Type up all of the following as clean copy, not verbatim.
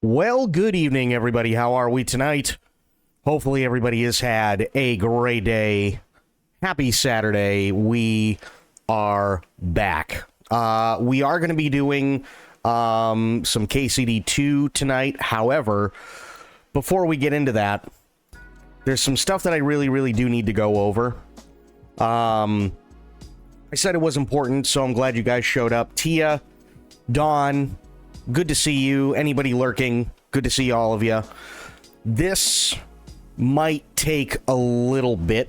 Well, good evening, everybody. How are we tonight? Hopefully, everybody has had a great day. Happy Saturday. We are back. We are going to be doing some KCD2 tonight. However, before we get into that, there's some stuff that I really do need to go over. I said it was important, so I'm glad you guys showed up. Tia, Dawn, good to see you. Anybody lurking, good to see all of you. This might take a little bit.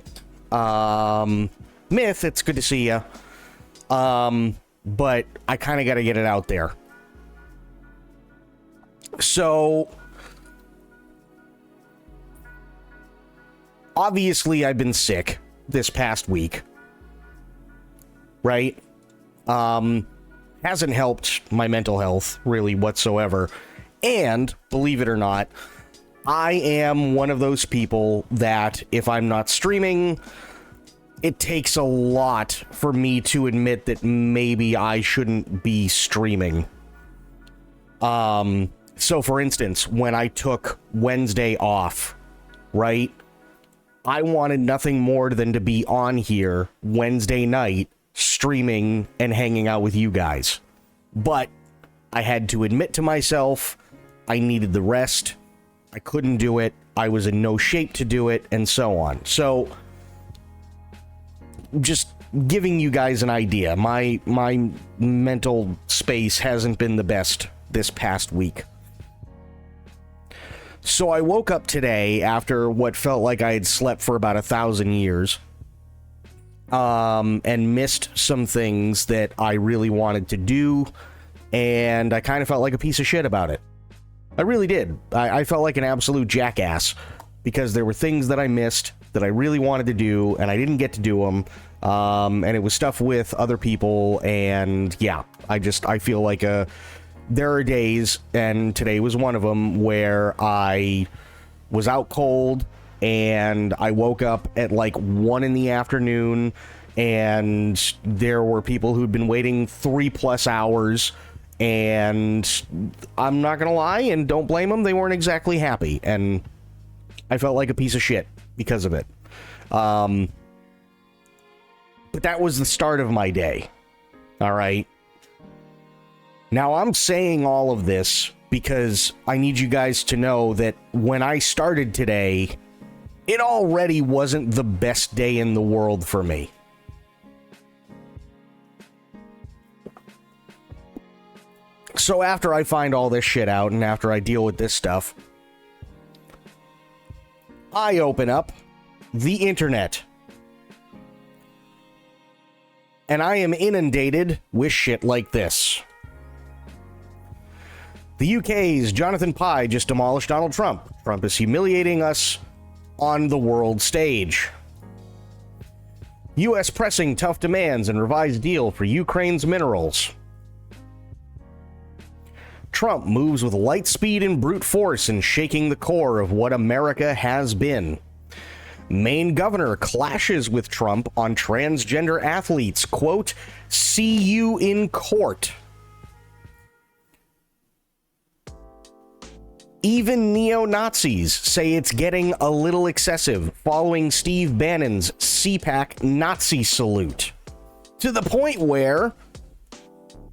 Myth, it's good to see you. But I kind of got to get it out there. So, obviously, I've been sick this past week. Right? Hasn't helped my mental health really whatsoever. And believe it or not, I am one of those people that if I'm not streaming, it takes a lot for me to admit that maybe I shouldn't be streaming. So for instance, when I took Wednesday off, right? I wanted nothing more than to be on here Wednesday night streaming and hanging out with you guys. But I had to admit to myself I needed the rest. I couldn't do it. I was in no shape to do it, and so on. So just giving you guys an idea, my mental space hasn't been the best this past week. So I woke up today after what felt like I had slept for about 1,000 years. And missed some things that I really wanted to do, and I kind of felt like a piece of shit about it. I really did. I felt like an absolute jackass, because there were things that I missed that I really wanted to do, and I didn't get to do them, and it was stuff with other people, and yeah, I feel like there are days, and today was one of them, where I was out cold, and I woke up at like 1 in the afternoon, and there were people who'd been waiting 3+ hours, and I'm not gonna lie, and don't blame them, they weren't exactly happy, and I felt like a piece of shit because of it. But that was the start of my day. All right. Now I'm saying all of this because I need you guys to know that when I started today, it already wasn't the best day in the world for me. So after I find all this shit out and after I deal with this stuff, I open up the internet. And I am inundated with shit like this. The UK's Jonathan Pye just demolished Donald Trump. Trump is humiliating us on the world stage. U.S. pressing tough demands and revised deal for Ukraine's minerals. Trump moves with light speed and brute force in shaking the core of what America has been. Maine governor clashes with Trump on transgender athletes. Quote, "See you in court." Even neo-Nazis say it's getting a little excessive following Steve Bannon's CPAC Nazi salute. To the point where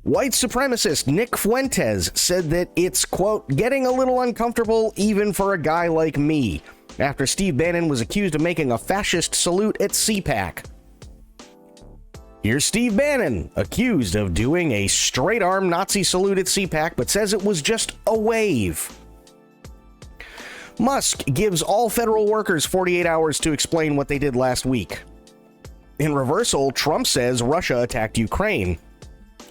white supremacist Nick Fuentes said that it's, quote, "getting a little uncomfortable even for a guy like me," after Steve Bannon was accused of making a fascist salute at CPAC. Here's Steve Bannon, accused of doing a straight-arm Nazi salute at CPAC, but says it was just a wave. Musk gives all federal workers 48 hours to explain what they did last week. In reversal, Trump says Russia attacked Ukraine,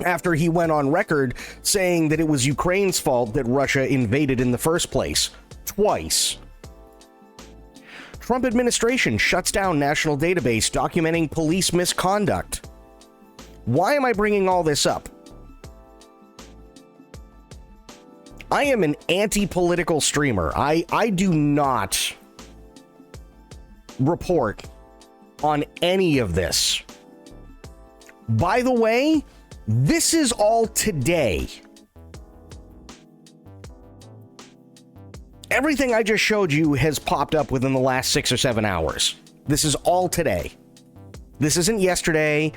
after he went on record saying that it was Ukraine's fault that Russia invaded in the first place, twice. Trump administration shuts down national database documenting police misconduct. Why am I bringing all this up? I am an anti-political streamer. I do not report on any of this. By the way, this is all today. Everything I just showed you has popped up within the last 6 or 7 hours. This is all today. This isn't yesterday.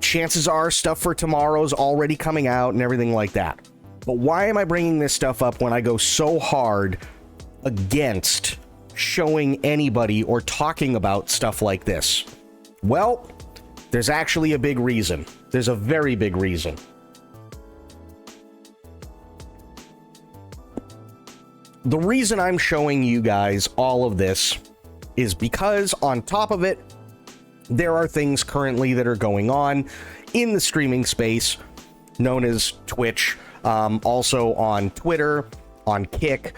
Chances are stuff for tomorrow's already coming out and everything like that. But why am I bringing this stuff up when I go so hard against showing anybody or talking about stuff like this? Well, there's actually a big reason. There's a very big reason. The reason I'm showing you guys all of this is because on top of it, there are things currently that are going on in the streaming space known as Twitch, also on Twitter, on Kick,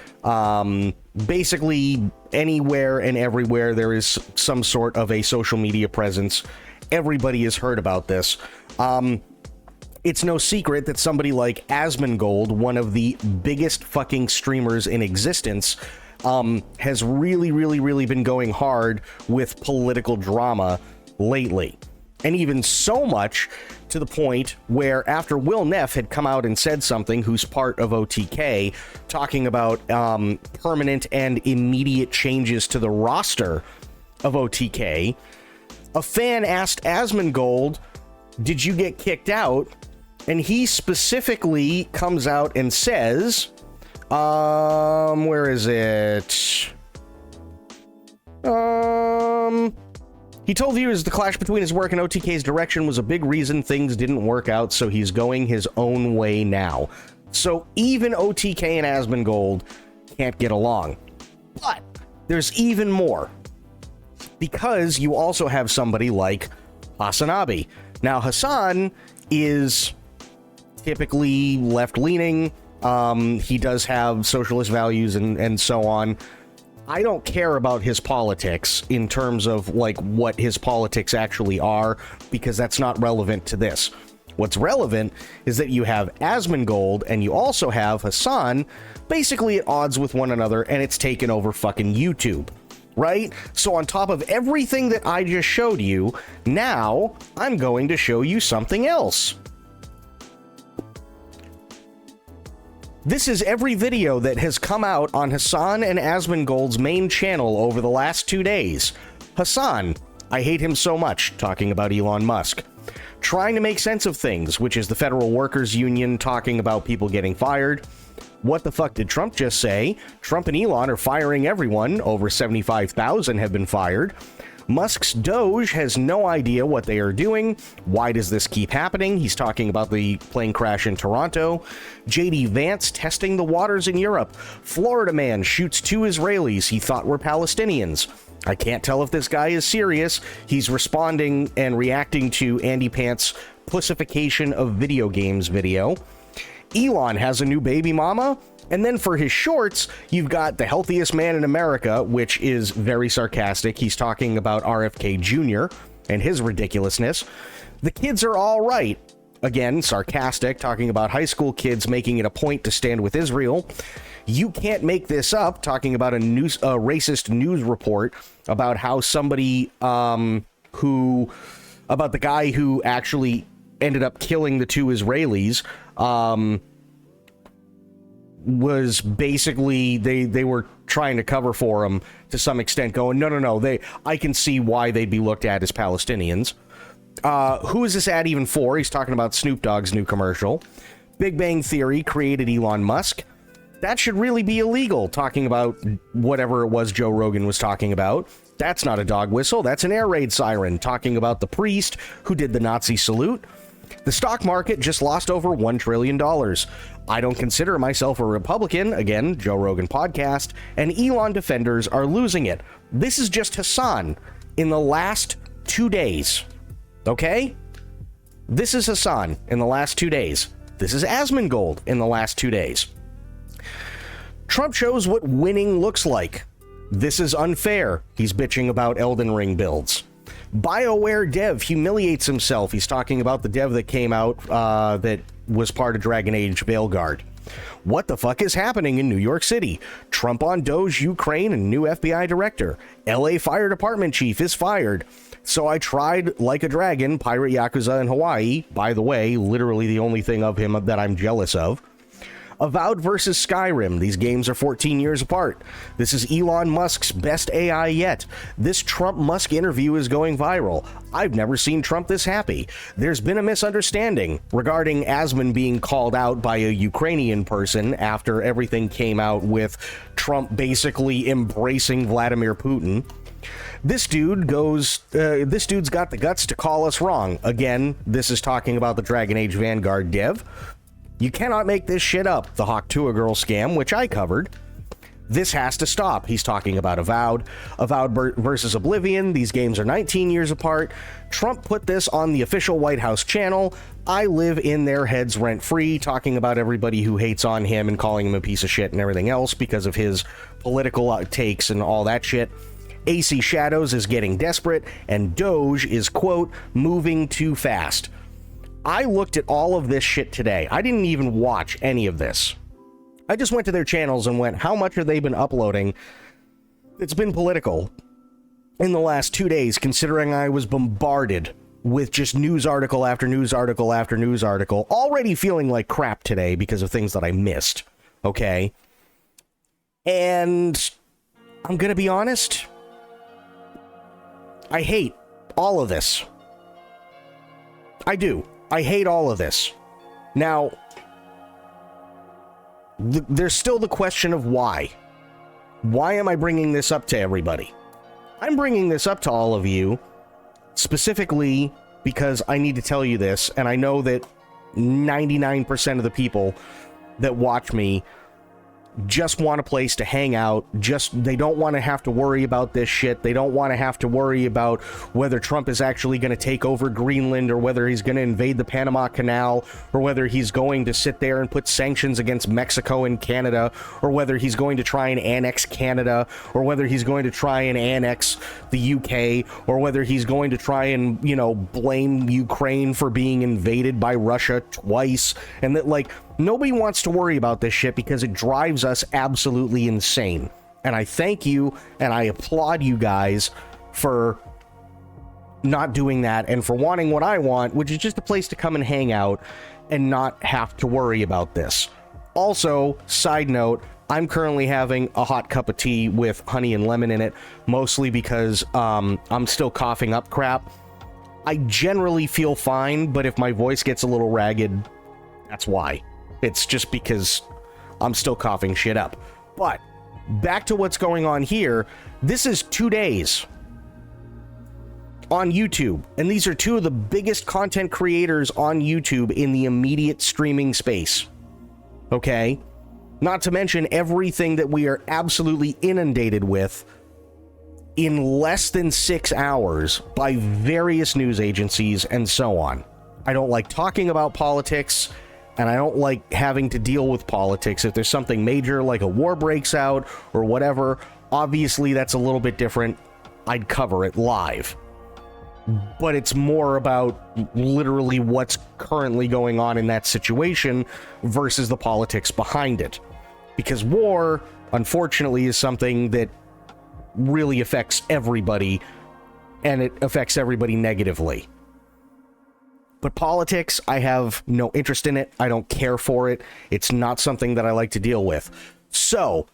basically anywhere and everywhere there is some sort of a social media presence. Everybody has heard about this. It's no secret that somebody like Asmongold, one of the biggest fucking streamers in existence, has really been going hard with political drama lately. And even so much to the point where after Will Neff had come out and said something, who's part of OTK, talking about permanent and immediate changes to the roster of OTK, a fan asked Asmongold, did you get kicked out? And he specifically comes out and says, where is it? He told viewers the clash between his work and OTK's direction was a big reason things didn't work out, so he's going his own way now. So even OTK and Asmongold can't get along. But there's even more. Because you also have somebody like Hasanabi. Now, Hassan is typically left-leaning. He does have socialist values and so on. I don't care about his politics in terms of like what his politics actually are, because that's not relevant to this. What's relevant is that you have Asmongold and you also have Hassan basically at odds with one another, and it's taken over fucking YouTube, right? So on top of everything that I just showed you, now I'm going to show you something else. This is every video that has come out on Hassan and Asmongold's main channel over the last 2 days. Hassan, I hate him so much, talking about Elon Musk. Trying to make sense of things, which is the Federal Workers Union talking about people getting fired. What the fuck did Trump just say? Trump and Elon are firing everyone. Over 75,000 have been fired. Musk's Doge has no idea what they are doing. Why does this keep happening? He's talking about the plane crash in Toronto. JD Vance testing the waters in Europe. Florida man shoots 2 Israelis he thought were Palestinians. I can't tell if this guy is serious. He's responding and reacting to Andy Pant's pussification of video games video. Elon has a new baby mama. And then for his shorts, you've got the healthiest man in America, which is very sarcastic. He's talking about RFK Jr. and his ridiculousness. The kids are all right. Again, sarcastic, talking about high school kids making it a point to stand with Israel. You can't make this up, talking about a racist news report about how somebody about the guy who actually ended up killing the 2 Israelis, was basically they were trying to cover for him to some extent, going, no, I can see why they'd be looked at as Palestinians. Who is this ad even for? He's talking about Snoop Dogg's new commercial. Big Bang Theory created Elon Musk. That should really be illegal, talking about whatever it was Joe Rogan was talking about. That's not a dog whistle, that's an air raid siren, talking about the priest who did the Nazi salute. The stock market just lost over $1 trillion. I don't consider myself a Republican, again, Joe Rogan podcast, and Elon defenders are losing it. This is just Hassan in the last 2 days. Okay? This is Hassan in the last 2 days. This is Asmongold in the last 2 days. Trump shows what winning looks like. This is unfair. He's bitching about Elden Ring builds. BioWare dev humiliates himself. He's talking about the dev that came out that was part of Dragon Age Veilguard. What the fuck is happening in New York City? Trump on Doge, Ukraine, and new FBI director. LA Fire Department chief is fired. So I tried Like a Dragon, Pirate Yakuza in Hawaii. By the way, literally the only thing of him that I'm jealous of. Avowed versus Skyrim. These games are 14 years apart. This is Elon Musk's best AI yet. This Trump-Musk interview is going viral. I've never seen Trump this happy. There's been a misunderstanding regarding Asman being called out by a Ukrainian person after everything came out with Trump basically embracing Vladimir Putin. This dude's got the guts to call us wrong. Again, this is talking about the Dragon Age Vanguard dev. You cannot make this shit up. The Hawk Tuah girl scam, which I covered. This has to stop. He's talking about Avowed versus Oblivion. These games are 19 years apart. Trump put this on the official White House channel. I live in their heads rent-free, talking about everybody who hates on him and calling him a piece of shit and everything else because of his political takes and all that shit. AC Shadows is getting desperate, and Doge is, quote, moving too fast. I looked at all of this shit today. I didn't even watch any of this. I just went to their channels and went, how much have they been uploading? It's been political in the last 2 days, considering I was bombarded with just news article after news article after news article, already feeling like crap today because of things that I missed, okay? And I'm gonna be honest, I hate all of this. I do. I hate all of this. Now, there's still the question of why. Why am I bringing this up to everybody? I'm bringing this up to all of you specifically because I need to tell you this, and I know that 99% of the people that watch me just want a place to hang out. They don't want to have to worry about this shit. They don't want to have to worry about whether Trump is actually going to take over Greenland, or whether he's going to invade the Panama Canal, or whether he's going to sit there and put sanctions against Mexico and Canada, or whether he's going to try and annex Canada, or whether he's going to try and annex the UK, or whether he's going to try and, blame Ukraine for being invaded by Russia twice. And that, nobody wants to worry about this shit because it drives us absolutely insane. And I thank you and I applaud you guys for not doing that and for wanting what I want, which is just a place to come and hang out and not have to worry about this. Also, side note, I'm currently having a hot cup of tea with honey and lemon in it, mostly because I'm still coughing up crap. I generally feel fine, but if my voice gets a little ragged, that's why. It's just because I'm still coughing shit up. But back to what's going on here. This is 2 days on YouTube, and these are two of the biggest content creators on YouTube in the immediate streaming space. Okay? Not to mention everything that we are absolutely inundated with in less than 6 hours by various news agencies and so on. I don't like talking about politics, and I don't like having to deal with politics. If there's something major like a war breaks out or whatever, obviously that's a little bit different. I'd cover it live. But it's more about literally what's currently going on in that situation versus the politics behind it. Because war, unfortunately, is something that really affects everybody, and it affects everybody negatively. But politics, I have no interest in it. I don't care for it. It's not something that I like to deal with. So,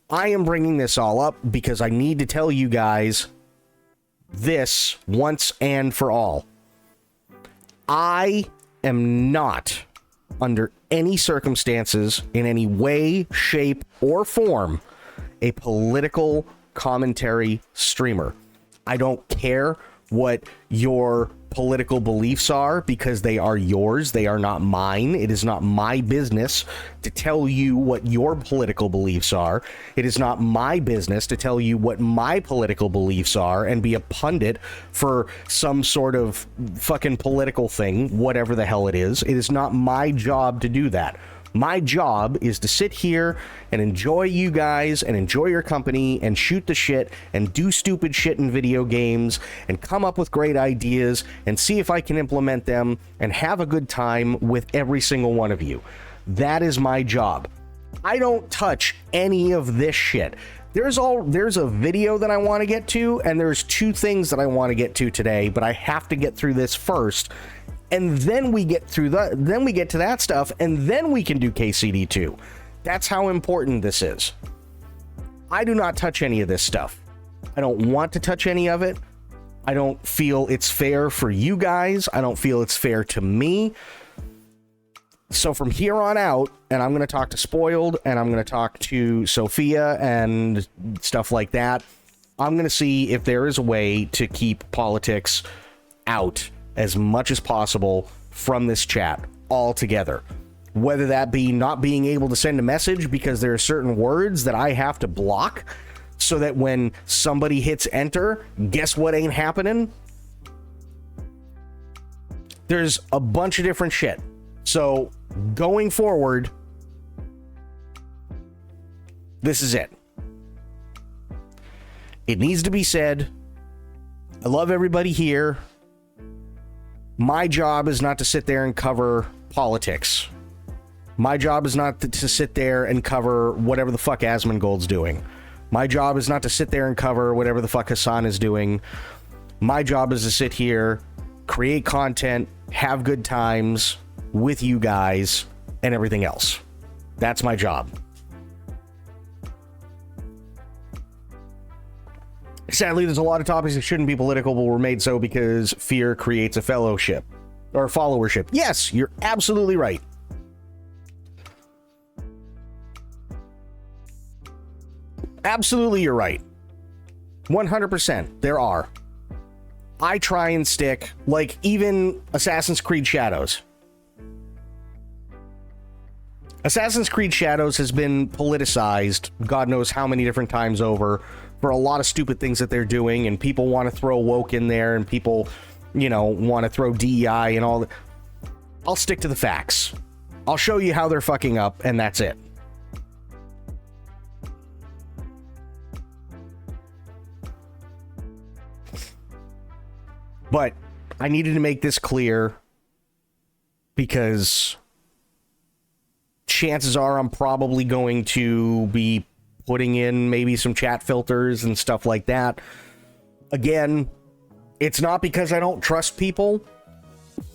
I am bringing this all up because I need to tell you guys this once and for all. I am not, under any circumstances, in any way, shape, or form, a political commentary streamer. I don't care what your political beliefs are, because they are yours. They are not mine. It is not my business to tell you what your political beliefs are. It is not my business to tell you what my political beliefs are and be a pundit for some sort of fucking political thing, whatever the hell it is. It is not my job to do that. My job is to sit here and enjoy you guys and enjoy your company and shoot the shit and do stupid shit in video games and come up with great ideas and see if I can implement them and have a good time with every single one of you. That is my job. I don't touch any of this shit. There's a video that I want to get to, and there's 2 things that I want to get to today, but I have to get through this first. And then we get through then we get to that stuff, and then we can do KCD2. That's how important this is. I do not touch any of this stuff. I don't want to touch any of it. I don't feel it's fair for you guys. I don't feel it's fair to me. So from here on out, and I'm going to talk to Spoiled, and I'm going to talk to Sophia and stuff like that, I'm going to see if there is a way to keep politics out as much as possible from this chat altogether. Whether that be not being able to send a message because there are certain words that I have to block so that when somebody hits enter, guess what ain't happening? There's a bunch of different shit. So going forward, this is it. It needs to be said. I love everybody here. My job is not to sit there and cover politics. My job is not to sit there and cover whatever the fuck Asmongold's doing. My job is not to sit there and cover whatever the fuck Hassan is doing. My job is to sit here, create content, have good times with you guys, and everything else. That's my job. Sadly, there's a lot of topics that shouldn't be political, but were made so because fear creates a fellowship or followership. Yes, you're absolutely right. Absolutely, you're right. 100%. There are. I try and stick, like, even Assassin's Creed Shadows. Assassin's Creed Shadows has been politicized, God knows how many different times over, for a lot of stupid things that they're doing, and people want to throw woke in there, and people, you know, want to throw DEI and all that. I'll stick to the facts. I'll show you how they're fucking up, and that's it. But I needed to make this clear because chances are I'm probably going to be putting in maybe some chat filters and stuff like that. Again, it's not because I don't trust people.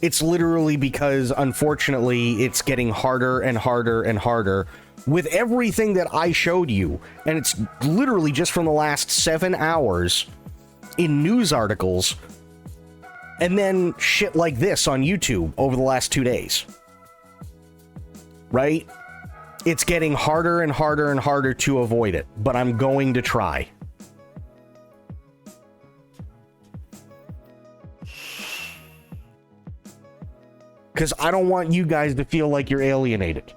It's literally because, unfortunately, it's getting harder and harder and harder with everything that I showed you. And it's literally just from the last 7 hours in news articles. And then shit like this on YouTube over the last 2 days. Right? It's getting harder and harder and harder to avoid it, but I'm going to try. Because I don't want you guys to feel like you're alienated.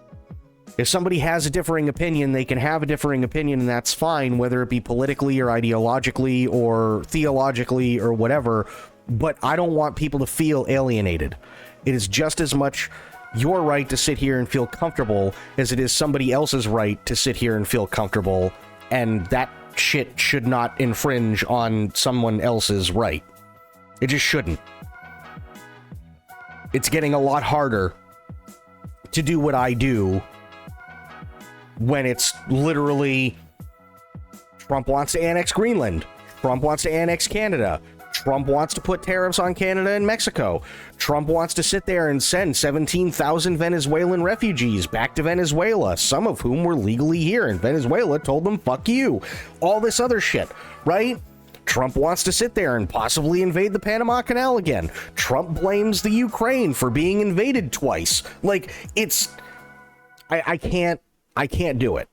If somebody has a differing opinion, they can have a differing opinion, and that's fine, whether it be politically or ideologically or theologically or whatever. But I don't want people to feel alienated. It is just as much your right to sit here and feel comfortable as it is somebody else's right to sit here and feel comfortable, and that shit should not infringe on someone else's right. It just shouldn't. It's getting a lot harder to do what I do when it's literally Trump wants to annex Greenland, Trump wants to annex Canada, Trump wants to put tariffs on Canada and Mexico. Trump wants to sit there and send 17,000 Venezuelan refugees back to Venezuela, some of whom were legally here, and Venezuela told them, fuck you. All this other shit, right? Trump wants to sit there and possibly invade the Panama Canal again. Trump blames the Ukraine for being invaded twice. Like, it's... I can't do it.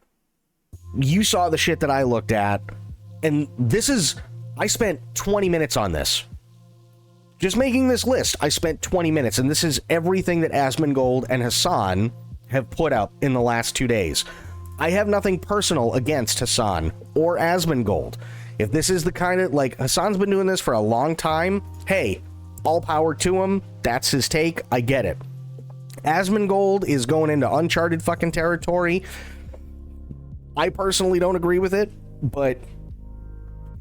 You saw the shit that I looked at, and this is... I spent 20 minutes on this. Just making this list, I spent 20 minutes, and this is everything that Asmongold and Hassan have put up in the last 2 days. I have nothing personal against Hassan or Asmongold. If this is the kind of, like, Hassan's been doing this for a long time, hey, all power to him, that's his take, I get it. Asmongold is going into uncharted fucking territory. I personally don't agree with it, but...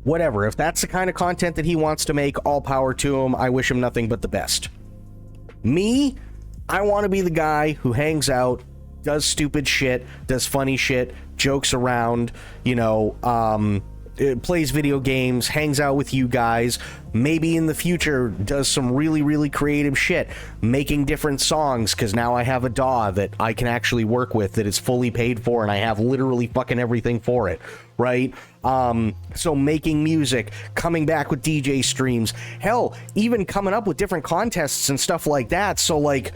whatever, if that's the kind of content that he wants to make, all power to him. I wish him nothing but the best. Me, I want to be the guy who hangs out, does stupid shit, does funny shit, jokes around, you know, plays video games, hangs out with you guys, maybe in the future does some really, really creative shit, making different songs, because now I have a DAW that I can actually work with that is fully paid for, and I have literally fucking everything for it, right? So making music, coming back with DJ streams, hell, even coming up with different contests and stuff like that, so, like,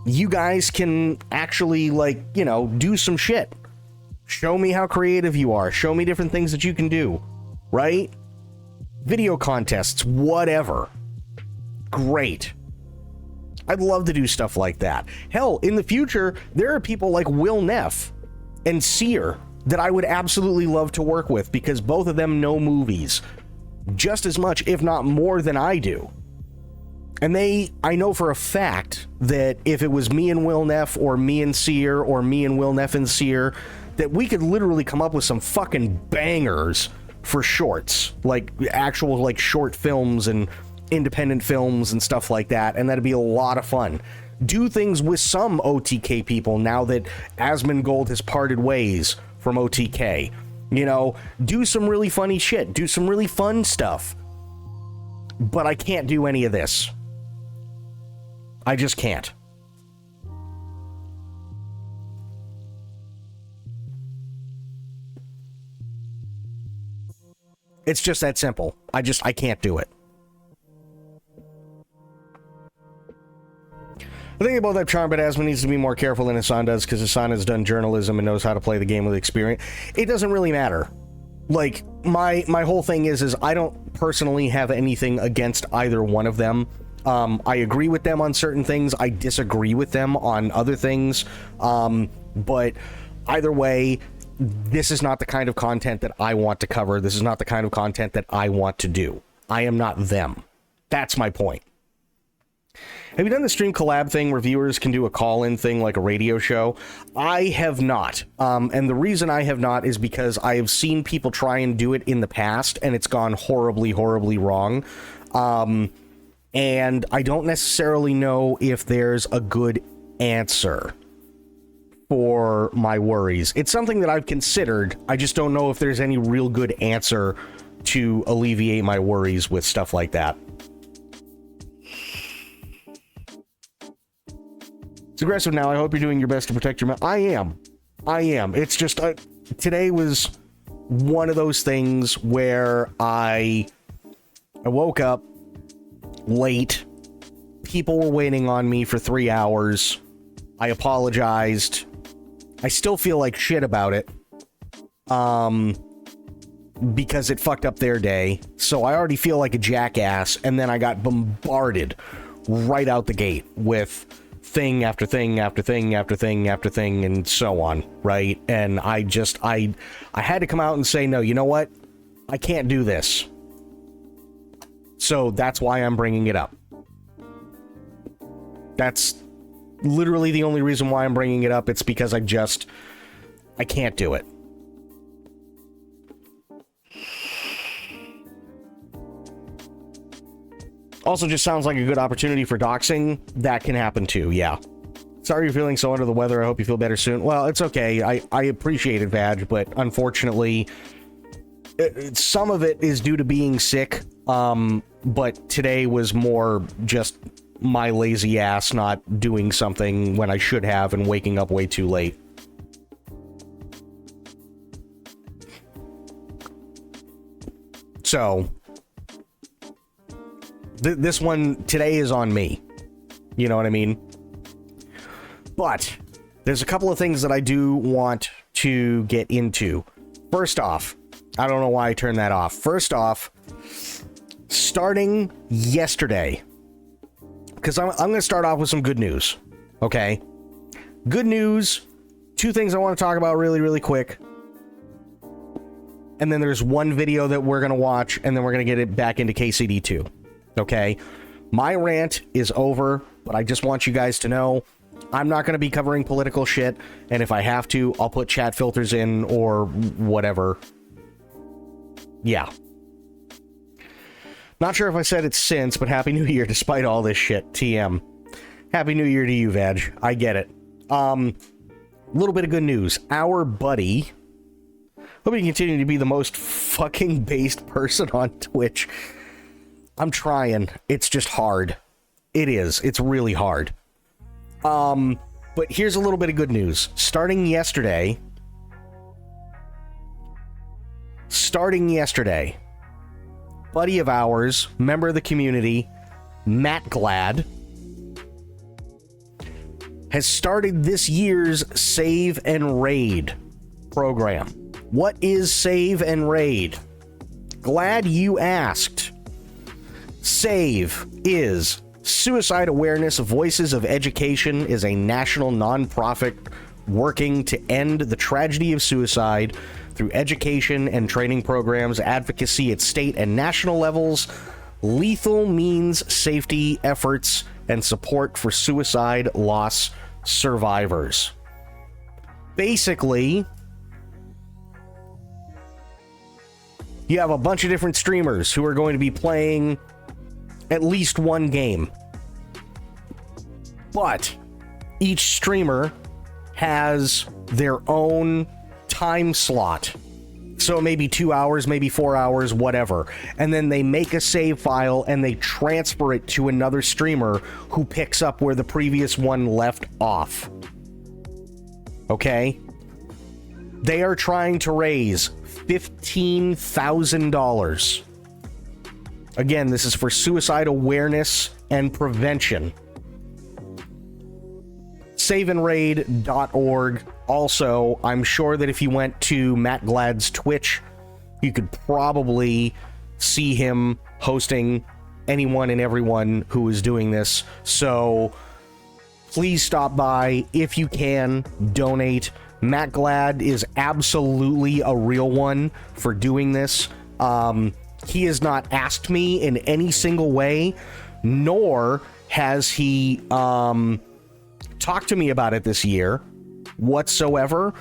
you guys can actually, like, you know, do some shit. Show me how creative you are. Show me different things that you can do, right? Video contests, whatever. Great. I'd love to do stuff like that. Hell, in the future, there are people like Will Neff and Seer that I would absolutely love to work with, because both of them know movies just as much, if not more, than I do. And I know for a fact that if it was me and Will Neff, or me and Seer, or me and Will Neff and Seer, that we could literally come up with some fucking bangers for shorts, like actual, like, short films and independent films and stuff like that, and that'd be a lot of fun. Do things with some OTK people now that Asmongold has parted ways from OTK. You know, do some really funny shit, do some really fun stuff. But I can't do any of this. I just can't. It's just that simple. I can't do it. The thing about that charm, but Asmon needs to be more careful than Hassan does, because Hassan has done journalism and knows how to play the game with experience. It doesn't really matter. Like, my whole thing is I don't personally have anything against either one of them. I agree with them on certain things. I disagree with them on other things. But either way, this is not the kind of content that I want to cover. This is not the kind of content that I want to do. I am not them. That's my point. Have you done the stream collab thing where viewers can do a call-in thing like a radio show? I have not. And the reason I have not is because I have seen people try and do it in the past, and it's gone horribly, horribly wrong. And I don't necessarily know if there's a good answer for my worries. It's something that I've considered. I just don't know if there's any real good answer to alleviate my worries with stuff like that. It's aggressive now. I hope you're doing your best to protect your... I am. It's just... today was one of those things where I woke up late. People were waiting on me for 3 hours. I apologized. I still feel like shit about it. Because it fucked up their day. So I already feel like a jackass. And then I got bombarded right out the gate with thing after thing after thing after thing after thing and so on, right? And I had to come out and say, no, you know what? I can't do this. So that's why I'm bringing it up. That's literally the only reason why I'm bringing it up. It's because I can't do it. Also just sounds like a good opportunity for doxing. That can happen too, yeah. Sorry you're feeling so under the weather. I hope you feel better soon. Well, it's okay. I appreciate it, Vag, but unfortunately, some of it is due to being sick. But today was more just my lazy ass not doing something when I should have and waking up way too late. So this one today is on me. You know what I mean? But there's a couple of things that I do want to get into. First off, I don't know why I turned that off. First off, starting yesterday, because I'm going to start off with some good news, okay? Good news, two things I want to talk about really, really quick. And then there's one video that we're going to watch, and then we're going to get it back into KCD2, okay? My rant is over, but I just want you guys to know I'm not going to be covering political shit, and if I have to, I'll put chat filters in or whatever. Yeah. Not sure if I said it since, but Happy New Year despite all this shit. TM. Happy New Year to you, Vag. I get it. Little bit of good news. Our buddy, Hope you continue to be the most fucking based person on Twitch. I'm trying. It's just hard. It is. It's really hard. But here's a little bit of good news. Starting yesterday, buddy of ours, member of the community, Matt Glad, has started this year's Save and Raid program. What is Save and Raid? Glad you asked. SAVE is Suicide Awareness Voices of Education, is a national nonprofit working to end the tragedy of suicide through education and training programs, advocacy at state and national levels, lethal means safety efforts, and support for suicide loss survivors. Basically, you have a bunch of different streamers who are going to be playing at least one game. But each streamer has their own time slot. So maybe 2 hours, maybe 4 hours, whatever. And then they make a save file and they transfer it to another streamer who picks up where the previous one left off. Okay? They are trying to raise $15,000. Again, this is for suicide awareness and prevention. SaveandRaid.org. Also, I'm sure that if you went to Matt Glad's Twitch, you could probably see him hosting anyone and everyone who is doing this. So please stop by if you can, donate. Matt Glad is absolutely a real one for doing this. He has not asked me in any single way, nor has he talked to me about it this year whatsoever.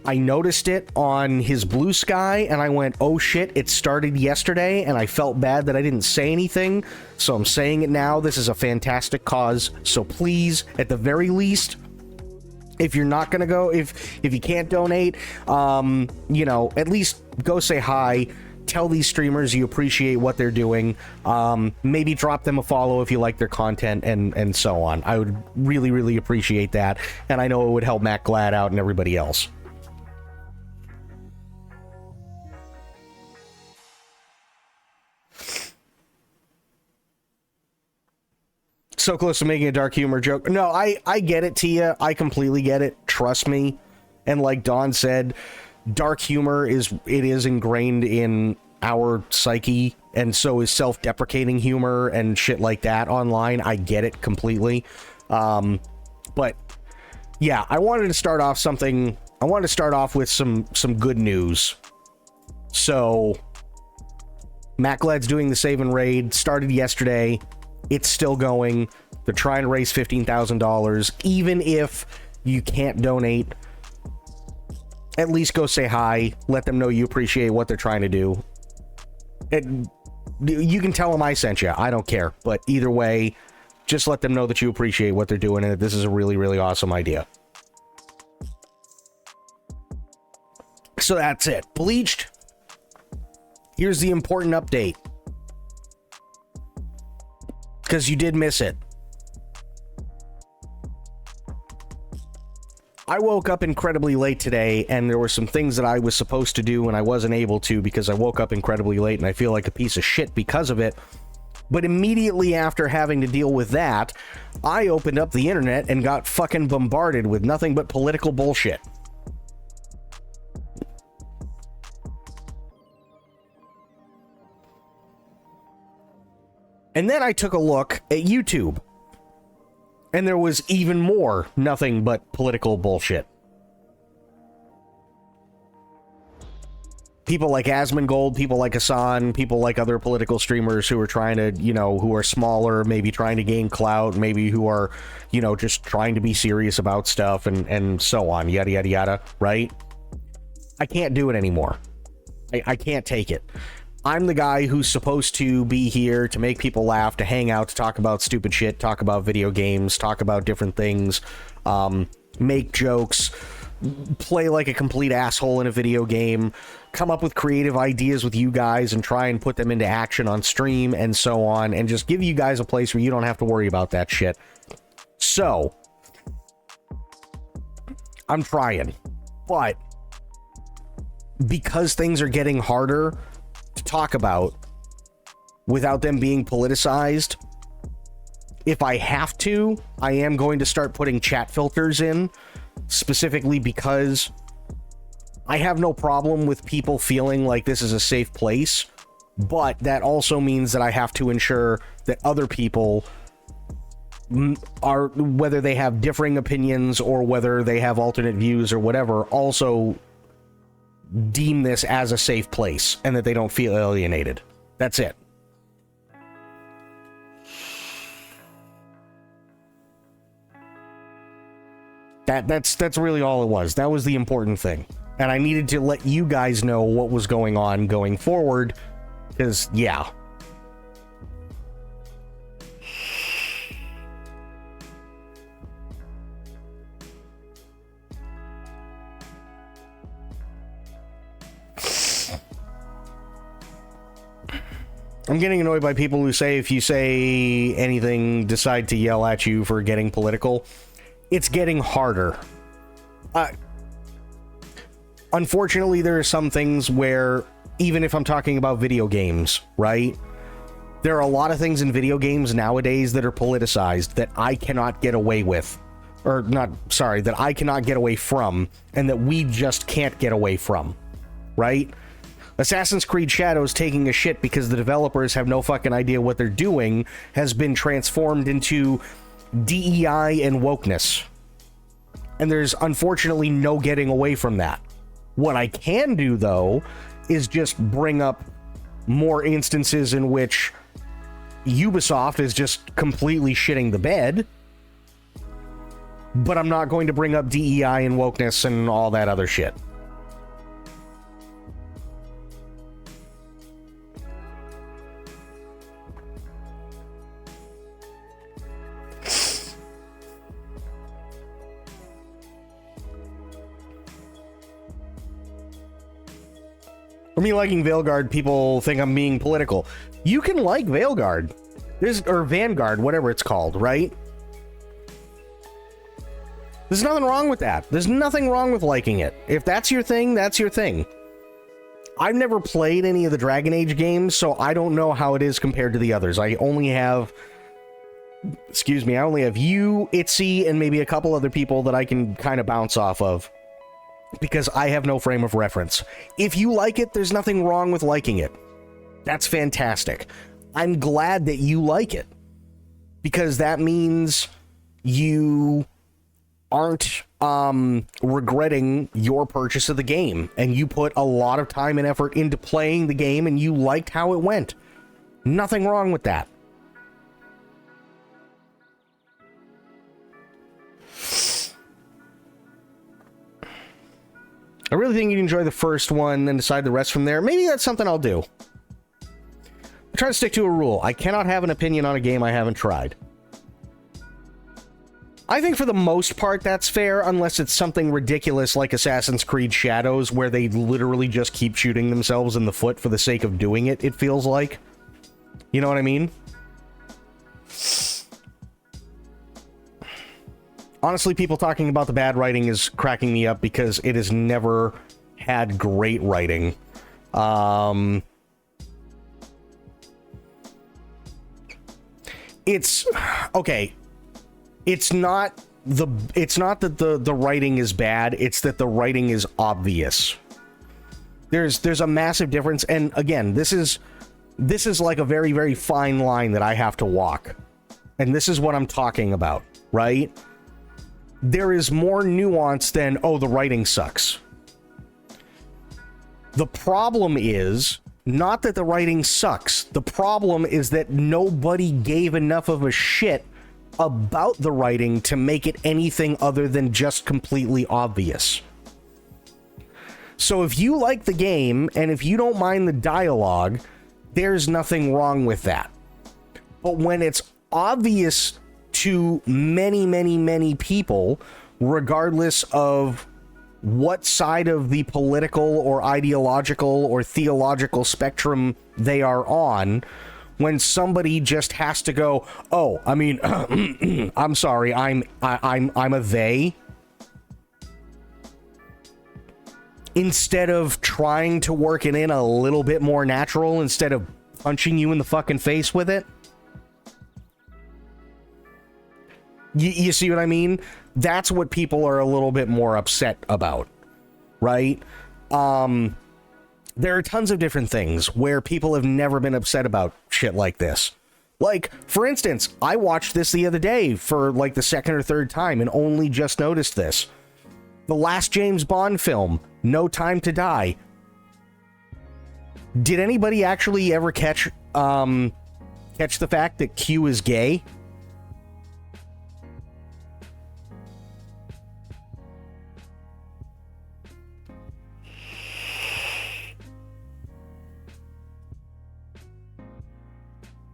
I noticed it on his Blue Sky and I went, oh shit, it started yesterday, and I felt bad that I didn't say anything, so I'm saying it now. This is a fantastic cause, so please, at the very least, if you're not gonna go, if you can't donate, you know, at least go say hi. Tell these streamers you appreciate what they're doing. Maybe drop them a follow if you like their content, and so on. I would really, really appreciate that. And I know it would help Matt Glad out and everybody else. So close to making a dark humor joke. No, I get it, Tia. I completely get it. Trust me. And like Dawn said, dark humor is ingrained in our psyche, and so is self-deprecating humor and shit like that online. I get it completely. But yeah, I wanted to start off with some good news. So Matt Glad's doing the Save and Raid, started yesterday. It's still going. They're trying to raise $15,000. Even if you can't donate, at least go say hi. Let them know you appreciate what they're trying to do. You can tell them I sent you. I don't care. But either way, just let them know that you appreciate what they're doing and that this is a really, really awesome idea. So that's it. Bleached. Here's the important update, because you did miss it. I woke up incredibly late today, and there were some things that I was supposed to do and I wasn't able to because I woke up incredibly late and I feel like a piece of shit because of it. But immediately after having to deal with that, I opened up the internet and got fucking bombarded with nothing but political bullshit. And then I took a look at YouTube, and there was even more nothing but political bullshit. People like Asmongold, people like Hassan, people like other political streamers who are trying to, you know, who are smaller, maybe trying to gain clout, maybe who are, you know, just trying to be serious about stuff and so on, yada, yada, yada, right? I can't do it anymore. I can't take it. I'm the guy who's supposed to be here to make people laugh, to hang out, to talk about stupid shit, talk about video games, talk about different things, make jokes, play like a complete asshole in a video game, come up with creative ideas with you guys and try and put them into action on stream and so on, and just give you guys a place where you don't have to worry about that shit. So, I'm trying, but because things are getting harder to talk about without them being politicized, if I have to, I am going to start putting chat filters in, specifically because I have no problem with people feeling like this is a safe place, but that also means that I have to ensure that other people are, whether they have differing opinions or whether they have alternate views or whatever, also deem this as a safe place and that they don't feel alienated. That's it. That's really all it was. That was the important thing. And I needed to let you guys know what was going on going forward, because, yeah. I'm getting annoyed by people who say if you say anything, decide to yell at you for getting political. It's getting harder. Unfortunately, there are some things where, even if I'm talking about video games, right? There are a lot of things in video games nowadays that are politicized that I cannot get away with. Or not, sorry, that I cannot get away from, and that we just can't get away from, right? Assassin's Creed Shadows taking a shit because the developers have no fucking idea what they're doing has been transformed into DEI and wokeness. And there's unfortunately no getting away from that. What I can do, though, is just bring up more instances in which Ubisoft is just completely shitting the bed. But I'm not going to bring up DEI and wokeness and all that other shit. For me liking Veilguard, people think I'm being political. You can like Veilguard. Or Vanguard, whatever it's called, right? There's nothing wrong with that. There's nothing wrong with liking it. If that's your thing, that's your thing. I've never played any of the Dragon Age games, so I don't know how it is compared to the others. I only have... Excuse me, I only have you, Itzy, and maybe a couple other people that I can kind of bounce off of. Because I have no frame of reference. If you like it, there's nothing wrong with liking it. That's fantastic. I'm glad that you like it. Because that means you aren't regretting your purchase of the game. And you put a lot of time and effort into playing the game and you liked how it went. Nothing wrong with that. I really think you'd enjoy the first one and decide the rest from there. Maybe that's something I'll do. I try to stick to a rule. I cannot have an opinion on a game I haven't tried. I think for the most part that's fair, unless it's something ridiculous like Assassin's Creed Shadows, where they literally just keep shooting themselves in the foot for the sake of doing it, it feels like. You know what I mean? Honestly, people talking about the bad writing is cracking me up because it has never had great writing. It's okay. It's not that the writing is bad, it's that the writing is obvious. There's a massive difference, and again, this is like a very, very fine line that I have to walk. And this is what I'm talking about, right? There is more nuance than, oh, the writing sucks. The problem is not that the writing sucks. The problem is that nobody gave enough of a shit about the writing to make it anything other than just completely obvious. So if you like the game, and if you don't mind the dialogue, there's nothing wrong with that. But when it's obvious to many, many, many people, regardless of what side of the political or ideological or theological spectrum they are on when somebody just has to go, oh, I mean, I'm sorry, I'm a they, instead of trying to work it in a little bit more natural, instead of punching you in the fucking face with it. You see what I mean? That's what people are a little bit more upset about, right? There are tons of different things where people have never been upset about shit like this. Like, for instance, I watched this the other day for like the second or third time and only just noticed this. The last James Bond film, No Time to Die. Did anybody actually ever catch the fact that Q is gay?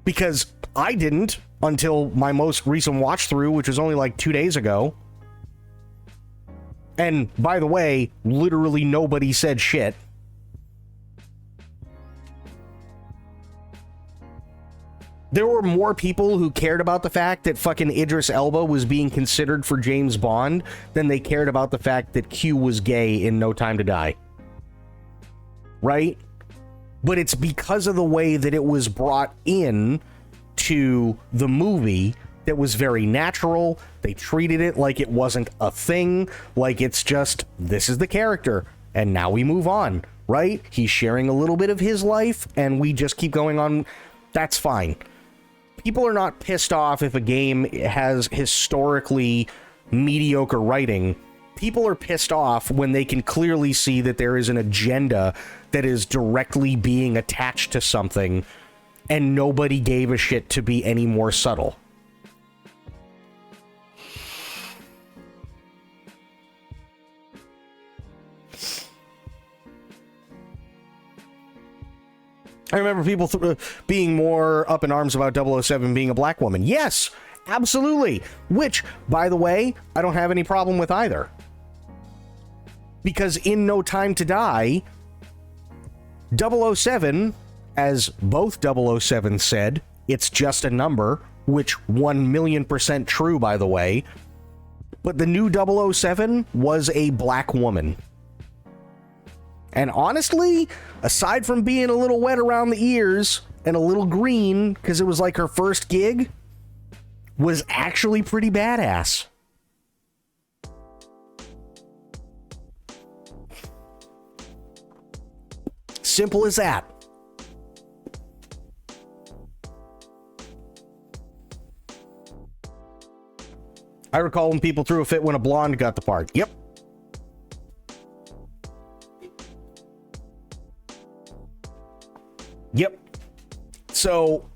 Because I didn't until my most recent watch through, which was only like 2 days ago. And by the way, literally nobody said shit. There were more people who cared about the fact that fucking Idris Elba was being considered for James Bond than they cared about the fact that Q was gay in No Time to Die. Right? But it's because of the way that it was brought in to the movie that was very natural. They treated it like it wasn't a thing, like it's just, this is the character, and now we move on, right? He's sharing a little bit of his life, and we just keep going on. That's fine. People are not pissed off if a game has historically mediocre writing. People are pissed off when they can clearly see that there is an agenda that is directly being attached to something, and nobody gave a shit to be any more subtle. I remember people being more up in arms about 007 being a black woman. Yes, absolutely. Which, by the way, I don't have any problem with either. Because in No Time to Die, 007, as both 007 said, it's just a number, which 1,000,000% true, by the way. But the new 007 was a black woman. And honestly, aside from being a little wet around the ears and a little green, because it was like her first gig, was actually pretty badass. Simple as that. I recall when people threw a fit when a blonde got the part. Yep. Yep. So,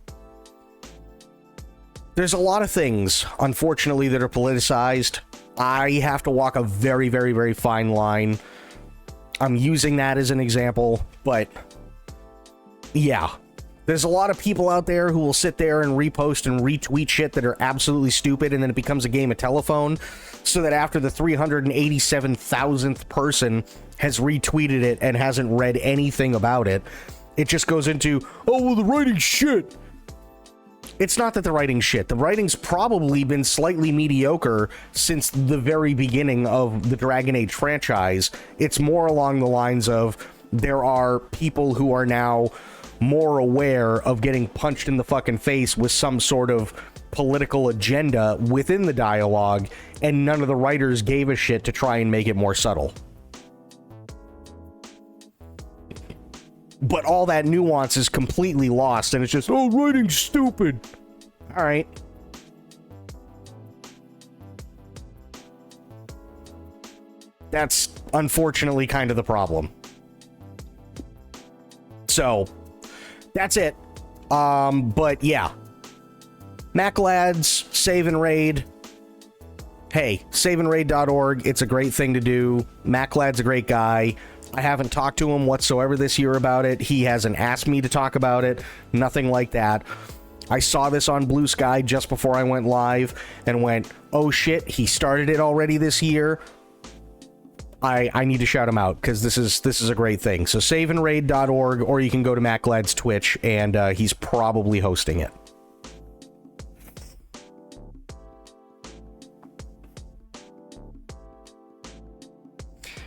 there's a lot of things, unfortunately, that are politicized. I have to walk a very, very, very fine line. I'm using that as an example, but yeah. There's a lot of people out there who will sit there and repost and retweet shit that are absolutely stupid, and then it becomes a game of telephone, so that after the 387,000th person has retweeted it and hasn't read anything about it, it just goes into, oh, well, the writing's shit. It's not that the writing's shit. The writing's probably been slightly mediocre since the very beginning of the Dragon Age franchise. It's more along the lines of, there are people who are now more aware of getting punched in the fucking face with some sort of political agenda within the dialogue, and none of the writers gave a shit to try and make it more subtle. But all that nuance is completely lost, and it's just, oh, writing's stupid. All right. That's unfortunately kind of the problem. So, that's it. But yeah. MacLads, Save and Raid. Hey, saveandraid.org. It's a great thing to do. MacLad's a great guy. I haven't talked to him whatsoever this year about it. He hasn't asked me to talk about it. Nothing like that. I saw this on Blue Sky just before I went live and went, oh shit, he started it already this year. I need to shout him out because this is a great thing. So saveandraid.org, or you can go to MacGlad's Twitch, and he's probably hosting it.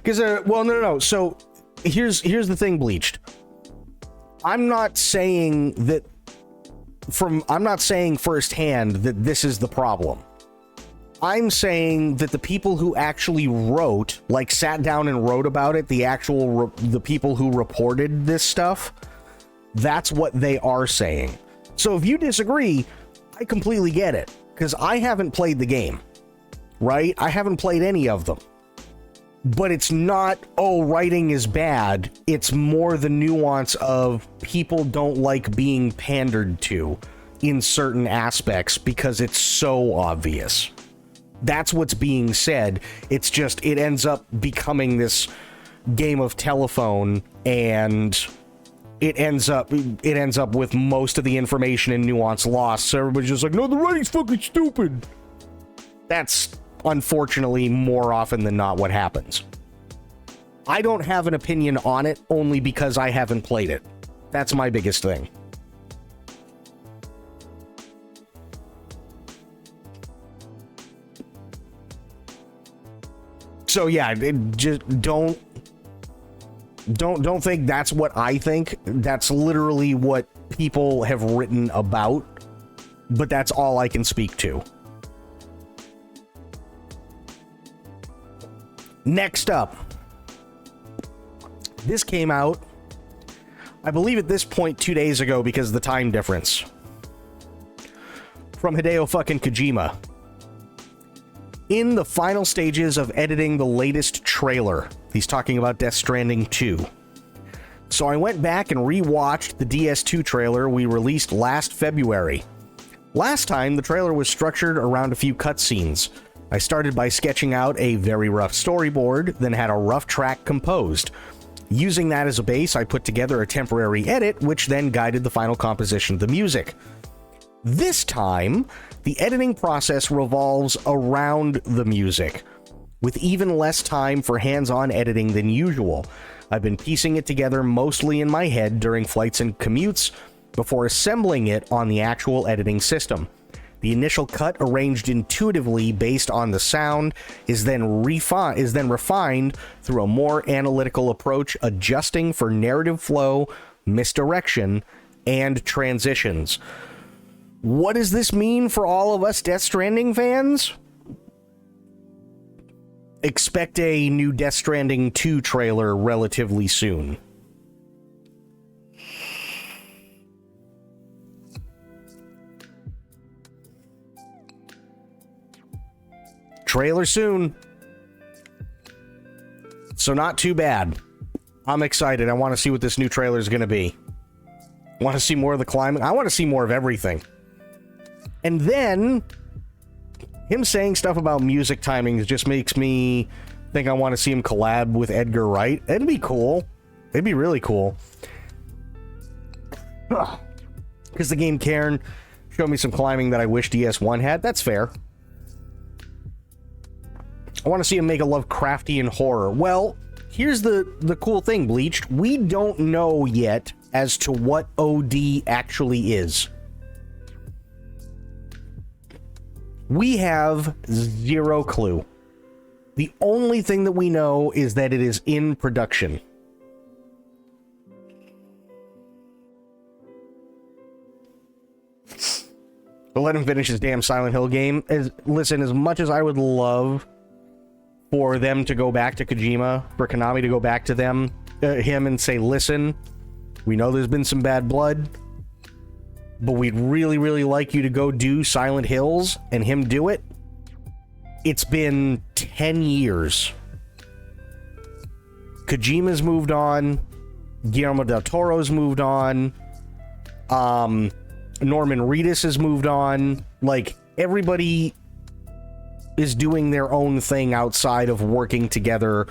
Because well, no. So here's the thing, Bleached. I'm not saying firsthand that this is the problem. I'm saying that the people who actually wrote, like sat down and wrote about it, the people who reported this stuff, that's what they are saying. So if you disagree, I completely get it, because I haven't played the game, right? I haven't played any of them. But it's not, oh, writing is bad. It's more the nuance of people don't like being pandered to in certain aspects because it's so obvious. That's what's being said. It's just, it ends up becoming this game of telephone, and it ends up with most of the information and nuance lost. So everybody's just like, no, the writing's fucking stupid. That's unfortunately more often than not what happens. I don't have an opinion on it only because I haven't played it. That's my biggest thing. So yeah, just don't think that's what I think. That's literally what people have written about, but that's all I can speak to. Next up, this came out, I believe at this point 2 days ago because of the time difference, from Hideo fucking Kojima. In the final stages of editing the latest trailer. He's talking about Death Stranding 2. So I went back and rewatched the DS2 trailer we released last February. Last time, the trailer was structured around a few cutscenes. I started by sketching out a very rough storyboard, then had a rough track composed. Using that as a base, I put together a temporary edit, which then guided the final composition of the music. This time, the editing process revolves around the music, with even less time for hands-on editing than usual. I've been piecing it together mostly in my head during flights and commutes before assembling it on the actual editing system. The initial cut, arranged intuitively based on the sound, is then refined through a more analytical approach, adjusting for narrative flow, misdirection, and transitions. What does this mean for all of us Death Stranding fans? Expect a new Death Stranding 2 trailer relatively soon. Trailer soon. So not too bad. I'm excited. I want to see what this new trailer is going to be. I want to see more of the climbing. I want to see more of everything. And then, him saying stuff about music timings just makes me think I want to see him collab with Edgar Wright. It'd be cool. It'd be really cool. Because the game Cairn showed me some climbing that I wish DS1 had. That's fair. I want to see him make a Lovecraftian horror. Well, here's the cool thing, Bleached. We don't know yet as to what OD actually is. We have zero clue. The only thing that we know is that it is in production. But let him finish his damn Silent Hill game. Listen, as much as I would love for them to go back to Kojima, for Konami to go back to him and say, listen, we know there's been some bad blood, but we'd really, really like you to go do Silent Hills, and him do it. It's been 10 years. Kojima's moved on. Guillermo del Toro's moved on. Norman Reedus has moved on. Like, everybody is doing their own thing outside of working together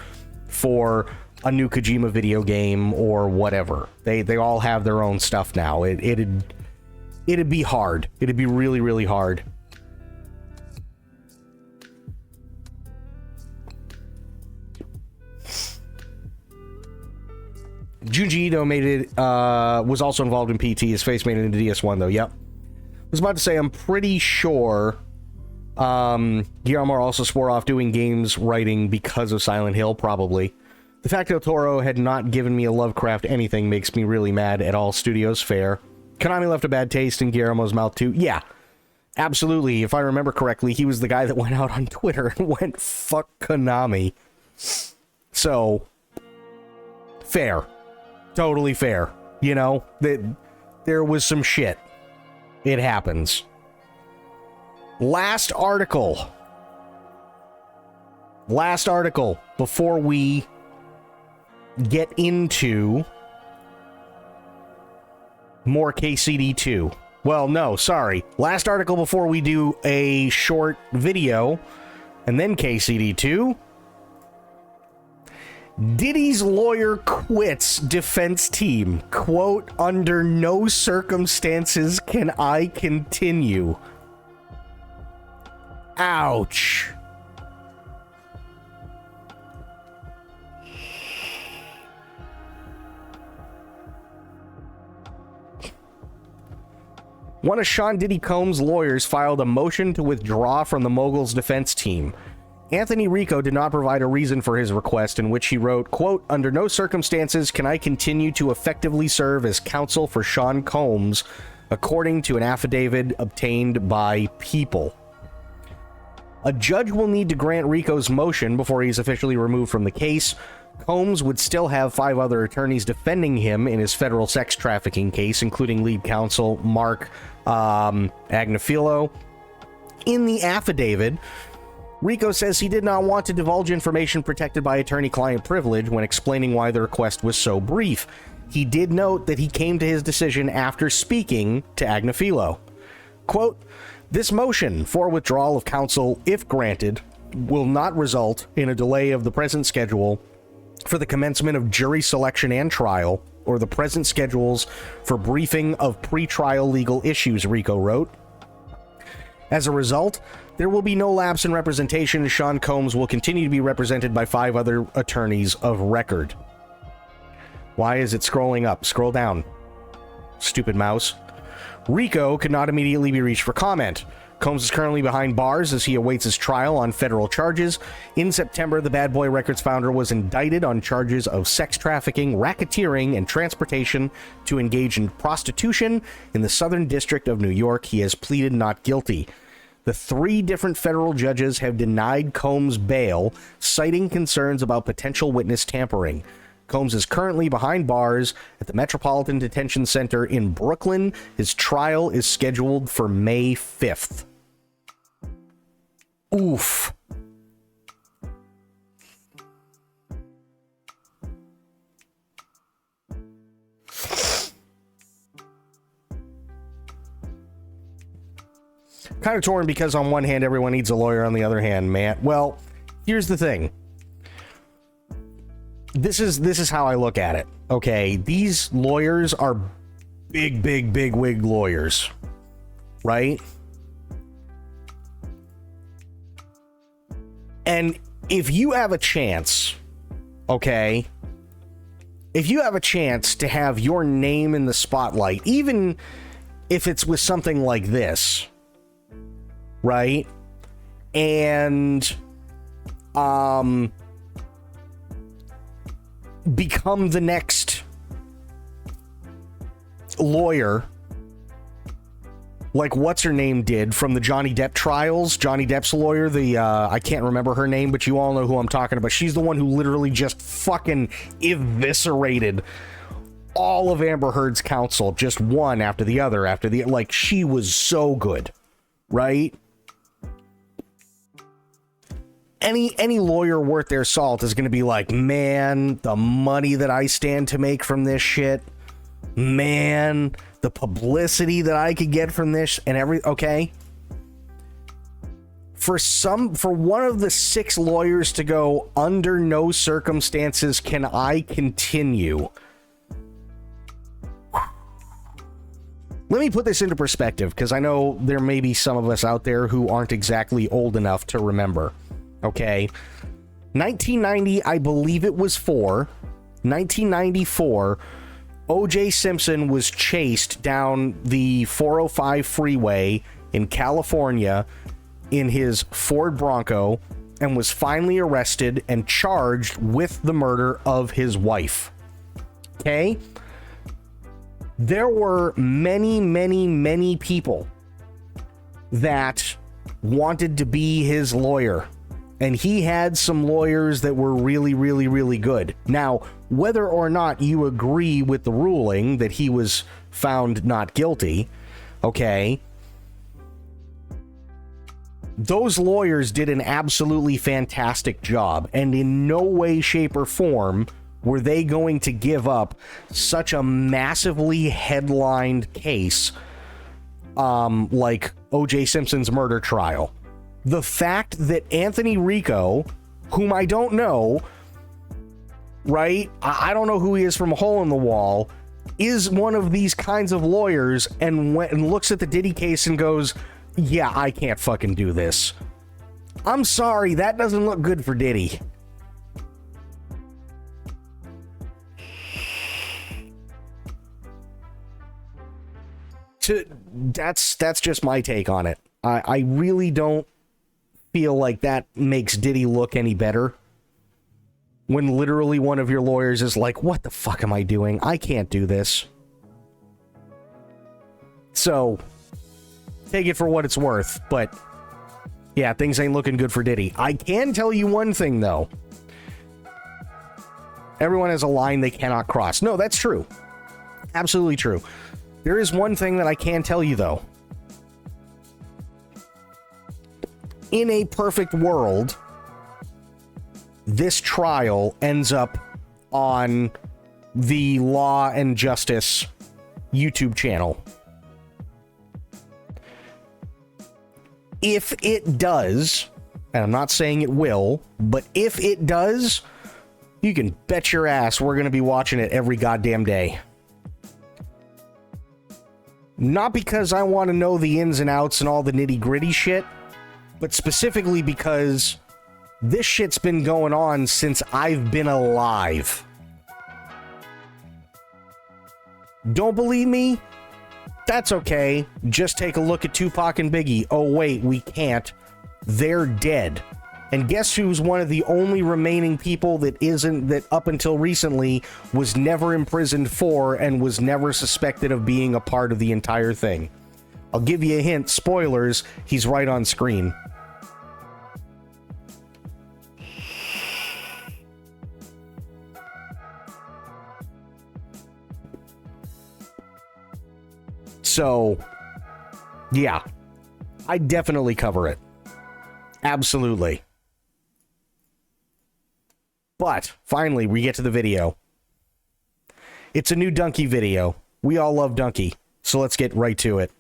for a new Kojima video game or whatever. They all have their own stuff now. It'd be hard. It'd be really, really hard. Junji Ito made it, was also involved in PT. His face made it into DS1, though. Yep. I was about to say, I'm pretty sure Guillermo also swore off doing games writing because of Silent Hill, probably. The fact Del Toro had not given me a Lovecraft anything makes me really mad at all studios. Fair. Konami left a bad taste in Guillermo's mouth, too. Yeah. Absolutely. If I remember correctly, he was the guy that went out on Twitter and went, fuck Konami. So, fair. Totally fair. You know, there was some shit. It happens. Last article before we get into more KCD2. Well, no, sorry. Last article before we do a short video, and then KCD2. Diddy's lawyer quits defense team. Quote, under no circumstances can I continue. Ouch. One of Sean Diddy Combs' lawyers filed a motion to withdraw from the Mogul's defense team. Anthony Rico did not provide a reason for his request, in which he wrote, quote, under no circumstances can I continue to effectively serve as counsel for Sean Combs, according to an affidavit obtained by People. A judge will need to grant Rico's motion before he is officially removed from the case. Combs would still have 5 other attorneys defending him in his federal sex trafficking case, including lead counsel Mark Agnifilo. In the affidavit, Rico says he did not want to divulge information protected by attorney-client privilege when explaining why the request was so brief. He did note that he came to his decision after speaking to Agnifilo. Quote, this motion for withdrawal of counsel, if granted, will not result in a delay of the present schedule for the commencement of jury selection and trial, or the present schedules for briefing of pretrial legal issues, Rico wrote. As a result, there will be no lapse in representation, and Sean Combs will continue to be represented by 5 other attorneys of record. Why is it scrolling up? Scroll down. Stupid mouse. Rico could not immediately be reached for comment. Combs is currently behind bars as he awaits his trial on federal charges. In September, the Bad Boy Records founder was indicted on charges of sex trafficking, racketeering, and transportation to engage in prostitution in the Southern District of New York. He has pleaded not guilty. The 3 different federal judges have denied Combs bail, citing concerns about potential witness tampering. Combs is currently behind bars at the Metropolitan Detention Center in Brooklyn. His trial is scheduled for May 5th. Oof. Kind of torn because on one hand everyone needs a lawyer, on the other hand, man. Well, here's the thing. This is how I look at it. Okay, these lawyers are big wig lawyers, right? And if you have a chance, okay, if you have a chance to have your name in the spotlight, even if it's with something like this, right? And become the next lawyer, like what's her name did from the Johnny Depp trials. Johnny Depp's lawyer, the I can't remember her name, but you all know who I'm talking about. She's the one who literally just fucking eviscerated all of Amber Heard's counsel, just one after the other after the, like, she was so good, right? Any lawyer worth their salt is going to be like, man, the money that I stand to make from this shit, man, the publicity that I could get from this and okay. For one of the 6 lawyers to go, under no circumstances can I continue. Let me put this into perspective, because I know there may be some of us out there who aren't exactly old enough to remember. Okay, 1990, I believe it was 4. 1994, O.J. Simpson was chased down the 405 freeway in California in his Ford Bronco and was finally arrested and charged with the murder of his wife. Okay? There were many, many, many people that wanted to be his lawyer, and he had some lawyers that were really, really, really good. Now, whether or not you agree with the ruling that he was found not guilty, okay, those lawyers did an absolutely fantastic job, and in no way, shape, or form were they going to give up such a massively headlined case like O.J. Simpson's murder trial. The fact that Anthony Rico, whom I don't know, right? I don't know who he is from a hole in the wall, is one of these kinds of lawyers and went and looks at the Diddy case and goes, yeah, I can't fucking do this. I'm sorry, that doesn't look good for Diddy. That's just my take on it. I really don't feel like that makes Diddy look any better. When literally one of your lawyers is like, what the fuck am I doing? I can't do this. So, take it for what it's worth. But, yeah, things ain't looking good for Diddy. I can tell you one thing, though. Everyone has a line they cannot cross. No, that's true. Absolutely true. There is one thing that I can tell you, though. In a perfect world, this trial ends up on the Law and Justice YouTube channel. If it does, and I'm not saying it will, but if it does, you can bet your ass we're going to be watching it every goddamn day. Not because I want to know the ins and outs and all the nitty-gritty shit, but specifically because this shit's been going on since I've been alive. Don't believe me? That's okay. Just take a look at Tupac and Biggie. Oh wait, we can't. They're dead. And guess who's one of the only remaining people that up until recently was never imprisoned for and was never suspected of being a part of the entire thing? I'll give you a hint. Spoilers, he's right on screen. So, yeah, I definitely cover it. Absolutely. But, finally, we get to the video. It's a new Donkey video. We all love Donkey, so let's get right to it.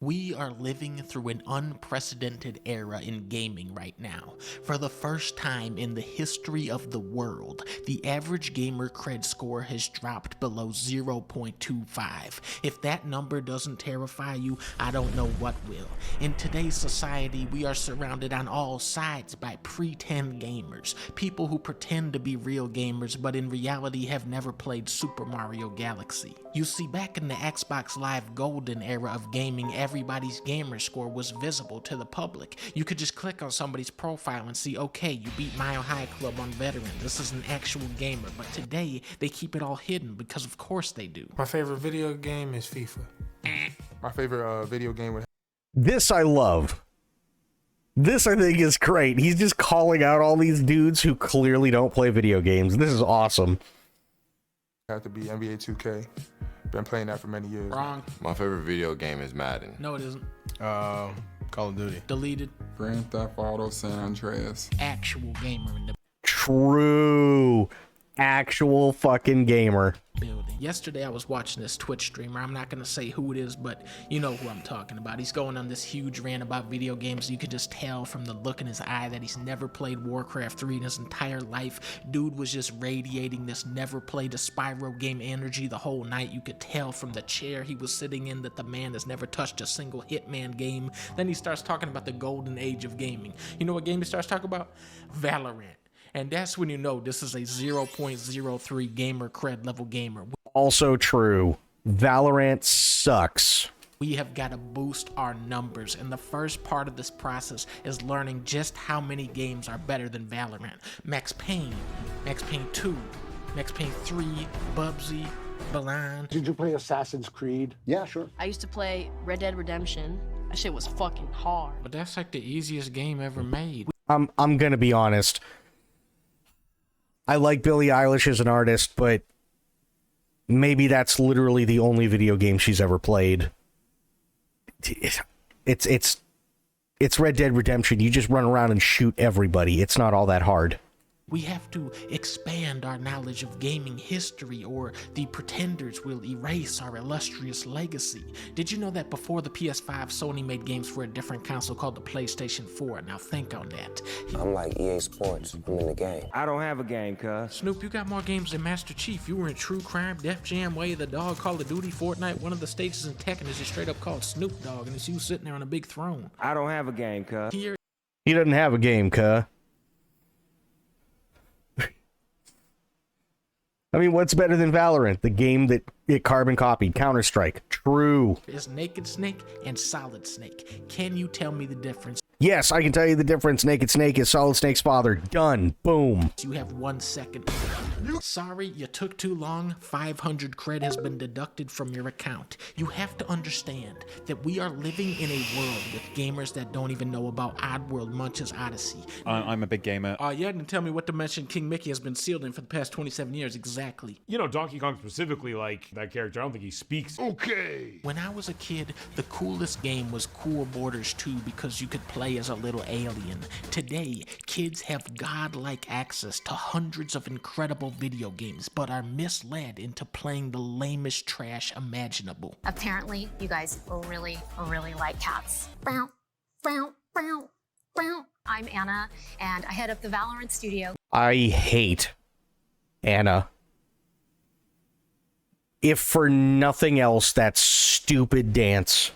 We are living through an unprecedented era in gaming right now. For the first time in the history of the world, the average gamer cred score has dropped below 0.25. If that number doesn't terrify you, I don't know what will. In today's society, we are surrounded on all sides by pretend gamers, people who pretend to be real gamers but in reality have never played Super Mario Galaxy. You see, back in the Xbox Live Golden era of gaming, everybody's gamer score was visible to the public. You could just click on somebody's profile and see, okay, you beat Mile High Club on Veteran. This is an actual gamer. But today, they keep it all hidden because of course they do. My favorite video game is FIFA. My favorite video game would. This I love. This I think is great. He's just calling out all these dudes who clearly don't play video games. This is awesome. have to be NBA 2K. Been playing that for many years. Wrong. My favorite video game is Madden. No, it isn't. Call of Duty. Deleted. Grand Theft Auto San Andreas. Actual gamer in the True. Actual fucking gamer. building. Yesterday I was watching this Twitch streamer. I'm not gonna say who it is, but you know who I'm talking about. He's going on this huge rant about video games. You could just tell from the look in his eye that he's never played Warcraft 3 in his entire life. Dude was just radiating this never played a Spyro game energy the whole night. You could tell from the chair he was sitting in that the man has never touched a single Hitman game. Then he starts talking about the golden age of gaming. You know what game he starts talking about? Valorant. And that's when you know this is a 0.03 gamer cred level gamer. Also true. Valorant sucks. We have got to boost our numbers, and the first part of this process is learning just how many games are better than Valorant. Max Payne 2, Max Payne 3, Bubsy, Balan. Did you play Assassin's Creed? Yeah, sure. I used to play Red Dead Redemption. That shit was fucking hard. But that's like the easiest game ever made. I'm gonna be honest. I like Billie Eilish as an artist, but maybe that's literally the only video game she's ever played. It's Red Dead Redemption. You just run around and shoot everybody. It's not all that hard. We have to expand our knowledge of gaming history, or the pretenders will erase our illustrious legacy. Did you know that before the PS5, Sony made games for a different console called the PlayStation 4? Now think on that. I'm like EA Sports. I'm in the game. I don't have a game, cuz. Snoop, you got more games than Master Chief. You were in True Crime, Def Jam, Way of the Dog, Call of Duty, Fortnite. One of the stages in Tekken is just straight up called Snoop Dogg, and it's you sitting there on a big throne. I don't have a game, cuz. Here, He doesn't have a game, cuh. I mean, what's better than Valorant? The game that it carbon copied, Counter-Strike. True. is Naked Snake and Solid Snake. Can you tell me the difference? Yes, I can tell you the difference. Naked Snake is Solid Snake's father. Done. Boom. You have 1 second. Sorry, you took too long. 500 cred has been deducted from your account. You have to understand that we are living in a world with gamers that don't even know about Oddworld Munch's Odyssey. I'm a big gamer. You hadn't tell me what dimension King Mickey has been sealed in for the past 27 years exactly. You know, Donkey Kong specifically, like, that character, I don't think he speaks. Okay. When I was a kid, the coolest game was Cool Borders 2 because you could play as a little alien. Today, kids have godlike access to hundreds of incredible video games, but are misled into playing the lamest trash imaginable. Apparently, you guys really like cats. I'm Anna, and I head up the Valorant studio. I hate Anna. If for nothing else, that stupid dance.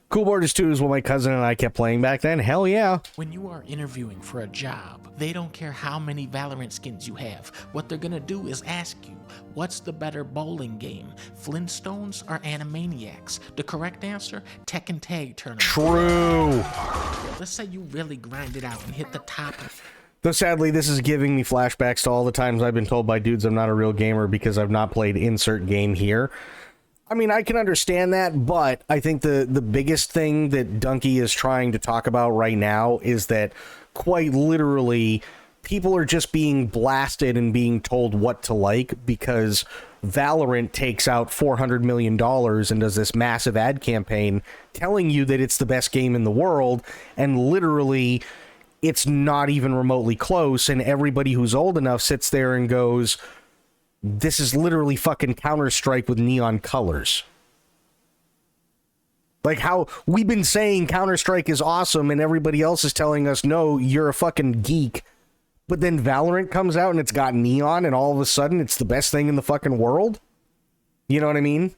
Cool Borders 2 is what my cousin and I kept playing back then. Hell yeah. When you are interviewing for a job, they don't care how many Valorant skins you have. What they're gonna do is ask you, what's the better bowling game, Flintstones or Animaniacs? The correct answer, Tekken Tag Tournament. True. Let's say you really grind it out and hit the top. Though sadly, this is giving me flashbacks to all the times I've been told by dudes I'm not a real gamer because I've not played insert game here. I mean, I can understand that, but I think the biggest thing that Donkey is trying to talk about right now is that, quite literally, people are just being blasted and being told what to like because Valorant takes out $400 million and does this massive ad campaign telling you that it's the best game in the world, and literally, it's not even remotely close, and everybody who's old enough sits there and goes, this is literally fucking Counter-Strike with neon colors. Like how we've been saying Counter-Strike is awesome and everybody else is telling us, no, you're a fucking geek. But then Valorant comes out and it's got neon and all of a sudden it's the best thing in the fucking world? You know what I mean?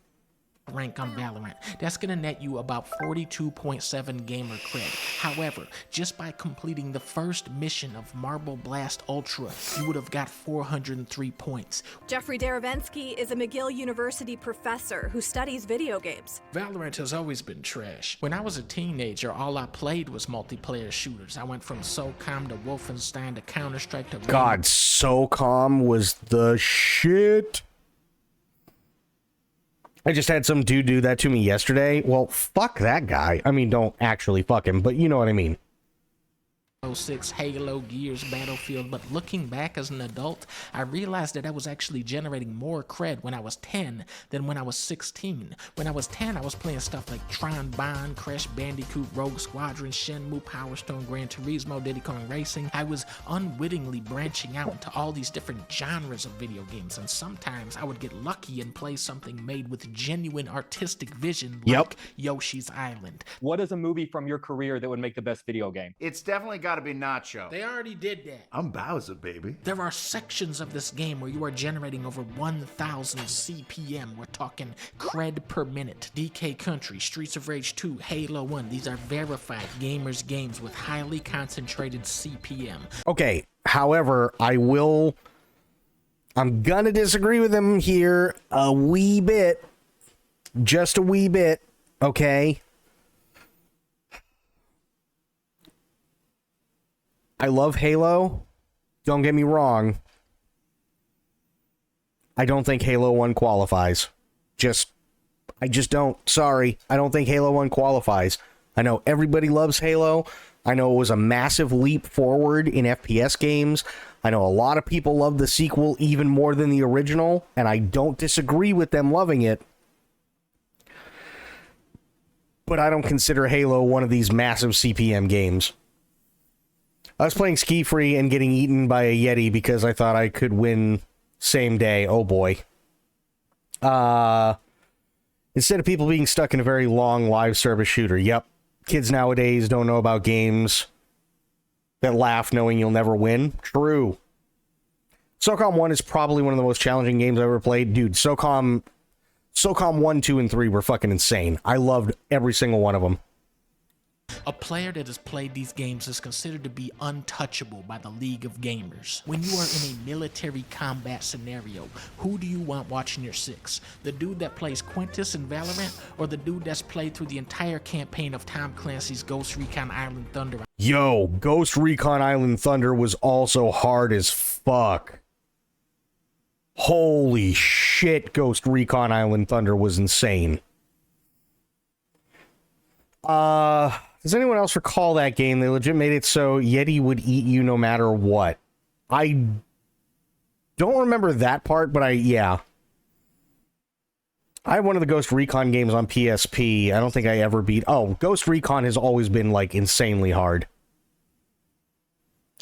Rank on Valorant. That's gonna net you about 42.7 gamer cred. However, just by completing the first mission of Marble Blast Ultra, you would have got 403 points. Jeffrey Darabensky is a McGill University professor who studies video games. Valorant has always been trash. When I was a teenager, all I played was multiplayer shooters. I went from SOCOM to Wolfenstein to Counter-Strike to... God, SOCOM was the shit. I just had some dude do that to me yesterday. Well, fuck that guy. I mean, don't actually fuck him, but you know what I mean. 06, Halo, Gears, Battlefield, but looking back as an adult, I realized that I was actually generating more cred when I was 10 than when I was 16. When I was 10, I was playing stuff like Tron Bond, Crash Bandicoot, Rogue Squadron, Shenmue, Power Stone, Gran Turismo, Diddy Kong Racing. I was unwittingly branching out into all these different genres of video games, and sometimes I would get lucky and play something made with genuine artistic vision like Yoshi's Island. What is a movie from your career that would make the best video game? It's definitely got to be Nacho. They already did that. I'm Bowser, baby. There are sections of this game where you are generating over 1,000 CPM. We're talking cred per minute. DK Country, Streets of Rage 2, Halo 1. These are verified gamers games with highly concentrated CPM. Okay, However, I'm gonna disagree with him here a wee bit. Just a wee bit, okay? I love Halo. Don't get me wrong. I don't think Halo 1 qualifies. I just don't. Sorry. I don't think Halo 1 qualifies. I know everybody loves Halo. I know it was a massive leap forward in FPS games. I know a lot of people love the sequel even more than the original, and I don't disagree with them loving it. But I don't consider Halo one of these massive CPM games. I was playing Ski Free and getting eaten by a Yeti because I thought I could win same day. Oh boy. Instead of people being stuck in a very long live service shooter. Yep. Kids nowadays don't know about games that laugh knowing you'll never win. True. SOCOM 1 is probably one of the most challenging games I've ever played. Dude, SOCOM 1, 2, and 3 were fucking insane. I loved every single one of them. A player that has played these games is considered to be untouchable by the League of Gamers. When you are in a military combat scenario, who do you want watching your six? The dude that plays Quintus in Valorant, or the dude that's played through the entire campaign of Tom Clancy's Ghost Recon Island Thunder? Yo, Ghost Recon Island Thunder was also hard as fuck. Holy shit, Ghost Recon Island Thunder was insane. Does anyone else recall that game? They legit made it so Yeti would eat you no matter what. I don't remember that part, but yeah. I have one of the Ghost Recon games on PSP. I don't think I ever beat... Oh, Ghost Recon has always been, like, insanely hard.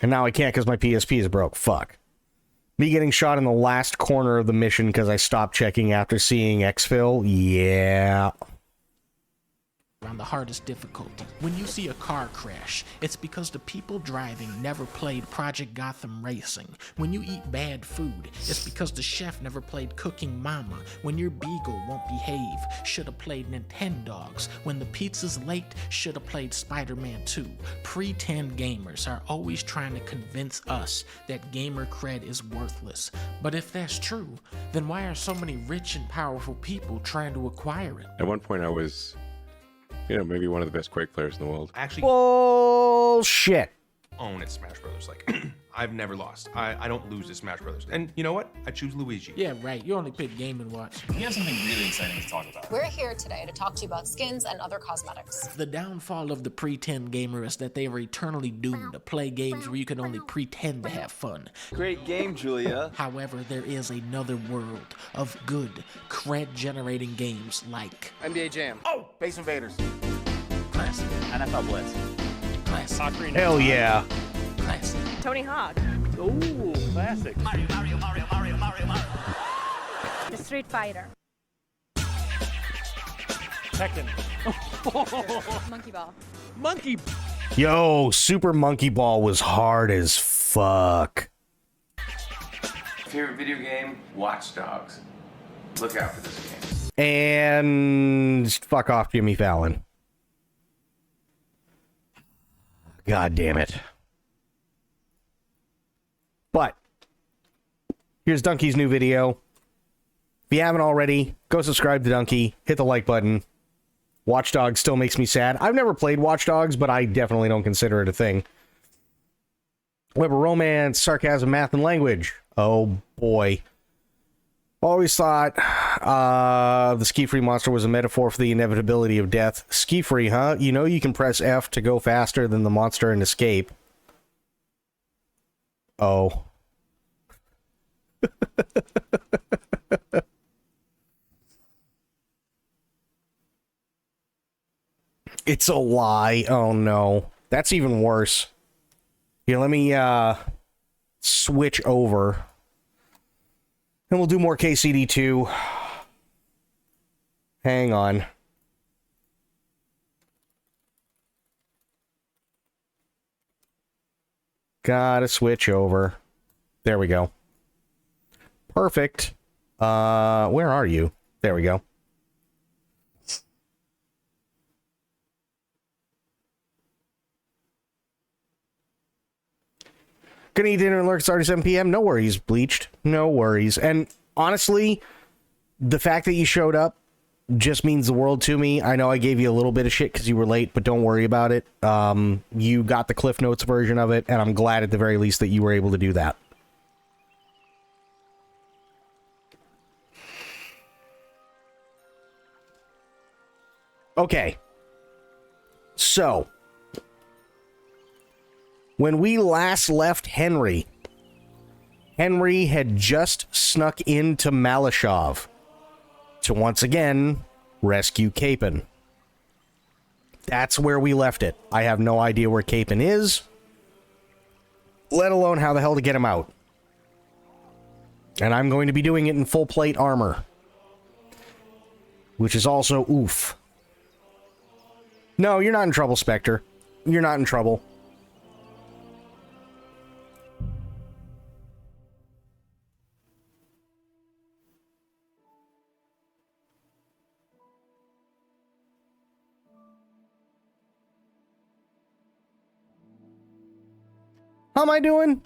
And now I can't because my PSP is broke. Fuck. Me getting shot in the last corner of the mission because I stopped checking after seeing exfil? Yeah. On the hardest difficulty. When you see a car crash, it's because the people driving never played Project Gotham Racing. When you eat bad food, it's because the chef never played Cooking Mama. When your beagle won't behave, should've played Nintendogs. When the pizza's late, should've played Spider-Man 2. Pretend gamers are always trying to convince us that gamer cred is worthless. But if that's true, then why are so many rich and powerful people trying to acquire it? At one point I was, maybe one of the best Quake players in the world. Actually, bullshit. Own at Smash Brothers. Like, I've never lost. I don't lose at Smash Brothers. And you know what? I choose Luigi. Yeah, right. You only pick Game & Watch. We have something really exciting to talk about. We're here today to talk to you about skins and other cosmetics. The downfall of the pretend gamer is that they are eternally doomed to play games where you can only pretend to have fun. Great game, Julia. However, there is another world of good, cred-generating games like NBA Jam. Oh, Space Invaders. Classic. NFL Blitz. Classic. Hell yeah. Classic. Tony Hawk. Ooh, classic. Mario. The Street Fighter. Tekken. Monkey Ball. Monkey. Yo, Super Monkey Ball was hard as fuck. Favorite video game? Watch Dogs. Look out for this game. And fuck off, Jimmy Fallon. God damn it. But here's Donkey's new video. If you haven't already, go subscribe to Donkey, hit the like button. Watch Dogs still makes me sad. I've never played Watch Dogs, but I definitely don't consider it a thing. Web of romance, sarcasm, math, and language. Oh boy. Always thought the ski-free monster was a metaphor for the inevitability of death. Ski-free, huh? You know you can press F to go faster than the monster and escape. Oh. It's a lie. Oh no. That's even worse. Here, let me switch over. And we'll do more KCD2. Hang on. Gotta switch over. There we go. Perfect. Where are you? There we go. Gonna eat dinner and lurk starting 7 p.m. No worries, Bleached. No worries. And honestly, the fact that you showed up just means the world to me. I know I gave you a little bit of shit because you were late, but don't worry about it. You got the Cliff Notes version of it, and I'm glad at the very least that you were able to do that. Okay. So, when we last left Henry had just snuck into Malashov to once again rescue Capon. That's where we left it. I have no idea where Capon is, let alone how the hell to get him out. And I'm going to be doing it in full plate armor, which is also oof. No, you're not in trouble, Spectre. You're not in trouble. How am I doing?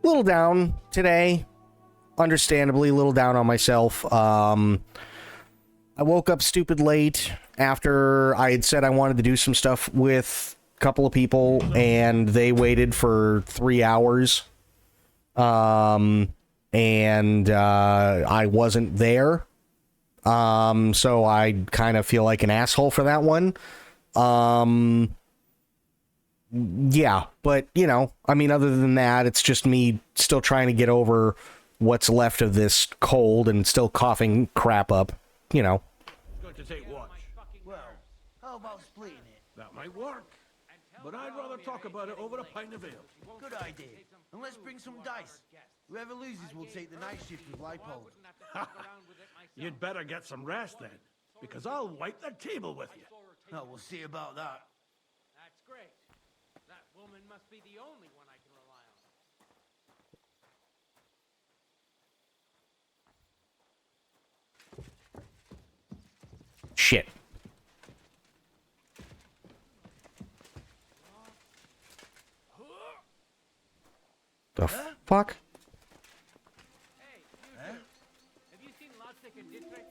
Little down today. Understandably, a little down on myself. I woke up stupid late after I had said I wanted to do some stuff with a couple of people, and they waited for 3 hours. And I wasn't there. So I kind of feel like an asshole for that one. Yeah, but, you know, I mean, other than that, it's just me still trying to get over what's left of this cold and still coughing crap up, you know. It's going to take what? Well, how about splitting it? That might work. But I'd rather talk about it over a pint of ale. Good idea. And let's bring some dice. Whoever loses will take the night shift with Lipo. You'd better get some rest then, because I'll wipe the table with you. Oh, we'll see about that. That's great. That woman must be the only one I can rely on. Shit. The fuck? Have you seen Lotsik and Dietrich?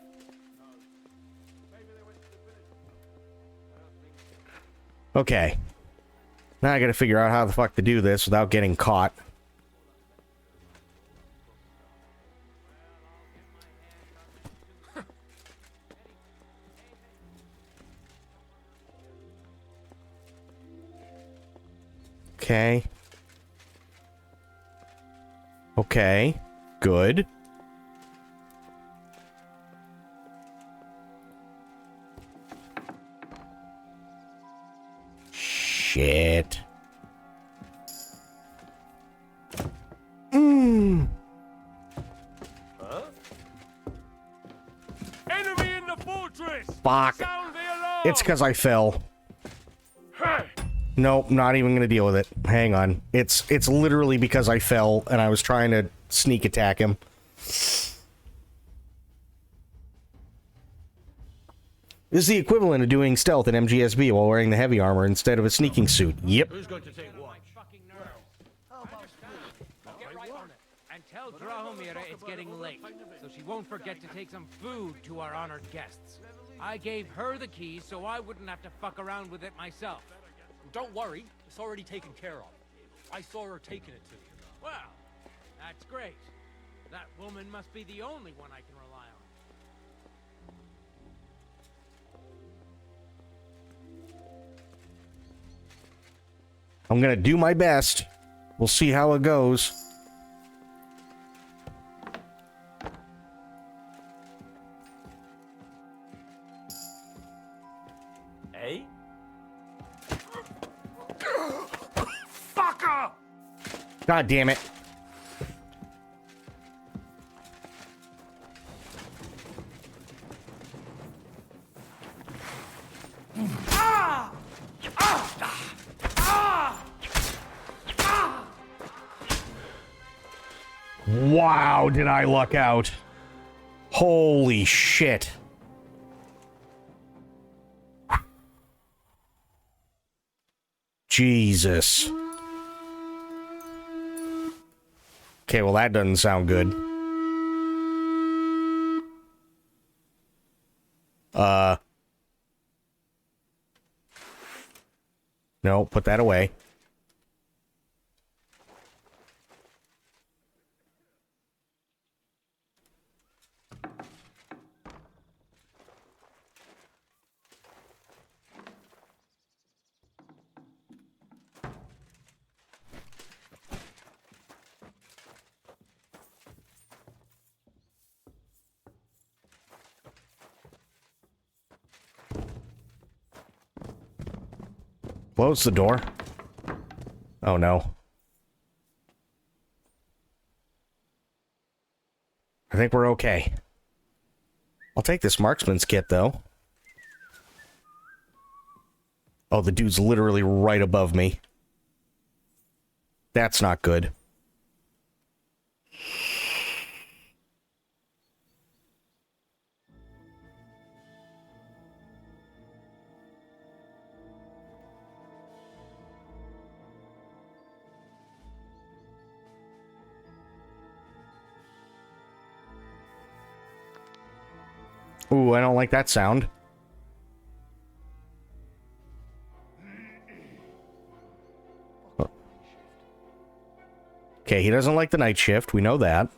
Okay. Now I gotta figure out how the fuck to do this without getting caught. Okay. Okay. Good. Shit. Enemy in the fortress! Fuck. Sound the alarm! It's because I fell. Nope, not even gonna deal with it. Hang on. It's literally because I fell and I was trying to sneak attack him. This is the equivalent of doing stealth in MGSB while wearing the heavy armor instead of a sneaking suit. Yep. Who's going to take what? Get right on it. And tell Drahomira it's getting late, so she won't forget to take some food to our honored guests. I gave her the keys so I wouldn't have to fuck around with it myself. Don't worry, it's already taken care of. I saw her taking it to you. Well, that's great. That woman must be the only one I can rely on. I'm gonna do my best. We'll see how it goes. Hey? Fucker! God damn it. Ah! Ah! Ah! Ah! Wow, did I luck out. Holy shit. Jesus. Okay, well, that doesn't sound good. No, put that away. Close the door. Oh, no. I think we're okay. I'll take this marksman's kit, though. Oh, the dude's literally right above me. That's not good. Ooh, I don't like that sound. Okay, he doesn't like the night shift. We know that.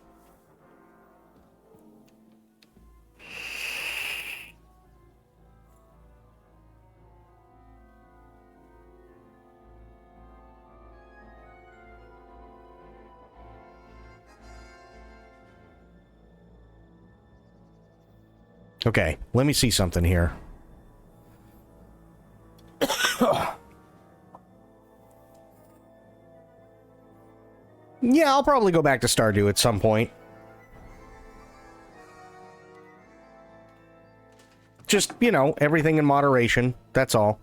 Okay, let me see something here. Yeah, I'll probably go back to Stardew at some point. Just, you know, everything in moderation. That's all.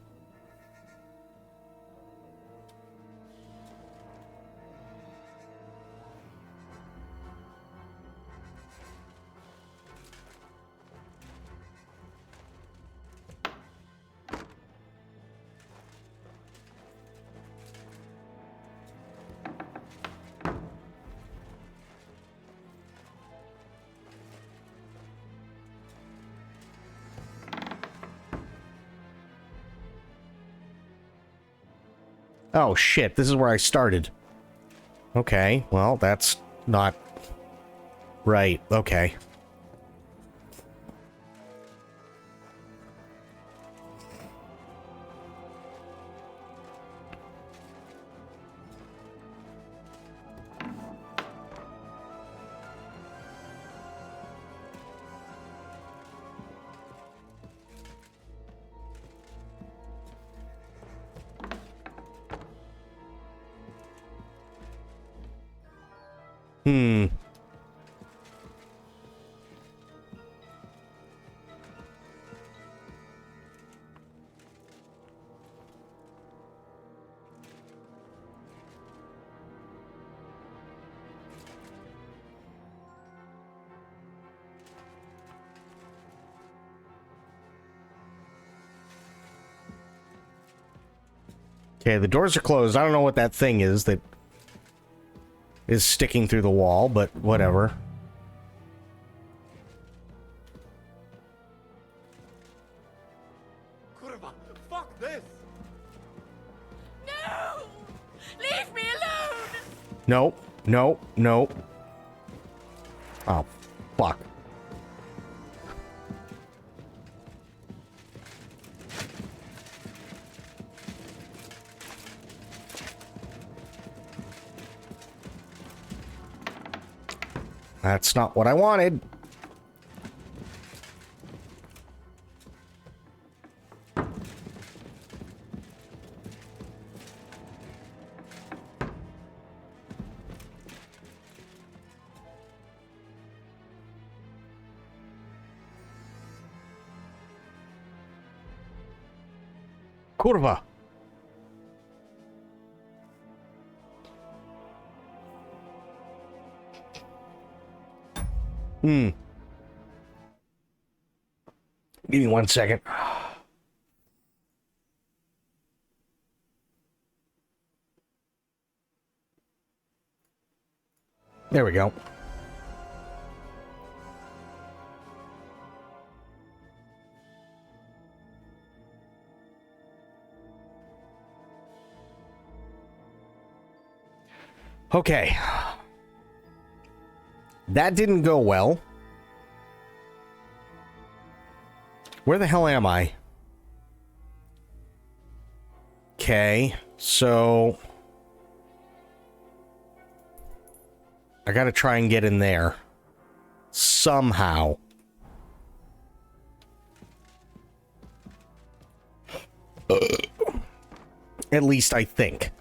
Oh, shit, this is where I started. Okay, well, that's not... right, okay. Okay, the doors are closed. I don't know what that thing is that is sticking through the wall, but whatever. Kurwa, fuck this! No! Leave me alone! Nope, nope, nope. Oh, fuck. That's not what I wanted. Kurwa. Give me 1 second. There we go. Okay. That didn't go well. Where the hell am I? Okay, so I gotta try and get in there. Somehow. At least I think.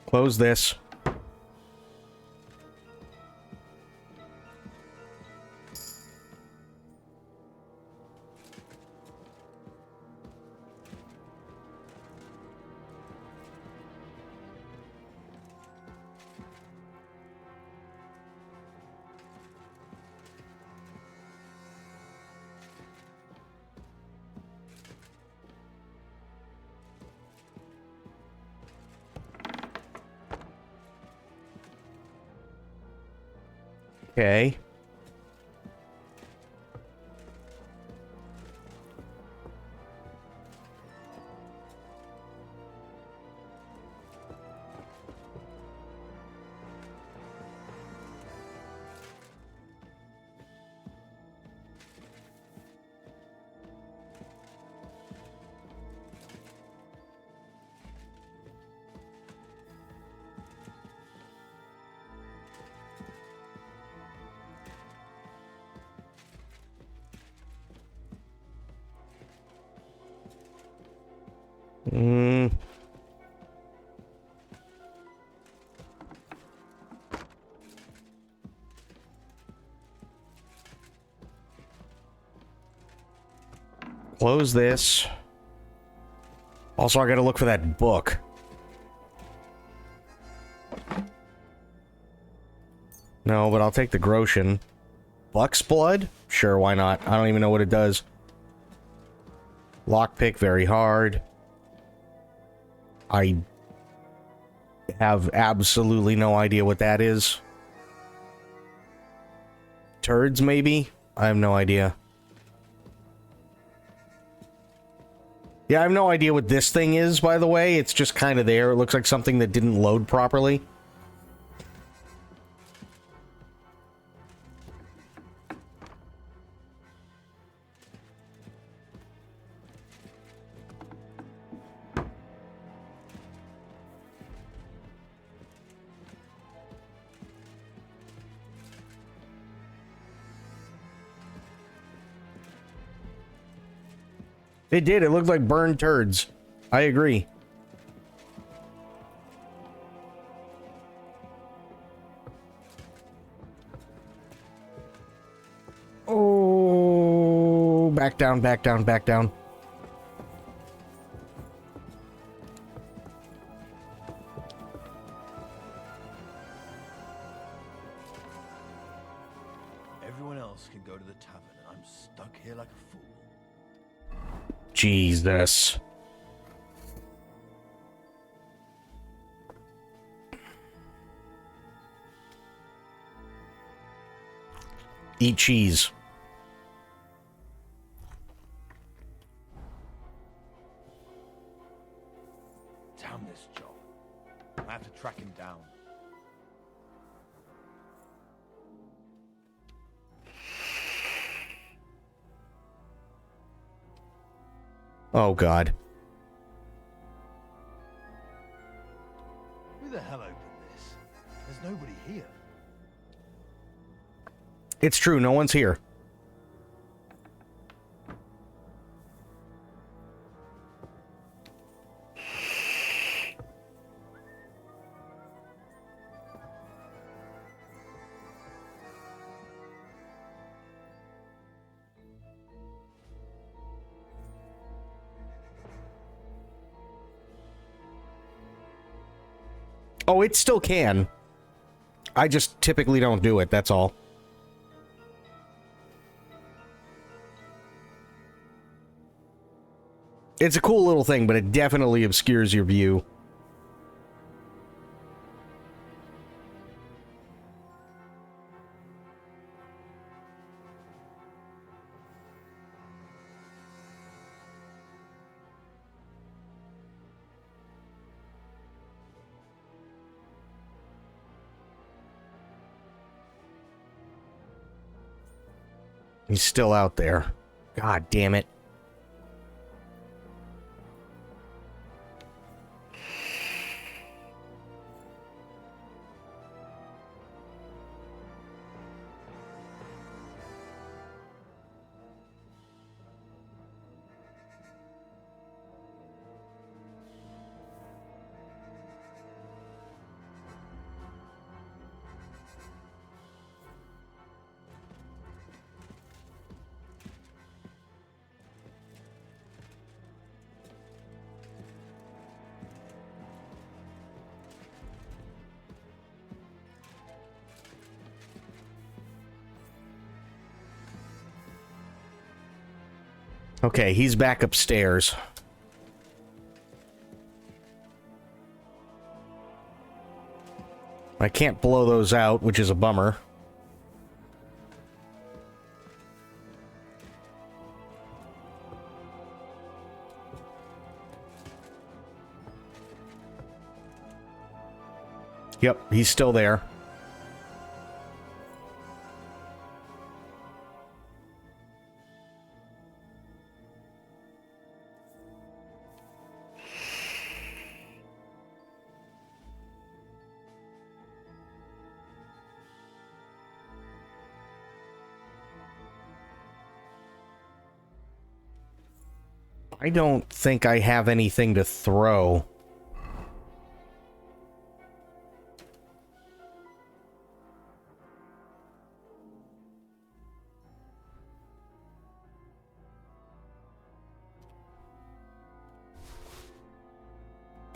Close this. Okay. Close this. Also, I gotta look for that book. No, but I'll take the Groshin. Buck's blood? Sure, why not? I don't even know what it does. Lockpick, very hard. I have absolutely no idea what that is. Turds, maybe? I have no idea. Yeah, I have no idea what this thing is, by the way. It's just kind of there. It looks like something that didn't load properly. It did. It looked like burned turds. I agree. Oh, back down, back down, back down. Everyone else can go to the tavern, and I'm stuck here like a fool. Jesus. Eat cheese. Damn this job. I have to track him down. Oh, God. Who the hell opened this? There's nobody here. It's true, no one's here. Oh, it still can. I just typically don't do it, that's all. It's a cool little thing, but it definitely obscures your view. He's still out there. God damn it. Okay, he's back upstairs. I can't blow those out, which is a bummer. Yep, he's still there. I don't think I have anything to throw.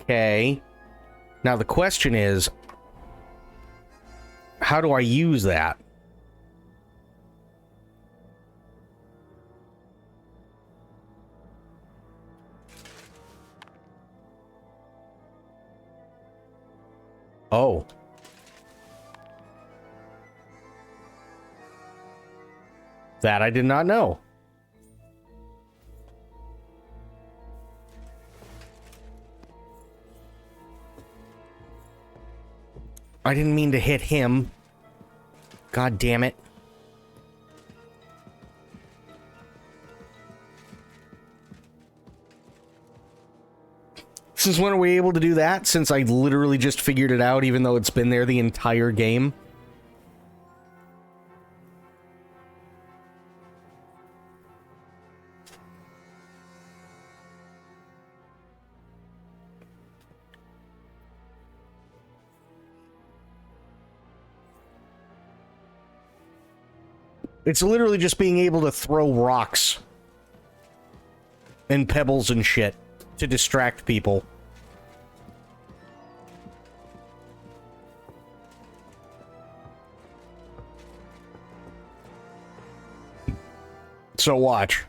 Okay. Now the question is, how do I use that? Oh. That I did not know. I didn't mean to hit him. God damn it. Since when are we able to do that? Since I literally just figured it out, even though it's been there the entire game. It's literally just being able to throw rocks and pebbles and shit to distract people. So watch.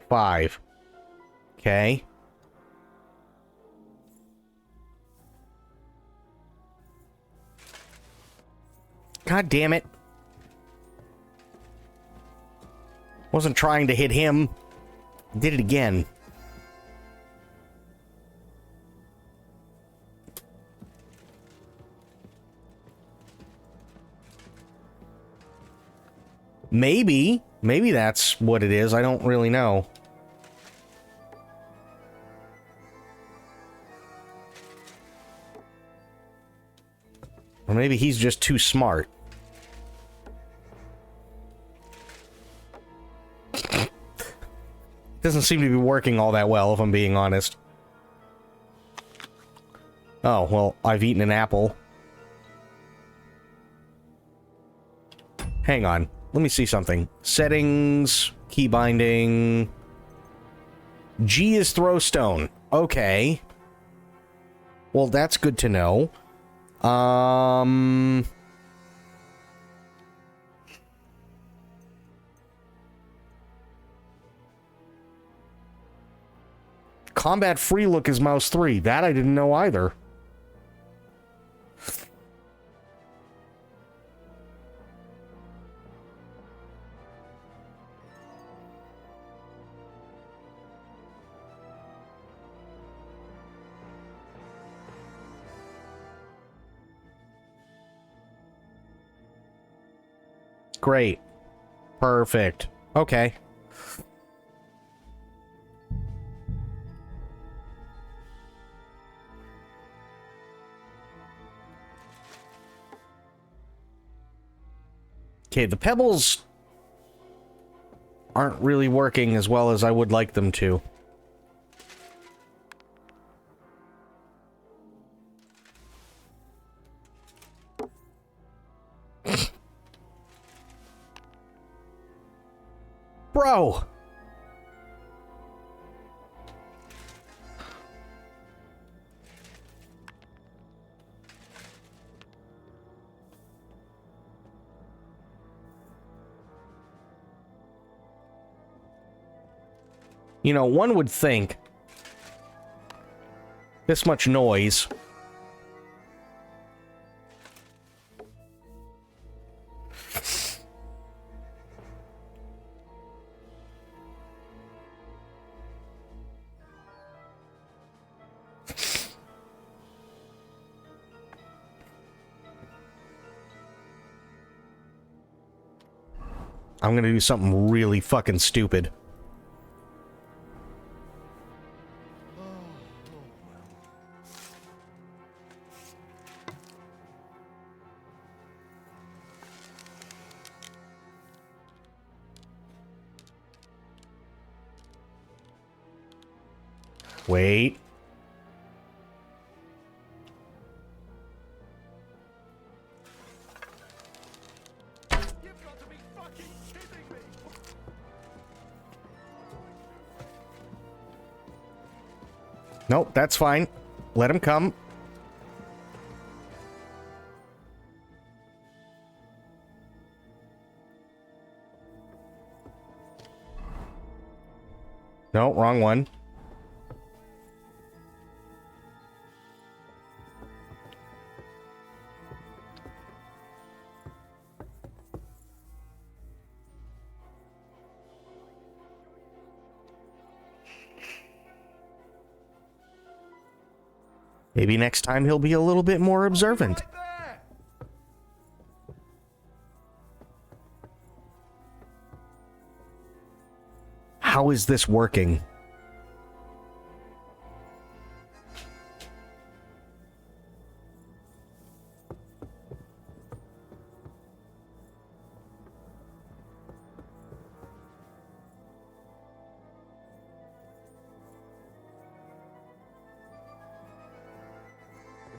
Five. Okay. God damn it. Wasn't trying to hit him. Did it again. Maybe. Maybe that's what it is. I don't really know. Or maybe he's just too smart. Doesn't seem to be working all that well, if I'm being honest. Oh, well, I've eaten an apple. Hang on. Let me see something. Settings, key binding. G is throwstone. Okay. Well, that's good to know. Combat free look is mouse 3. That I didn't know either. Great. Perfect. Okay. Okay, the pebbles aren't really working as well as I would like them to. Bro! You know, one would think this much noise. I'm gonna do something really fucking stupid. Wait. Nope, that's fine. Let him come. No, wrong one. Maybe next time he'll be a little bit more observant. How is this working?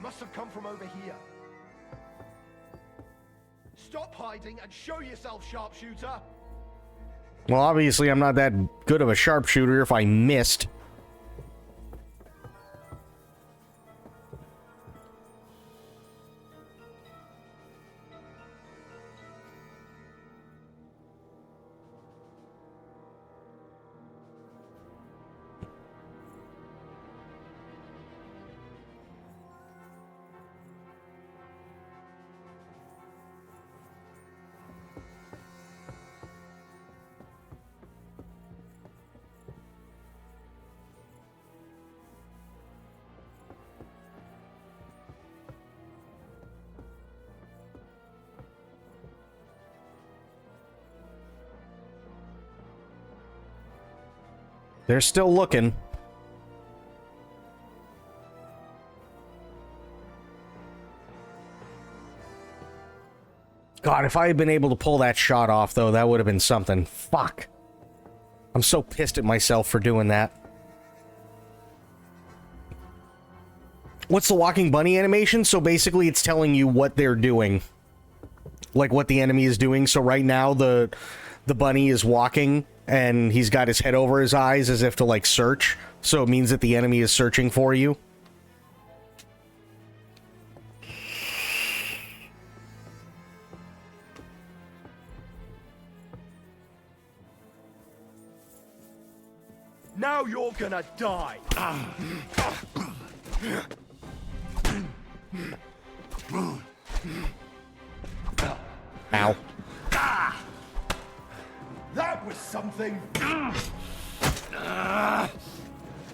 Must have come from over here. Stop hiding and show yourself, sharpshooter. Well, obviously I'm not that good of a sharpshooter if I missed. They're still looking. God, if I had been able to pull that shot off, though, that would have been something. Fuck. I'm so pissed at myself for doing that. What's the walking bunny animation? So basically it's telling you what they're doing. Like what the enemy is doing. So right now the bunny is walking and he's got his head over his eyes as if to like search. So it means that the enemy is searching for you. Now you're gonna die. Ow. That was something.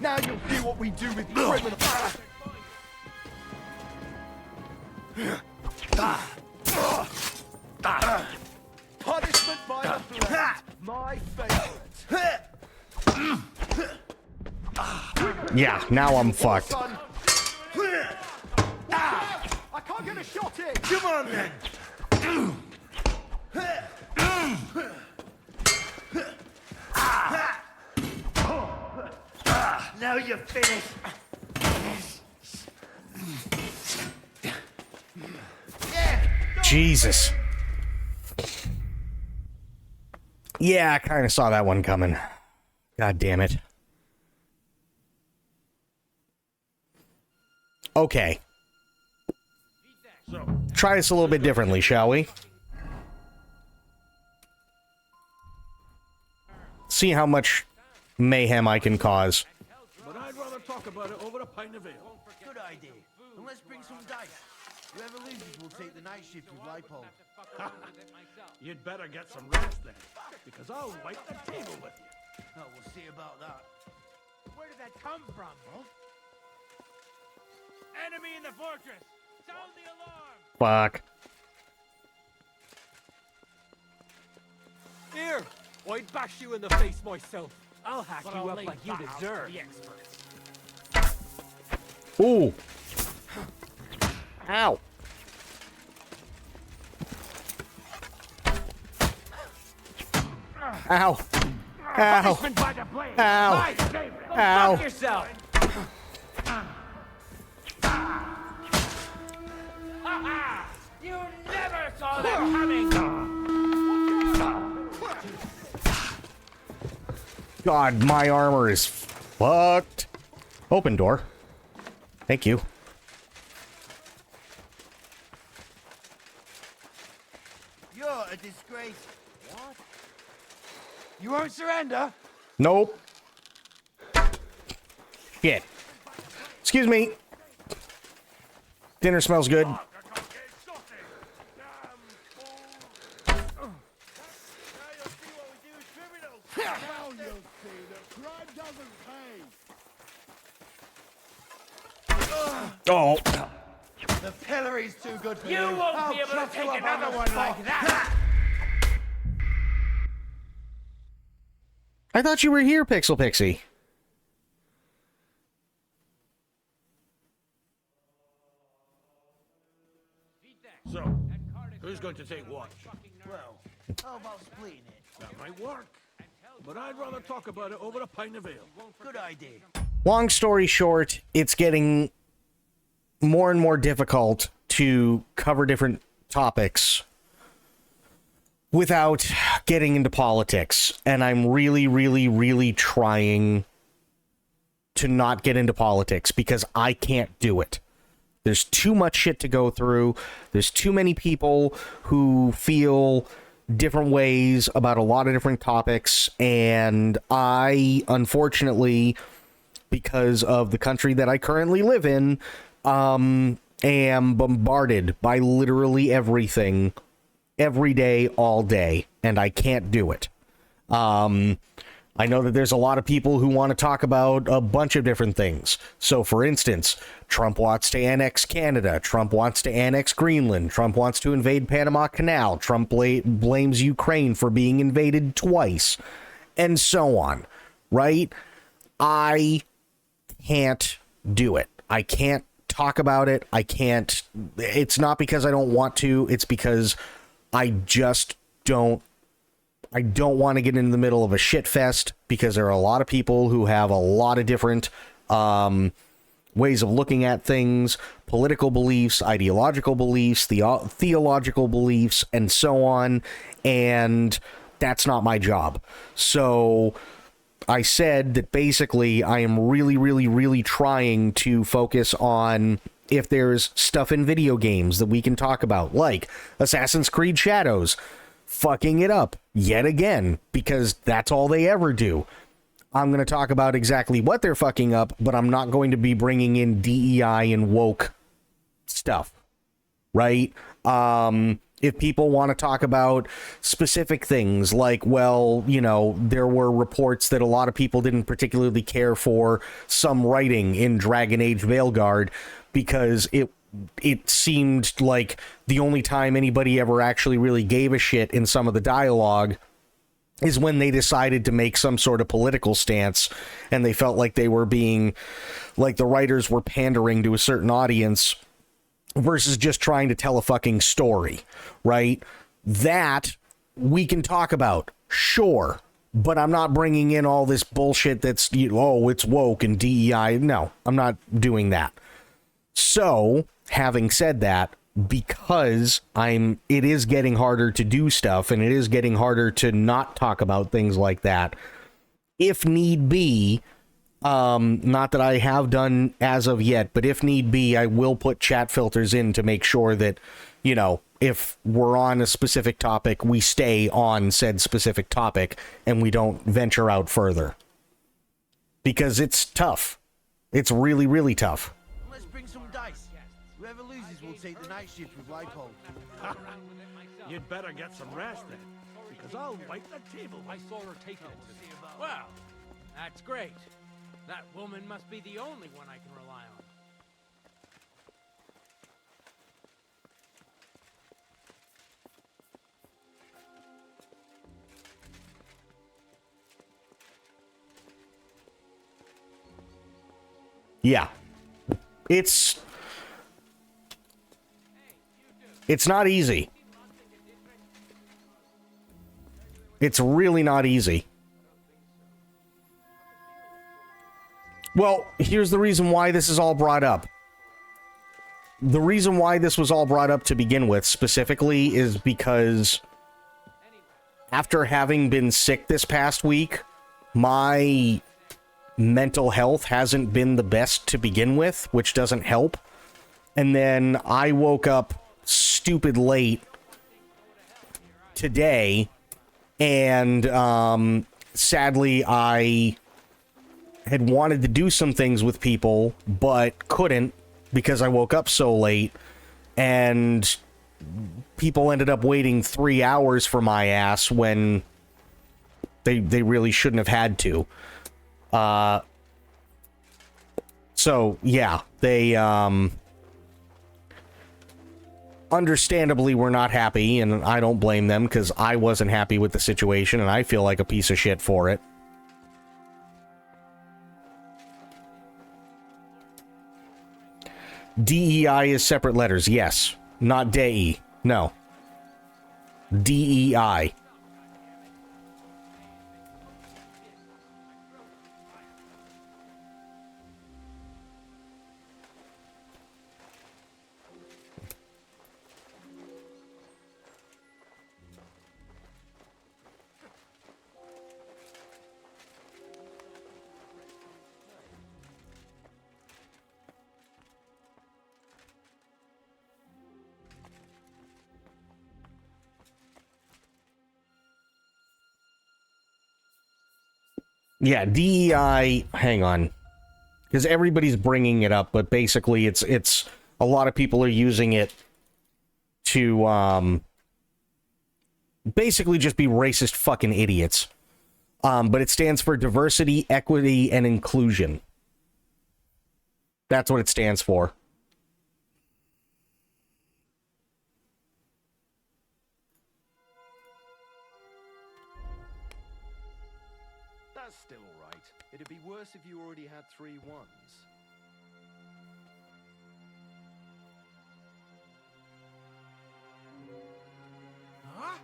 Now you'll see what we do with criminals. Punishment by the blade. My favorite. Yeah, now I'm fucked. I can't get a shot in. Come on then. Now you're finished. Jesus. Yeah, I kind of saw that one coming. God damn it. Okay. Try this a little bit differently, shall we? See how much mayhem I can cause. But I'd rather talk about it over a pint of ale. Good idea. And let's bring some dice. Whoever loses will take the night shift with Lipo. You'd better get some rest then, because I'll wipe the table with you. Oh, we'll see about that. Where did that come from? Huh? Enemy in the fortress! Sound the alarm! Fuck. Here! I'd bash you in the face myself. I'll hack you up like you deserve. The experts. Ooh. Ow. Ow. Ow. Ow. Ow. Fuck yourself! You never saw that coming! God, my armor is fucked. Open door. Thank you. You're a disgrace. What? You won't surrender? Nope. Shit. Excuse me. Dinner smells good. Oh. The pillory's too good for you. You won't be able to take another one like that! I thought you were here, Pixel Pixie. So, who's going to take watch? Well, how about splitting it? That might work. But I'd rather talk about it over a pint of ale. Good idea. Long story short, it's getting more and more difficult to cover different topics without getting into politics. And I'm really, really, really trying to not get into politics because I can't do it. There's too much shit to go through. There's too many people who feel different ways about a lot of different topics. And I, unfortunately, because of the country that I currently live in, am bombarded by literally everything every day, all day, and I can't do it. I know that there's a lot of people who want to talk about a bunch of different things. So, for instance, Trump wants to annex Canada. Trump wants to annex Greenland. Trump wants to invade Panama Canal. Trump blames Ukraine for being invaded twice, and so on, right? I can't do it. I can't talk about it. I can't. It's not because I don't want to. It's because I just don't I don't want to get into the middle of a shit fest because there are a lot of people who have a lot of different ways of looking at things, political beliefs, ideological beliefs, theological beliefs, and so on. And that's not my job. So I said that basically I am really, really, really trying to focus on if there's stuff in video games that we can talk about, like Assassin's Creed Shadows fucking it up yet again, because that's all they ever do. I'm going to talk about exactly what they're fucking up, but I'm not going to be bringing in DEI and woke stuff, right? If people want to talk about specific things like, well, you know, there were reports that a lot of people didn't particularly care for some writing in Dragon Age Veilguard because it seemed like the only time anybody ever actually really gave a shit in some of the dialogue is when they decided to make some sort of political stance and they felt like they were being, like the writers were pandering to a certain audience versus just trying to tell a fucking story, right? That we can talk about, sure, but I'm not bringing in all this bullshit that's, oh, it's woke and DEI. No, I'm not doing that. So, having said that, because it is getting harder to do stuff and it is getting harder to not talk about things like that, if need be, not that I have done as of yet, but if need be, I will put chat filters in to make sure that, you know, if we're on a specific topic, we stay on said specific topic and we don't venture out further. Because it's tough. It's really, really tough. Let's bring some dice. Whoever loses will take the night shift with Lipo. You'd better get some rest then, because I'll wipe the table. I saw her taking it to me. Well, that's great. That woman must be the only one I can rely on. Yeah. It's not easy. It's really not easy. Well, here's the reason why this is all brought up. The reason why this was all brought up to begin with specifically is because after having been sick this past week, my mental health hasn't been the best to begin with, which doesn't help. And then I woke up stupid late today, and sadly I had wanted to do some things with people but couldn't because I woke up so late, and people ended up waiting 3 hours for my ass when they really shouldn't have had to. So yeah, they understandably were not happy, and I don't blame them because I wasn't happy with the situation and I feel like a piece of shit for it. DEI is separate letters, yes. Not DEI, no. DEI. Yeah, DEI, hang on. Because everybody's bringing it up, but basically it's a lot of people are using it to basically just be racist fucking idiots. But it stands for diversity, equity, and inclusion. That's what it stands for. That's still alright. It'd be worse if you already had 3 ones. Huh?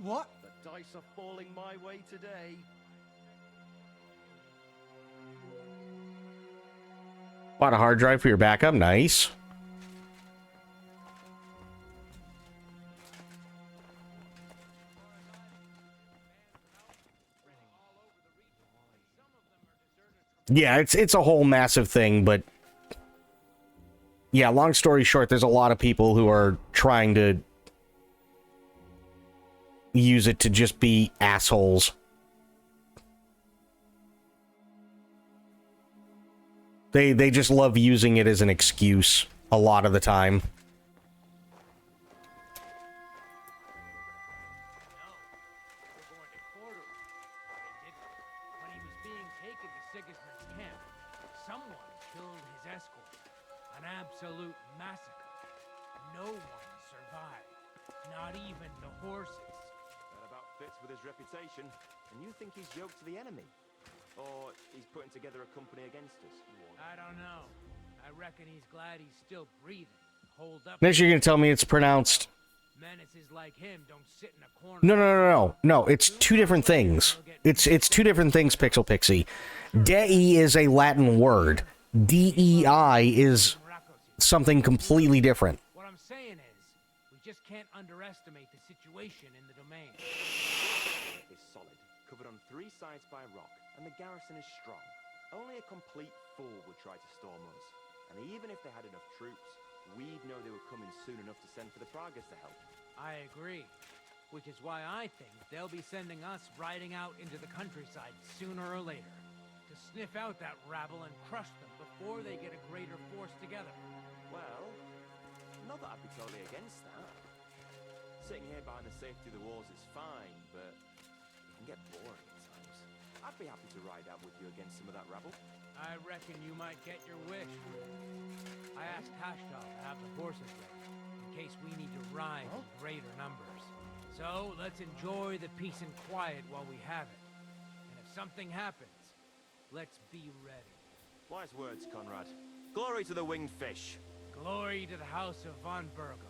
What? The dice are falling my way today. Bought a hard drive for your backup. Nice. Yeah, it's a whole massive thing, but yeah, long story short, there's a lot of people who are trying to use it to just be assholes. They just love using it as an excuse a lot of the time. Absolute massacre. No one survived. Not even the horses. That about fits with his reputation. And you think he's joked to the enemy? Or he's putting together a company against us? I don't know. I reckon he's glad he's still breathing. Hold up. Next you're gonna tell me it's pronounced... Menaces like him don't sit in a corner. No, it's two different things. It's two different things, Pixel Pixie. Dei is a Latin word. DEI is something completely different. What I'm saying is, we just can't underestimate the situation in the domain. It's solid, covered on 3 sides by rock, and the garrison is strong. Only a complete fool would try to storm us. And even if they had enough troops, we'd know they were coming soon enough to send for the Pragas to help. I agree. Which is why I think they'll be sending us riding out into the countryside sooner or later. To sniff out that rabble and crush them before they get a greater force together. Well, not that I'd be totally against that. Sitting here behind the safety of the walls is fine, but it can get boring at times. I'd be happy to ride out with you against some of that rabble. I reckon you might get your wish. I asked Hashtal to have the horses ready, in case we need to ride in greater numbers. So, let's enjoy the peace and quiet while we have it. And if something happens, let's be ready. Wise words, Conrad. Glory to the winged fish. Glory to the House of Von Burgo.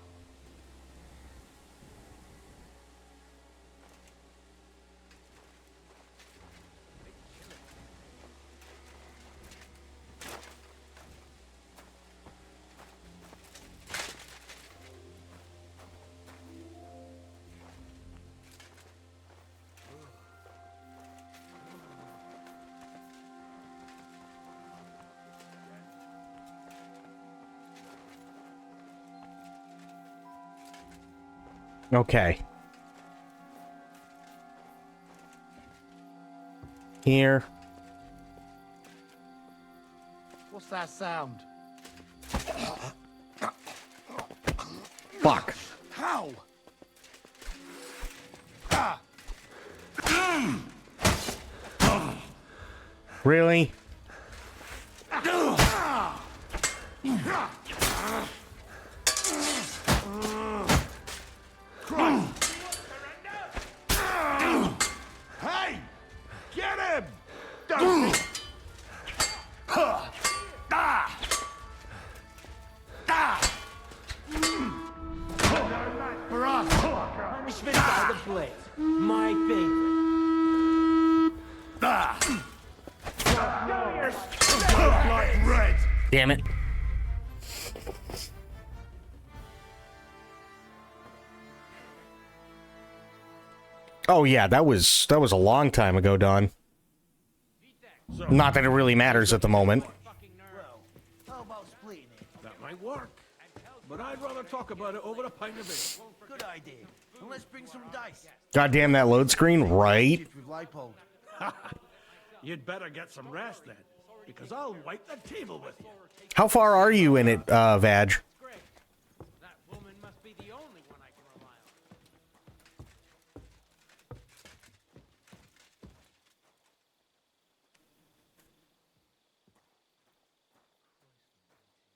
Okay. Here. What's that sound? Fuck. How? Really? Hey! Get him! Don't For us, punishment by the blade. My favorite. Like red. Damn it. Oh yeah, that was a long time ago, Don. Not that it really matters at the moment. Well, how about splitting it? That might work. But I'd rather talk about it over a pint of ale. Good idea. And let's bring some dice. God damn that load screen, right? With lipo. You'd better get some rest then, because I'll wipe the table with you. How far are you in it, Vag?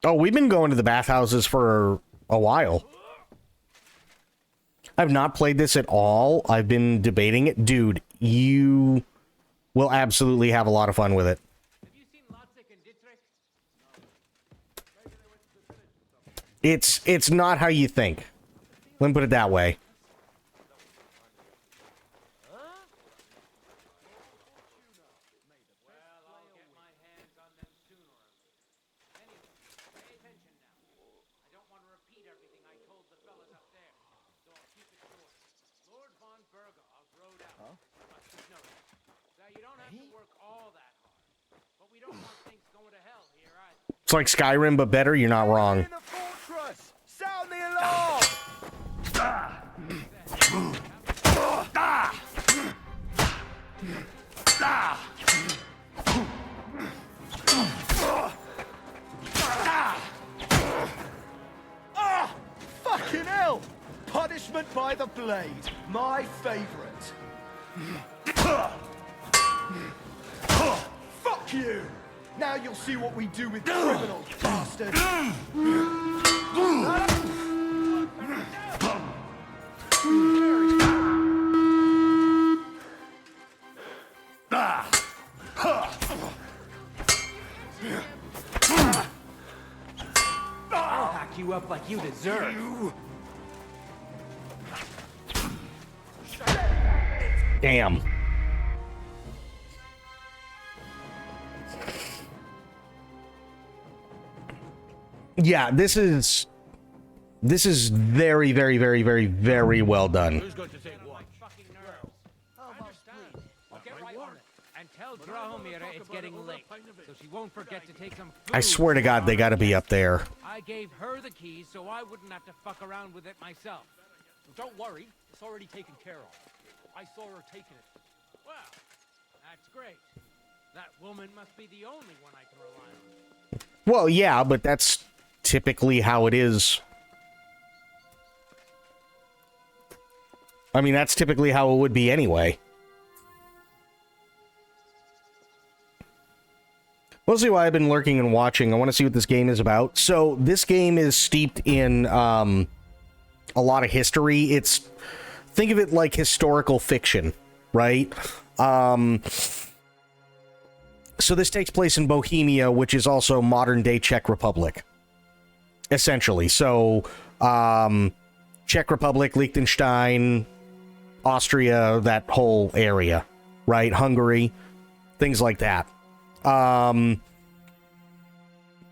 Oh, we've been going to the bathhouses for a while. I've not played this at all. I've been debating it. Dude, you will absolutely have a lot of fun with it. It's not how you think. Let me put it that way. It's like Skyrim, but better. You're not wrong. Sound the alarm! Fucking hell! Punishment by the blade. My favorite. Fuck you! Now you'll see what we do with criminals, bastard! I'll hack you up like you deserve. Damn. Yeah, this is very, very, very, very, very well done. Who's going to take what? Get right on it. And tell Drahomira it's getting late, so she won't forget to take some food. I swear to God, they got to be up there. I gave her the keys so I wouldn't have to fuck around with it myself. Don't worry, it's already taken care of. I saw her taking it. Well, that's great. That woman must be the only one I can rely on. Well, yeah, but that's typically how it is. I mean, that's typically how it would be anyway. Mostly why I've been lurking and watching. I want to see what this game is about. So, this game is steeped in a lot of history. Think of it like historical fiction, right? So this takes place in Bohemia, which is also modern-day Czech Republic, essentially. So, Czech Republic, Liechtenstein, Austria, that whole area, right? Hungary, things like that.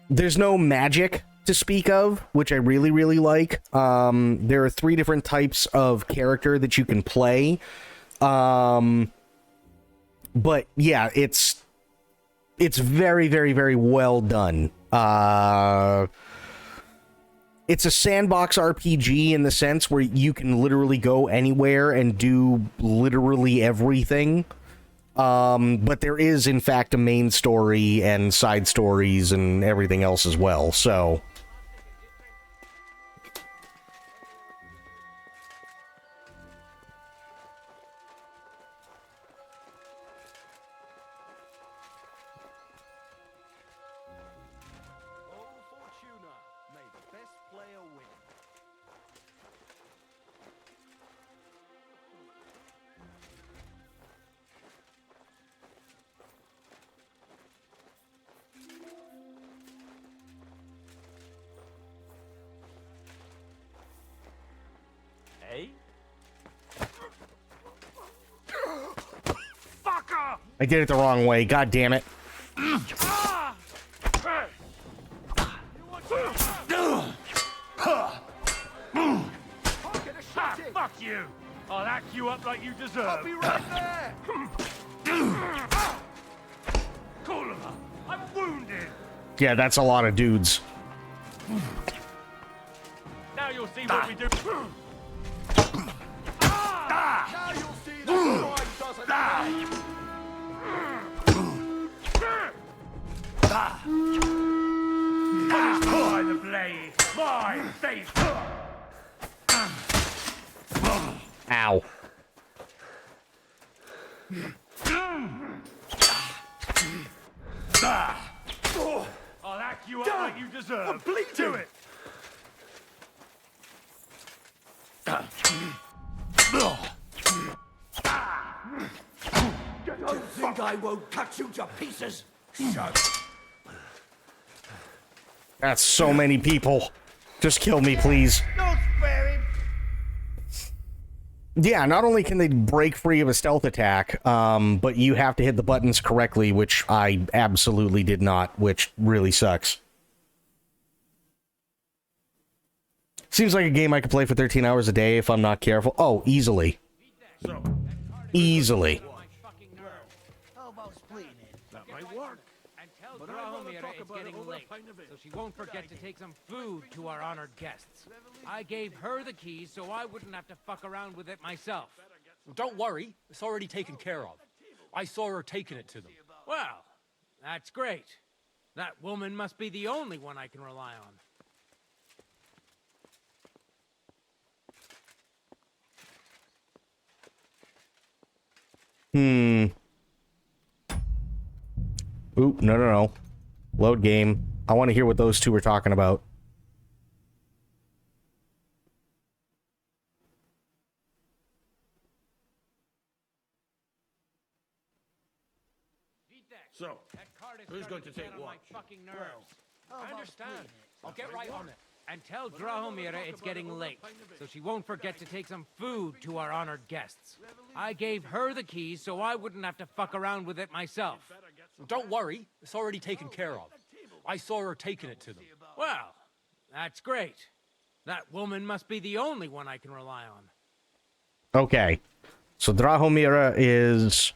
There's no magic to speak of, which I really, really like. There are 3 different types of character that you can play. But yeah, it's very, very, very well done. It's a sandbox RPG in the sense where you can literally go anywhere and do literally everything. But there is, in fact, a main story and side stories and everything else as well, so... I did it the wrong way, god damn it. Fuck you! I'll hack you up like you deserve. I'll be right there! Cooler! I'm wounded! Yeah, that's a lot of dudes. Now you'll see what we do. Now you'll see that the doesn't die! Punished by the blade, my faith. Ow. I'll hack you up like you deserve. Do it. Don't think I won't cut you to pieces. Shut. That's so many people. Just kill me, please. Don't spare him. Yeah, not only can they break free of a stealth attack, but you have to hit the buttons correctly, which I absolutely did not, which really sucks. Seems like a game I could play for 13 hours a day if I'm not careful. Oh, easily. Easily. How about splitting it? That might work. And tell Drahomira it's getting late, so she won't forget to take some food to our honored guests. I gave her the keys so I wouldn't have to fuck around with it myself. Don't worry, it's already taken care of. I saw her taking it to them. Well, that's great. That woman must be the only one I can rely on. Oop, no. Load game. I want to hear what those two were talking about. So, who's going to take watch? I understand. I'll get right on it. And tell Drahomira it's getting late, so she won't forget to take some food to our honored guests. I gave her the keys so I wouldn't have to fuck around with it myself. Don't worry, it's already taken care of. I saw her taking it to them. Well, that's great. That woman must be the only one I can rely on. Okay. So Drahomira is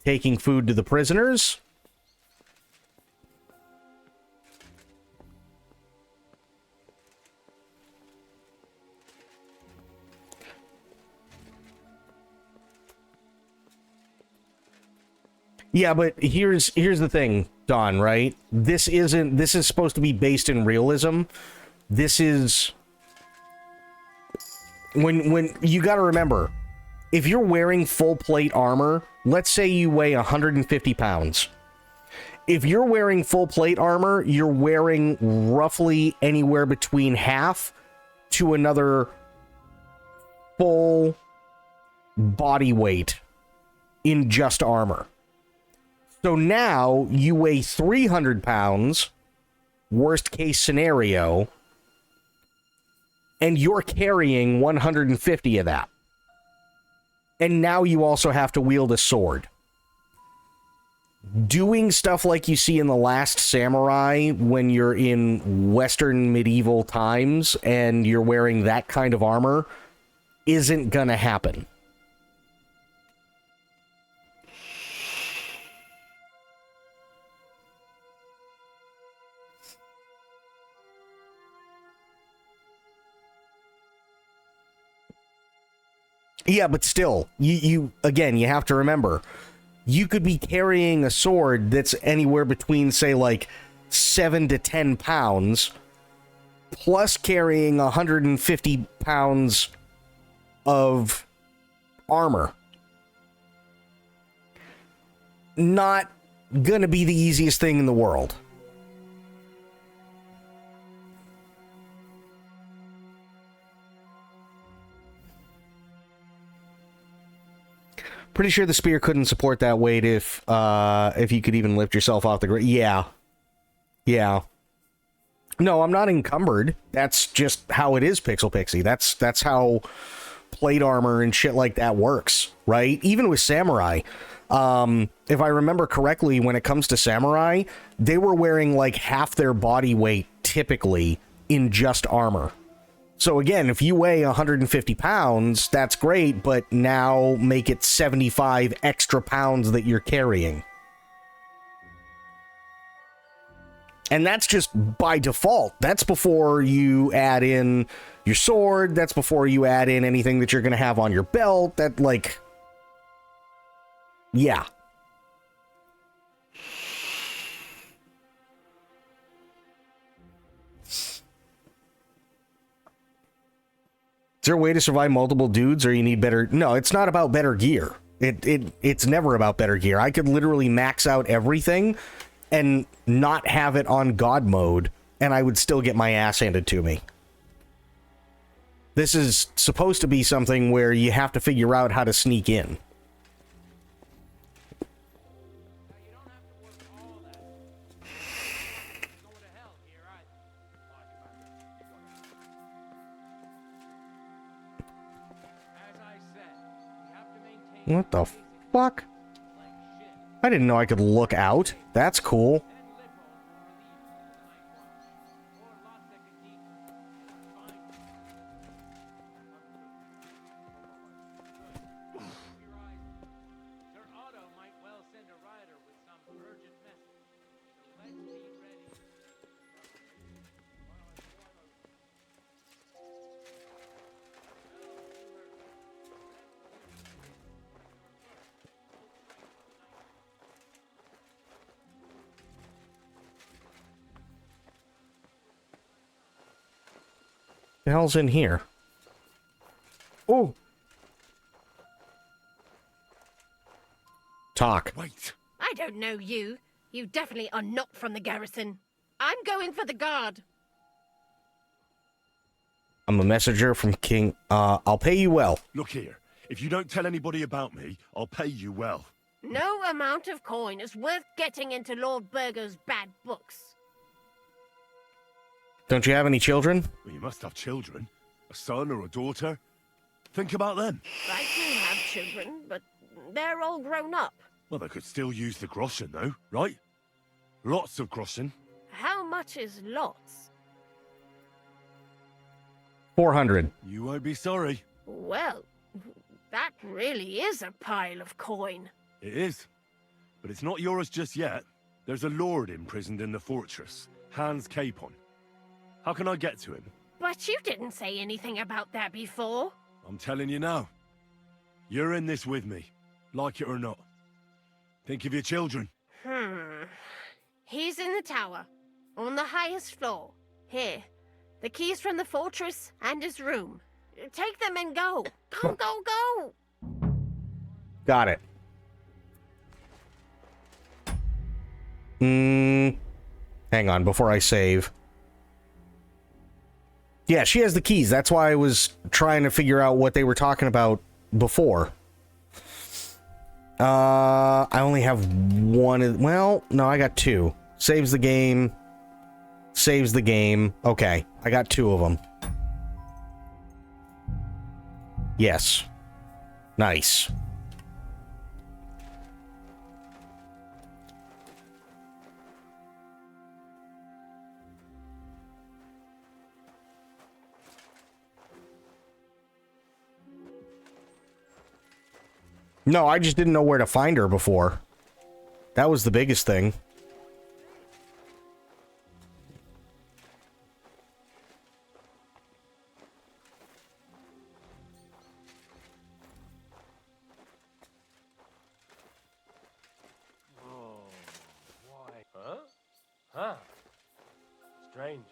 taking food to the prisoners. Yeah, but here's the thing, Don, right? This is supposed to be based in realism. This is when you got to remember, if you're wearing full plate armor, let's say you weigh 150 pounds. If you're wearing full plate armor, you're wearing roughly anywhere between half to another full body weight in just armor. So now you weigh 300 pounds, worst case scenario, and you're carrying 150 of that. And now you also have to wield a sword. Doing stuff like you see in The Last Samurai when you're in Western medieval times and you're wearing that kind of armor isn't gonna happen. Yeah, but still, you again, you have to remember, you could be carrying a sword that's anywhere between, say, like 7 to 10 pounds, plus carrying 150 pounds of armor. Not gonna be the easiest thing in the world. Pretty sure the spear couldn't support that weight if you could even lift yourself off the ground. Yeah. No, I'm not encumbered. That's just how it is, Pixel Pixie. That's how plate armor and shit like that works, right? Even with Samurai. If I remember correctly, when it comes to Samurai, they were wearing like half their body weight typically in just armor. So again, if you weigh 150 pounds, that's great, but now make it 75 extra pounds that you're carrying. And that's just by default. That's before you add in your sword. That's before you add in anything that you're going to have on your belt. That, like... Yeah. Is there a way to survive multiple dudes, or you need better... No, it's not about better gear. It's never about better gear. I could literally max out everything and not have it on God mode, and I would still get my ass handed to me. This is supposed to be something where you have to figure out how to sneak in. What the fuck? I didn't know I could look out. That's cool. The hell's in here? Oh! Talk. Wait. I don't know you. You definitely are not from the garrison. I'm going for the guard. I'm a messenger from King. I'll pay you well. Look here. If you don't tell anybody about me, I'll pay you well. No amount of coin is worth getting into Lord Burgo's bad books. Don't you have any children? Well, you must have children. A son or a daughter. Think about them. I do have children, but they're all grown up. Well, they could still use the groschen, though, right? Lots of groschen. How much is lots? 400. You won't be sorry. Well, that really is a pile of coin. It is. But it's not yours just yet. There's a lord imprisoned in the fortress, Hans Capon. How can I get to him? But you didn't say anything about that before. I'm telling you now. You're in this with me, like it or not. Think of your children. He's in the tower, on the highest floor. Here, the keys from the fortress and his room. Take them and go. Go, go, go! Got it. Hang on, before I save. Yeah, she has the keys. That's why I was trying to figure out what they were talking about before. I only have one. Well, no, I got two. Saves the game. Saves the game. Okay, I got two of them. Yes. Nice. No, I just didn't know where to find her before. That was the biggest thing. Oh, why? Huh? Huh? Strange.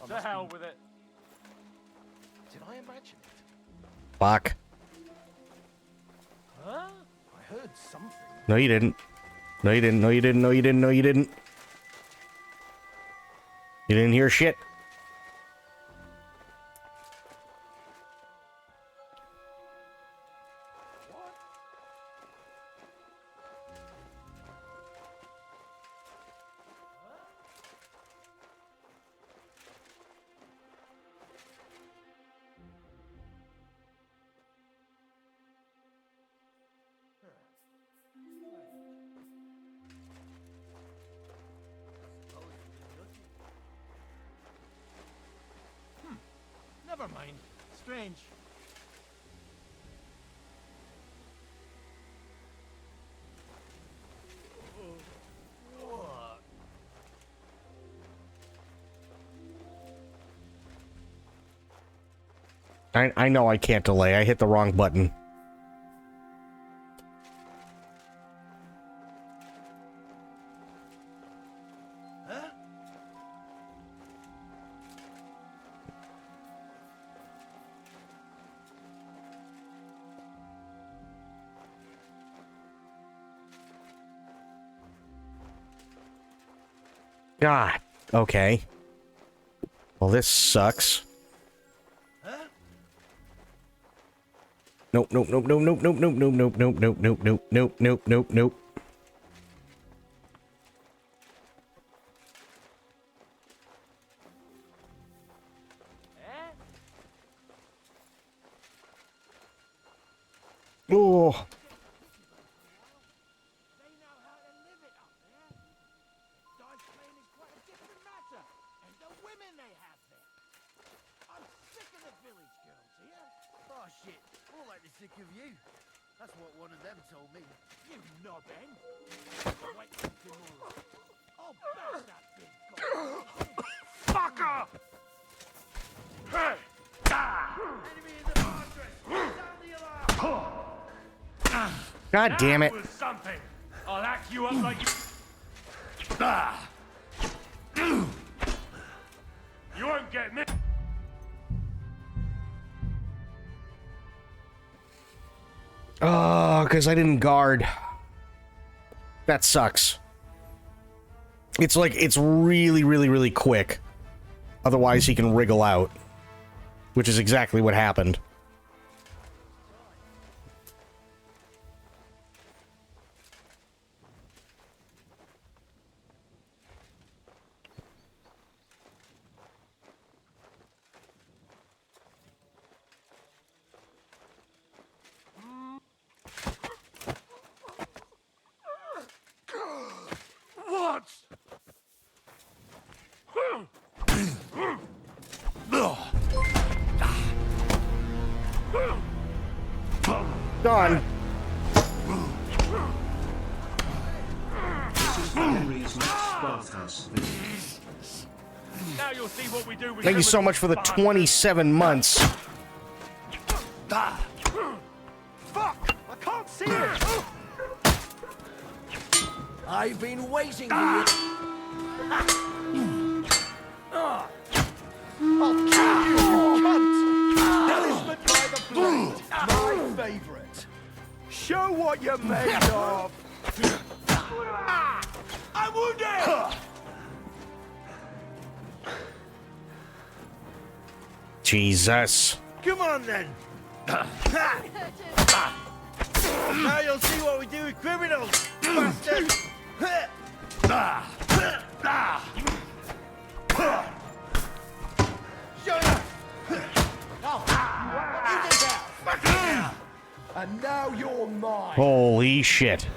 To hell with it. Did I imagine it? Fuck. Huh? I heard something. No, you didn't. No, you didn't. No, you didn't. No, you didn't. No, you didn't. You didn't hear shit. Never mind. Strange. I know I can't delay. I hit the wrong button. Huh? God. Okay. Well, this sucks. Nope, nope, nope, nope, nope, nope, nope, nope, nope, nope, nope, nope, nope, nope, nope, nope. Oh. Oh shit, more like they're sick of you. That's what one of them told me. You knobben. Wait till tomorrow. I'll bash that big fucker! Hey! Enemy in the fortress! Sound the alarm! God damn it. That was something. I'll hack you up like you... Ah. You won't get me. Oh, because I didn't guard. That sucks. It's like, it's really, really, really quick. Otherwise, he can wriggle out. Which is exactly what happened. What? Done. Now you'll see what we do with Thank you so much for the 27 months. Fuck! I can't see it! I've been waiting for you. I'll kill you, you cunt! Talisman by the blade, my favourite. Show what you're made of. I'm wounded! Jesus. Come on then. Now you'll see what we do with criminals, bastard. Shut up. You did that. And now you're mine. Holy shit.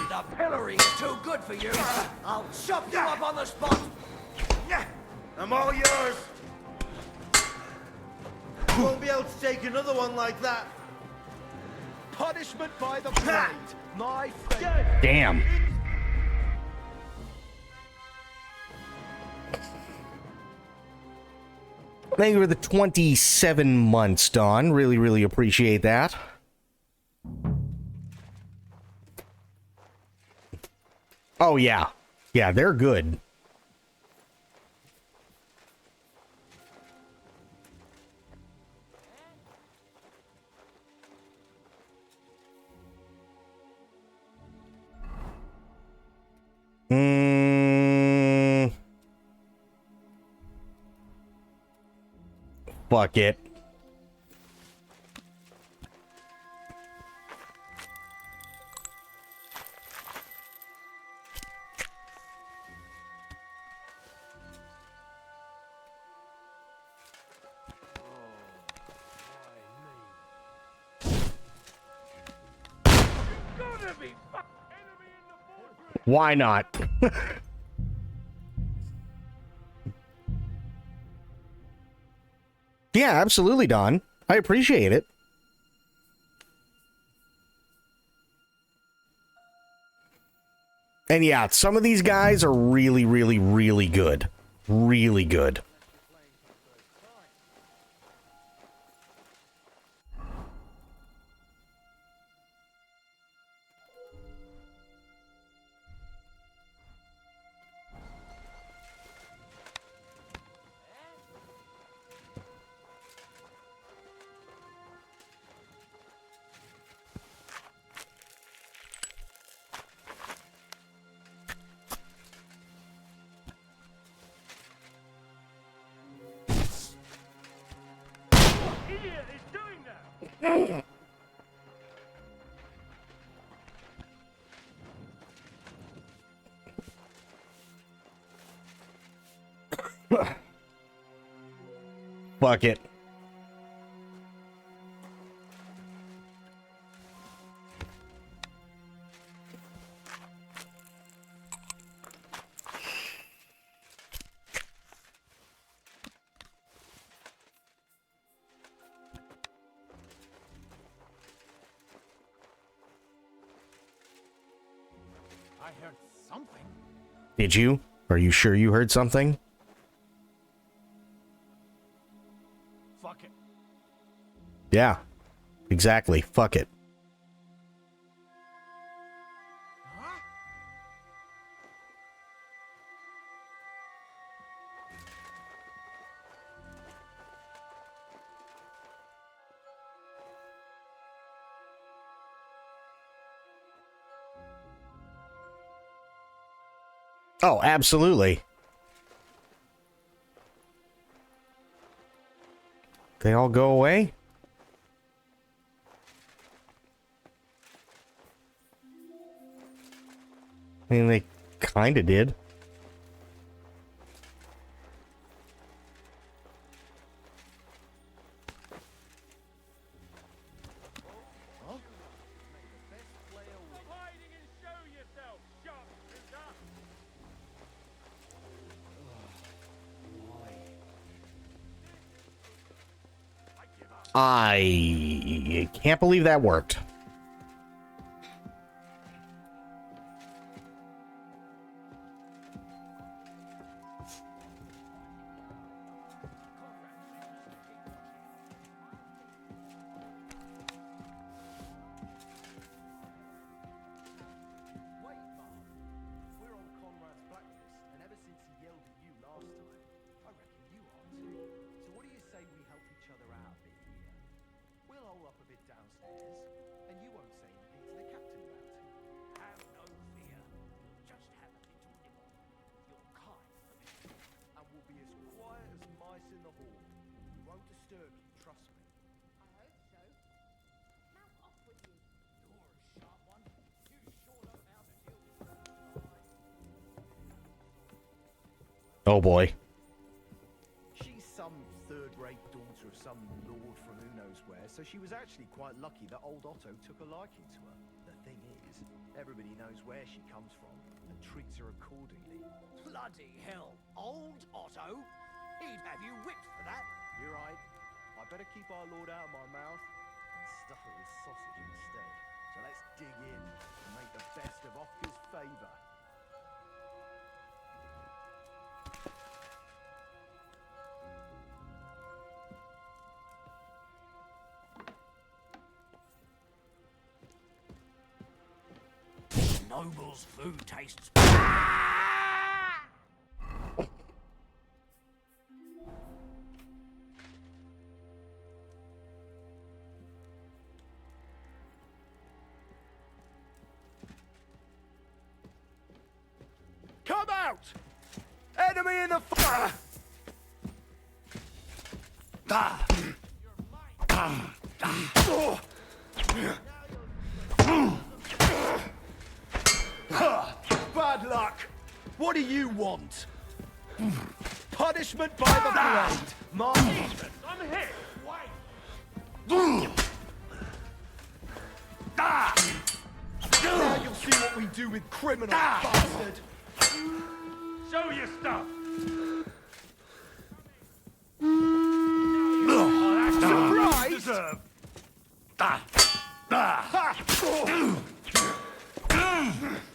The pillory is too good for you. I'll chop you up on the spot. I'm all yours. You won't be able to take another one like that. Punishment by the blade. My favorite. Damn. Thank you for the 27 months, Dawn. Really, really appreciate that. Oh, yeah. Yeah, they're good. Fuck it. Why not? Yeah, absolutely, Don. I appreciate it. And yeah, some of these guys are really, really, really good. Really good. Fuck it. I heard something. Did you? Are you sure you heard something? Fuck it. Yeah. Exactly. Fuck it. Oh, absolutely. They all go away? I mean, they kind of did. I can't believe that worked. Oh boy. She's some third-rate daughter of some lord from who knows where, so she was actually quite lucky that old Otto took a liking to her. The thing is, everybody knows where she comes from and treats her accordingly. Bloody hell, old Otto? He'd have you whipped for that. You're right. I better keep our lord out of my mouth and stuff it with sausage instead. So let's dig in and make the best of Oscar's favour. Noble's food tastes. Come out! Enemy in the fire! Bad luck! What do you want? Punishment by the blade! Mark! I'm hit! Now you'll see what we do with criminals, bastard! Show your stuff! Surprise!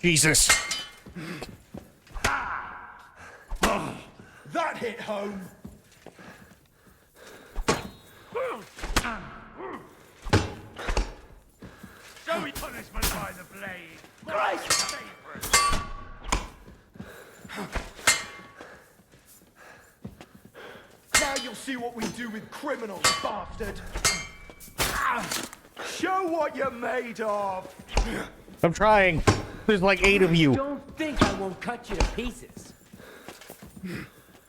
Jesus. That hit home! Show me punishment by the blade! Christ! Now you'll see what we do with criminals, bastard! Show what you're made of! I'm trying. There's like 8 of you. Don't think I won't cut you to pieces.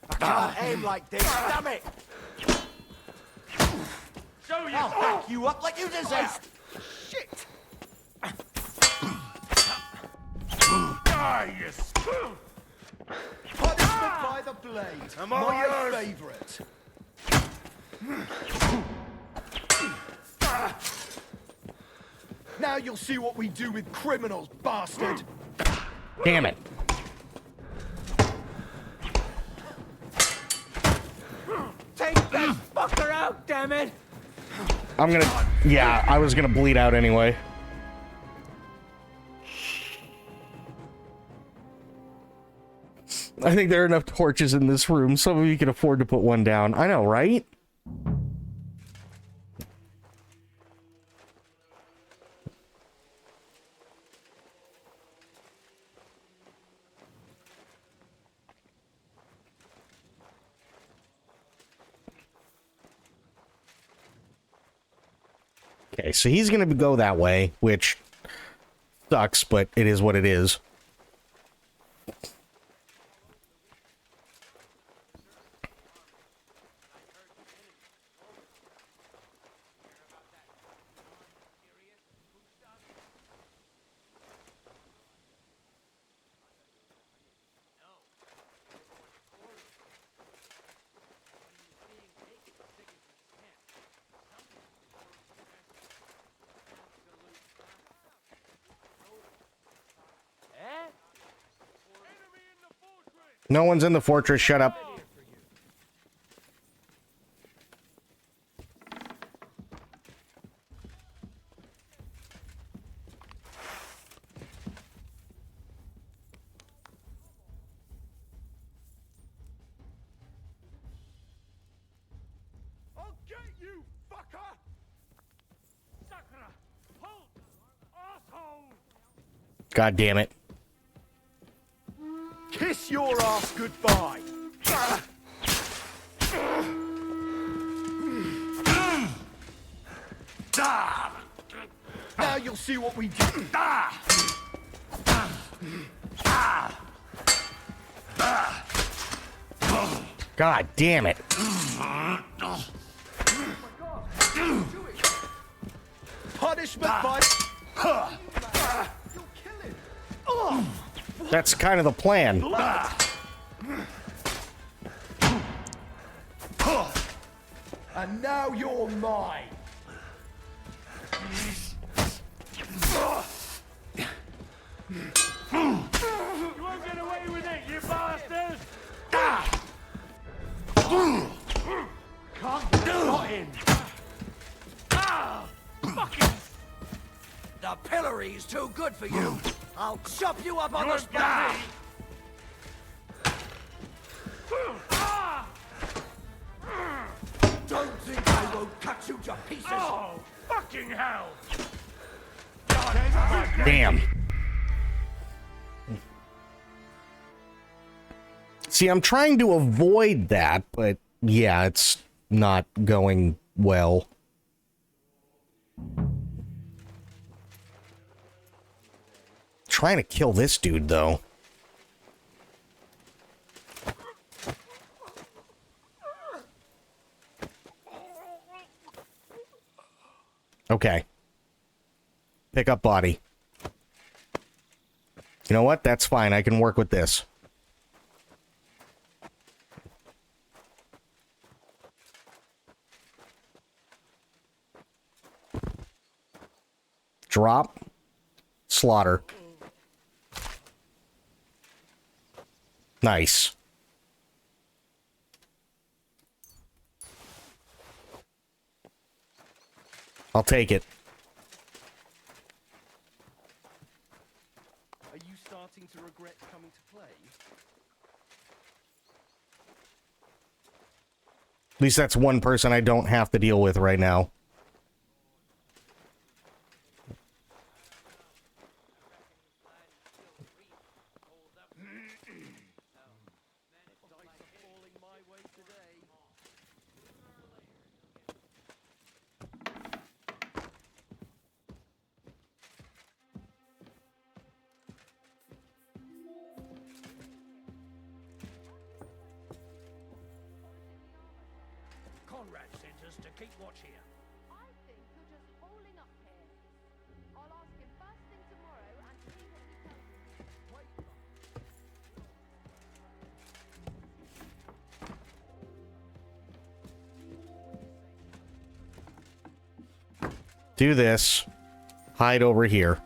I can't aim like this, damn it! Show your I'll hack you up like you deserve! Shit! Die, you spoon! Punishment by the blade! I'm all my yours. favorite! Now you'll see what we do with criminals, bastard! Damn it. Take that fucker out, damn it! I'm gonna... Yeah, I was gonna bleed out anyway. I think there are enough torches in this room. Some of you can afford to put one down. I know, right? Okay, so he's gonna go that way, which sucks, but it is what it is. No one's in the fortress, shut up. I'll get you, fucker! Sakura! Hold! Asshole! God damn it. Kiss your ass goodbye! Now you'll see what we do. God damn it. Punishment by... That's kind of the plan. And now you're mine. You won't get away with it, you bastard! Can't get in. Fucking... The pillory's too good for you. I'll chop you up on the spot. Don't think I won't cut you to pieces. Oh, fucking hell! Damn. See, I'm trying to avoid that, but yeah, it's not going well. Trying to kill this dude, though. Okay. Pick up body. You know what? That's fine. I can work with this. Drop. Slaughter. Nice. I'll take it. Are you starting to regret coming to play? At least that's one person I don't have to deal with right now. Conrad sent us to keep watch here. I think you're just holding up here. I'll ask him first thing tomorrow and see what he tells me. Do this. Hide over here.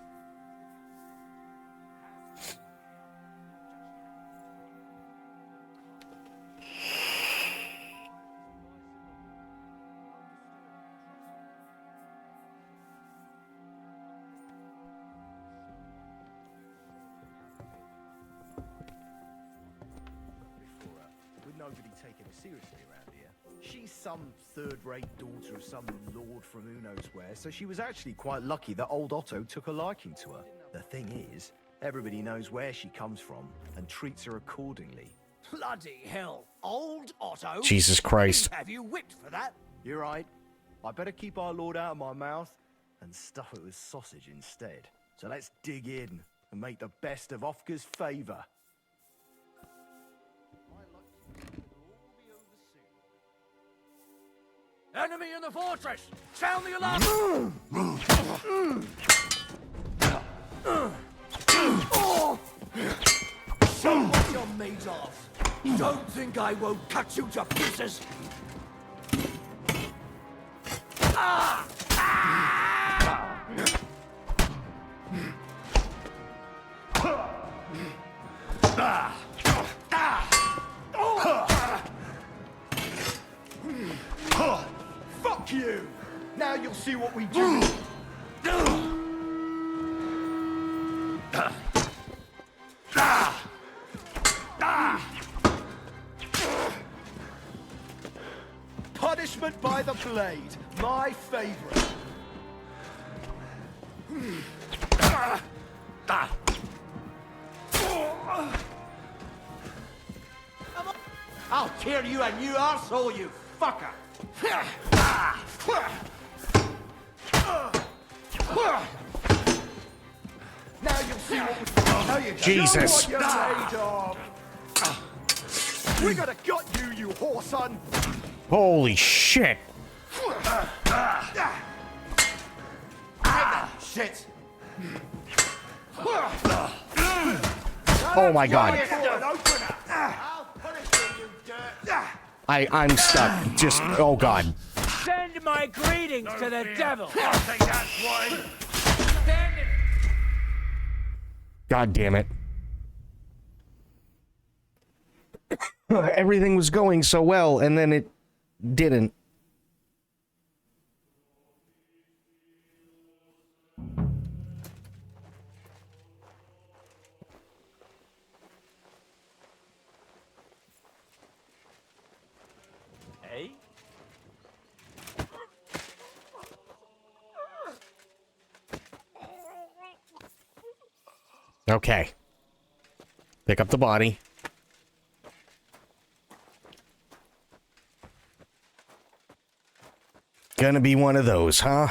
With nobody taking her seriously around here. She's some third-rate daughter of some lord from who knows where, so she was actually quite lucky that old Otto took a liking to her. The thing is, everybody knows where she comes from and treats her accordingly. Bloody hell, old Otto. Jesus Christ. Have you whipped for that? You're right. I better keep our lord out of my mouth. and stuff it with sausage instead. So let's dig in and make the best of Ofka's favour. Enemy in the fortress! Sound the alarm! Show what you're made of! Don't think I won't cut you to pieces! Ah! Fuck you! Now you'll see what we do! Punishment by the blade, my favorite. I'll tear you a new arsehole, you fucker! Now you'll see what we... No, you don't. Jesus. Show what you're made of. We gotta gut you, you whoreson! Holy shit. Shit! Oh my god. I'm stuck. Just, oh god. Send my greetings to the devil. God damn it. Everything was going so well, and then it didn't. Hey? Okay. Pick up the body. Gonna be one of those, huh?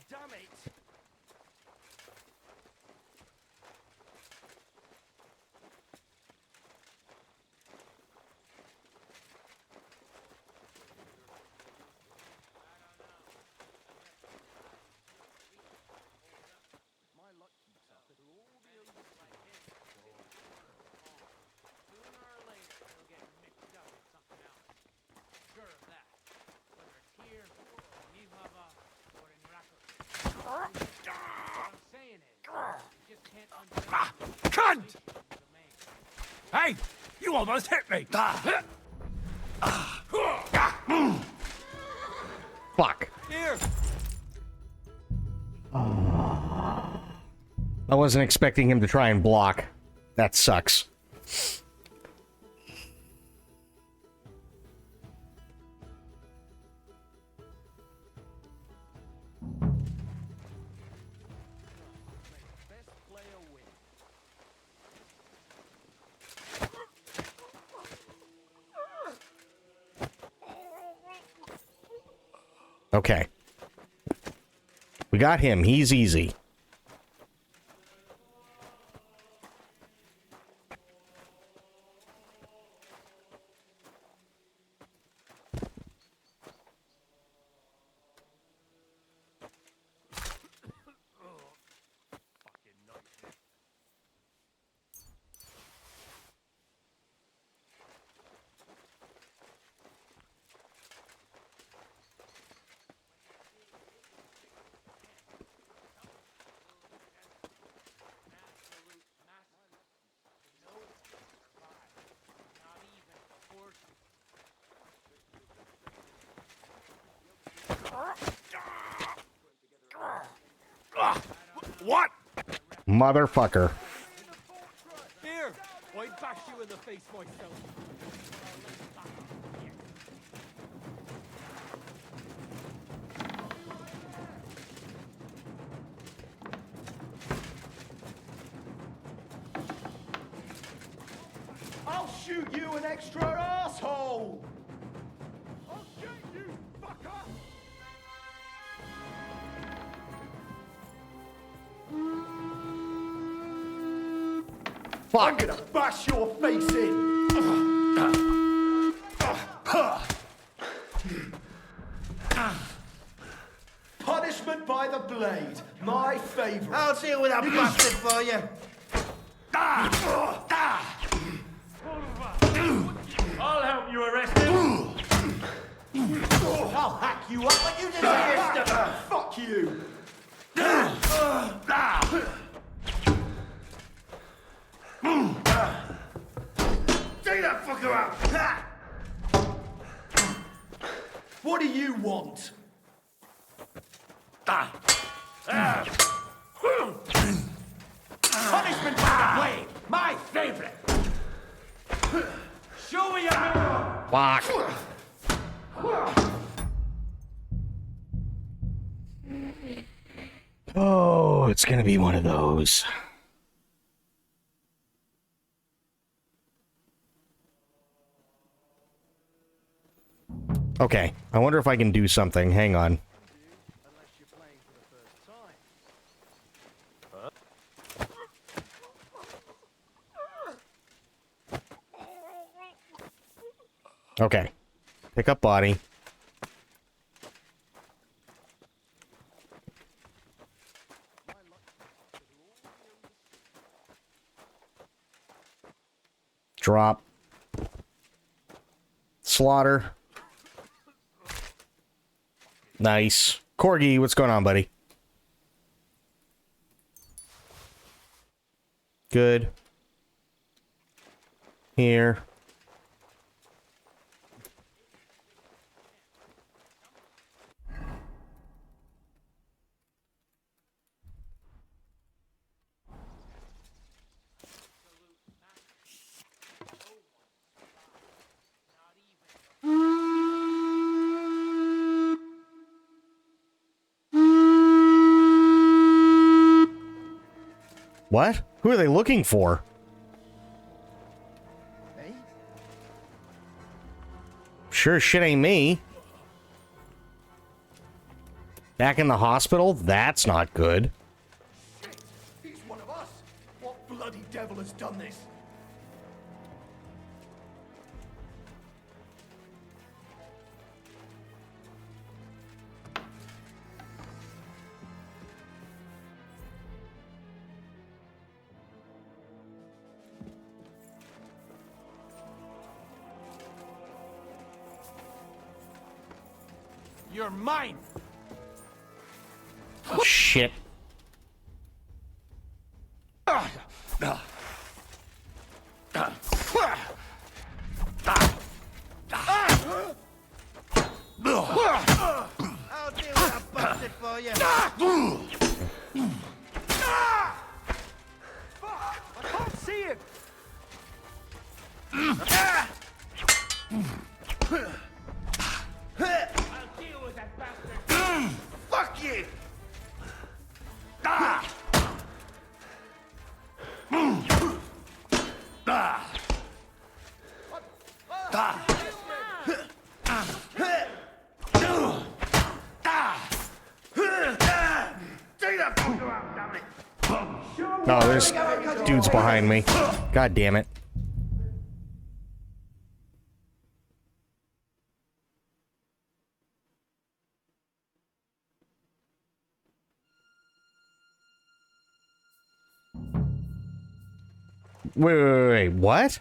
Damn it! Cunt! Hey, you almost hit me! Fuck. Here! I wasn't expecting him to try and block. That sucks. Okay. We got him. He's easy. What? Motherfucker. Here! I'd bash you in the face myself. I'll shoot you an extra asshole! I'll shoot you, fucker! Fuck. I'm gonna bash your face in! Punishment by the blade, my favorite. I'll deal with that bastard for you. I'll help you arrest him. I'll hack you up like you did yesterday. Fuck you. Take that fucker out. What do you want? Punishment by the blade, my favorite. Show me your mirror. Fuck. Oh, it's gonna be one of those. Okay, I wonder if I can do something. Hang on. Okay. Pick up body. Drop. Slaughter. Nice. Corgi, what's going on, buddy? Good. Here. What? Who are they looking for? Hey? Sure shit ain't me. Back in the hospital? That's not good. Shit, he's one of us. What bloody devil has done this? You're mine. Shit. I'll deal with that bastard for you. Fuck! I can't see him! I'll deal with that bastard. Fuck you! No, there's dudes behind me. God damn it. Wait, what?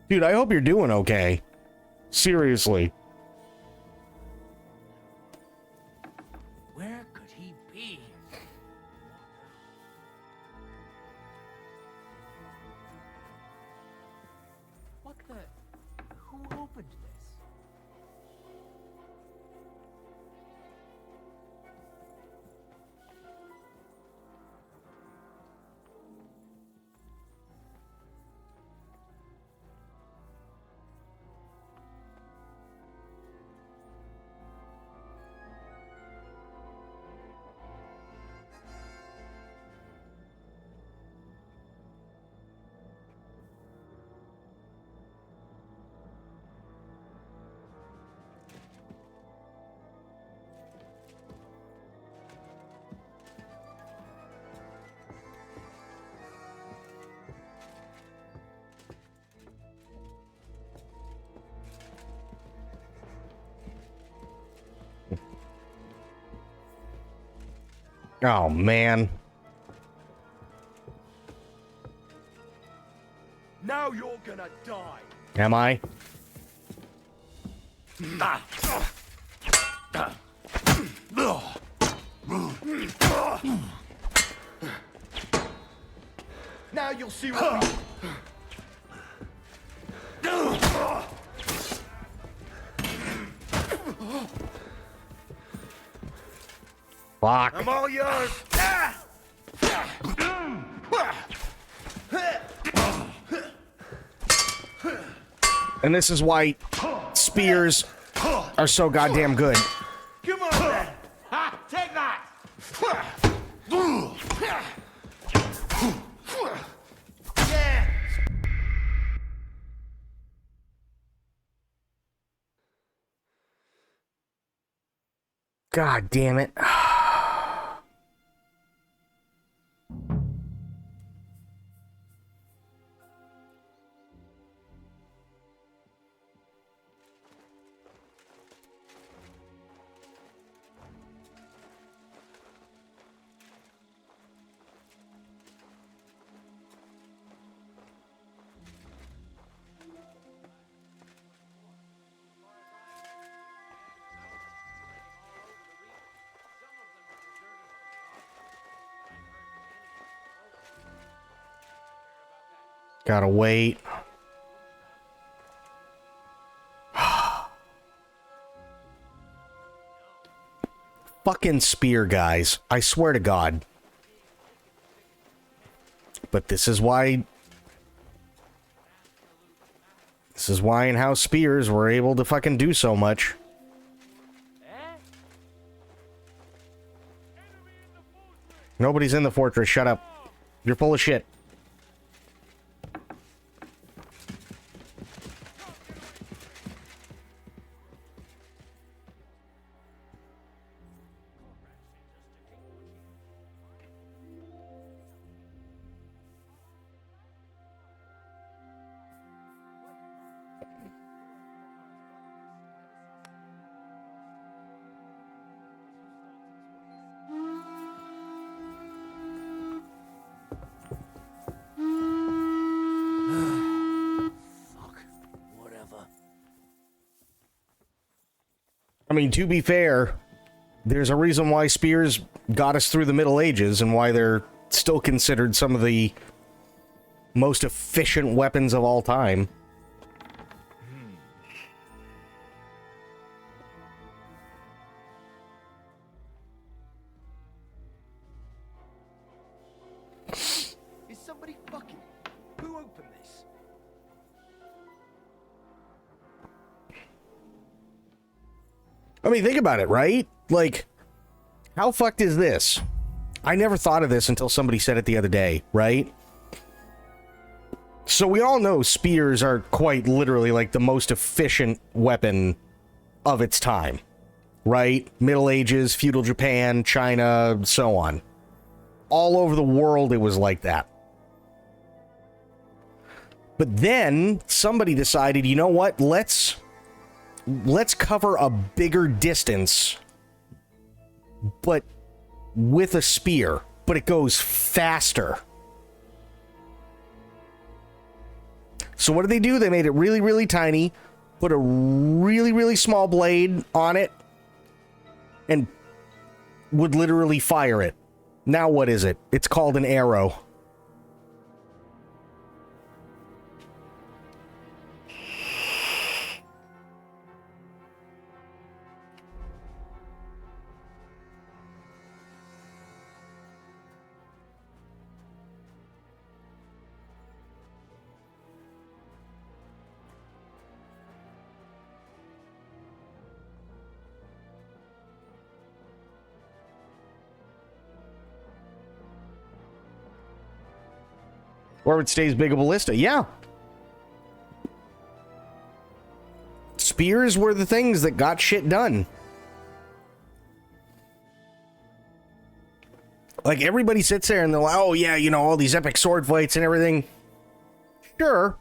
Dude, I hope you're doing okay. Seriously. Where could he be? What the? Who opened this? Oh, man. Now you're gonna die. Am I? Now you'll see what. Fuck. I'm all yours. And this is why spears are so goddamn good. Come on, then. Ha! Take that! Yeah. God damn it. Gotta wait. Fucking spear, guys. I swear to God. But this is why... This is why in House Spears we're able to fucking do so much. Nobody's in the fortress. Shut up. You're full of shit. I mean, to be fair, there's a reason why spears got us through the Middle Ages and why they're still considered some of the most efficient weapons of all time. Is somebody fucking? Who opened this? I mean, think about it, right? Like, how fucked is this? I never thought of this until somebody said it the other day, right? So we all know spears are quite literally like the most efficient weapon of its time, right? Middle Ages, feudal Japan, China, so on. All over the world, it was like that. But then somebody decided, you know what? Let's cover a bigger distance, but with a spear, but it goes faster. So what did they do? They made it really, really tiny, put a really, really small blade on it, and would literally fire it. Now what is it? It's called an arrow. Or it stays big a ballista. Yeah. Spears were the things that got shit done. Like, everybody sits there and they're like, oh, yeah, you know, all these epic sword fights and everything. Sure.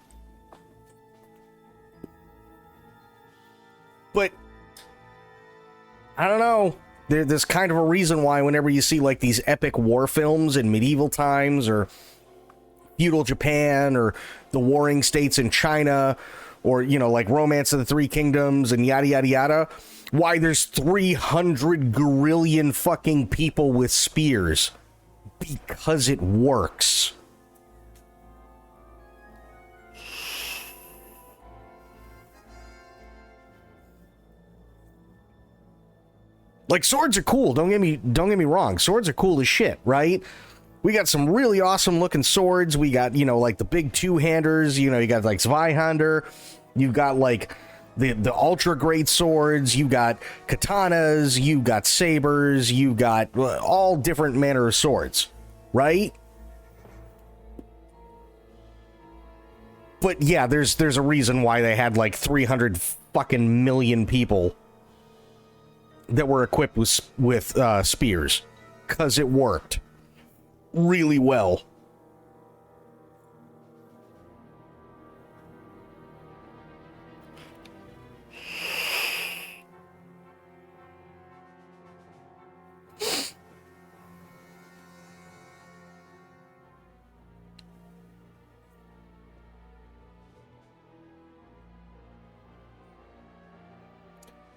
But, I don't know. There's kind of a reason why whenever you see, like, these epic war films in medieval times or feudal Japan or the warring states in China or, you know, like Romance of the Three Kingdoms and yada, yada, yada, why there's 300 guerrillion fucking people with spears. Because it works. Like, swords are cool, don't get me wrong. Swords are cool as shit, right? We got some really awesome looking swords. We got, you know, like the big two-handers. You know, you got like Zweihander. You've got like the ultra great swords. You got katanas. You got sabers. You got all different manner of swords, right? But yeah, there's a reason why they had like 300 fucking million people that were equipped with spears, 'cause it worked really well.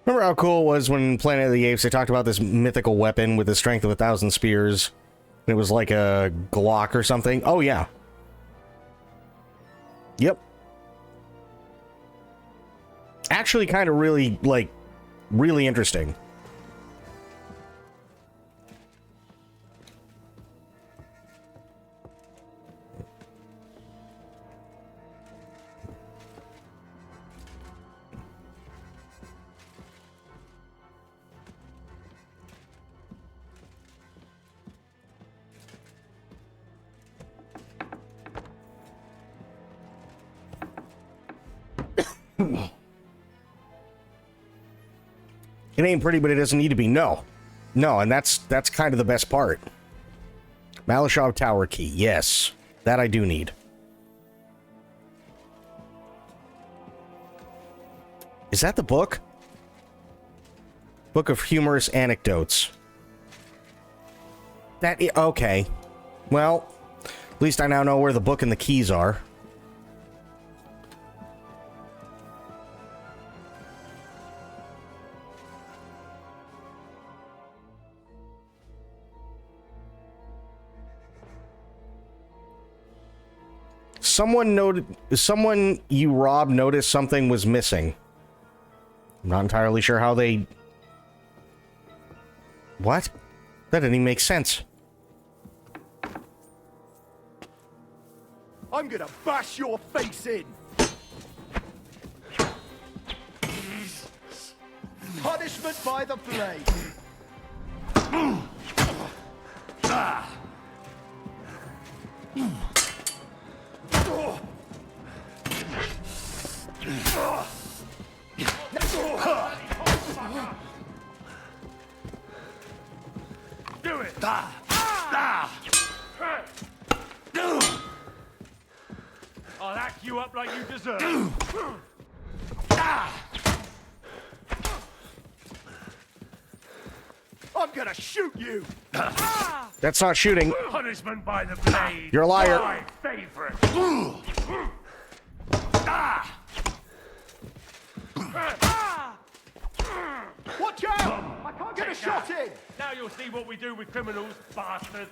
Remember how cool it was when Planet of the Apes, they talked about this mythical weapon with the strength of 1,000 spears? It was like a Glock or something. Oh, yeah. Yep. Actually, kind of really, like, really interesting. It ain't pretty, but it doesn't need to be. No, and that's kind of the best part. Malashov Tower Key, yes, that I do need. Is that the book? Book of Humorous Anecdotes. Okay. Well, at least I now know where the book and the keys are. Someone you robbed noticed something was missing. I'm not entirely sure how they... What? That didn't even make sense. I'm gonna bash your face in! Punishment by the blade! Do it! I'll hack you up like you deserve. I'm gonna shoot you! That's not shooting. Punishment by the blade. You're a liar. My favorite. Watch out! I can't get a shot in! Now you'll see what we do with criminals, bastard!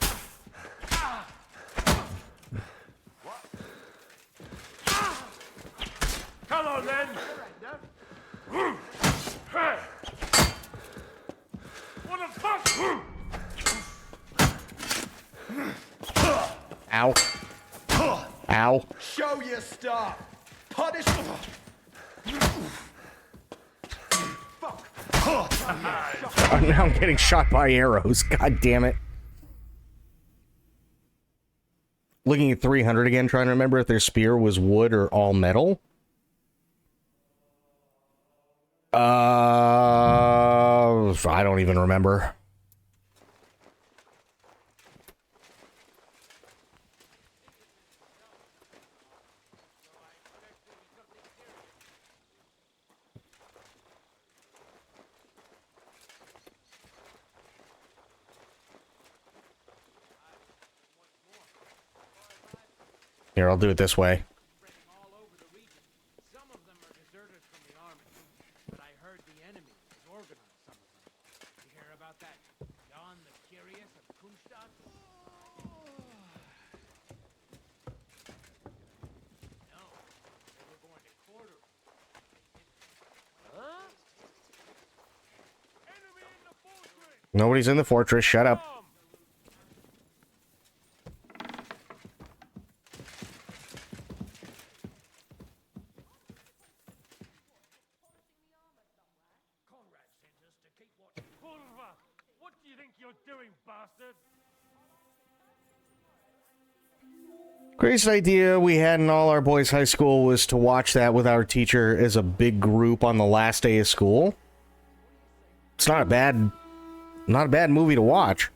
Come on then! What the fuck? Ow. Ow. Show your stuff! Punish... Oh, now I'm getting shot by arrows. God damn it. Looking at 300 again, trying to remember if their spear was wood or all metal. I don't even remember. Here, I'll do it this way. Nobody's in the fortress. Shut up. What do you think you're doing, bastard? Greatest idea we had in all our boys' high school was to watch that with our teacher as a big group on the last day of school. It's not a bad movie to watch.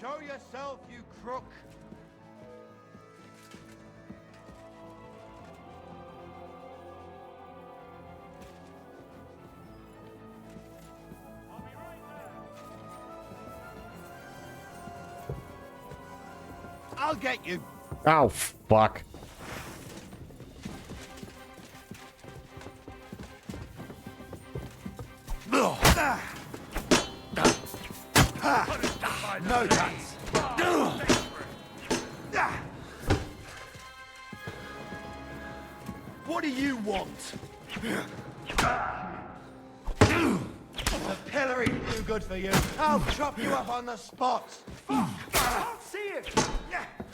Show yourself, you crook! I'll get you! Oh, fuck. No chance. What do you want? The pillory too good for you. I'll chop you up on the spot. I can't see it!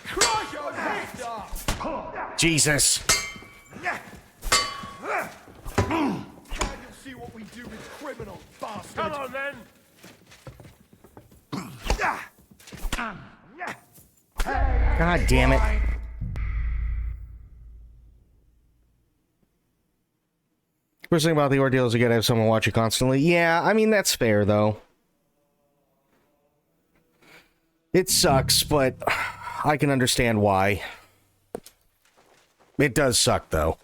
Crush your head off! Jesus. Now you'll see what we do with criminals, bastard! Come on then! God damn it. First thing about the ordeal is you gotta have someone watch you constantly. Yeah, I mean, that's fair, though. It sucks, but I can understand why. It does suck, though.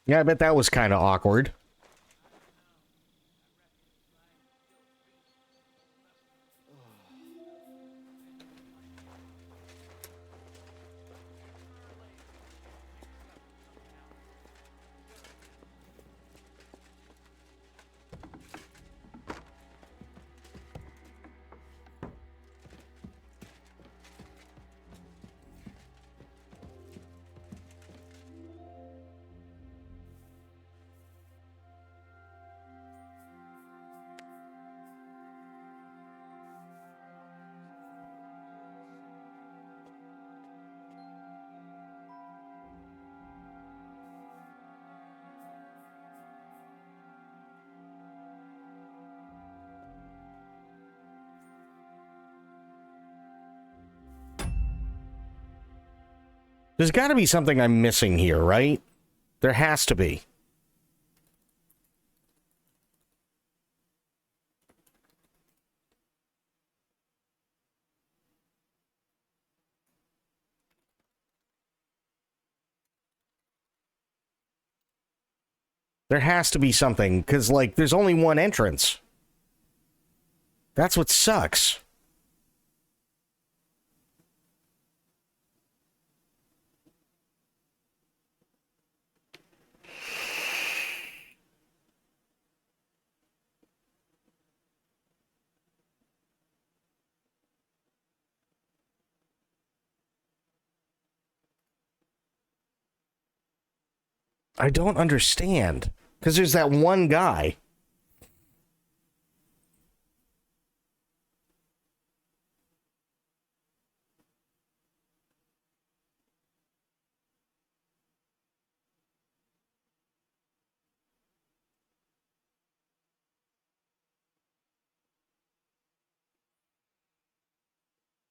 Yeah, I bet that was kind of awkward. There's got to be something I'm missing here, right? There has to be. There has to be something, because, like, there's only one entrance. That's what sucks. I don't understand. Because there's that one guy.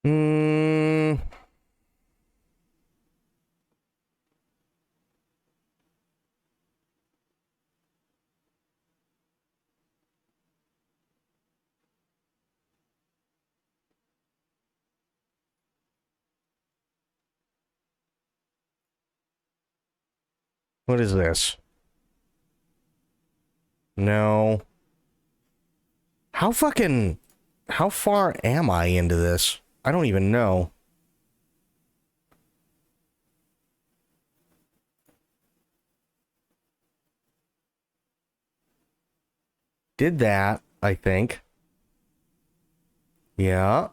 Hmm. What is this? No. How far am I into this? I don't even know. Did that, I think. Yeah.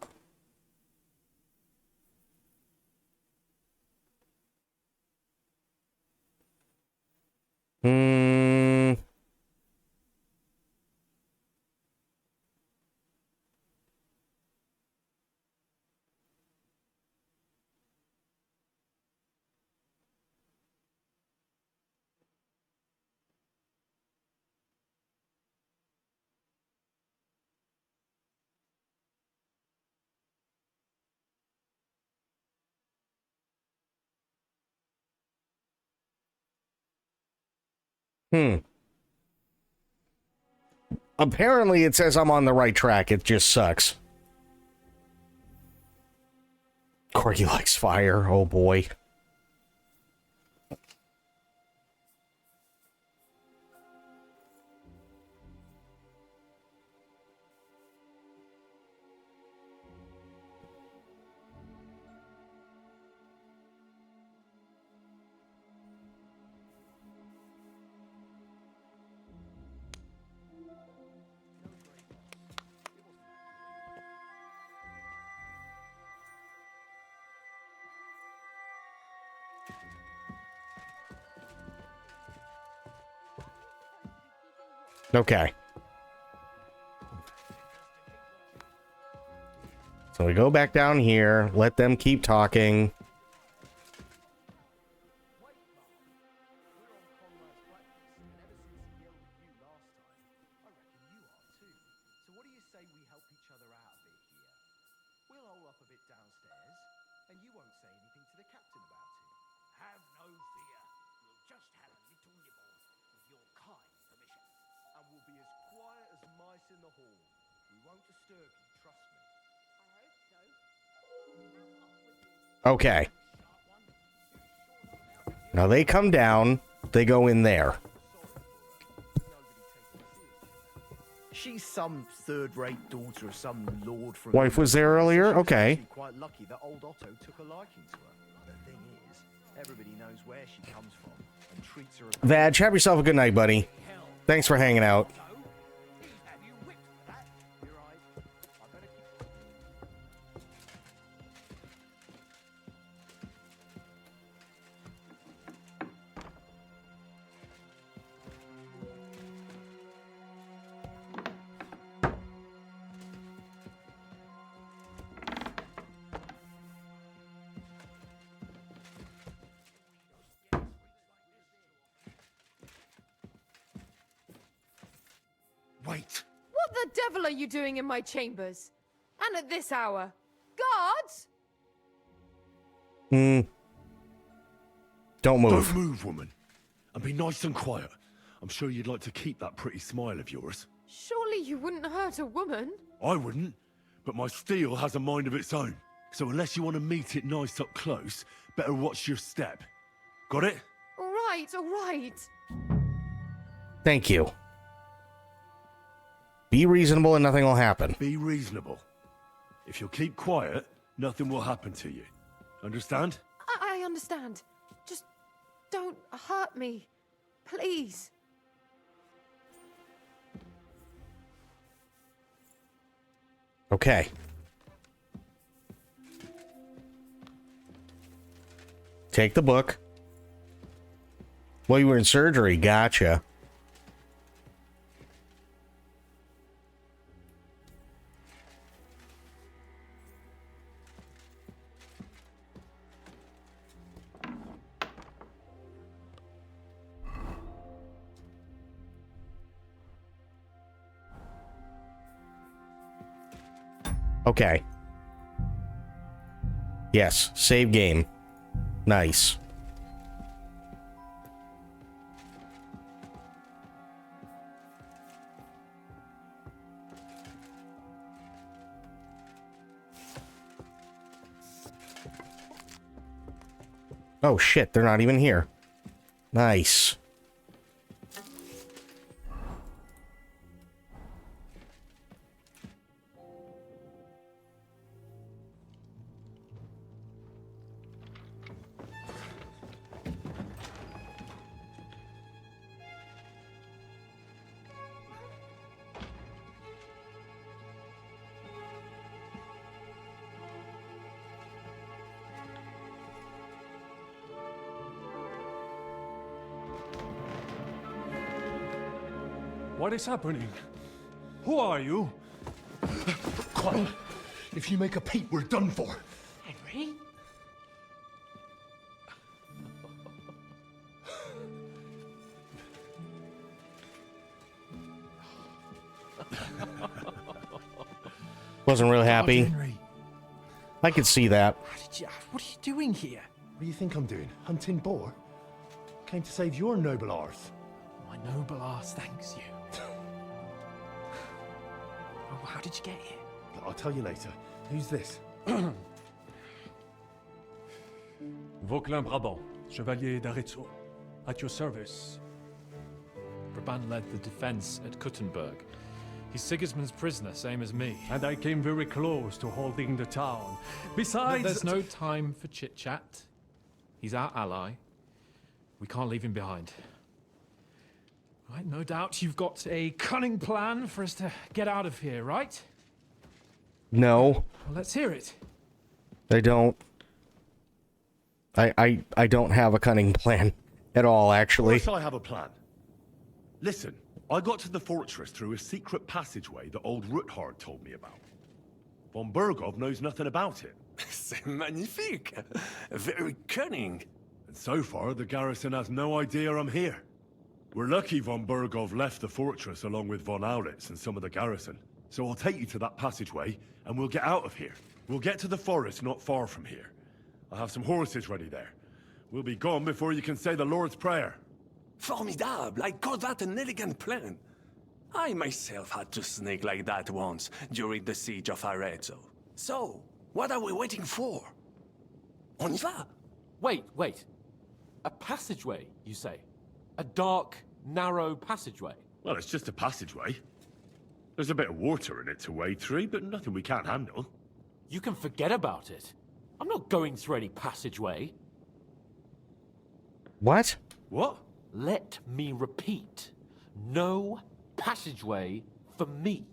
Hmm. Apparently it says I'm on the right track. It just sucks. Corgi likes fire. Oh boy. Okay. So we go back down here, let them keep talking. Have no fear. We'll just have a little nibble, with your kind permission. And we'll be as quiet as mice in the hall. We won't disturb you, trust me. Okay. Now they come down, they go in there. She's some third-rate daughter of some lord from... Wife was there earlier? Okay. She was quite lucky that old Otto took a liking to her. The thing is, everybody knows where she comes from and treats her... Vag, have yourself a good night, buddy. Thanks for hanging out. Wait! What the devil are you doing in my chambers? And at this hour? Guards? Don't move. Don't move, woman. And be nice and quiet. I'm sure you'd like to keep that pretty smile of yours. Surely you wouldn't hurt a woman? I wouldn't, but my steel has a mind of its own. So unless you want to meet it nice up close, better watch your step. Got it? All right, all right. Thank you. Be reasonable and nothing will happen. Be reasonable. If you'll keep quiet, nothing will happen to you. Understand? I understand. Just don't hurt me. Please. Okay. Take the book. Well, you were in surgery. Gotcha. Okay. Yes, save game. Nice. Oh shit, they're not even here. Nice. What is happening? Who are you? Quiet. If you make a peep, we're done for. Henry? Wasn't real happy. Henry. I could see that. What are you doing here? What do you think I'm doing? Hunting boar? Came to save your noble arse. My noble arse thanks you. Oh, how did you get here? I'll tell you later. Who's this? Vauquelin-Brabant, Chevalier d'Arezzo. At your service. Brabant led the defense at Kuttenberg. He's Sigismund's prisoner, same as me. And I came very close to holding the town. Besides... There's no time for chit-chat. He's our ally. We can't leave him behind. Right, no doubt you've got a cunning plan for us to get out of here, right? No. Well, let's hear it. I don't. I don't have a cunning plan at all, actually. Of course I have a plan. Listen, I got to the fortress through a secret passageway that old Ruthard told me about. Von Bergov knows nothing about it. C'est magnifique. Very cunning. And so far, the garrison has no idea I'm here. We're lucky Von Bergov left the fortress along with Von Aulitz and some of the garrison. So I'll take you to that passageway, and we'll get out of here. We'll get to the forest not far from here. I have some horses ready there. We'll be gone before you can say the Lord's Prayer. Formidable. I call that an elegant plan. I myself had to sneak like that once during the siege of Arezzo. So, what are we waiting for? On y va? Wait. A passageway, you say? A dark, narrow passageway? Well, it's just a passageway. There's a bit of water in it to wade through, but nothing we can't handle. You can forget about it. I'm not going through any passageway. What? What? Let me repeat. No passageway for me.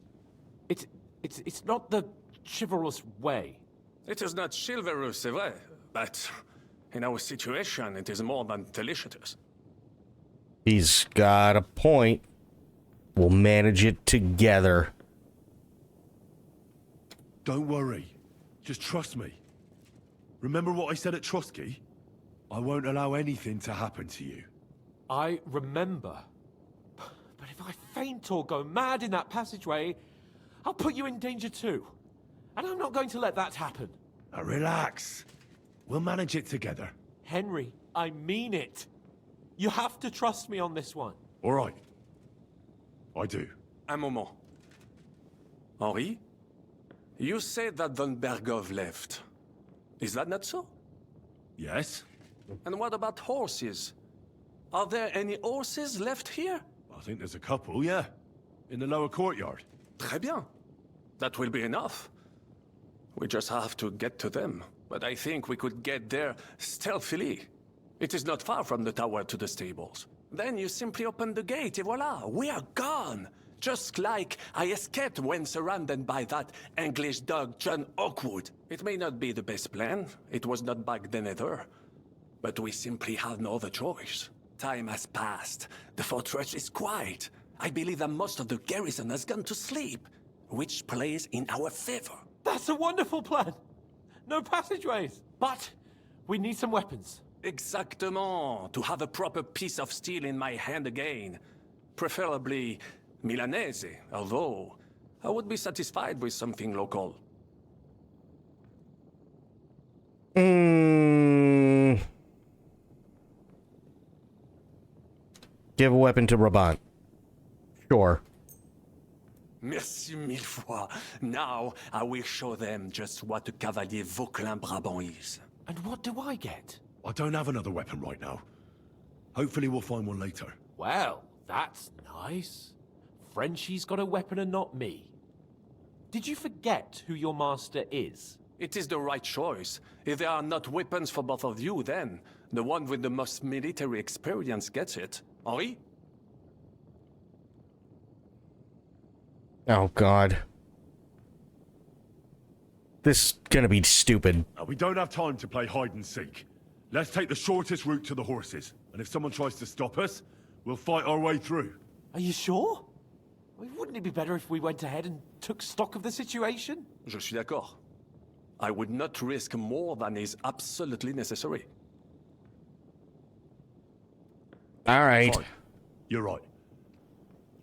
It's not the chivalrous way. It is not chivalrous, c'est vrai, but in our situation, it is more than delicious. He's got a point. We'll manage it together. Don't worry. Just trust me. Remember what I said at Trotsky? I won't allow anything to happen to you. I remember. But if I faint or go mad in that passageway, I'll put you in danger too. And I'm not going to let that happen. Now relax. We'll manage it together. Henry, I mean it. You have to trust me on this one. All right. I do. Un moment. Henri? You said that Von Bergov left. Is that not so? Yes. And what about horses? Are there any horses left here? I think there's a couple, yeah. In the lower courtyard. Très bien. That will be enough. We just have to get to them. But I think we could get there stealthily. It is not far from the tower to the stables. Then you simply open the gate, et voila, we are gone! Just like I escaped when surrounded by that English dog John Oakwood. It may not be the best plan, it was not back then either. But we simply have no other choice. Time has passed, the fortress is quiet. I believe that most of the garrison has gone to sleep, which plays in our favor. That's a wonderful plan! No passageways! But we need some weapons. Exactement, to have a proper piece of steel in my hand again. Preferably Milanese, although I would be satisfied with something local. Give a weapon to Brabant. Sure. Merci mille fois. Now I will show them just what a Cavalier Vauquelin Brabant is. And what do I get? I don't have another weapon right now. Hopefully we'll find one later. Well, that's nice. Frenchie's got a weapon and not me. Did you forget who your master is? It is the right choice. If there are not weapons for both of you, then the one with the most military experience gets it. Henri? Oh, God. This is gonna be stupid. We don't have time to play hide and seek. Let's take the shortest route to the horses. And if someone tries to stop us, we'll fight our way through. Are you sure? Wouldn't it be better if we went ahead and took stock of the situation? Je suis d'accord. I would not risk more than is absolutely necessary. All right. Fine. You're right.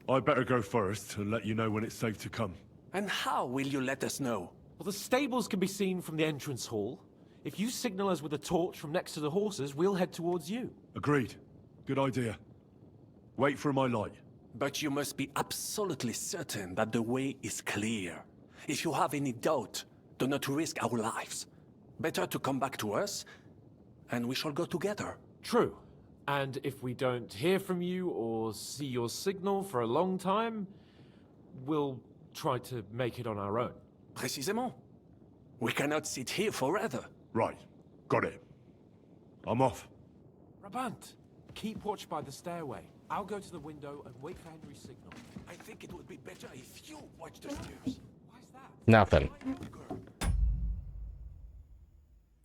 I'd better go first and let you know when it's safe to come. And how will you let us know? Well, the stables can be seen from the entrance hall. If you signal us with a torch from next to the horses, we'll head towards you. Agreed. Good idea. Wait for my light. But you must be absolutely certain that the way is clear. If you have any doubt, do not risk our lives. Better to come back to us, and we shall go together. True. And if we don't hear from you or see your signal for a long time, we'll try to make it on our own. Précisément. We cannot sit here forever. Right. Got it. I'm off. Brabant, keep watch by the stairway. I'll go to the window and wait for Henry's signal. I think it would be better if you watch the stairs. Why is that? Nothing.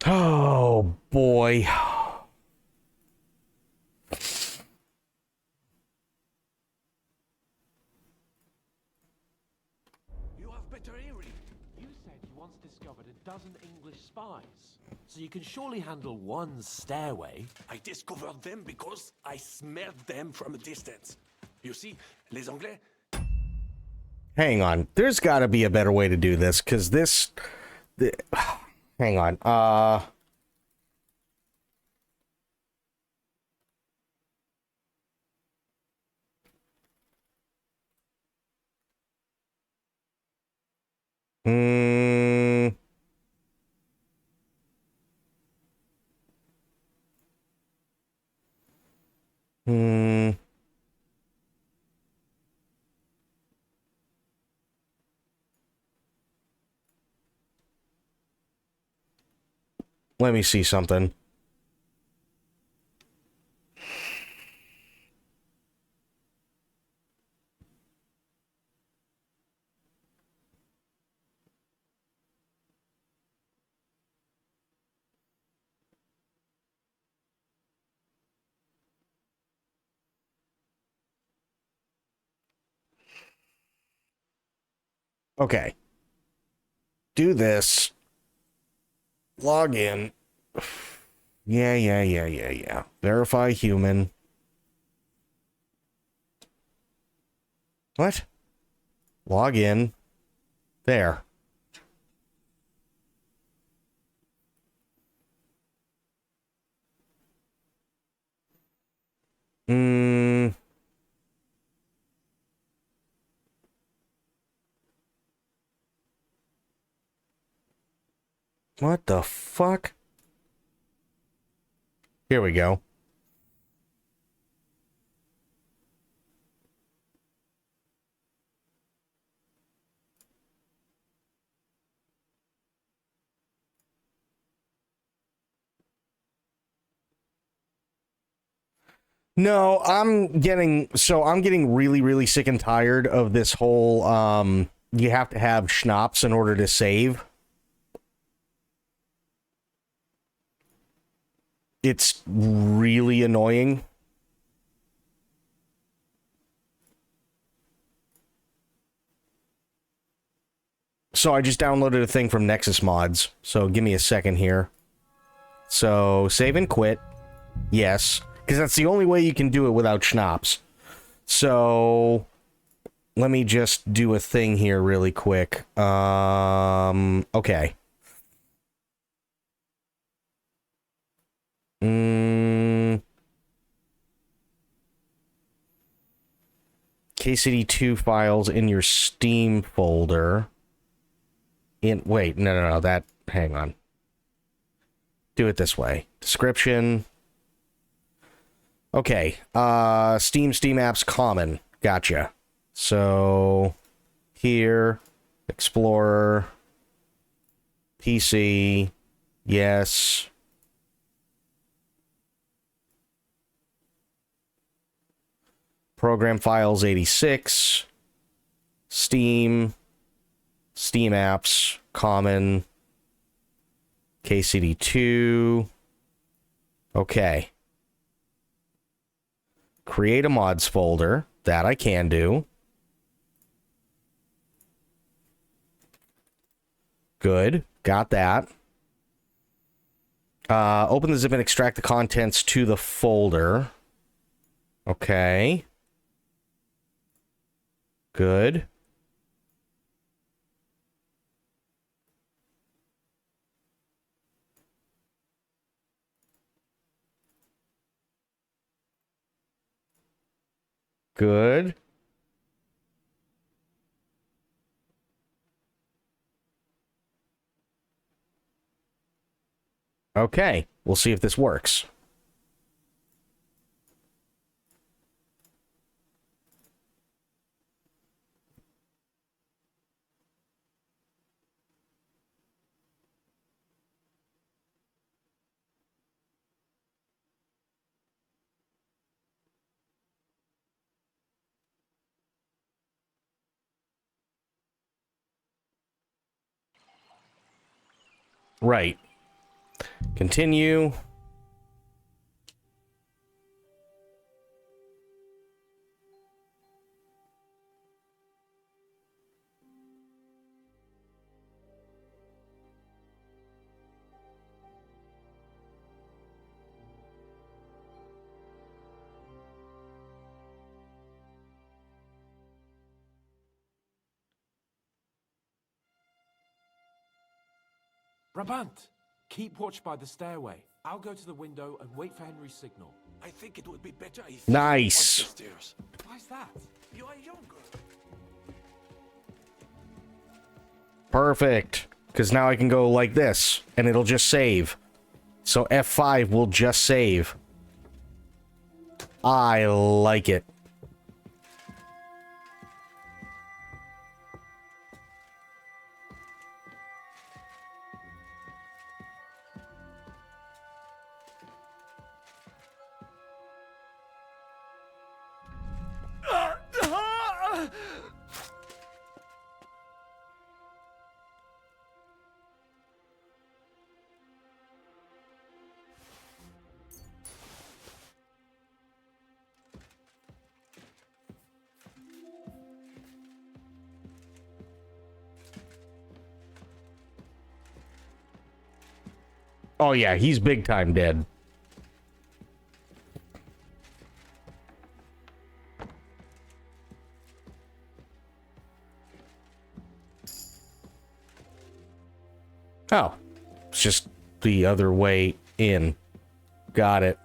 Oh, boy. Inspector Erie, you said you once discovered a dozen English spies. So you can surely handle one stairway. I discovered them because I smelled them from a distance. You see, les Anglais. Hang on. There's got to be a better way to do this, because this... hang on. Hmm... Hmm... Let me see something. Okay. Do this. Log in. Yeah. Verify human. What? Log in. There. Hmm. What the fuck? Here we go. No, I'm getting really, really sick and tired of this whole, you have to have schnapps in order to save. It's really annoying. So I just downloaded a thing from Nexus Mods. So give me a second here. So save and quit. Yes. Because that's the only way you can do it without schnapps. So let me just do a thing here really quick. Okay. KCD2 files in your Steam folder. Wait, no, that, hang on. Do it this way. Description. Okay, Steam apps common. Gotcha. So, here, Explorer, PC, yes. Program files 86, Steam apps, common, KCD2. Okay. Create a mods folder. That I can do. Good. Got that. Open the zip and extract the contents to the folder. Okay. Good. Good. Okay. We'll see if this works. Right. Continue. Brabant, keep watch by the stairway. I'll go to the window and wait for Henry's signal. I think it would be better if Nice. you watch the stairs. Why's that? You are younger. Perfect. Because now I can go like this, and it'll just save. So F5 will just save. I like it. Oh yeah, he's big time dead. Oh, it's just the other way in. Got it.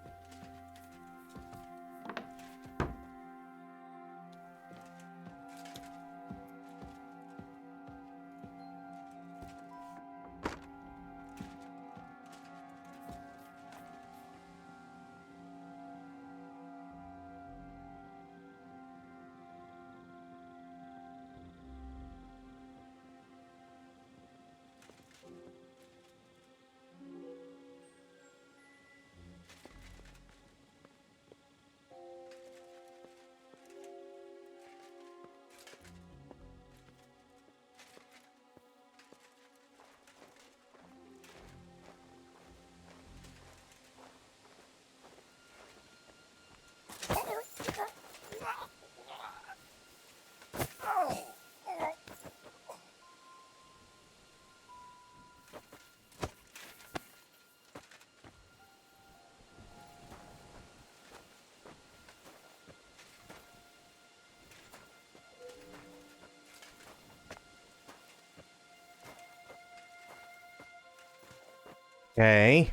Okay.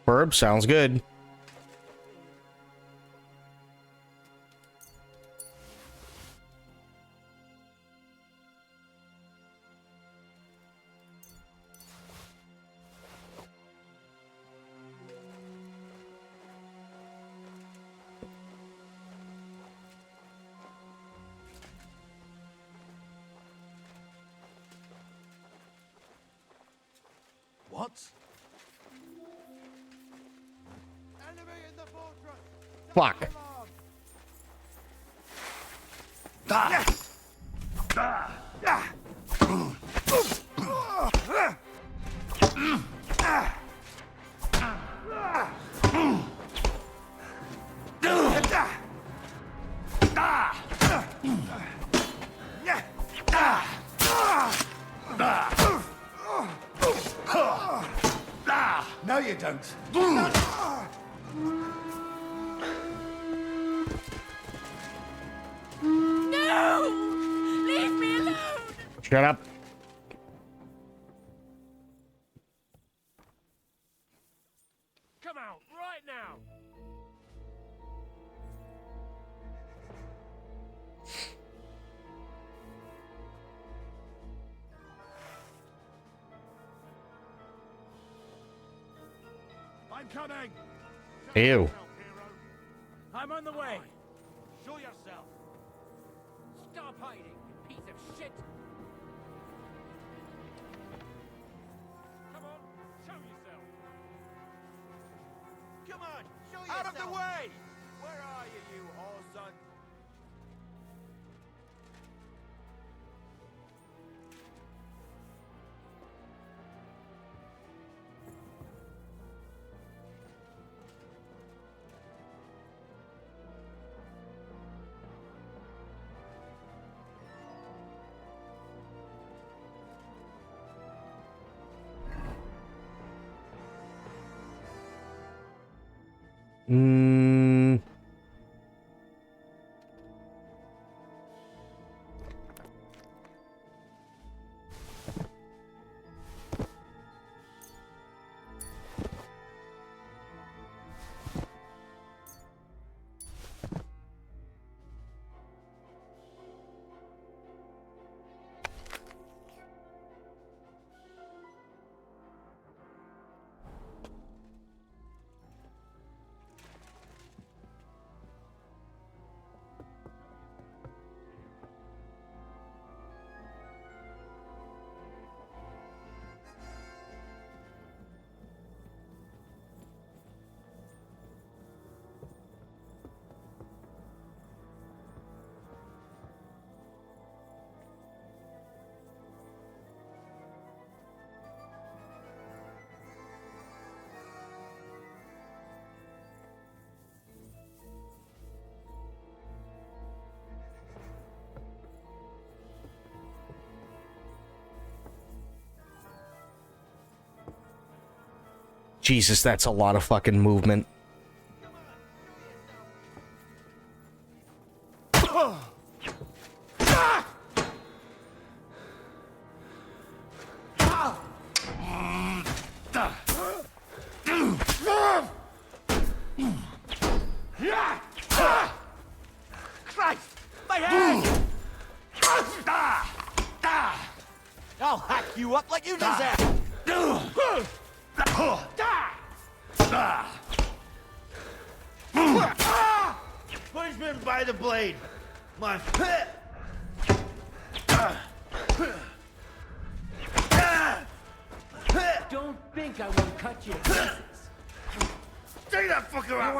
Burb, sounds good. What? Fuck. No, you don't. No! Leave me alone! Shut up. Come out right now! I'm coming! Ew. I'm on the way. Show yourself! Stop hiding, you piece of shit! Come on, show yourself! Come on, show yourself! Out of the way! Where are you, you whore son? Hmm. Jesus, that's a lot of fucking movement. Christ! My head! I'll hack you up like you deserve! Punishment by the blade! My Don't think I won't cut you to pieces. Take that fucker out!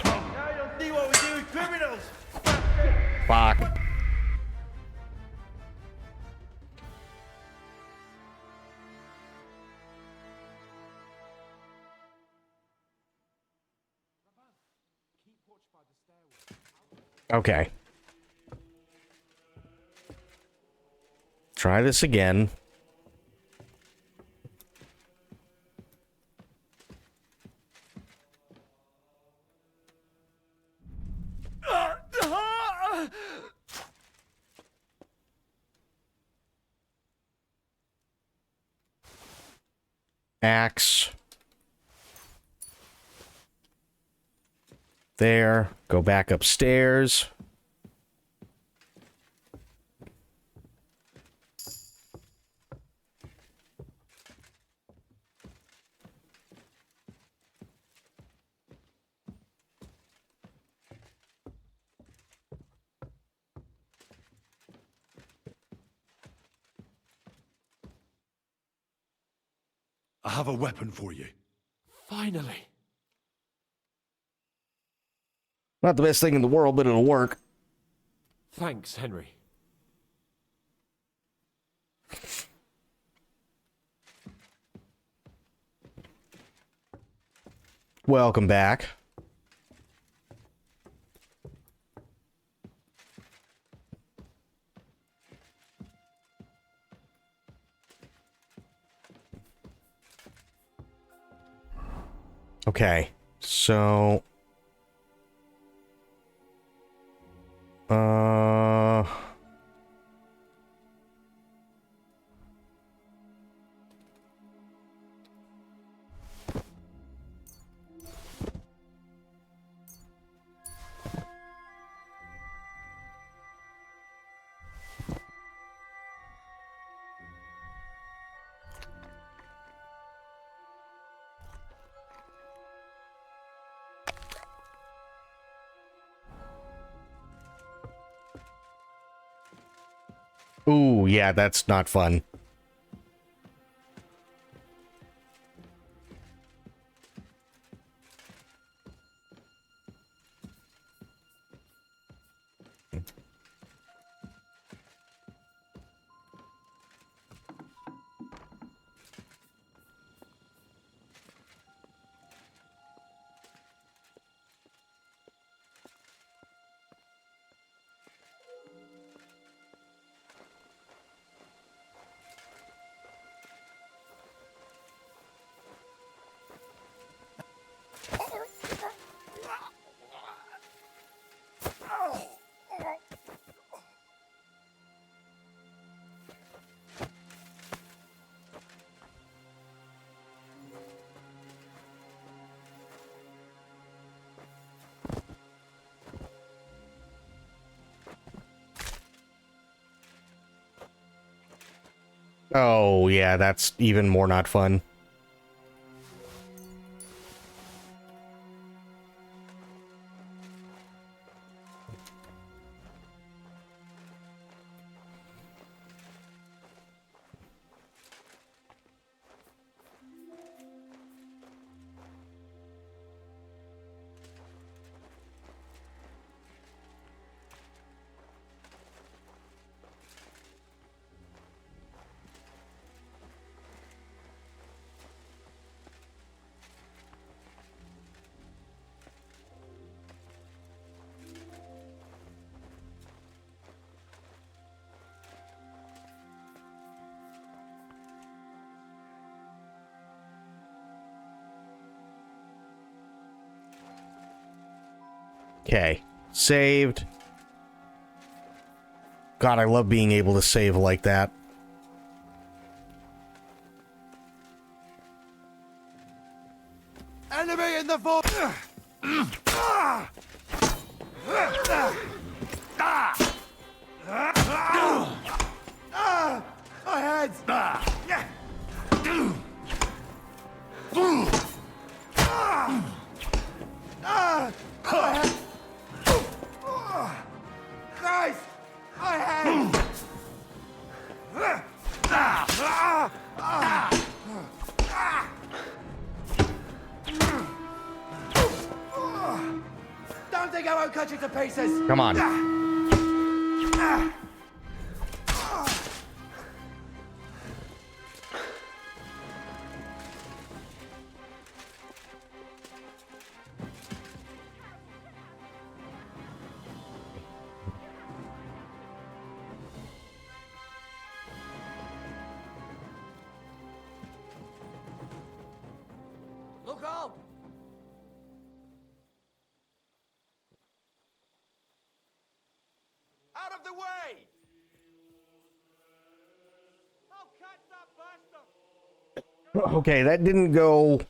Now you'll see what we do with criminals! Fuck. Okay. Try this again. Axe. There. Go back upstairs. I have a weapon for you. Finally. Not the best thing in the world, but it'll work. Thanks, Henry. Welcome back. Okay, so... Ooh, yeah, that's not fun. Oh, yeah, that's even more not fun. Okay, saved. God, I love being able to save like that. Enemy in the vault! My head! Christ! My head! Don't think I won't cut you to pieces! Come on. Look out! Out of the way! I'll catch that bastard! Okay, that didn't go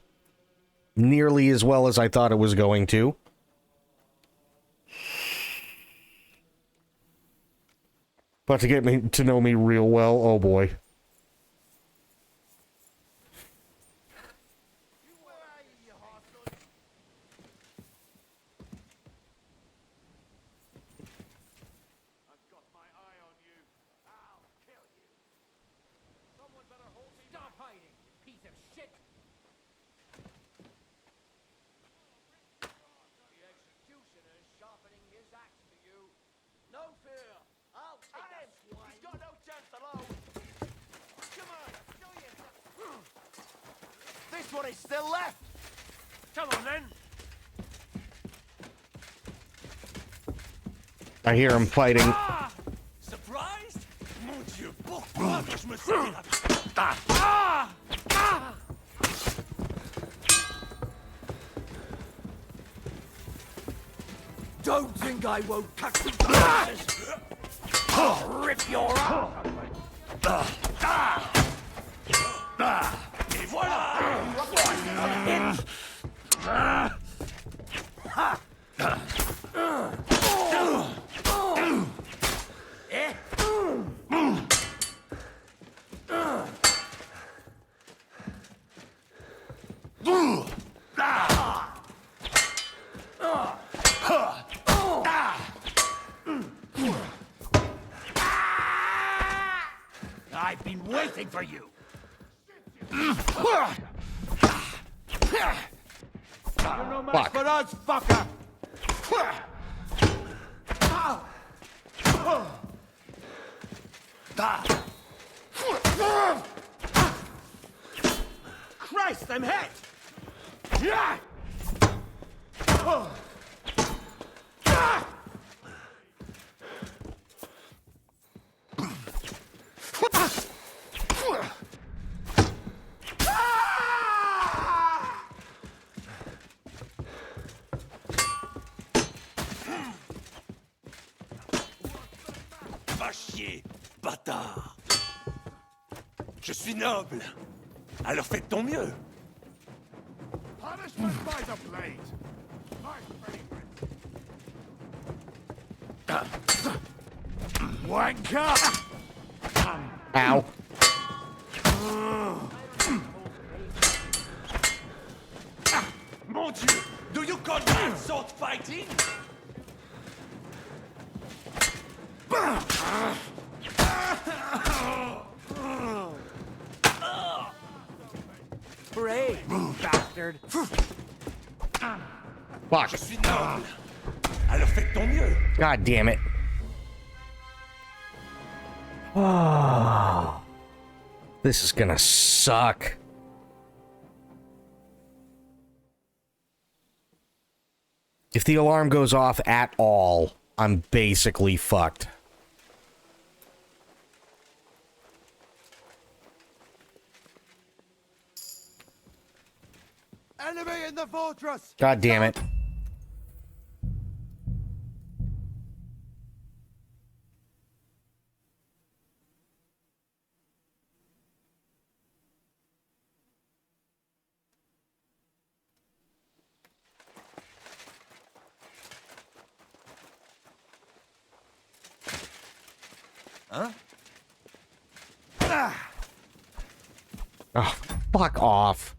nearly as well as I thought it was going to. But to get me to know me real well, oh boy. Stop hiding, you piece of shit! The executioner's sharpening his axe for you. No fear, I'll take him. He's got no chance alone. Come on, show yourself. This one is still left! Come on then. I hear him fighting. Surprised? Mon Dieu, pourquoi je me suis... Don't think I won't cut you to pieces! I'll rip your arm! Et voilà! I've been waiting for you. You're no match for us, fucker. Christ, I'm hit. Va chier, bâtard. Je suis noble. Alors fais de ton mieux. Punishment by the blade. My favorite. Wanker! Ow. Do you call that sword fighting? Brave, bastard. Fuck. Je suis noble. Alors fais ton mieux. God damn it. Oh, this is gonna suck. If the alarm goes off at all, I'm basically fucked. Enemy in the fortress. God damn it. Huh? Oh, fuck off.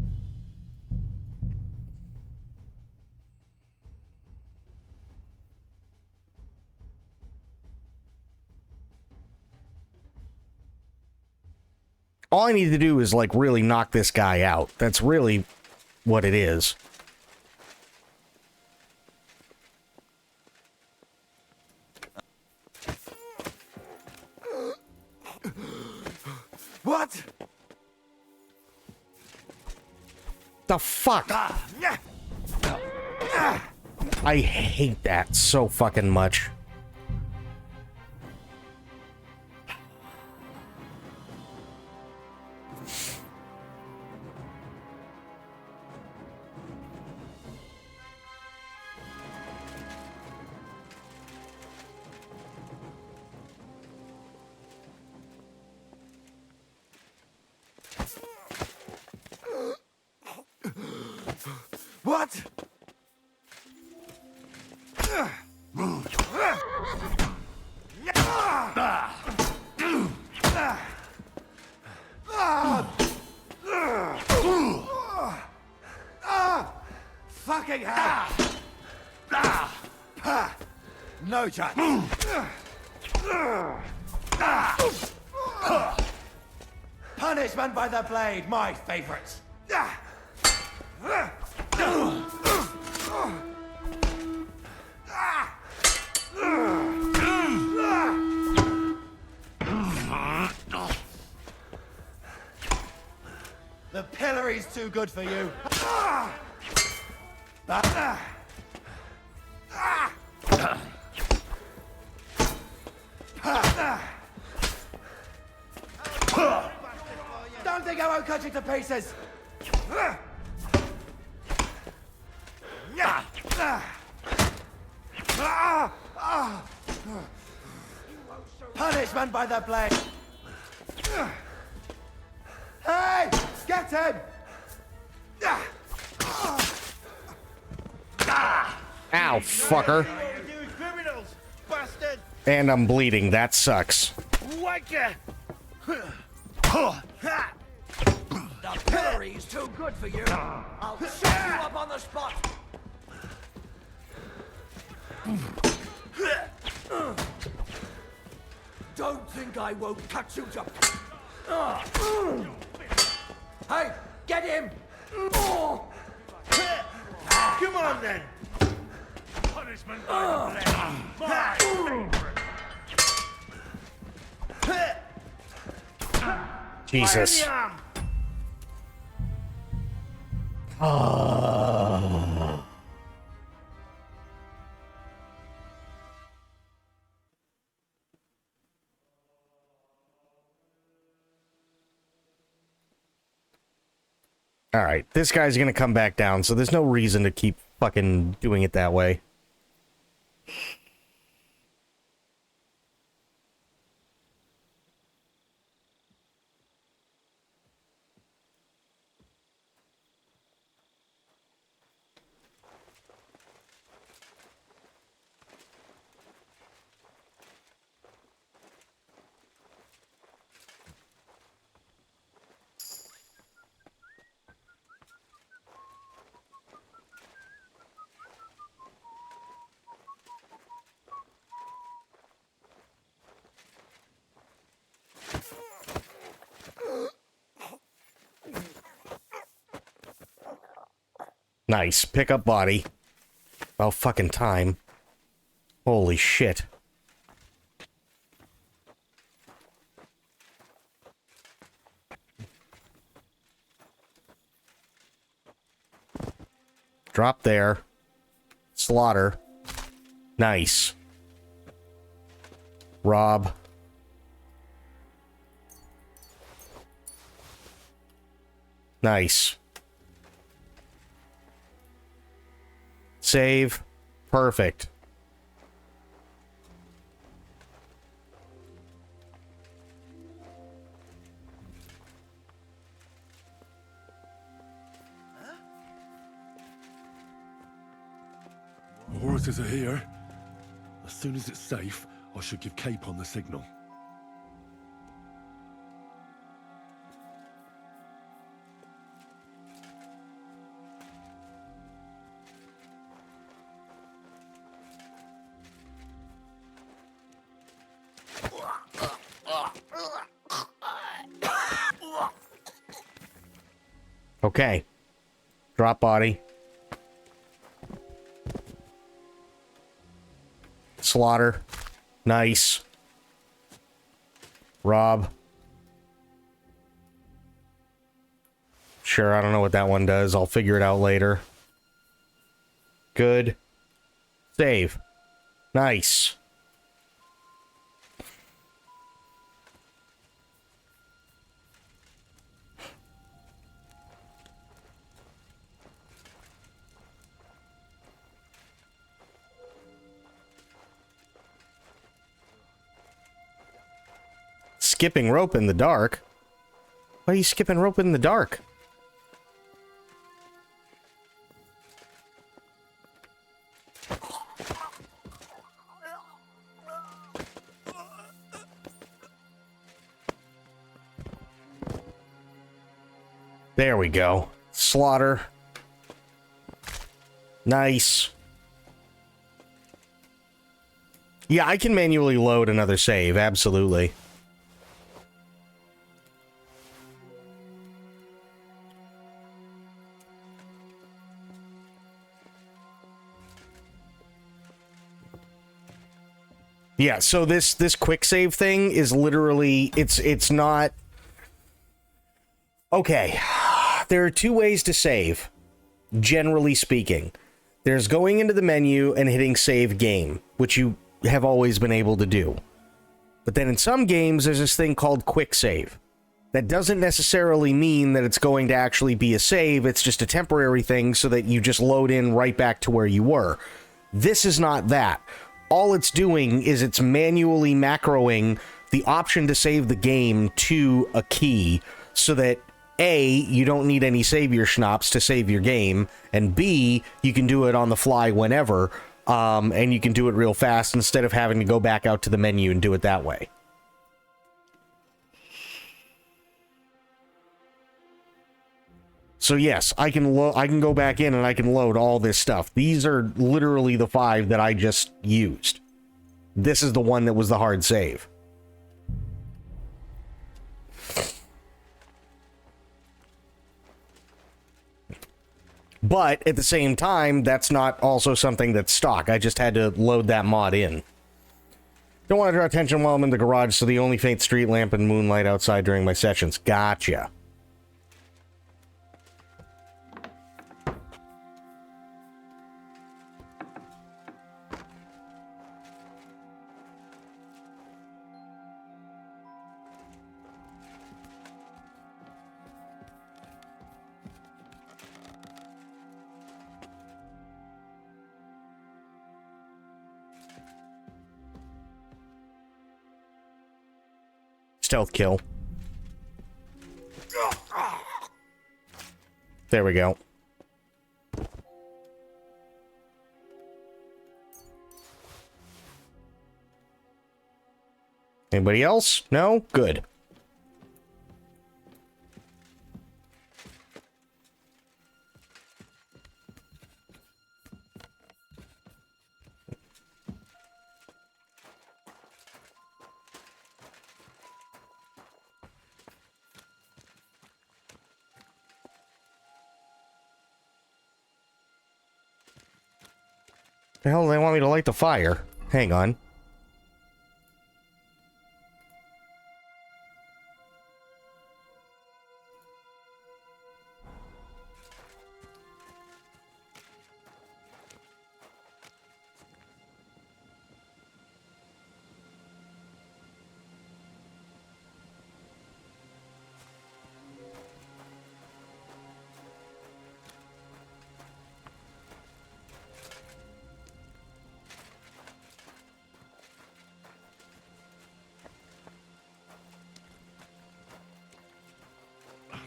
All I need to do is, like, really knock this guy out. That's really what it is. What? The fuck? I hate that so fucking much. What? Fucking hell! No chance. Punishment by the blade, my favorite. The pillory's too good for you. Don't think I won't cut you to pieces. Punishment by the blade. Hey, get him! Ow, fucker. And I'm bleeding. That sucks. The pillory's too good for you. I'll shut you up on the spot. Don't think I won't cut you to... Hey, get him! Come on then! Punishment by the blade. Jesus. Alright, this guy's gonna come back down, so there's no reason to keep fucking doing it that way. Nice. Pick up body. About fucking time. Holy shit. Drop there. Slaughter. Nice. Rob. Nice. Save. Perfect. The horses are here. As soon as it's safe, I should give Capon the signal. Okay. Drop body. Slaughter. Nice. Rob. Sure, I don't know what that one does. I'll figure it out later. Good. Save. Nice. Skipping rope in the dark? Why are you skipping rope in the dark? There we go. Slaughter. Nice. Yeah, I can manually load another save, absolutely. Yeah, so this quick save thing is literally it's not okay. There are two ways to save, generally speaking. There's going into the menu and hitting save game, which you have always been able to do. But then in some games there's this thing called quick save. That doesn't necessarily mean that it's going to actually be a save, it's just a temporary thing so that you just load in right back to where you were. This is not that. All it's doing is it's manually macroing the option to save the game to a key so that A, you don't need any savior schnapps to save your game, and B, you can do it on the fly whenever, and you can do it real fast instead of having to go back out to the menu and do it that way. So yes, I can go back in and I can load all this stuff. These are literally the 5 that I just used. This is the one that was the hard save. But at the same time, that's not also something that's stock. I just had to load that mod in. Don't want to draw attention while I'm in the garage, so the only faint street lamp and moonlight outside during my sessions. Gotcha. Stealth kill. There we go. Anybody else? No? Good. The hell do they want me to light the fire? Hang on.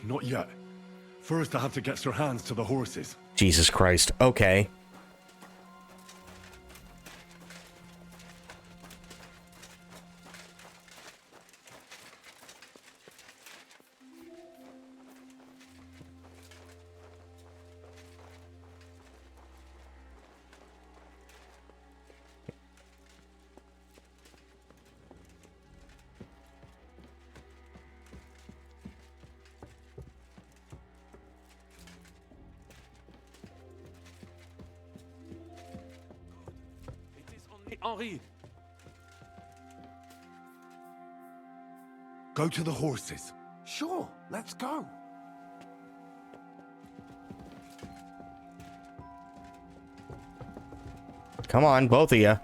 Not yet. First, I have to get Sir Hans to the horses. Jesus Christ. Okay. Henri. Go to the horses. Sure, let's go. Come on, both of you.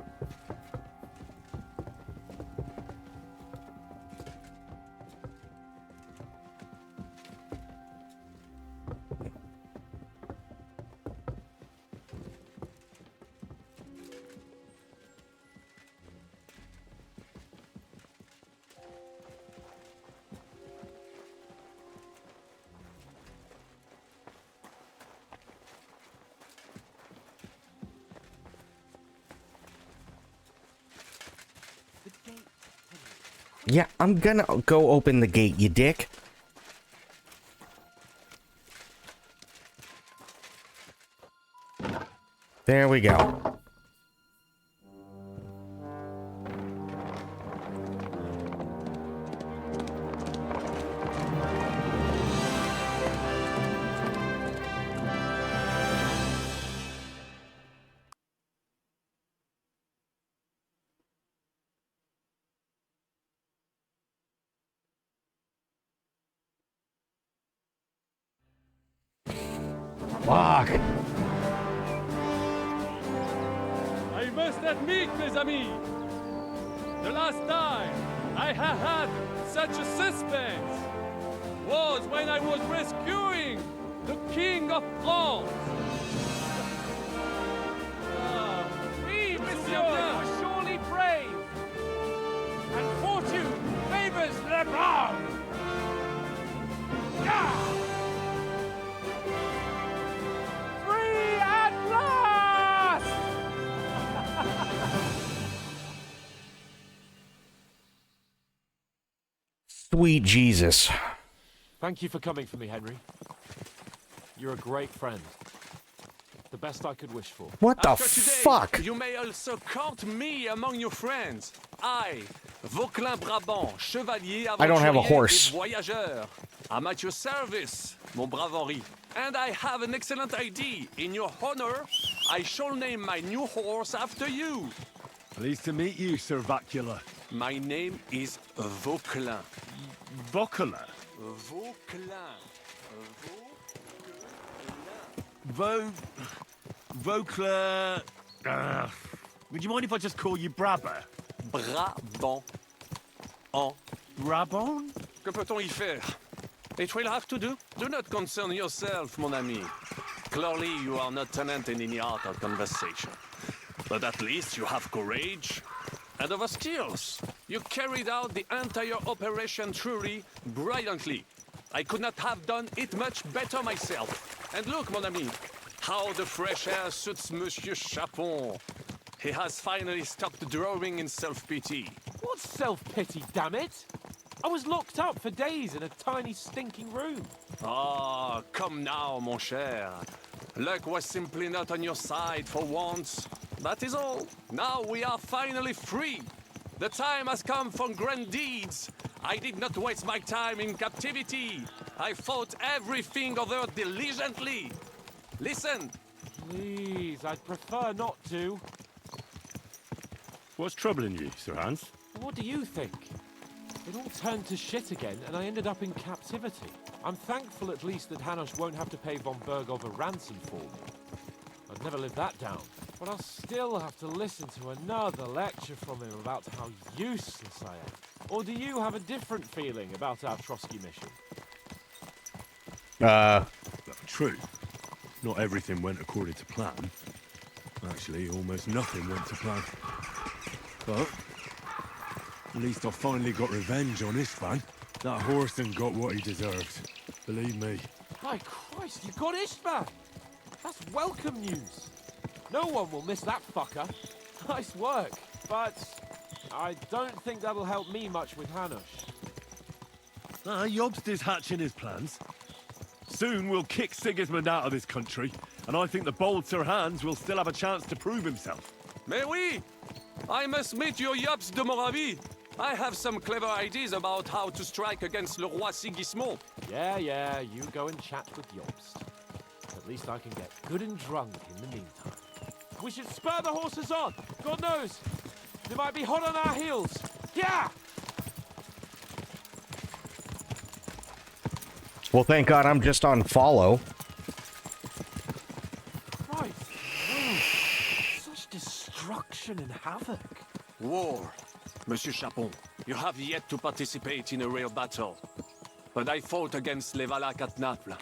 Yeah, I'm gonna go open the gate, you dick. There we go. Fuck. I must admit, mes amis, the last time I have had such a suspense was when I was rescuing the King of France. Oui, monsieur, you are surely brave. And fortune favors the brave. Yeah! Sweet Jesus. Thank you for coming for me, Henry. You're a great friend. The best I could wish for. What the After today, fuck? You may also count me among your friends. I, Vauquelin Brabant, chevalier, I don't have a aventurier horse. et voyageur. I'm at your service, mon brave Henri. And I have an excellent idea. In your honor, I shall name my new horse after you. Pleased to meet you, Sir Vacula. My name is Vauquelin. Vauquelin? Vauquelin. Vauquelin... would you mind if I just call you Brabber? Brabant. En. Brabant? Que peut-on y faire? It will have to do. Do not concern yourself, mon ami. Clearly, you are not tenant in any art of conversation. But at least you have courage and other skills. You carried out the entire operation truly brilliantly. I could not have done it much better myself. And look, mon ami, how the fresh air suits Monsieur Chapon. He has finally stopped drawing in self-pity. What self-pity, damn it? I was locked up for days in a tiny stinking room. Ah, come now, mon cher. Luck was simply not on your side for once. That is all. Now we are finally free. The time has come for grand deeds. I did not waste my time in captivity. I fought everything over diligently. Listen. Please, days, I'd prefer not to. What's troubling you, Sir Hans? What do you think? It all turned to shit again, and I ended up in captivity. I'm thankful at least that Hanush won't have to pay von Bergov a ransom for me. I'd never live that down. But I'll still have to listen to another lecture from him about how useless I am. Or do you have a different feeling about our Trotsky mission? True. Not everything went according to plan. Actually, almost nothing went to plan. But at least I finally got revenge on Istvan. That Horson got what he deserved. Believe me. My Christ, you got Istvan! That's welcome news. No one will miss that fucker. Nice work. But I don't think that'll help me much with Hanush. Jobst is hatching his plans. Soon we'll kick Sigismund out of this country, and I think the bold Sir Hans will still have a chance to prove himself. Mais oui! I must meet your Jobst de Moravie. I have some clever ideas about how to strike against Le Roi Sigismund. Yeah, you go and chat with Jobst. At least I can get good and drunk in the meantime. We should spur the horses on. God knows, they might be hot on our heels. Yeah! Well, thank God I'm just on follow. Right. Such destruction and havoc. War. Monsieur Chapon, you have yet to participate in a real battle. But I fought against les Valaques at Naples,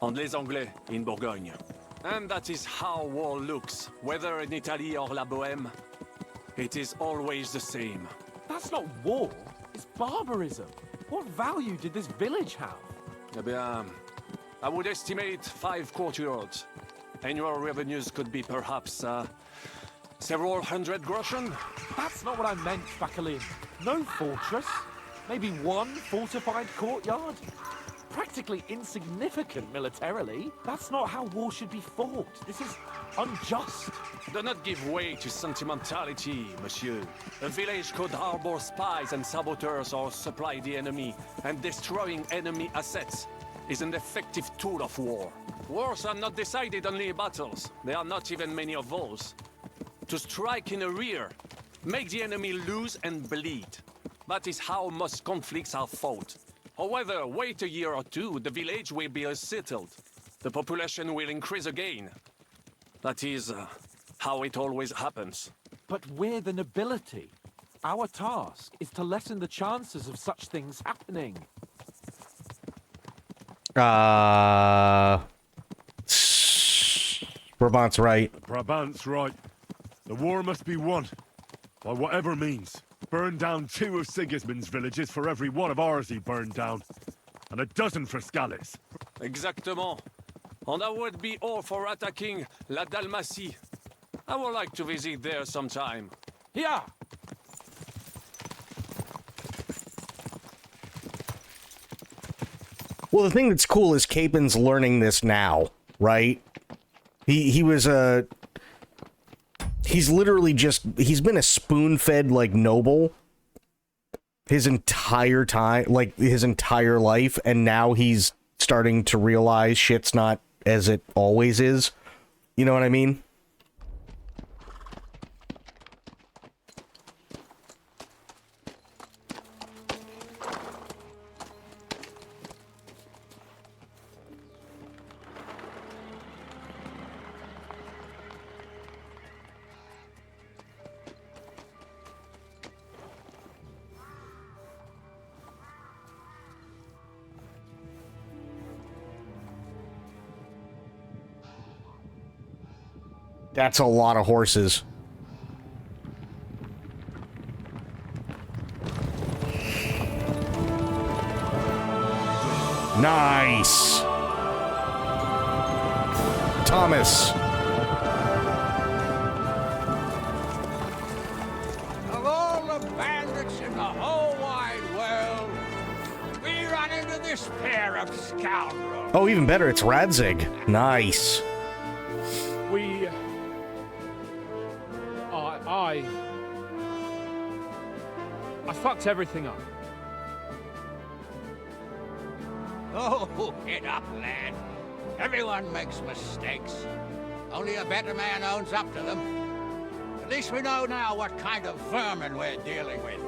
and les Anglais in Bourgogne. And that is how war looks, whether in Italy or La Bohème. It is always the same. That's not war, it's barbarism. What value did this village have? Eh bien, I would estimate 5 courtyards. Annual revenues could be perhaps, several hundred groschen? That's not what I meant, Bakalin. No fortress. Maybe one fortified courtyard. Practically insignificant militarily. That's not how war should be fought. This is unjust. Do not give way to sentimentality, monsieur. A village could harbor spies and saboteurs or supply the enemy, and destroying enemy assets is an effective tool of war. Wars are not decided only in battles. There are not even many of those. To strike in the rear, make the enemy lose and bleed. That is how most conflicts are fought. However, wait a year or two, the village will be settled. The population will increase again. That is how it always happens. But we're the nobility. Our task is to lessen the chances of such things happening. Brabant's right. Brabant's right. The war must be won. By whatever means. Burn down 2 of Sigismund's villages for every one of ours he burned down. And a dozen for Skalitz. Exactement. And I would be all for attacking La Dalmatie. I would like to visit there sometime. Yeah. Well, the thing that's cool is Capin's learning this now, right? He was a... He's literally just... He's been a spoon-fed, like, noble his entire time, like, his entire life, and now he's starting to realize shit's not as it always is. You know what I mean? That's a lot of horses. Nice. Thomas. Of all the bandits in the whole wide world, we run into this pair of scoundrels. Oh, even better, it's Radzig. Nice. I fucked everything up. Oh, get up, lad. Everyone makes mistakes. Only a better man owns up to them. At least we know now what kind of vermin we're dealing with.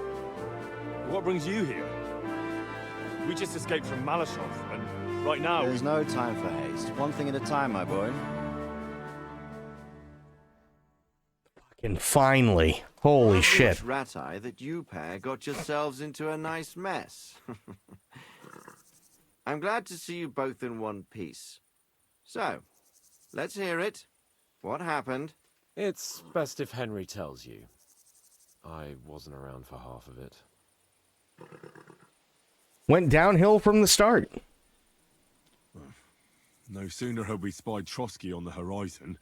What brings you here? We just escaped from Malashov, and right now... There's no time for haste. One thing at a time, my boy. And finally. Holy shit. Rat-eye that you pair got yourselves into a nice mess. I'm glad to see you both in one piece. So, let's hear it. What happened? It's best if Henry tells you. I wasn't around for half of it. Went downhill from the start. No sooner had we spied Trotsky on the horizon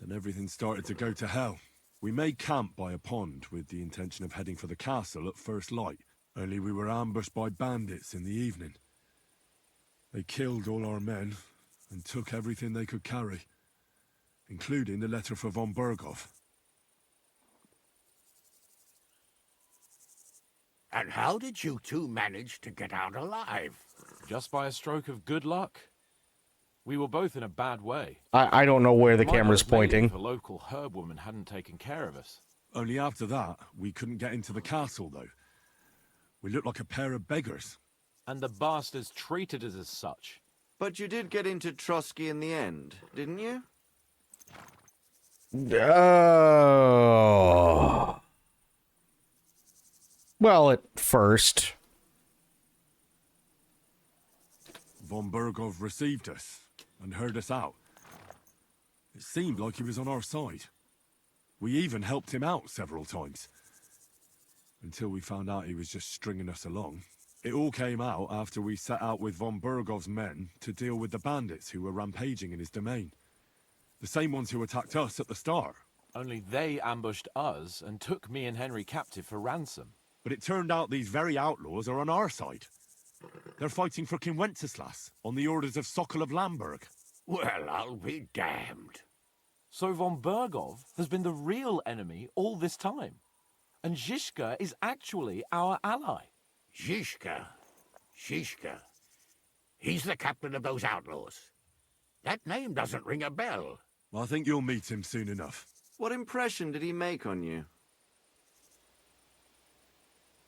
than everything started to go to hell. We made camp by a pond with the intention of heading for the castle at first light, only we were ambushed by bandits in the evening. They killed all our men and took everything they could carry, including the letter for von Berghoff. And how did you two manage to get out alive? Just by a stroke of good luck. We were both in a bad way. I don't know where the Might not camera's have made it pointing. if a local herb woman hadn't taken care of us. Only after that, we couldn't get into the castle, though. We looked like a pair of beggars. And the bastards treated us as such. But you did get into Trotsky in the end, didn't you? Oh. Well, at first. Von Berghoff received us and heard us out. It seemed like he was on our side. We even helped him out several times. Until we found out he was just stringing us along. It all came out after we set out with von Berghoff's men to deal with the bandits who were rampaging in his domain. The same ones who attacked us at the start. Only they ambushed us and took me and Henry captive for ransom. But it turned out these very outlaws are on our side. They're fighting for King Wenceslas on the orders of Sokol of Lamberg. Well, I'll be damned. So von Berghoff has been the real enemy all this time. And Zizka is actually our ally. Zizka? Zizka? He's the captain of those outlaws. That name doesn't ring a bell. I think you'll meet him soon enough. What impression did he make on you?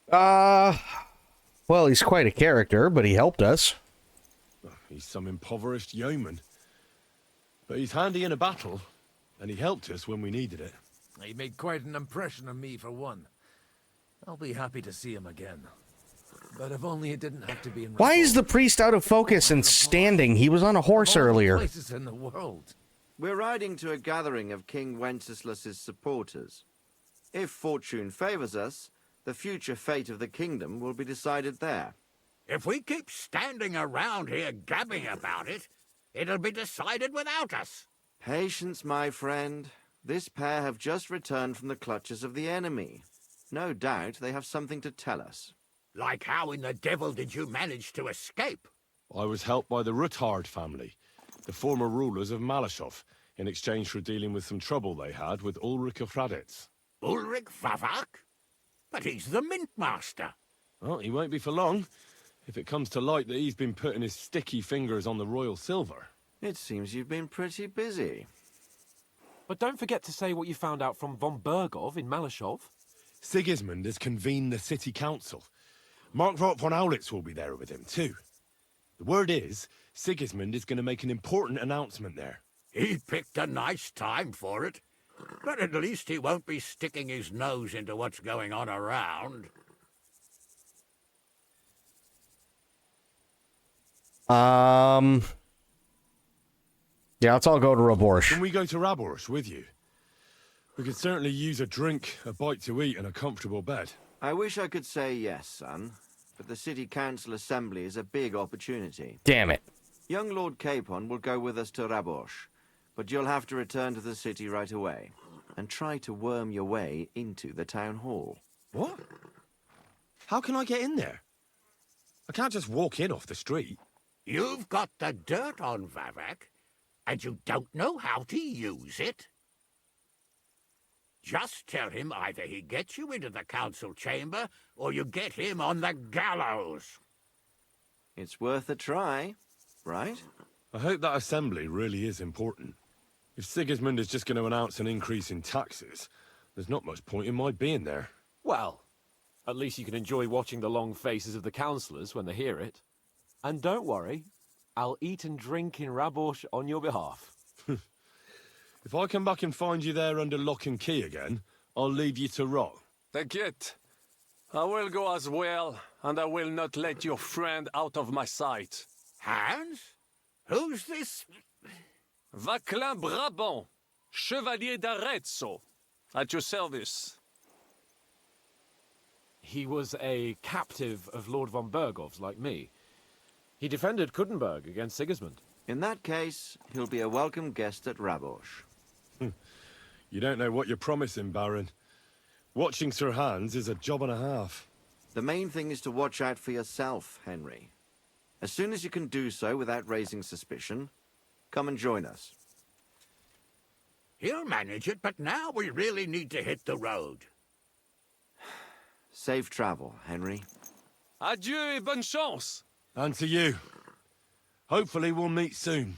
Well, he's quite a character, but he helped us. He's some impoverished yeoman. But he's handy in a battle, and he helped us when we needed it. He made quite an impression on me, for one. I'll be happy to see him again. But if only it didn't have to be in... Why is the priest out of focus and standing? He was on a horse earlier. Places in the world. We're riding to a gathering of King Wenceslas's supporters. If fortune favors us, the future fate of the kingdom will be decided there. If we keep standing around here gabbing about it, it'll be decided without us. Patience, my friend. This pair have just returned from the clutches of the enemy. No doubt they have something to tell us. Like how in the devil did you manage to escape? I was helped by the Ruthard family, the former rulers of Malashov, in exchange for dealing with some trouble they had with Ulrich of Raditz. Ulrich Vavak? But he's the mint master. Well, he won't be for long, if it comes to light that he's been putting his sticky fingers on the royal silver. It seems you've been pretty busy. But don't forget to say what you found out from von Berghoff in Malashov. Sigismund has convened the city council. Markvart von Aulitz will be there with him, too. The word is, Sigismund is going to make an important announcement there. He picked a nice time for it. But at least he won't be sticking his nose into what's going on around. Yeah, let's all go to Raborsh. Can we go to Raborsh with you? We could certainly use a drink, a bite to eat, and a comfortable bed. I wish I could say yes, son, but the city council assembly is a big opportunity. Damn it. Young Lord Capon will go with us to Raborsh, but you'll have to return to the city right away and try to worm your way into the town hall. What? How can I get in there? I can't just walk in off the street. You've got the dirt on Vavak, and you don't know how to use it? Just tell him either he gets you into the council chamber, or you get him on the gallows. It's worth a try, right? I hope that assembly really is important. If Sigismund is just going to announce an increase in taxes, there's not much point in my being there. Well, at least you can enjoy watching the long faces of the councillors when they hear it. And don't worry, I'll eat and drink in Rabosh on your behalf. If I come back and find you there under lock and key again, I'll leave you to rot. Take it. I will go as well, and I will not let your friend out of my sight. Hans? Who's this? Vaclin Brabant, Chevalier d'Arezzo, at your service. He was a captive of Lord von Bergov's, like me. He defended Kuddenberg against Sigismund. In that case, he'll be a welcome guest at Rabosh. You don't know what you're promising, Baron. Watching Sir Hans is a job and a half. The main thing is to watch out for yourself, Henry. As soon as you can do so without raising suspicion, come and join us. He'll manage it, but now we really need to hit the road. Safe travel, Henry. Adieu et bonne chance. And to you. Hopefully we'll meet soon.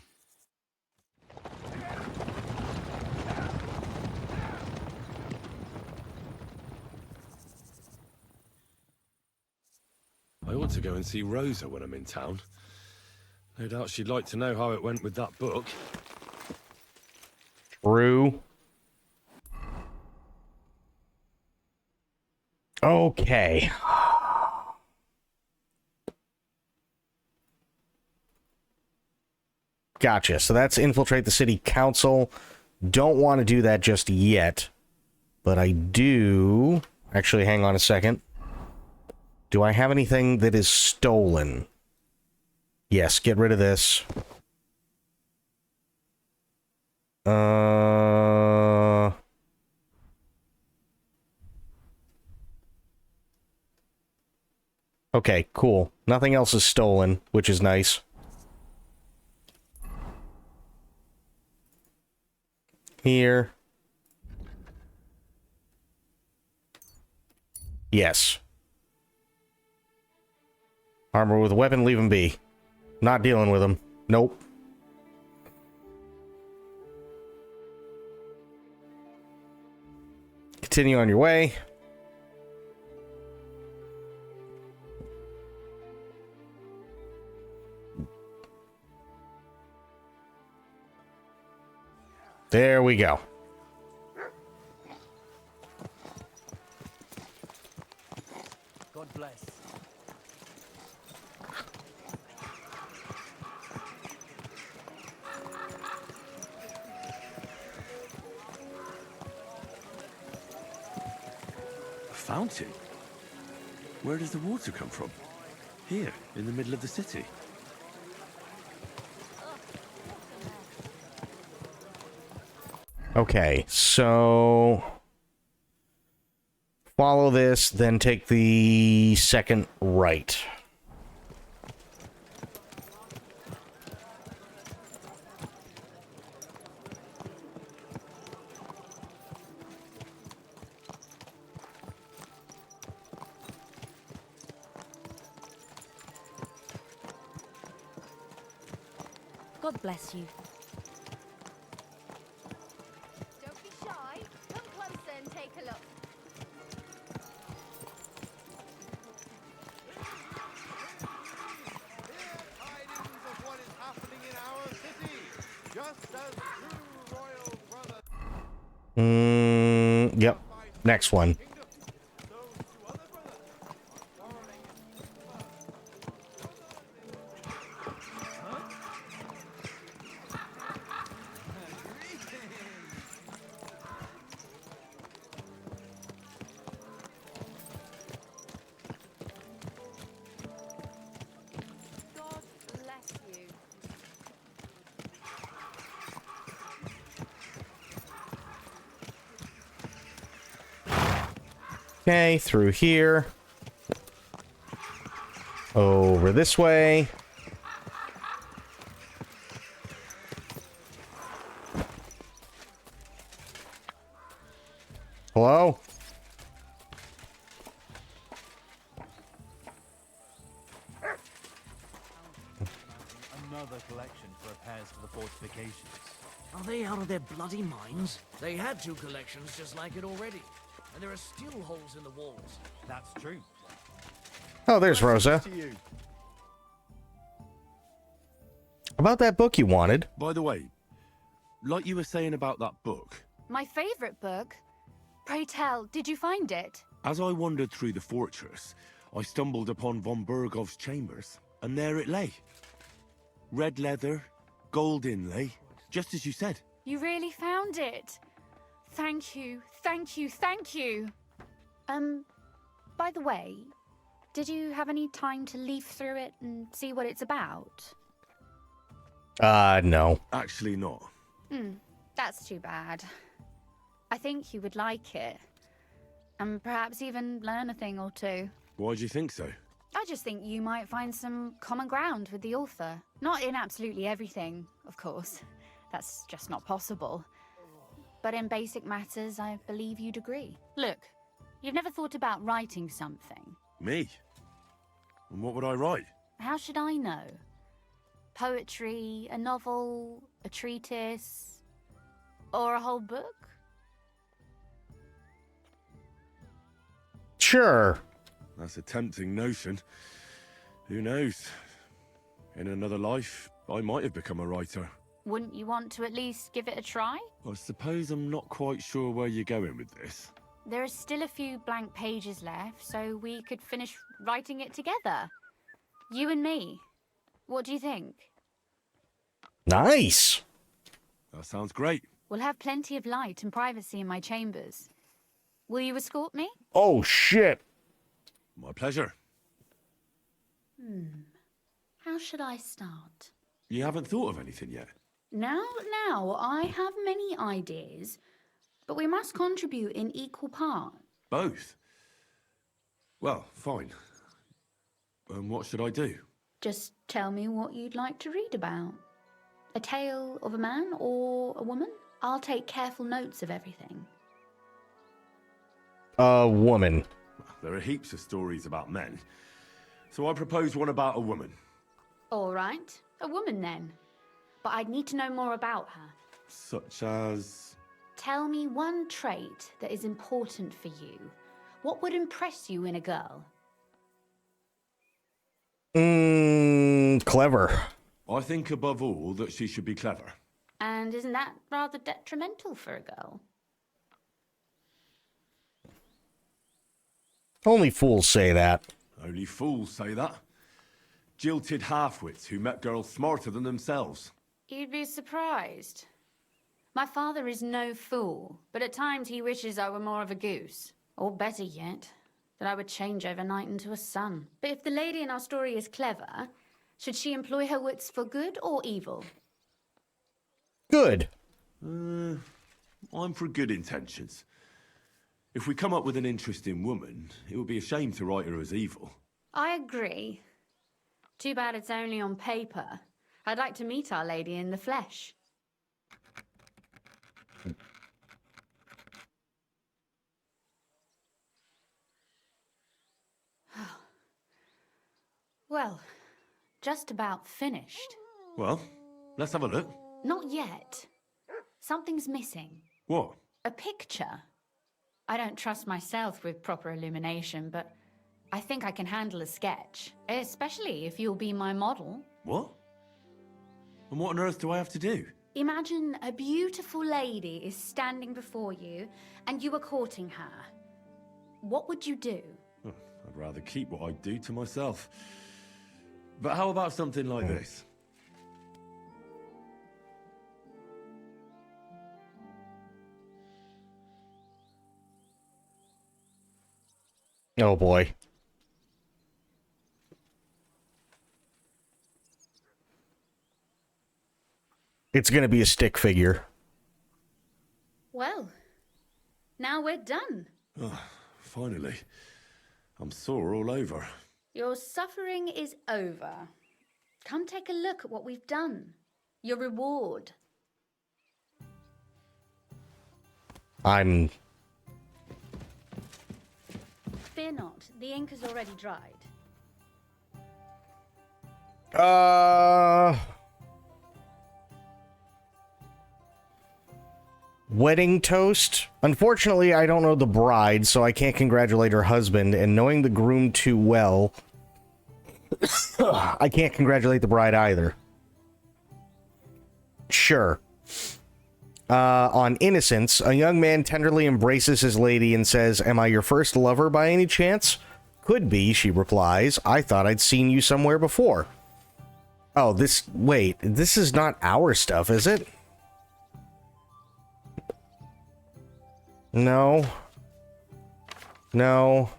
I ought to go and see Rosa when I'm in town. No doubt she'd like to know how it went with that book. True. Okay. Gotcha. So that's infiltrate the city council. Don't want to do that just yet. But I do... Actually, hang on a second. Do I have anything that is stolen? Yes, get rid of this. Okay, cool. Nothing else is stolen, which is nice. Here. Yes. Armor with a weapon, leave him be. Not dealing with him. Nope. Continue on your way. There we go. God bless. A fountain? Where does the water come from? Here, in the middle of the city. Okay, so follow this, then take the second right. God bless you. Don't be shy. Come closer and take a look. Yep. Next one. God bless you. Okay, through here. Over this way. Hello? Another collection for repairs for the fortifications. Are they out of their bloody minds? They had 2 collections just like it already. And there are still holes in the walls. That's true. Oh, there's Rosa. About that book you wanted. By the way, like you were saying about that book, My favorite book? Pray tell, did you find it? as I wandered through the fortress, I stumbled upon von Bergov's chambers, and there it lay. Red leather, gold inlay, just as you said. You really found it. Thank you, thank you, thank you. By the way, did you have any time to leaf through it and see what it's about? No. Actually not. That's too bad. I think you would like it. And perhaps even learn a thing or two. Why do you think so? I just think you might find some common ground with the author. Not in absolutely everything, of course. That's just not possible. But in basic matters, I believe you'd agree. Look, you've never thought about writing something. Me? And what would I write? How should I know? Poetry, a novel, a treatise, or a whole book? Sure. That's a tempting notion. Who knows? In another life, I might have become a writer. Wouldn't you want to at least give it a try? I suppose I'm not quite sure where you're going with this. There are still a few blank pages left, so we could finish writing it together. You and me. What do you think? Nice. That sounds great. We'll have plenty of light and privacy in my chambers. Will you escort me? Oh, shit. My pleasure. How should I start? You haven't thought of anything yet? Now, I have many ideas, but we must contribute in equal part. Both? Well, fine. What should I do? Just tell me what you'd like to read about. A tale of a man or a woman? I'll take careful notes of everything. A woman. There are heaps of stories about men. So I propose one about a woman. All right, a woman then. But I'd need to know more about her. Such as... Tell me one trait that is important for you. What would impress you in a girl? Clever. I think above all that she should be clever. And isn't that rather detrimental for a girl? Only fools say that. Only fools say that. Jilted half-wits who met girls smarter than themselves. You'd be surprised. My father is no fool, but at times he wishes I were more of a goose. Or better yet, that I would change overnight into a sun. But if the lady in our story is clever, should she employ her wits for good or evil? Good. I'm for good intentions. If we come up with an interesting woman, it would be a shame to write her as evil. I agree. Too bad it's only on paper. I'd like to meet our lady in the flesh. Well, just about finished. Well, let's have a look. Not yet. Something's missing. What? A picture. I don't trust myself with proper illumination, but I think I can handle a sketch. Especially if you'll be my model. What? And what on earth do I have to do? Imagine a beautiful lady is standing before you, and you are courting her. What would you do? I'd rather keep what I do to myself. But how about something like this? Oh boy. It's gonna be a stick figure. Well, now we're done. Oh, finally. I'm sore all over. Your suffering is over. Come take a look at what we've done. Your reward. I'm... Fear not, the ink has already dried. Wedding toast? Unfortunately, I don't know the bride, so I can't congratulate her husband, and knowing the groom too well, I can't congratulate the bride either. Sure. On Innocence, a young man tenderly embraces his lady and says, "Am I your first lover by any chance?" "Could be," she replies. "I thought I'd seen you somewhere before." Oh, wait, this is not our stuff, is it? No. No.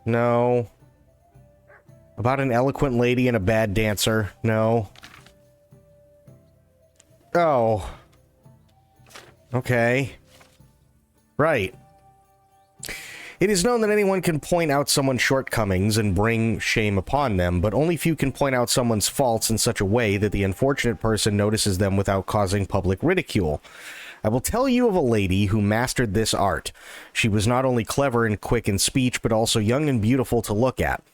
No. About an eloquent lady and a bad dancer. No. Oh. Okay. Right. It is known that anyone can point out someone's shortcomings and bring shame upon them, but only few can point out someone's faults in such a way that the unfortunate person notices them without causing public ridicule. I will tell you of a lady who mastered this art. She was not only clever and quick in speech, but also young and beautiful to look at.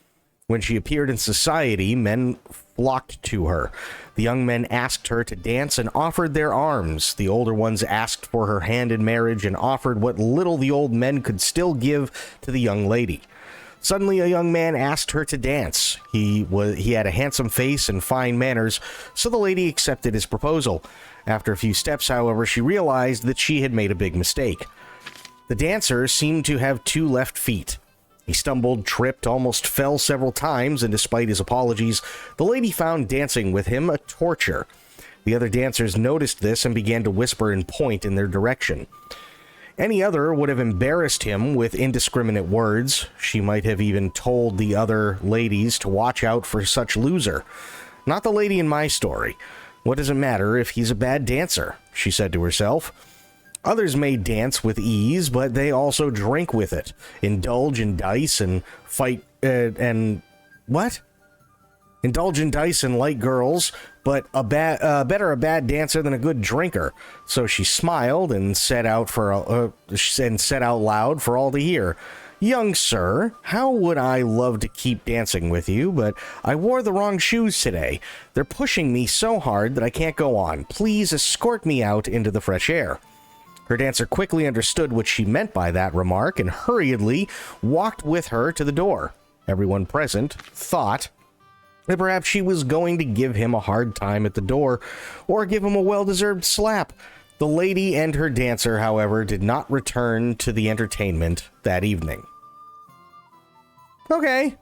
When she appeared in society, men flocked to her. The young men asked her to dance and offered their arms. The older ones asked for her hand in marriage and offered what little the old men could still give to the young lady. Suddenly, a young man asked her to dance. He had a handsome face and fine manners, so the lady accepted his proposal. After a few steps, however, she realized that she had made a big mistake. The dancer seemed to have 2 left feet. He stumbled, tripped, almost fell several times, and despite his apologies, the lady found dancing with him a torture. The other dancers noticed this and began to whisper and point in their direction. Any other would have embarrassed him with indiscriminate words. She might have even told the other ladies to watch out for such loser. Not the lady in my story. What does it matter if he's a bad dancer? She said to herself. Others may dance with ease, but they also drink with it, indulge in dice and fight, what? Indulge in dice and like girls, but better a bad dancer than a good drinker. So she smiled and said out loud for all to hear, "Young sir, how would I love to keep dancing with you, but I wore the wrong shoes today. They're pushing me so hard that I can't go on. Please escort me out into the fresh air." Her dancer quickly understood what she meant by that remark and hurriedly walked with her to the door. Everyone present thought that perhaps she was going to give him a hard time at the door or give him a well-deserved slap. The lady and her dancer, however, did not return to the entertainment that evening. Okay.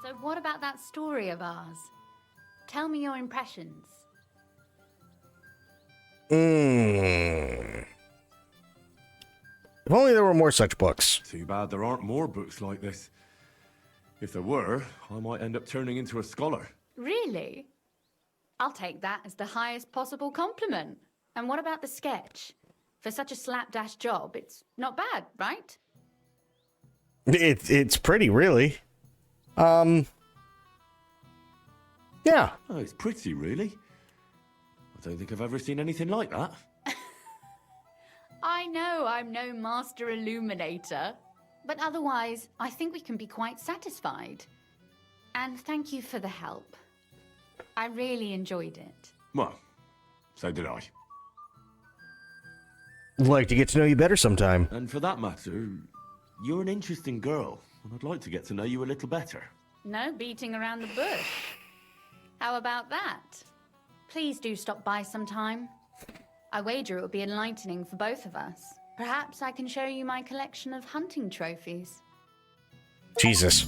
So what about that story of ours? Tell me your impressions. If only there were more such books. Too bad there aren't more books like this. If there were, I might end up turning into a scholar. Really? I'll take that as the highest possible compliment. And what about the sketch? For such a slapdash job, it's not bad, right? It's pretty, really. Yeah. Oh, it's pretty, really. I don't think I've ever seen anything like that. I know I'm no master illuminator, but otherwise, I think we can be quite satisfied. And thank you for the help. I really enjoyed it. Well, so did I. I'd like to get to know you better sometime. And for that matter, you're an interesting girl, and I'd like to get to know you a little better. No beating around the bush. How about that? Please do stop by sometime. I wager it will be enlightening for both of us. Perhaps I can show you my collection of hunting trophies. Jesus.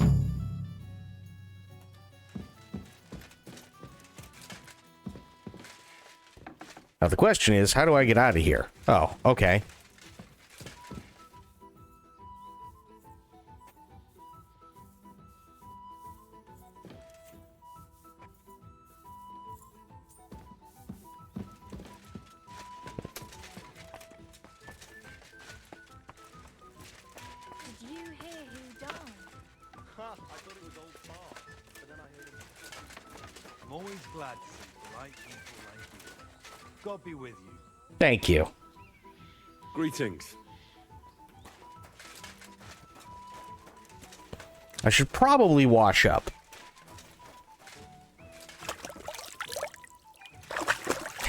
Now the question is, how do I get out of here? Oh, okay. I'm always glad to see the right people like you. God be with you. Thank you. Greetings. I should probably wash up.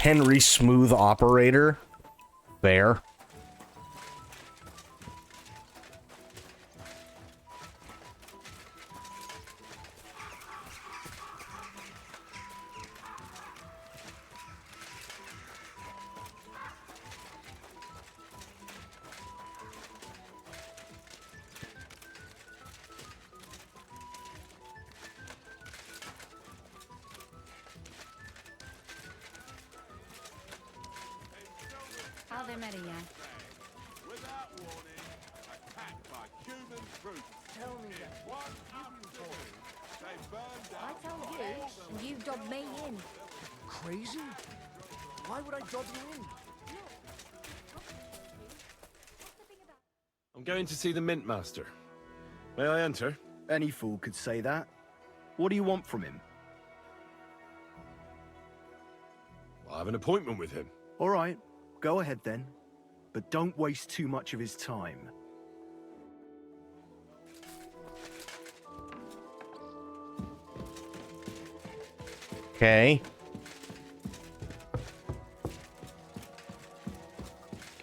Henry Smooth Operator. There. Ave Maria. Without warning, attacked by human troops. Tell me that. One afternoon, they burned I down tell you, and you dob me in. Crazy? Why would I dob you in? I'm going to see the Mint Master. May I enter? Any fool could say that. What do you want from him? I have an appointment with him. All right, go ahead then. But don't waste too much of his time. Okay.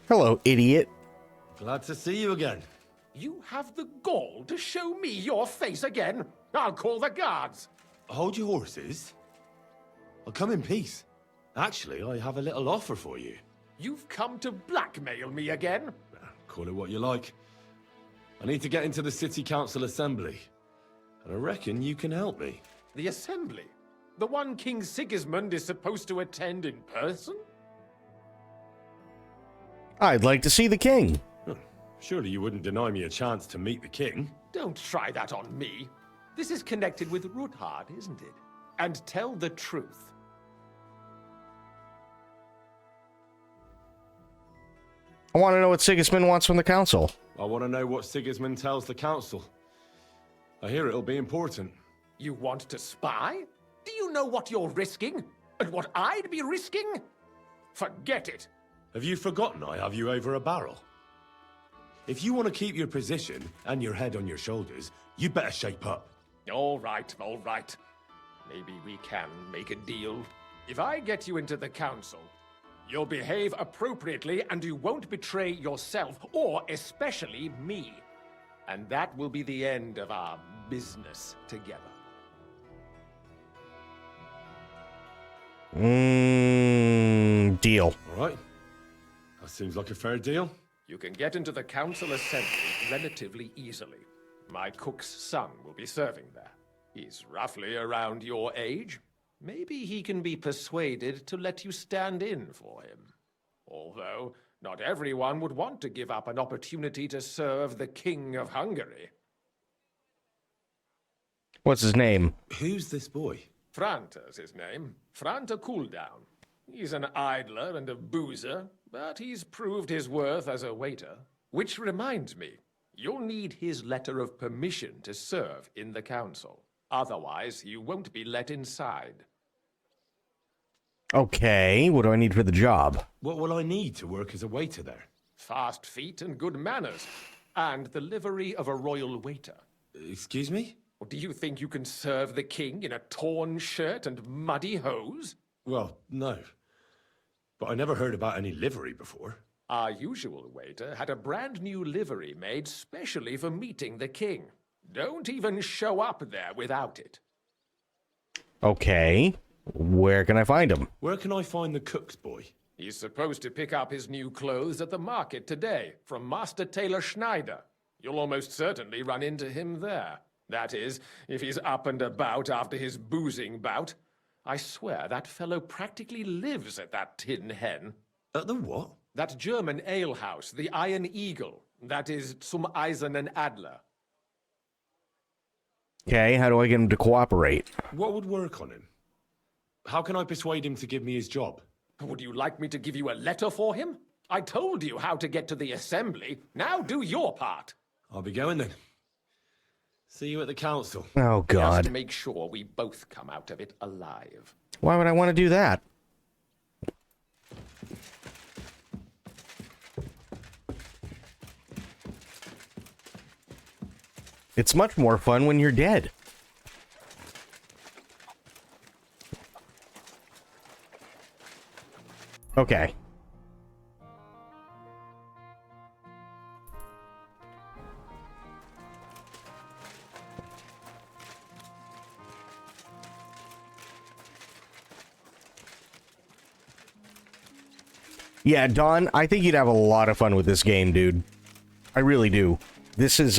Hello, idiot. Glad to see you again. You have the gall to show me your face again? I'll call the guards. Hold your horses. I'll come in peace. Actually, I have a little offer for you. You've come to blackmail me again? Call it what you like. I need to get into the City Council Assembly. And I reckon you can help me. The Assembly? The one King Sigismund is supposed to attend in person? I'd like to see the king. Surely you wouldn't deny me a chance to meet the king? Don't try that on me. This is connected with Ruthard, isn't it? And tell the truth. I want to know what Sigismund wants from the council. I want to know what Sigismund tells the council. I hear it'll be important. You want to spy? Do you know what you're risking? And what I'd be risking? Forget it. Have you forgotten I have you over a barrel? If you want to keep your position and your head on your shoulders, you better shape up. All right, all right. Maybe we can make a deal. If I get you into the council, you'll behave appropriately and you won't betray yourself, or especially me. And that will be the end of our business together. Deal. All right. That seems like a fair deal. You can get into the council assembly relatively easily. My cook's son will be serving there. He's roughly around your age. Maybe he can be persuaded to let you stand in for him. Although, not everyone would want to give up an opportunity to serve the King of Hungary. What's his name? Who's this boy? Franta's his name. Franta Cooldown. He's an idler and a boozer, but he's proved his worth as a waiter. Which reminds me, you'll need his letter of permission to serve in the council. Otherwise, you won't be let inside. Okay, what do I need for the job? What will I need to work as a waiter there? Fast feet and good manners. And the livery of a royal waiter. Excuse me? Or do you think you can serve the king in a torn shirt and muddy hose? Well, no. But I never heard about any livery before. Our usual waiter had a brand new livery made specially for meeting the king. Don't even show up there without it. Okay, where can I find him? Where can I find the cook's boy? He's supposed to pick up his new clothes at the market today from Master Tailor Schneider. You'll almost certainly run into him there. That is, if he's up and about after his boozing bout. I swear that fellow practically lives at that Tin Hen. At the what? That German alehouse, the Iron Eagle. That is Zum Eisernen Adler. Okay, how do I get him to cooperate? What would work on him? How can I persuade him to give me his job? Would you like me to give you a letter for him? I told you how to get to the assembly. Now do your part. I'll be going then. See you at the council. Oh, God. Just make sure we both come out of it alive. Why would I want to do that? It's much more fun when you're dead. Okay. Yeah, Don, I think you'd have a lot of fun with this game, dude. I really do. This is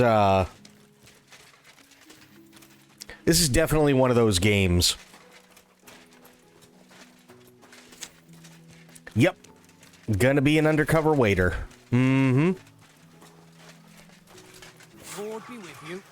definitely one of those games. Yep. Gonna be an undercover waiter. Mm-hmm. Lord be with you.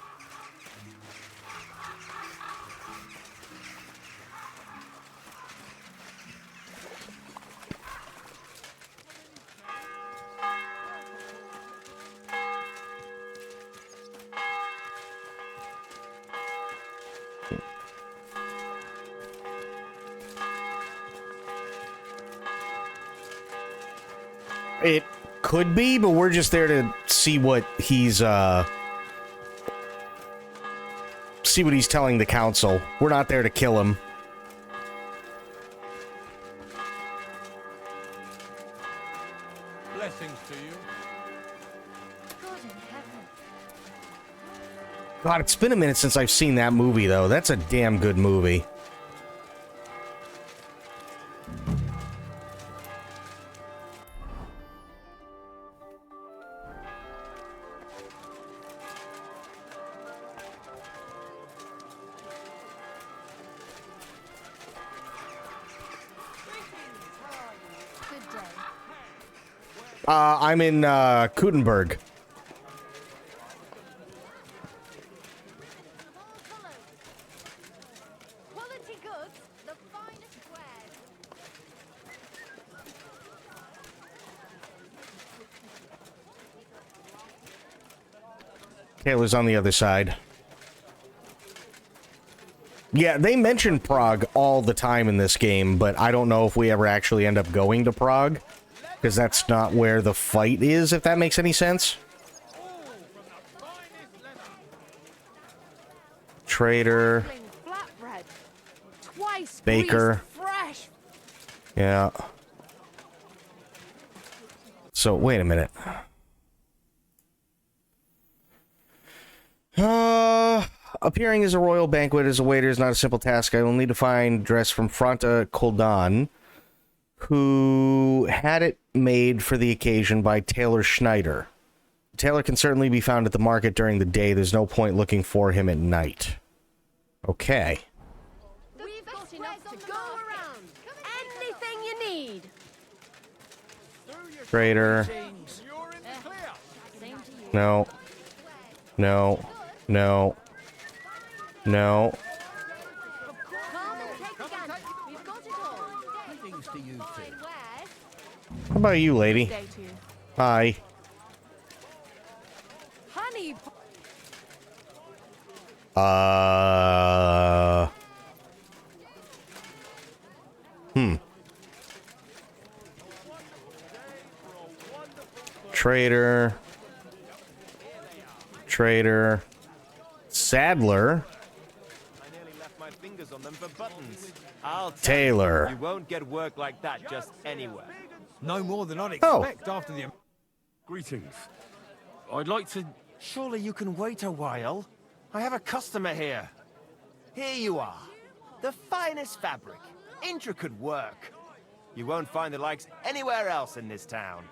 It could be, but we're just there to see what he's telling the council. We're not there to kill him. Blessings to you. God, it's been a minute since I've seen that movie, though. That's a damn good movie. I'm in Kutenberg. Quality goods, the finest wares. Taylor's on the other side. Yeah, they mention Prague all the time in this game, but I don't know if we ever actually end up going to Prague, because that's not where the fight is, if that makes any sense. Trader. Flatbread. Twice Baker. greased fresh. Yeah. So, wait a minute. Appearing as a royal banquet as a waiter is not a simple task. I will need to find dress from Franta Koldan, who had it made for the occasion by Taylor Schneider. Taylor can certainly be found at the market during the day. There's no point looking for him at night. Okay. We've got enough to go around. Anything you need. Trader. No. No. No. No. How about you, lady? Hi. Honey. Trader. Trader. Sadler. On them for buttons. I'll tell Taylor. You won't get work like that just anywhere. No more than I'd Oh. expect after the... Greetings. I'd like to... Surely you can wait a while. I have a customer here. Here you are. The finest fabric. Intricate work. You won't find the likes anywhere else in this town.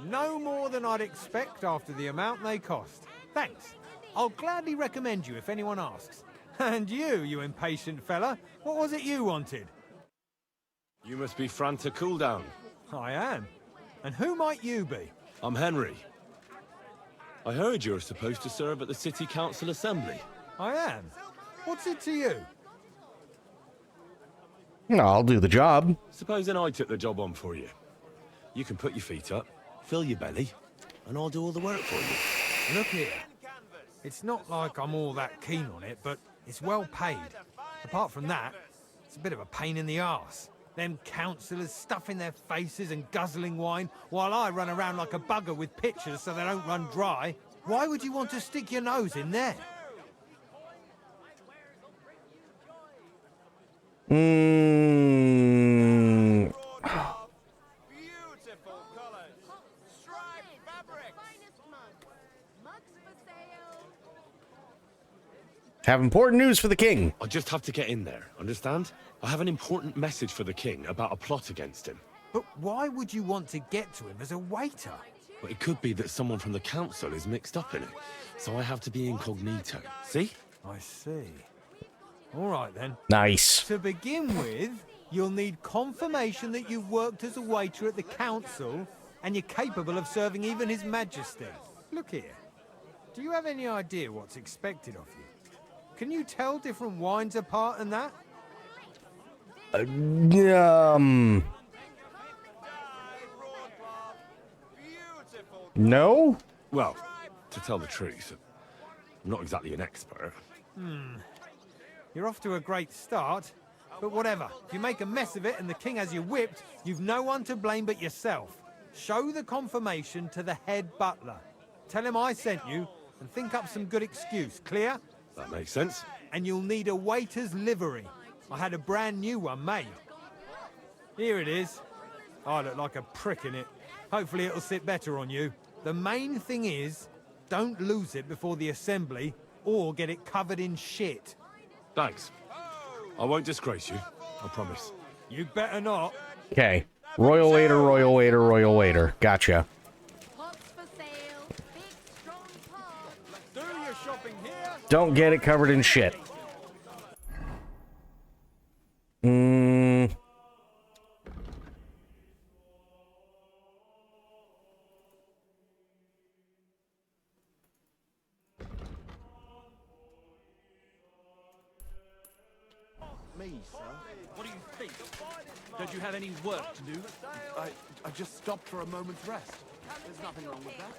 No more than I'd expect after the amount they cost. Thanks. I'll gladly recommend you if anyone asks. And you impatient fella, what was it you wanted? You must be Franta Cooldown. I am. And who might you be? I'm Henry. I heard you're supposed to serve at the City Council Assembly. I am. What's it to you? No, I'll do the job. Supposing I took the job on for you. You can put your feet up, fill your belly, and I'll do all the work for you. Look here. It's not like I'm all that keen on it, but it's well paid. Apart from that, it's a bit of a pain in the arse. Them councillors stuffing their faces and guzzling wine, while I run around like a bugger with pitchers so they don't run dry. Why would you want to stick your nose in there? Have important news for the king. I just have to get in there, understand? I have an important message for the king about a plot against him. But why would you want to get to him as a waiter? Well, it could be that someone from the council is mixed up in it, so I have to be incognito. See? I see. All right, then. Nice. To begin with, you'll need confirmation that you've worked as a waiter at the council and you're capable of serving even His Majesty. Look here. Do you have any idea what's expected of you? Can you tell different wines apart and that? No? Well, to tell the truth, I'm not exactly an expert. You're off to a great start, but whatever. If you make a mess of it and the king has you whipped, you've no one to blame but yourself. Show the confirmation to the head butler. Tell him I sent you and think up some good excuse. Clear? That makes sense. And you'll need a waiter's livery. I had a brand new one made. Here it is. I look like a prick in it. Hopefully it'll sit better on you. The main thing is, don't lose it before the assembly or get it covered in shit. Thanks. I won't disgrace you, I promise. You better not. Okay. Royal waiter, royal waiter, royal waiter. Gotcha. Don't get it covered in shit. Me, sir. What do you think? Don't you have any work to do? I just stopped for a moment's rest. There's nothing wrong with that.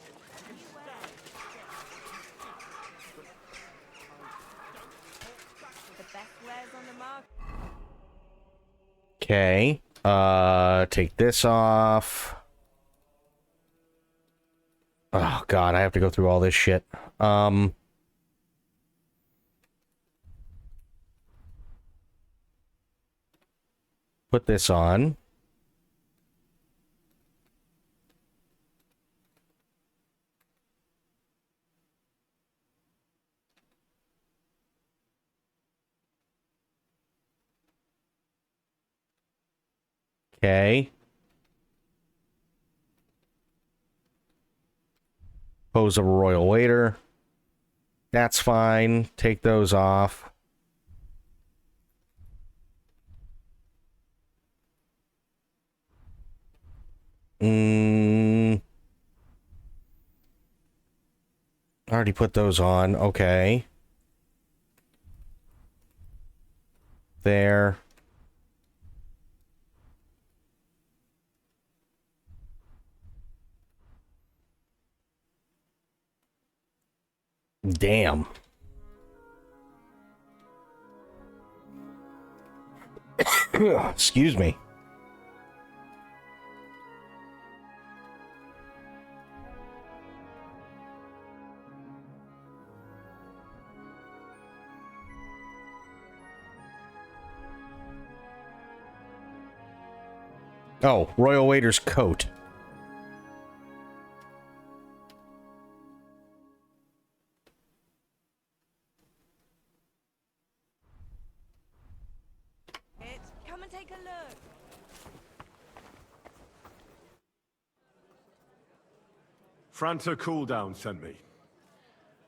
The best wares on the market. Okay. Take this off. Oh god, I have to go through all this shit. Put this on. Okay. Pose of a royal waiter. That's fine. Take those off. I already put those on. Okay. There. Damn. Excuse me. Oh, royal waiter's coat. Come and take a look. Franta Cooldown sent me.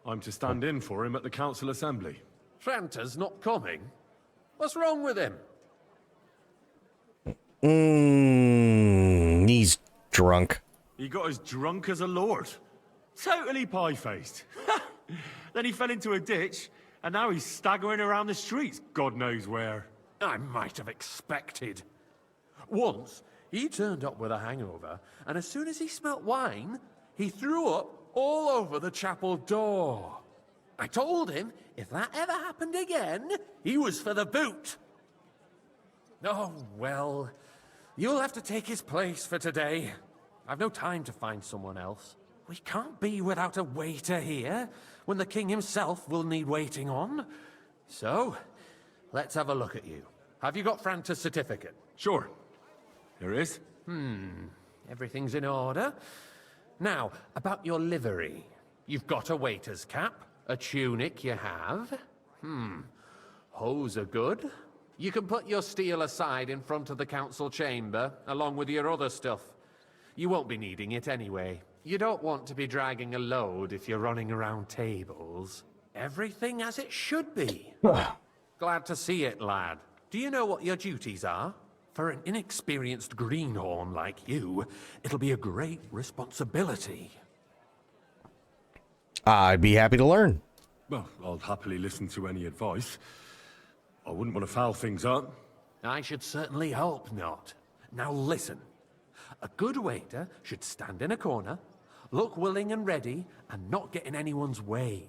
I'm to stand in for him at the council assembly. Franta's not coming? What's wrong with him? He's drunk. He got as drunk as a lord. Totally pie-faced. Then he fell into a ditch, and now he's staggering around the streets, God knows where. I might have expected. Once, he turned up with a hangover, and as soon as he smelt wine, he threw up all over the chapel door. I told him if that ever happened again, he was for the boot. Oh, well, you'll have to take his place for today. I've no time to find someone else. We can't be without a waiter here, when the king himself will need waiting on. So, let's have a look at you. Have you got Franta's certificate? Sure. Here is. Everything's in order. Now, about your livery. You've got a waiter's cap, a tunic you have. Hoes are good. You can put your steel aside in front of the council chamber, along with your other stuff. You won't be needing it anyway. You don't want to be dragging a load if you're running around tables. Everything as it should be. Glad to see it, lad. Do you know what your duties are? For an inexperienced greenhorn like you, it'll be a great responsibility. I'd be happy to learn. Well, I'll happily listen to any advice. I wouldn't want to foul things up. I should certainly hope not. Now listen. A good waiter should stand in a corner, look willing and ready, and not get in anyone's way.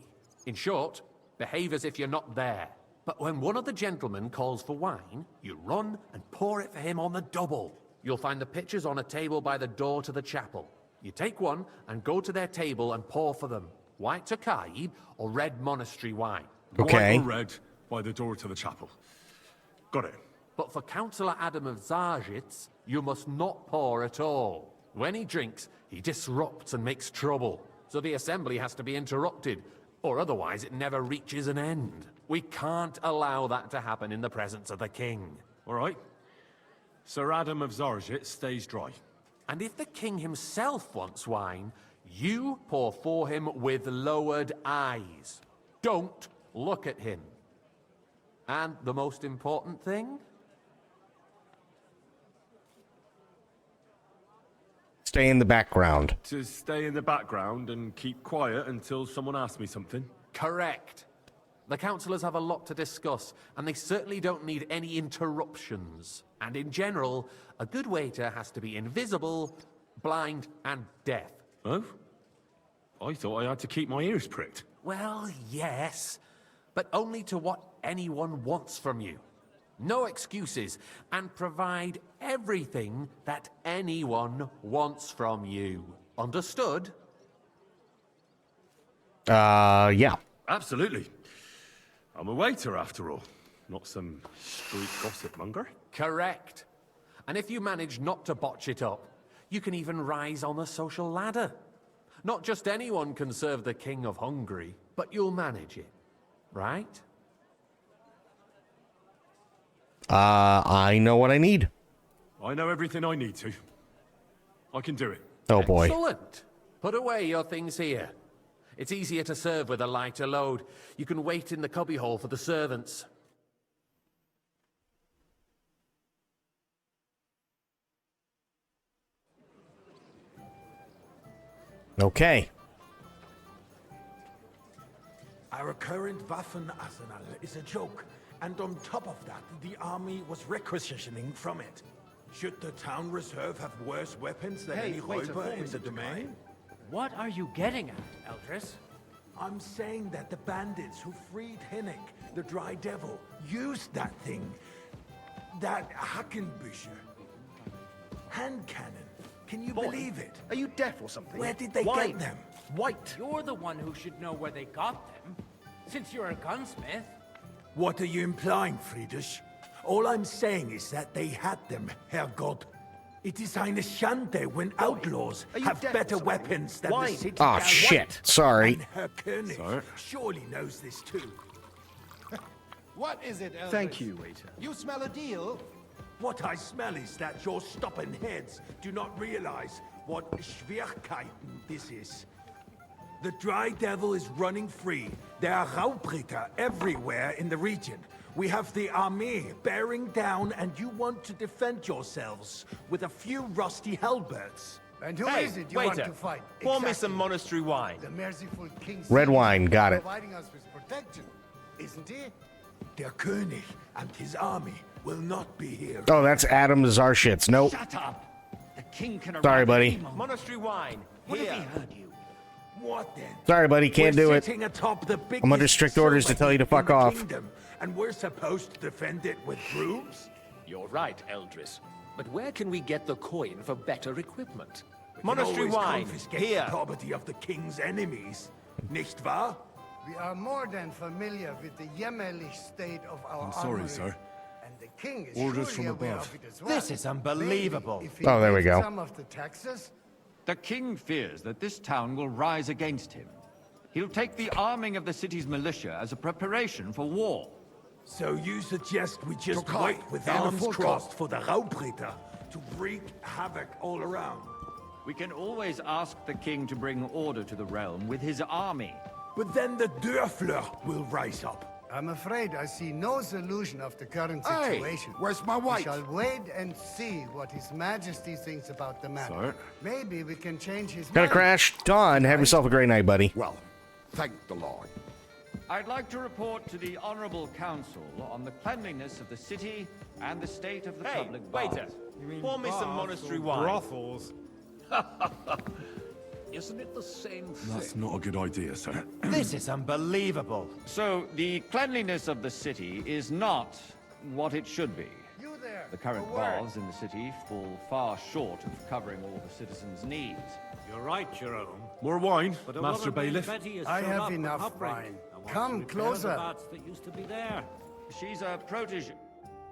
In short, behave as if you're not there. But when one of the gentlemen calls for wine, you run and pour it for him on the double. You'll find the pitchers on a table by the door to the chapel. You take one and go to their table and pour for them. White Tokaib or red monastery wine. Okay. White or red by the door to the chapel. Got it. But for Councillor Adam of Zarzhitz, you must not pour at all. When he drinks, he disrupts and makes trouble. So the assembly has to be interrupted, or otherwise it never reaches an end. We can't allow that to happen in the presence of the king. All right. Sir Adam of Zarzhitz stays dry. And if the king himself wants wine, you pour for him with lowered eyes. Don't look at him. And the most important thing? Stay in the background. To stay in the background and keep quiet until someone asks me something? Correct. The councillors have a lot to discuss, and they certainly don't need any interruptions. And in general, a good waiter has to be invisible, blind, and deaf. Oh? I thought I had to keep my ears pricked. Well, yes, but only to what anyone wants from you. No excuses, and provide everything that anyone wants from you. Understood? Yeah. Absolutely. I'm a waiter, after all. Not some street gossip monger. Correct. And if you manage not to botch it up, you can even rise on the social ladder. Not just anyone can serve the King of Hungary, but you'll manage it, right? I know what I need. I know everything I need to. I can do it. Oh boy. Excellent. Put away your things here. It's easier to serve with a lighter load. You can wait in the cubbyhole for the servants. Okay. Our current Waffen arsenal is a joke, and on top of that, the army was requisitioning from it. Should the town reserve have worse weapons than any Räuber in the domain? What are you getting at, Eldris? I'm saying that the bandits who freed Hinnick, the Dry Devil, used that thing. That Hackenbücher. Hand cannon. Can you believe it? Are you deaf or something? Where did they get them? White. You're the one who should know where they got them, since you're a gunsmith. What are you implying, Friedrich? All I'm saying is that they had them, Herrgott. It is eine Schande when outlaws have better weapons than the city. Oh shit! Sorry. And Herr König surely knows this too. What is it, Eldris? Thank you, waiter. You smell a deal? What I smell is that your stubborn heads do not realize what Schwierigkeiten this is. The Dry Devil is running free. There are Raubritter everywhere in the region. We have the army bearing down, and you want to defend yourselves with a few rusty halberds. And who is it you want to fight? Pour me some monastery wine. The merciful king. Red wine, got it. Providing us with protection, isn't he? Der König and his army will not be here. Oh, that's Adam Zarzhitz. Nope. Shut up. The king can Sorry, arrive buddy. any moment. Monastery wine. What if Here. he heard you? What then? Sorry, buddy. Can't We're do it. sitting atop the I'm under strict orders to tell you to fuck in the off. kingdom, and we're supposed to defend it with brooms? You're right, Eldris. But where can we get the coin for better equipment? We can Monastery always wine. confiscate Here. the property of the king's enemies. Nicht wahr? We are more than familiar with the jämmerlich state of our I'm sorry, armory. sir. And the king is Orders surely from aware above. of it as well. This is unbelievable. Maybe if he Oh, there we raised go. Some of the taxes. The king fears that this town will rise against him. He'll take the arming of the city's militia as a preparation for war. So you suggest we just Okay, wait with then the arms forecast. crossed for the Raubritter to wreak havoc all around? We can always ask the king to bring order to the realm with his army. But then the Dörfler will rise up. I'm afraid I see no solution of the current Hey, situation. where's my We wife? shall wait and see what His Majesty thinks about the matter. Sorry. Maybe we can change his Gotta mind. crash. Don, have yourself a great night, buddy. Well, thank the Lord. I'd like to report to the Honorable Council on the cleanliness of the city and the state of the Hey, public waiter. baths. Pour me some monastery wine. Brothels. Isn't it the same thing? That's not a good idea, sir. This is unbelievable. So, the cleanliness of the city is not what it should be. You there. The current a word. baths in the city fall far short of covering all the citizens' needs. You're right, Jerome. More wine, But a Master woman named Bailiff? Betty has I shown have up at enough Hubbard wine. and wants Come to repair closer. The bats that used to be there. She's a protege.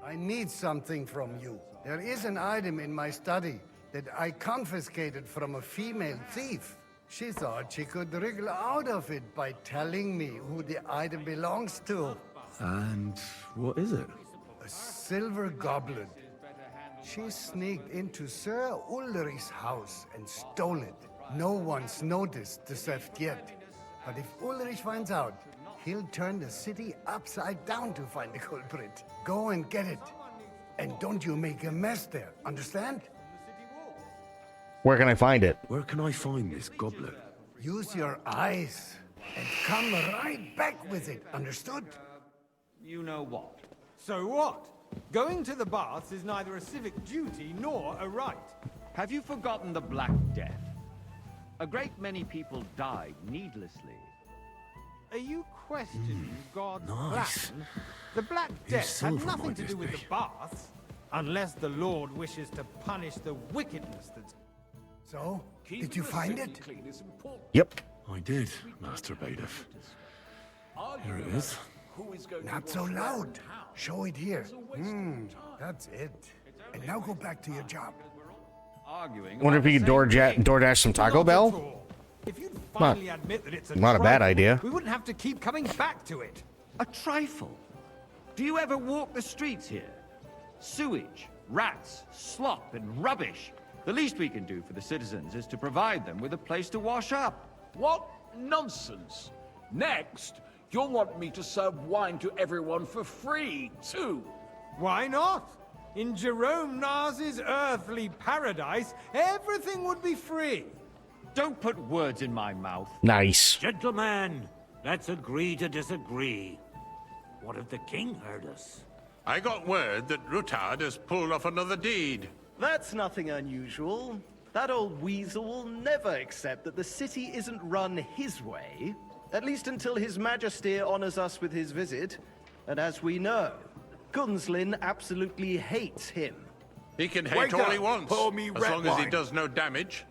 I need something from you. There is an item in my study that I confiscated from a female thief. She thought she could wriggle out of it by telling me who the item belongs to. And what is it? A silver goblet. She sneaked into Sir Ulrich's house and stole it. No one's noticed the theft yet. But if Ulrich finds out, he'll turn the city upside down to find the culprit. Go and get it. And don't you make a mess there, understand? Where can I find it? Where can I find this goblet? Use your eyes and come right back with it, understood? You know what? So what? Going to the baths is neither a civic duty nor a right. Have you forgotten the Black Death? A great many people died needlessly. Are you questioning God's nice. plan? The Black Here's Death had silver, nothing might to do this with be? the baths, unless the Lord wishes to punish the wickedness that's... So, did you find it? Yep. I did, Master Bailiff. Here it is. Not so loud. Show it here. That's it. And now go back to your job. Arguing. Wonder if you could DoorDash some Taco Bell? If you'd Not- finally admit that it's a not a bad trifle, idea. we wouldn't have to keep coming back to it. A trifle? Do you ever walk the streets here? Sewage, rats, slop, and rubbish. The least we can do for the citizens is to provide them with a place to wash up. What nonsense! Next, you'll want me to serve wine to everyone for free, too. Why not? In Jerome Nars's earthly paradise, everything would be free. Don't put words in my mouth. Nice. Gentlemen, let's agree to disagree. What if the king heard us? I got word that Rutard has pulled off another deed. That's nothing unusual. That old weasel will never accept that the city isn't run his way, at least until His Majesty honors us with his visit. And as we know, Gunslin absolutely hates him. He can hate Wake all up, he wants, pour me as red long as he wine. does no damage.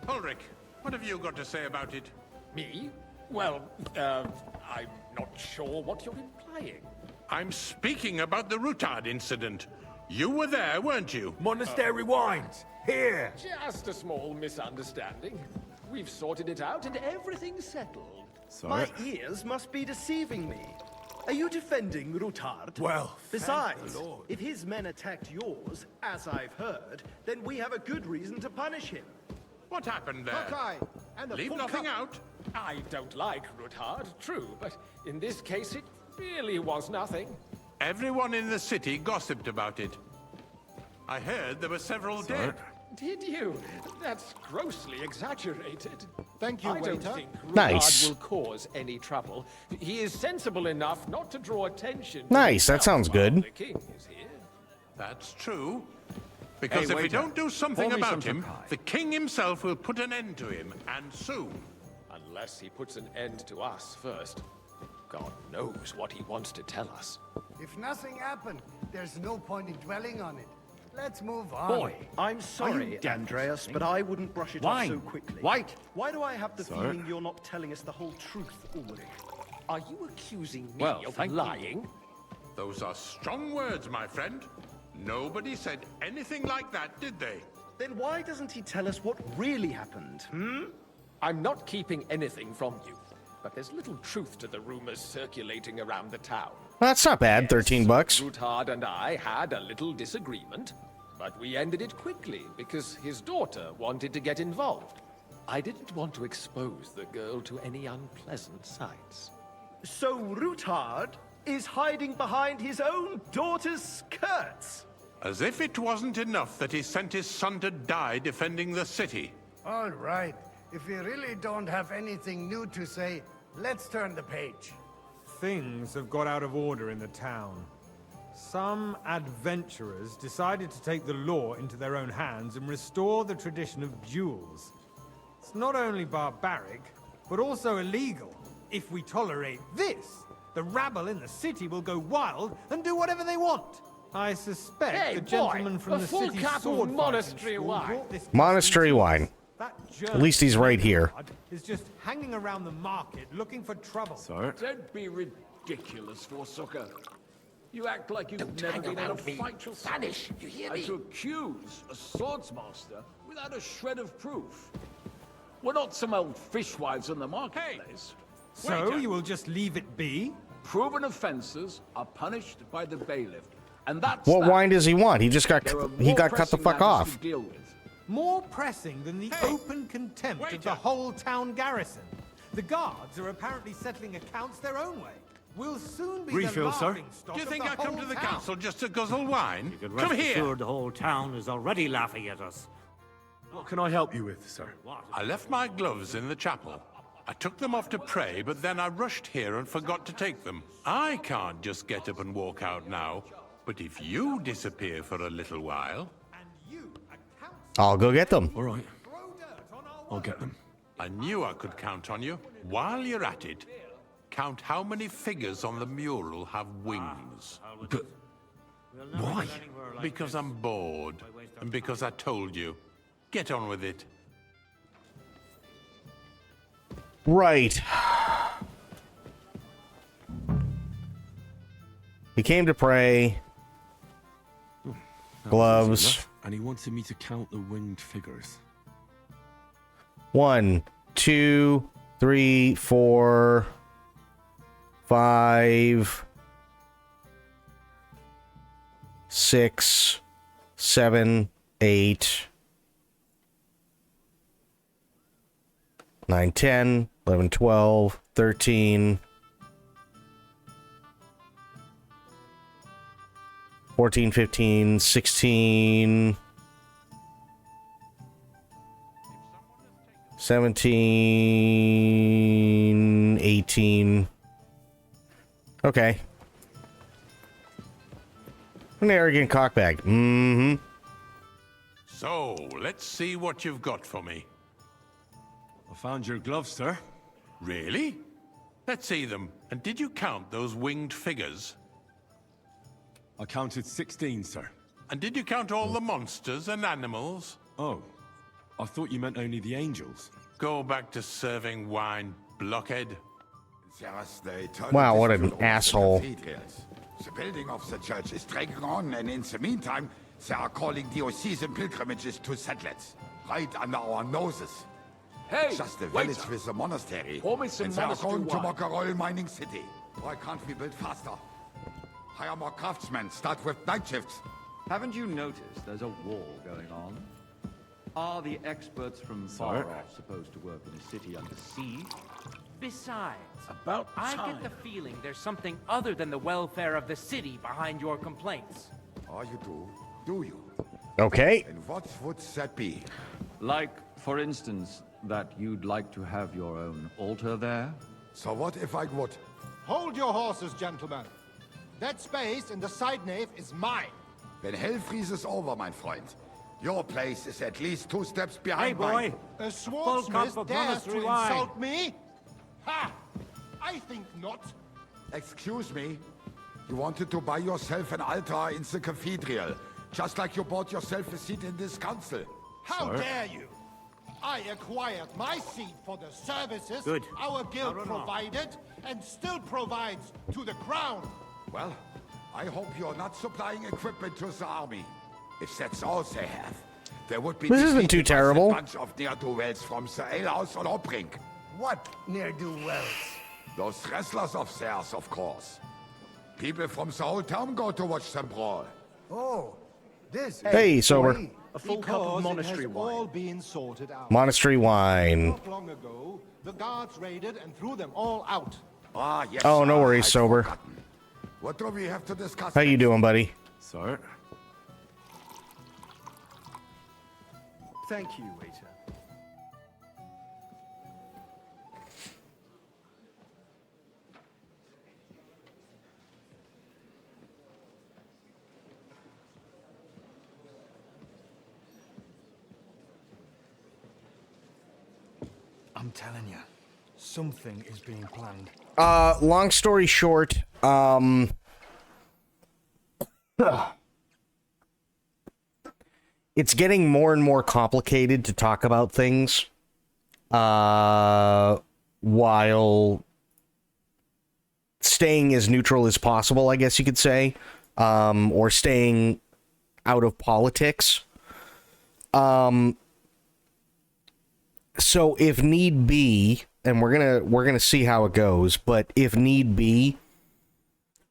Ulrich, what have you got to say about it? Me? Well, I'm not sure what you're implying. I'm speaking about the Rutard incident. You were there, weren't you? Monastery wines, here! Just a small misunderstanding. We've sorted it out and everything's settled. My ears must be deceiving me. Are you defending Rutard? Well, besides, thank the Lord. if his men attacked yours, as I've heard, then we have a good reason to punish him. What happened there? Hawkeye, and the Leave full nothing cup. out. I don't like Ruthard, true, but in this case it really was nothing. Everyone in the city gossiped about it. I heard there were several dead. Did you? That's grossly exaggerated. Thank you, I don't waiter. think Ruthard Nice. will cause any trouble. He is sensible enough not to draw attention. to Nice, that himself sounds while good. The king is here. That's true. Because Hey, if we waiter, don't do something pour me about some him, Tokai. the king himself will put an end to him, and soon. Unless he puts an end to us first. God knows what he wants to tell us. If nothing happened, there's no point in dwelling on it. Let's move on. Boy, I'm Are sorry, you deaf or Andreas, something? but I wouldn't brush it Wine. off so quickly. White. Why do I have the Sir? feeling you're not telling us the whole truth, Ulrich? Are you accusing me Well, of thank you. lying? Those are strong words, my friend. Nobody said anything like that, did they? Then why doesn't he tell us what really happened, I'm not keeping anything from you. but there's little truth to the rumors circulating around the town. That's not bad, 13 bucks. Ruthard and I had a little disagreement, but we ended it quickly because his daughter wanted to get involved. I didn't want to expose the girl to any unpleasant sights. So Ruthard is hiding behind his own daughter's skirts. As if it wasn't enough that he sent his son to die defending the city. All right. If you really don't have anything new to say, let's turn the page. Things have got out of order in the town. Some adventurers decided to take the law into their own hands and restore the tradition of duels. It's not only barbaric, but also illegal. If we tolerate this, the rabble in the city will go wild and do whatever they want. I suspect the gentleman from the city sword monastery wine. Monastery wine. At least he's right here. Is just hanging around the market looking for trouble. Sir? Don't be ridiculous, Forsucker. You act like you've never been in a fight yourself. Vanish, you hear And me? to accuse a swordsmaster without a shred of proof. We're not some old fishwives in the marketplace. So you will just leave it be? Proven offences are punished by the bailiff. And that's What that. wine does he want? He just got There are he more got cut the pressing fuck matters off. to deal with. More pressing than the open contempt of the whole town garrison. The guards are apparently settling accounts their own way. We'll soon be Refill, the sir. laughing stock Do you of think the I come whole to the town. council just to guzzle wine? You can Come rest here! assured the whole town is already laughing at us. What can I help you with, sir? I left my gloves in the chapel. I took them off to pray, but then I rushed here and forgot to take them. I can't just get up and walk out now. But if you disappear for a little while... I'll go get them. All right. I'll get them. I knew I could count on you. While you're at it, count how many figures on the mural have wings. But why? Because I'm bored. And because I told you. Get on with it. Right. He came to pray. Gloves. And he wanted me to count the winged figures. 1, 2, 3, 4, 5, 6, 7, 8, 9, 10, 11, 12, 13, 14, 15, 16, 17, 18. Okay. An arrogant cockbag. Mm-hmm. So, let's see what you've got for me. I found your gloves, sir. Really? Let's see them. And did you count those winged figures? I counted 16, sir. And did you count all the monsters and animals? Oh, I thought you meant only the angels. Go back to serving wine, blockhead. Wow, what an asshole. The building of the church is dragging on, and in the meantime, they are calling diocesan pilgrimages to settlers, right under our noses. Hey, Just the waiter. village with the monastery. Pour me some And they are monastery going to wine. Mokarol mining city. Why can't we build faster? Hire more craftsmen, start with night shifts. Haven't you noticed there's a war going on? Are the experts from far off supposed to work in a city under siege? Besides, About I time. get the feeling there's something other than the welfare of the city behind your complaints. Oh, you do? Do you? Okay. And what would that be? Like, for instance, that you'd like to have your own altar there? So what if I would? Hold your horses, gentlemen. That space in the side nave is mine. When hell freezes over, my friend, your place is at least 2 steps Hey, behind boy. mine. A cup swordsmith of dares monastery to wine. insult me? Ha! I think not. Excuse me? You wanted to buy yourself an altar in the cathedral, just like you bought yourself a seat in this council. How dare you? I acquired my seat for the services Good. our guild No. provided and still provides to the crown. Well, I hope you're not supplying equipment to the army. If that's all they have, there would be This isn't too defeated by that terrible. bunch of ne'er-do-wells from the alehouse or Obrink. What ne'er-do-wells? Those wrestlers of theirs, of course. People from the whole town go to watch them brawl. Oh, this. Hey, sober. A full cup of monastery wine. All been sorted out. Monastery wine. Not long ago, the guards raided and threw them all out. Ah, yes. Oh, no worries, I'd sober. forgotten. What do we have to discuss? How you doing, buddy? Sir? Thank you, waiter. I'm telling you, something is being planned. Long story short, it's getting more and more complicated to talk about things, while staying as neutral as possible, I guess you could say, or staying out of politics. So if need be, and we're gonna see how it goes, but if need be,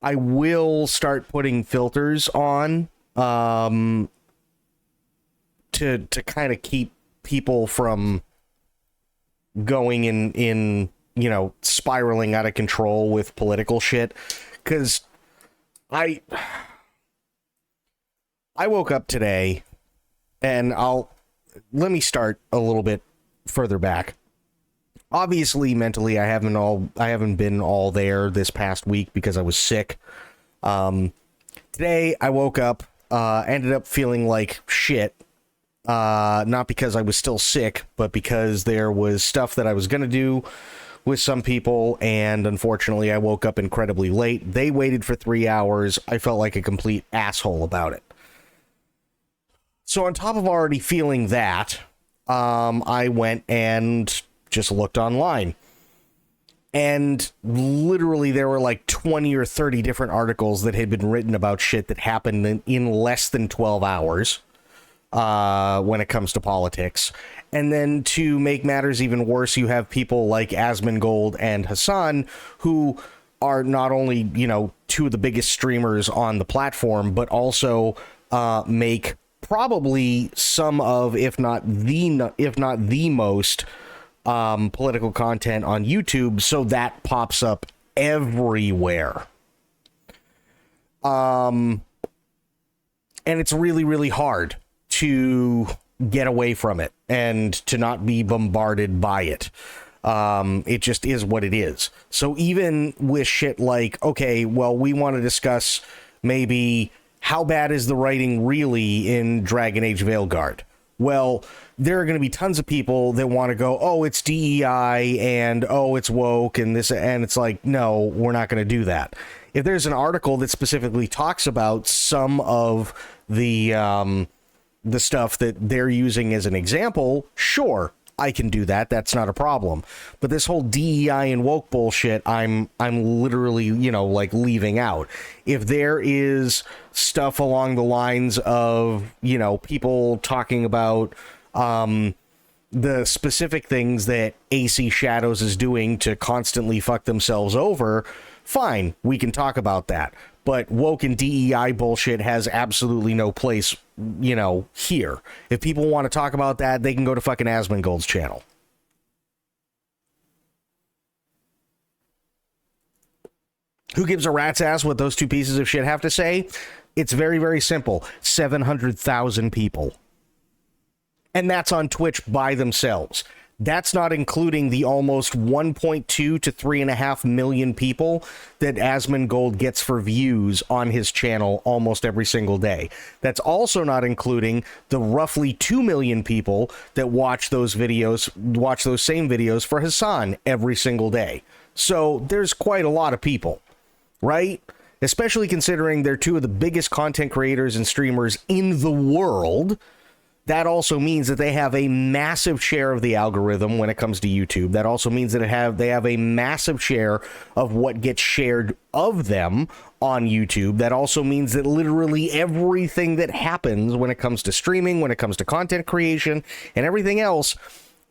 I will start putting filters on to kind of keep people from going in spiraling out of control with political shit. Because I woke up today, and let me start a little bit further back. Obviously, mentally, I haven't been all there this past week because I was sick. Today, I woke up, ended up feeling like shit. Not because I was still sick, but because there was stuff that I was gonna do with some people, and unfortunately, I woke up incredibly late. They waited for 3 hours. I felt like a complete asshole about it. So on top of already feeling that, I went and just looked online. And literally there were like 20 or 30 different articles that had been written about shit that happened in less than 12 hours when it comes to politics. And then to make matters even worse, you have people like Asmongold and Hassan, who are not only, two of the biggest streamers on the platform, but also make probably some of, if not the most political content on YouTube, so that pops up everywhere. And it's really, really hard to get away from it and to not be bombarded by it. It just is what it is. So even with shit like, okay, well, we want to discuss maybe how bad is the writing really in Dragon Age Veilguard? Well, there are going to be tons of people that want to go, oh, it's DEI and oh, it's woke and this, and it's like, no, we're not going to do that. If there's an article that specifically talks about some of the stuff that they're using as an example, sure, I can do that. That's not a problem. But this whole DEI and woke bullshit, I'm literally, like leaving out. If there is stuff along the lines of, people talking about the specific things that AC Shadows is doing to constantly fuck themselves over, fine, we can talk about that. But woke and DEI bullshit has absolutely no place, here. If people want to talk about that, they can go to fucking Asmongold's channel. Who gives a rat's ass what those two pieces of shit have to say? It's very, very simple. 700,000 people. And that's on Twitch by themselves. That's not including the almost 1.2 to 3.5 million people that Asmongold gets for views on his channel almost every single day. That's also not including the roughly 2 million people that watch those same videos for Hassan every single day. So there's quite a lot of people, right? Especially considering they're two of the biggest content creators and streamers in the world. That also means that they have a massive share of the algorithm when it comes to YouTube. That also means that they have a massive share of what gets shared of them on YouTube. That also means that literally everything that happens when it comes to streaming, when it comes to content creation, and everything else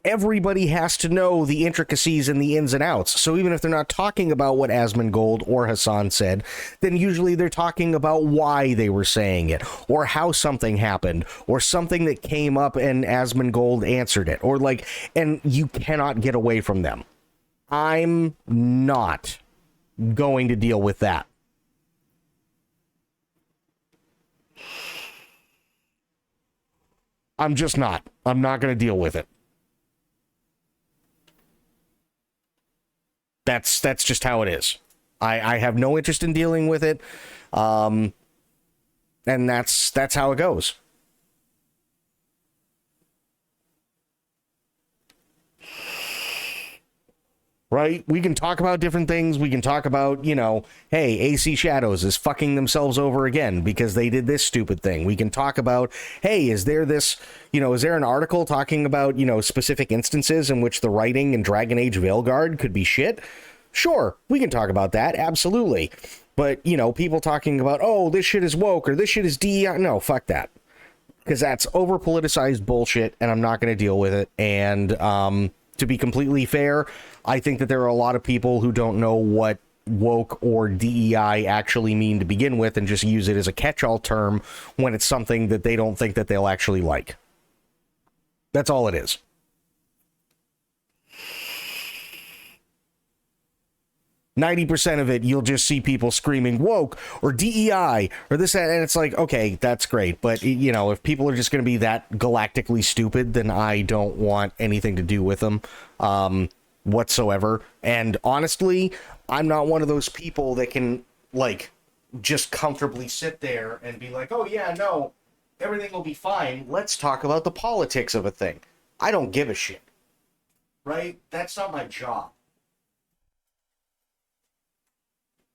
everybody has to know the intricacies and the ins and outs. So even if they're not talking about what Asmongold or Hassan said, then usually they're talking about why they were saying it, or how something happened, or something that came up and Asmongold answered it, or like, and you cannot get away from them. I'm not going to deal with that. I'm just not. I'm not going to deal with it. That's just how it is. I have no interest in dealing with it. And that's how it goes. Right? We can talk about different things. We can talk about, you know, hey, AC Shadows is fucking themselves over again because they did this stupid thing. We can talk about, hey, is there this, you know, is there an article talking about, you know, specific instances in which the writing in Dragon Age Veilguard could be shit? Sure, we can talk about that, absolutely. But, you know, people talking about, oh, this shit is woke or this shit is DEI. No, fuck that. Because that's over-politicized bullshit, and I'm not going to deal with it. And to be completely fair, I think that there are a lot of people who don't know what woke or DEI actually mean to begin with and just use it as a catch-all term when it's something that they don't think that they'll actually like. That's all it is. %90 of it, you'll just see people screaming woke or DEI or this, that, and it's like, okay, that's great. But, you know, if people are just going to be that galactically stupid, then I don't want anything to do with them whatsoever. And honestly, I'm not one of those people that can, like, just comfortably sit there and be like, oh, yeah, no, everything will be fine. Let's talk about the politics of a thing. I don't give a shit. Right? That's not my job.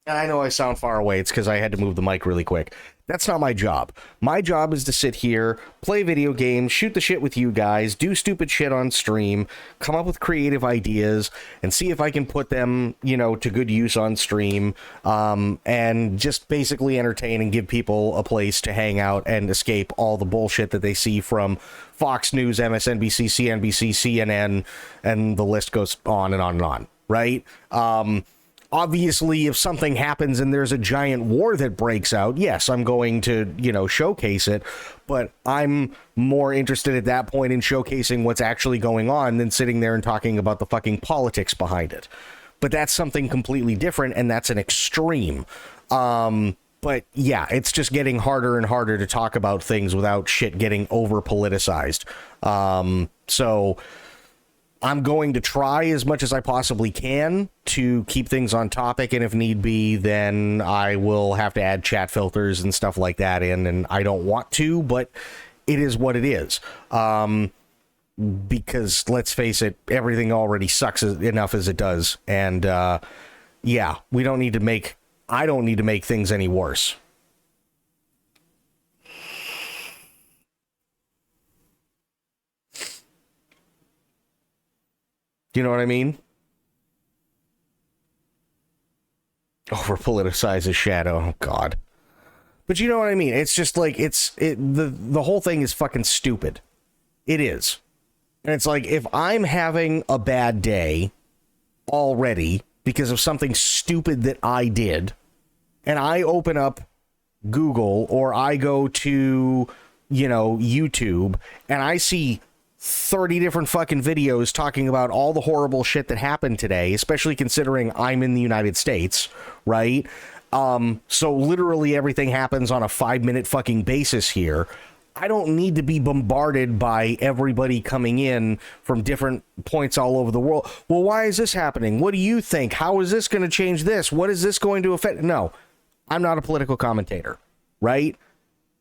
And I know I sound far away. It's because I had to move the mic really quick. That's not my job. My job is to sit here, play video games, shoot the shit with you guys, do stupid shit on stream, come up with creative ideas, and see if I can put them, you know, to good use on stream, and just basically entertain and give people a place to hang out and escape all the bullshit that they see from Fox News, MSNBC, CNBC, CNN, and the list goes on and on and on, right? Obviously, if something happens and there's a giant war that breaks out, yes, I'm going to, you know, showcase it. But I'm more interested at that point in showcasing what's actually going on than sitting there and talking about the fucking politics behind it. But that's something completely different, and that's an extreme. But yeah, it's just getting harder and harder to talk about things without shit getting over politicized. So I'm going to try as much as I possibly can to keep things on topic, and if need be, then I will have to add chat filters and stuff like that in, and I don't want to, but it is what it is. Because, let's face it, everything already sucks enough as it does, and yeah, I don't need to make things any worse. Do you know what I mean? Over politicizes Shadow. Oh God. But you know what I mean? It's just like the whole thing is fucking stupid. It is. And it's like, if I'm having a bad day already because of something stupid that I did, and I open up Google or I go to, you know, YouTube, and I see 30 different fucking videos talking about all the horrible shit that happened today, especially considering I'm in the United States, right? So literally everything happens on a 5-minute fucking basis here. I don't need to be bombarded by everybody coming in from different points all over the world. Well, why is this happening? What do you think? How is this going to change this? What is this going to affect? No, I'm not a political commentator, right?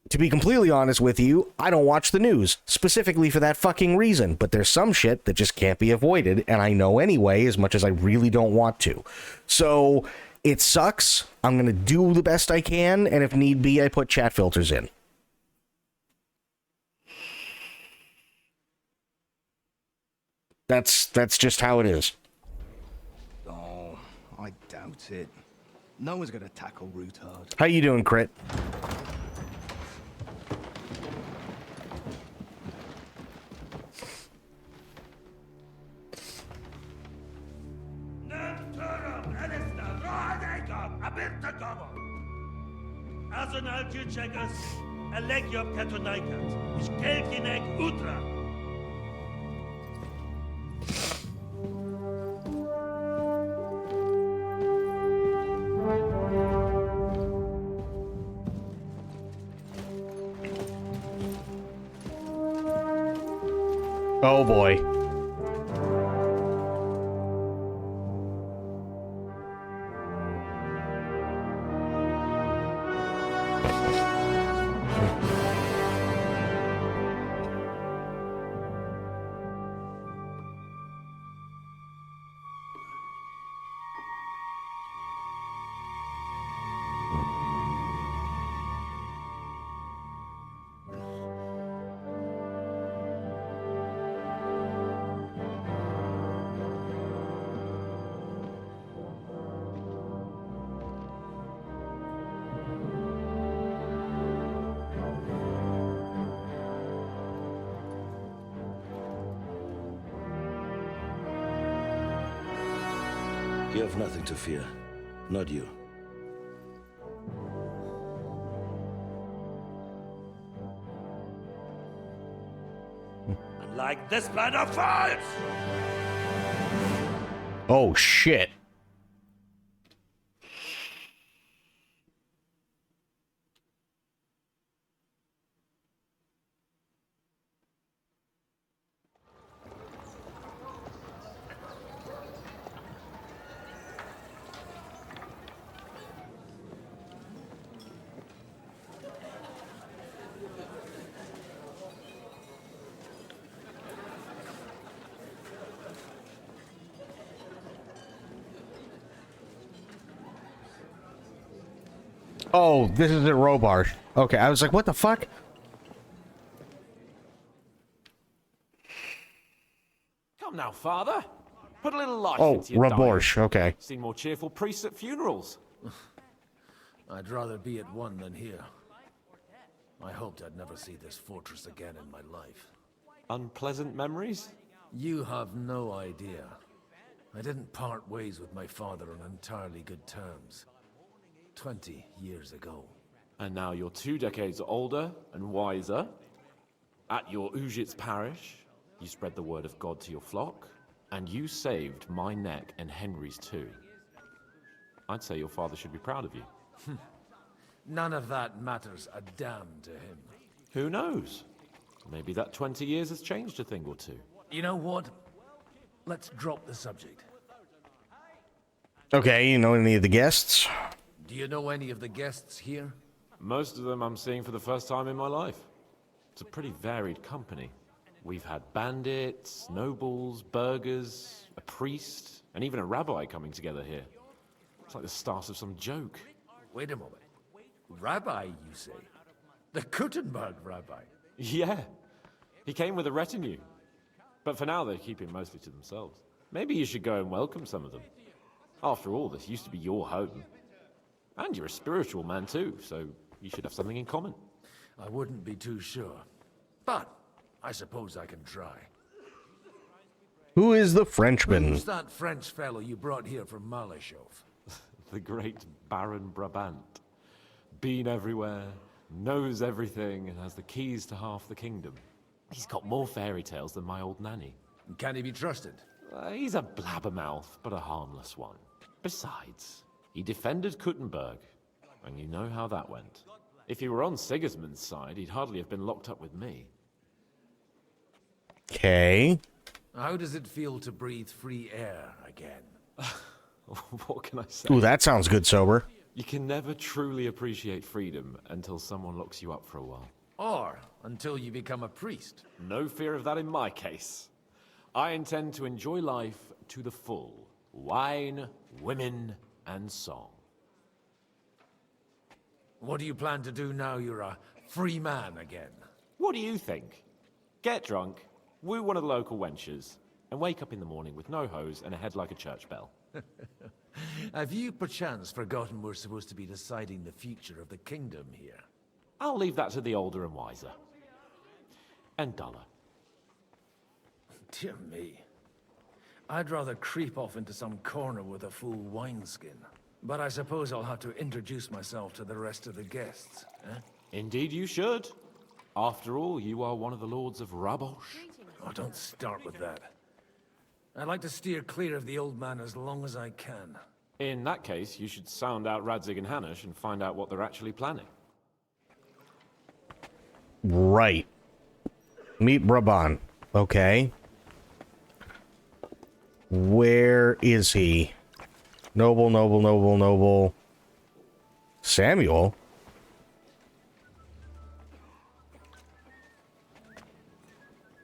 To be completely honest with you, I don't watch the news, specifically for that fucking reason. But there's some shit that just can't be avoided, and I know anyway, as much as I really don't want to. So, it sucks. I'm going to do the best I can, and if need be, I put chat filters in. That's just how it is. Oh, I doubt it. No one's going to tackle Rootard. How you doing, Crit? Personaltürcheckers, Elegiop Katonaikat, ich Kelkinek Utra. Oh boy. You have nothing to fear. Not you. Like this plan of fires! Oh shit. Oh, this is at Robar. Okay, I was like, what the fuck? Come now, father. Put a little life Oh, into your Raborsh, diet. okay. Seen more cheerful priests at funerals. I'd rather be at one than here. I hoped I'd never see this fortress again in my life. Unpleasant memories? You have no idea. I didn't part ways with my father on entirely good terms. 20 years ago. And now you're 2 decades older and wiser. At your Ujit's parish, you spread the word of God to your flock, and you saved my neck and Henry's too. I'd say your father should be proud of you. None of that matters a damn to him. Who knows? Maybe that 20 years has changed a thing or two. You know what? Let's drop the subject. Okay, you know any of the guests? Do you know any of the guests here? Most of them I'm seeing for the first time in my life. It's a pretty varied company. We've had bandits, nobles, burghers, a priest, and even a rabbi coming together here. It's like the start of some joke. Wait a moment. Rabbi, you say? The Kuttenberg rabbi? Yeah. He came with a retinue. But for now, they're keeping mostly to themselves. Maybe you should go and welcome some of them. After all, this used to be your home. And you're a spiritual man too, so you should have something in common. I wouldn't be too sure. But I suppose I can try. Who is the Frenchman? Who's that French fellow you brought here from Malishov? The great Baron Brabant. Been everywhere, knows everything, and has the keys to half the kingdom. He's got more fairy tales than my old nanny. Can he be trusted? He's a blabbermouth, but a harmless one. Besides, he defended Kuttenberg, and you know how that went. If he were on Sigismund's side, he'd hardly have been locked up with me. Okay. How does it feel to breathe free air again? What can I say? Ooh, that sounds good, sober. You can never truly appreciate freedom until someone locks you up for a while. Or until you become a priest. No fear of that in my case. I intend to enjoy life to the full. Wine, women, and song. What do you plan to do now you're a free man again? What do you think? Get drunk, woo one of the local wenches, and wake up in the morning with no hose and a head like a church bell. Have you perchance forgotten we're supposed to be deciding the future of the kingdom here? I'll leave that to the older and wiser. And duller. Dear me. I'd rather creep off into some corner with a full wineskin. But I suppose I'll have to introduce myself to the rest of the guests, eh? Indeed you should. After all, you are one of the lords of Rabosh. Oh, don't start with that. I'd like to steer clear of the old man as long as I can. In that case, you should sound out Radzig and Hanush and find out what they're actually planning. Right. Meet Brabant. Okay. Where is he? Noble, noble, noble, noble. Samuel?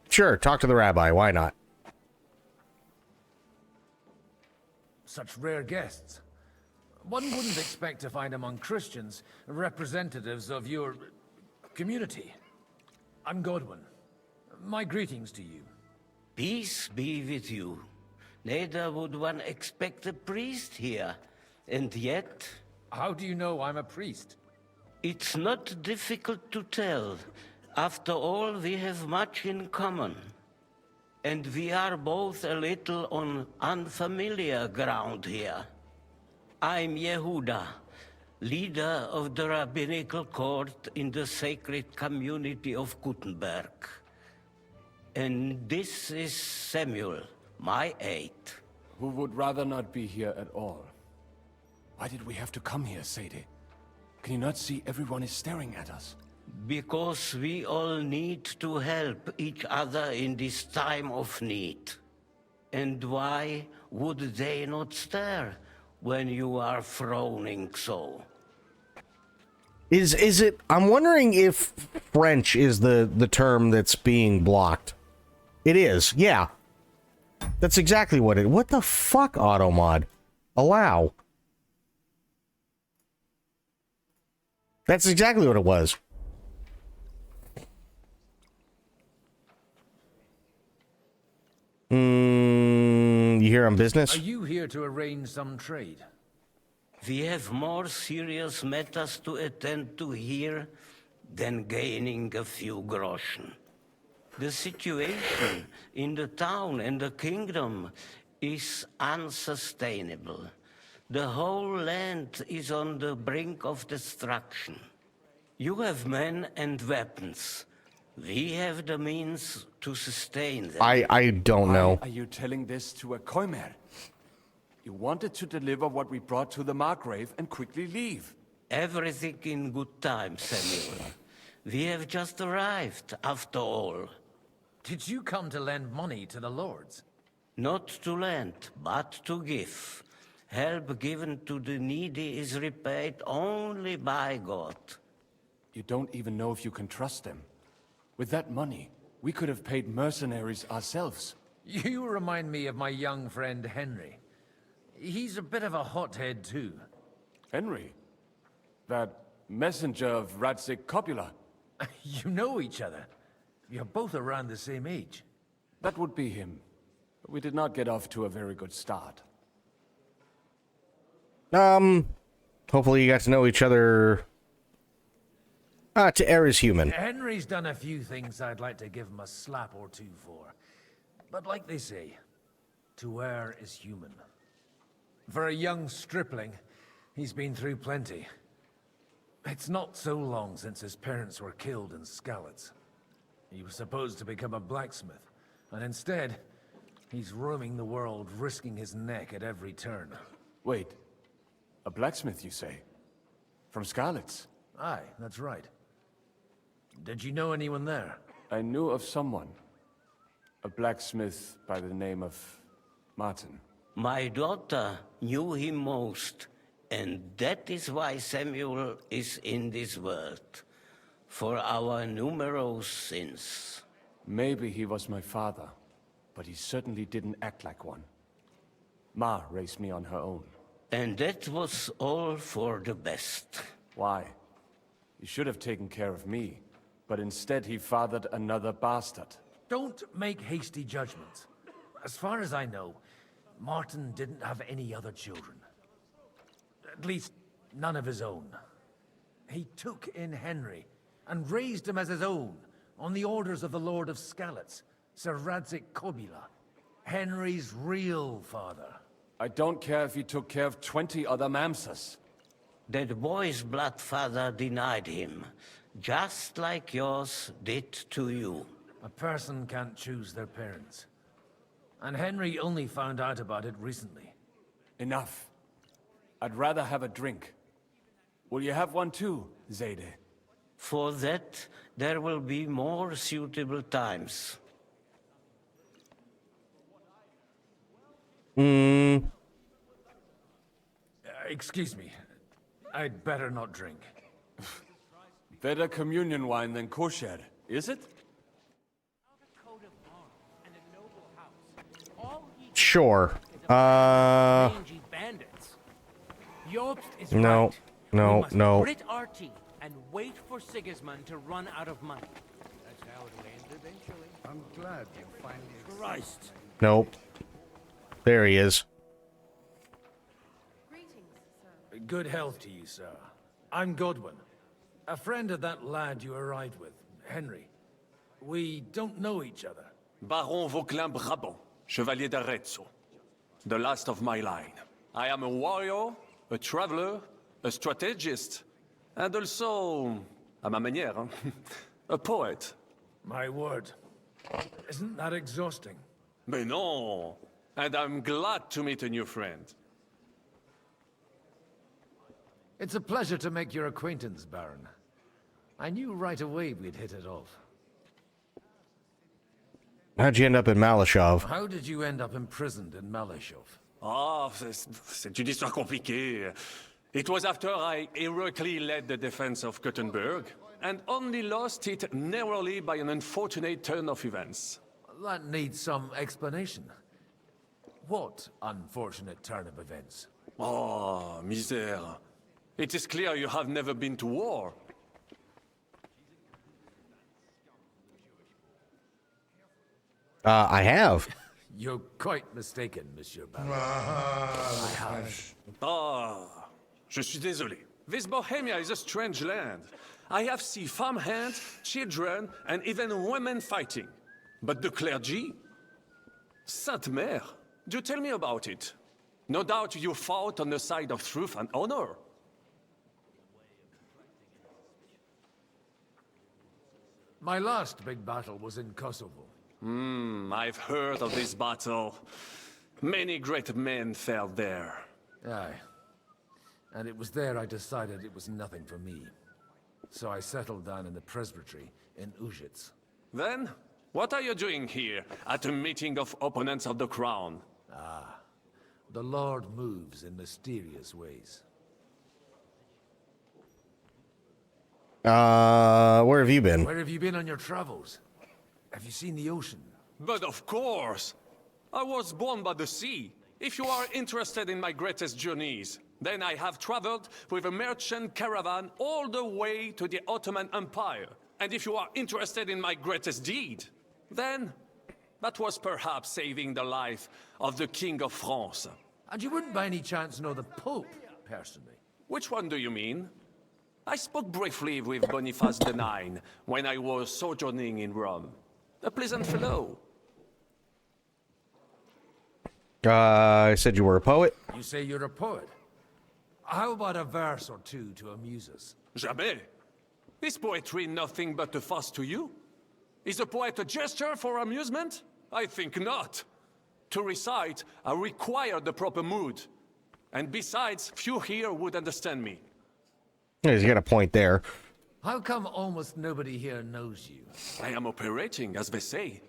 Sure, talk to the rabbi. Why not? Such rare guests. One wouldn't expect to find among Christians representatives of your community. I'm Godwin. My greetings to you. Peace be with you. Neither would one expect a priest here. And yet... How do you know I'm a priest? It's not difficult to tell. After all, we have much in common. And we are both a little on unfamiliar ground here. I'm Yehuda, leader of the rabbinical court in the sacred community of Gutenberg. And this is Samuel, my aide. Who would rather not be here at all. Why did we have to come here, Sadie? Can you not see everyone is staring at us? Because we all need to help each other in this time of need. And why would they not stare when you are frowning so? Is it... I'm wondering if French is the term that's being blocked. It is, yeah. That's exactly what it... What the fuck, Automod? Allow. That's exactly what it was. You here on business? Are you here to arrange some trade? We have more serious matters to attend to here than gaining a few groschen. The situation in the town and the kingdom is unsustainable. The whole land is on the brink of destruction. You have men and weapons. We have the means to sustain them. I don't know. Why are you telling this to a Koimer? You wanted to deliver what we brought to the Margrave and quickly leave. Everything in good time, Samuel. We have just arrived, after all. Did you come to lend money to the lords? Not to lend, but to give. Help given to the needy is repaid only by God. You don't even know if you can trust them. With that money, we could have paid mercenaries ourselves. You remind me of my young friend Henry. He's a bit of a hothead too. Henry? That messenger of Radzig Copula? You know each other. You're both around the same age. That would be him. But we did not get off to a very good start. Hopefully you got to know each other. To err is human. Henry's done a few things I'd like to give him a slap or two for. But like they say, to err is human. For a young stripling, he's been through plenty. It's not so long since his parents were killed in Skalitz. He was supposed to become a blacksmith, and instead, he's roaming the world, risking his neck at every turn. Wait, a blacksmith, you say? From Skalitz? Aye, that's right. Did you know anyone there? I knew of someone. A blacksmith by the name of Martin. My daughter knew him most, and that is why Samuel is in this world. For our numerous sins. Maybe he was my father, but he certainly didn't act like one. Ma raised me on her own. And that was all for the best. Why? He should have taken care of me, but instead he fathered another bastard. Don't make hasty judgments. As far as I know, Martin didn't have any other children. At least, none of his own. He took in Henry, and raised him as his own, on the orders of the Lord of Skalitz, Sir Radzig Kobila, Henry's real father. I don't care if he took care of 20 other Mamsas. That boy's bloodfather denied him, just like yours did to you. A person can't choose their parents. And Henry only found out about it recently. Enough. I'd rather have a drink. Will you have one too, Zayde? For that, there will be more suitable times. Excuse me. I'd better not drink. Better communion wine than kosher, is it? Sure. Mangy bandits. Jobst is No, right. no, We must no. grit our teeth and wait for Sigismund to run out of money. That's how it'll end eventually. I'm glad you finally Christ. Nope. There he is. Good health to you, sir. I'm Godwin. A friend of that lad you arrived with, Henry. We don't know each other. Baron Vauclin Brabant, Chevalier d'Arezzo. The last of my line. I am a warrior, a traveler, a strategist, and also, à ma manière, a poet. My word. Isn't that exhausting? Mais non! And I'm glad to meet a new friend. It's a pleasure to make your acquaintance, Baron. I knew right away we'd hit it off. How'd you end up in Malashov? How did you end up imprisoned in Malashov? Ah, c'est une histoire compliquée. It was after I heroically led the defense of Gothenburg, and only lost it narrowly by an unfortunate turn of events. That needs some explanation. What unfortunate turn of events? Oh, misère. It is clear you have never been to war. I have. You're quite mistaken, Monsieur Baron. I have. Ah, je suis désolé. This Bohemia is a strange land. I have seen farmhands, children, and even women fighting. But the clergy? Sainte Mère, do tell me about it. No doubt you fought on the side of truth and honor. My last big battle was in Kosovo. I've heard of this battle. Many great men fell there. Aye. And it was there I decided it was nothing for me. So I settled down in the presbytery in Ujits. Then, what are you doing here, at a meeting of opponents of the crown? Ah, the Lord moves in mysterious ways. Where have you been? Where have you been on your travels? Have you seen the ocean? But of course! I was born by the sea. If you are interested in my greatest journeys, then I have traveled with a merchant caravan all the way to the Ottoman Empire. And if you are interested in my greatest deed, then that was perhaps saving the life of the King of France. And you wouldn't by any chance know the Pope, personally? Which one do you mean? I spoke briefly with Boniface IX when I was sojourning in Rome. A pleasant fellow. I said you were a poet? You say you're a poet? How about a verse or two to amuse us? Jamais. Is poetry nothing but a fuss to you? Is a poet a gesture for amusement? I think not. To recite, I require the proper mood. And besides, few here would understand me. He's got a point there. How come almost nobody here knows you? I am operating, as they say.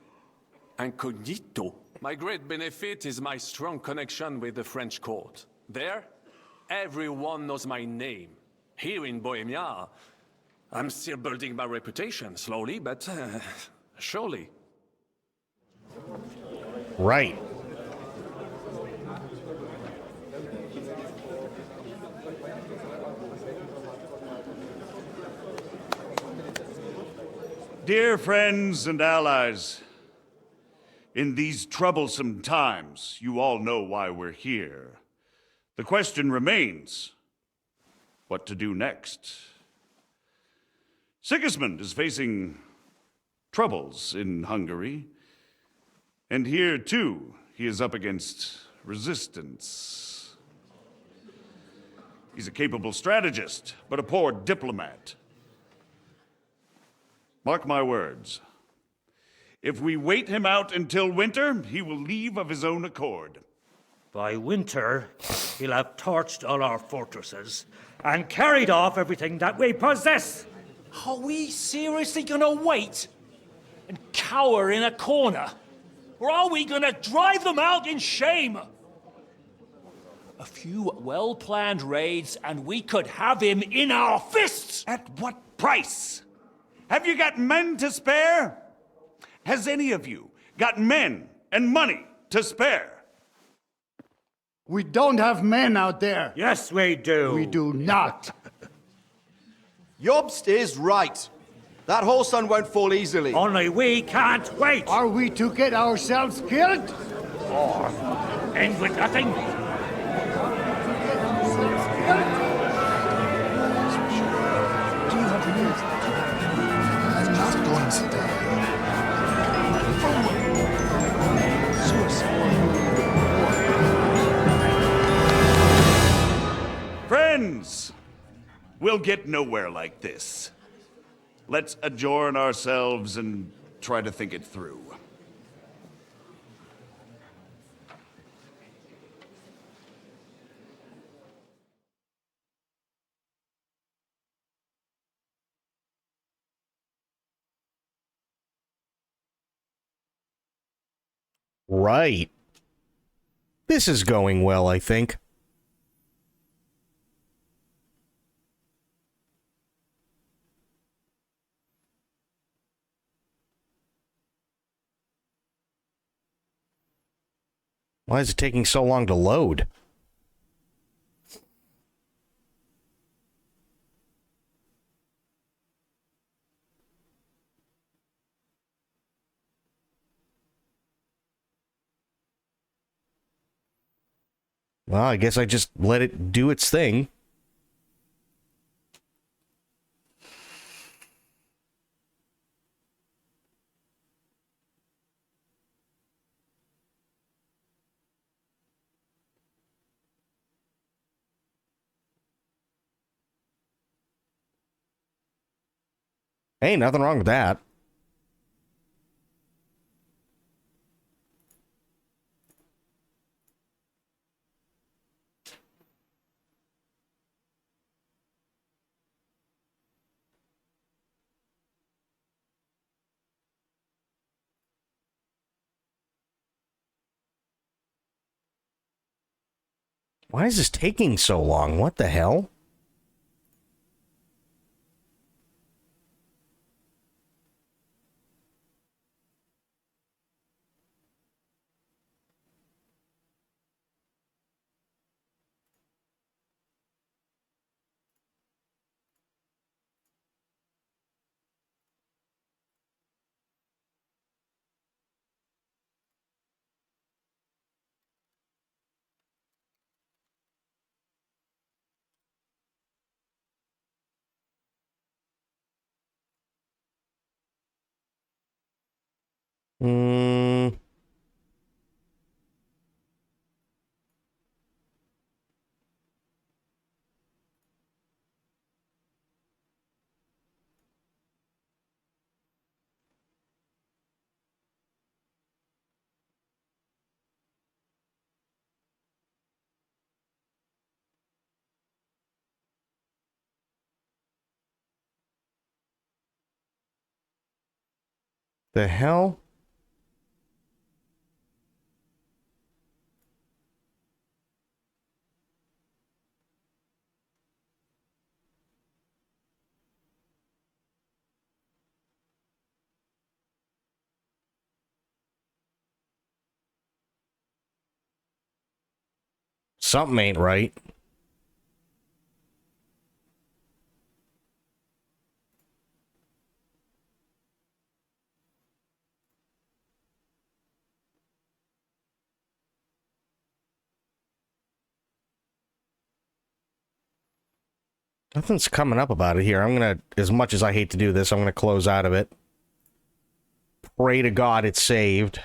Incognito. My great benefit is my strong connection with the French court. There, everyone knows my name. Here in Bohemia, I'm still building my reputation, slowly, but surely. Right. Dear friends and allies, in these troublesome times, you all know why we're here. The question remains, what to do next? Sigismund is facing troubles in Hungary, and here too, he is up against resistance. He's a capable strategist, but a poor diplomat. Mark my words. If we wait him out until winter, he will leave of his own accord. By winter, he'll have torched all our fortresses and carried off everything that we possess. Are we seriously gonna wait and cower in a corner? Or are we gonna drive them out in shame? A few well-planned raids and we could have him in our fists! At what price? Have you got men to spare? Has any of you got men and money to spare? We don't have men out there. Yes, we do. We do not. Jobst is right. That whole sun won't fall easily. Only we can't wait. Are we to get ourselves killed? Or end with nothing? I'm not going to die. Friends, we'll get nowhere like this. Let's adjourn ourselves and try to think it through. Right. This is going well, I think. Why is it taking so long to load? Well, I guess I just let it do its thing. Hey, nothing wrong with that. Why is this taking so long? What the hell? Hmm. The hell? Something ain't right. Nothing's coming up about it here. I'm gonna, as much as I hate to do this, I'm gonna close out of it. Pray to God it's saved.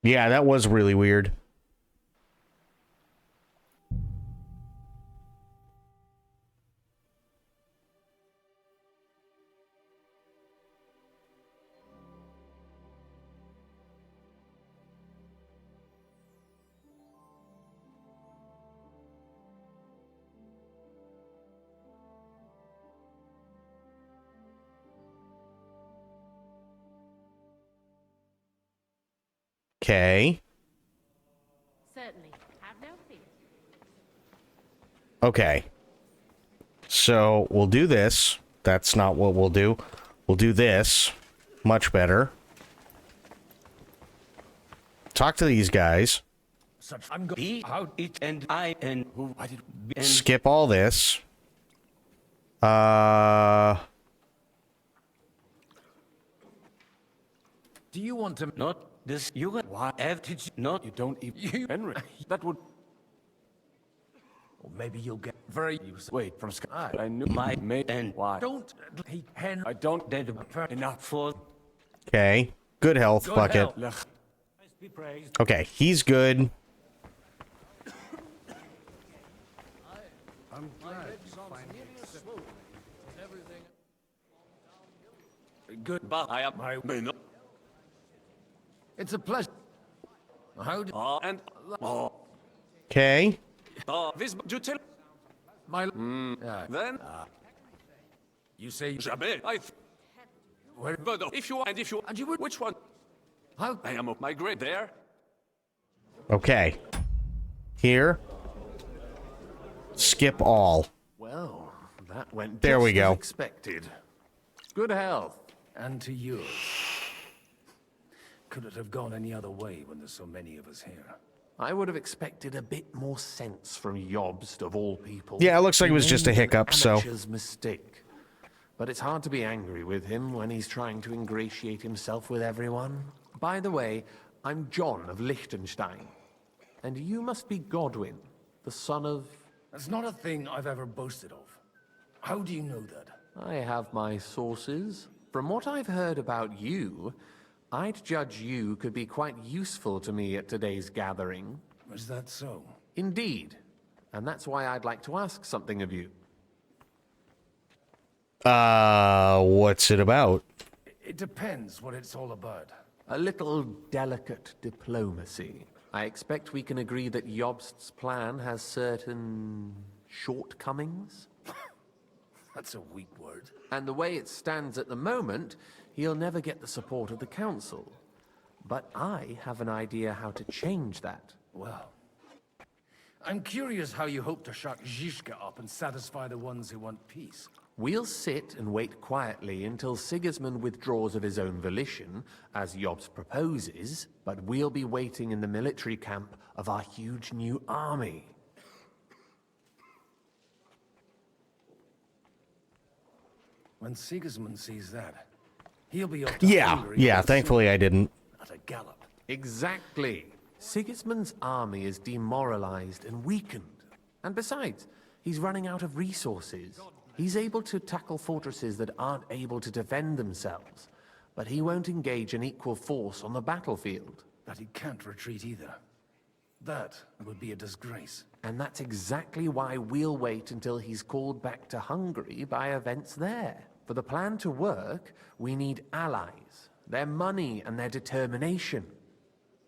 Yeah, that was really weird. Okay. Certainly. Have no fear. Okay. So we'll do this. That's not what we'll do. We'll do this. Much better. Talk to these guys. Skip all this. Do you want to... Not this. You have to not. You don't even... Henry, that would... Or maybe you'll get very... Wait, from Sky. I knew... My mate. and Why? Don't... Henry... I don't... Enough for. Okay. Good health. Good Fuck health. it. Okay, he's good. I'm glad Good, but I am my... It's a pleasure. How do... And... Okay. This... You tell... My... Then... You say... Jamais. Where... But if you... And if you... And you would... Which one? How... I am up my grade there. Okay. Here. Skip all. Well, that went There just we go. as expected. Good health. And to you. Could it have gone any other way when there's so many of us here? I would have expected a bit more sense from Jobst of all people. Yeah, it looks like it was He just a made an hiccup, so... amateur's mistake. But it's hard to be angry with him when he's trying to ingratiate himself with everyone. By the way, I'm John of Liechtenstein. And you must be Godwin, the son of... That's not a thing I've ever boasted of. How do you know that? I have my sources. From what I've heard about you, I'd judge you could be quite useful to me at today's gathering. Was that so? Indeed. And that's why I'd like to ask something of you. What's it about? It depends what it's all about. A little delicate diplomacy. I expect we can agree that Jobst's plan has certain shortcomings. That's a weak word. And the way it stands at the moment, he'll never get the support of the council. But I have an idea how to change that. Well, I'm curious how you hope to shut Zizka up and satisfy the ones who want peace. We'll sit and wait quietly until Sigismund withdraws of his own volition, as Jobst proposes, but we'll be waiting in the military camp of our huge new army. When Sigismund sees that, he'll be up to Yeah, Hungary yeah, with thankfully I didn't. at a gallop. Exactly. Sigismund's army is demoralized and weakened. And besides, he's running out of resources. He's able to tackle fortresses that aren't able to defend themselves, but he won't engage an equal force on the battlefield. But he can't retreat either. That would be a disgrace. And that's exactly why we'll wait until he's called back to Hungary by events there. For the plan to work, we need allies, their money and their determination.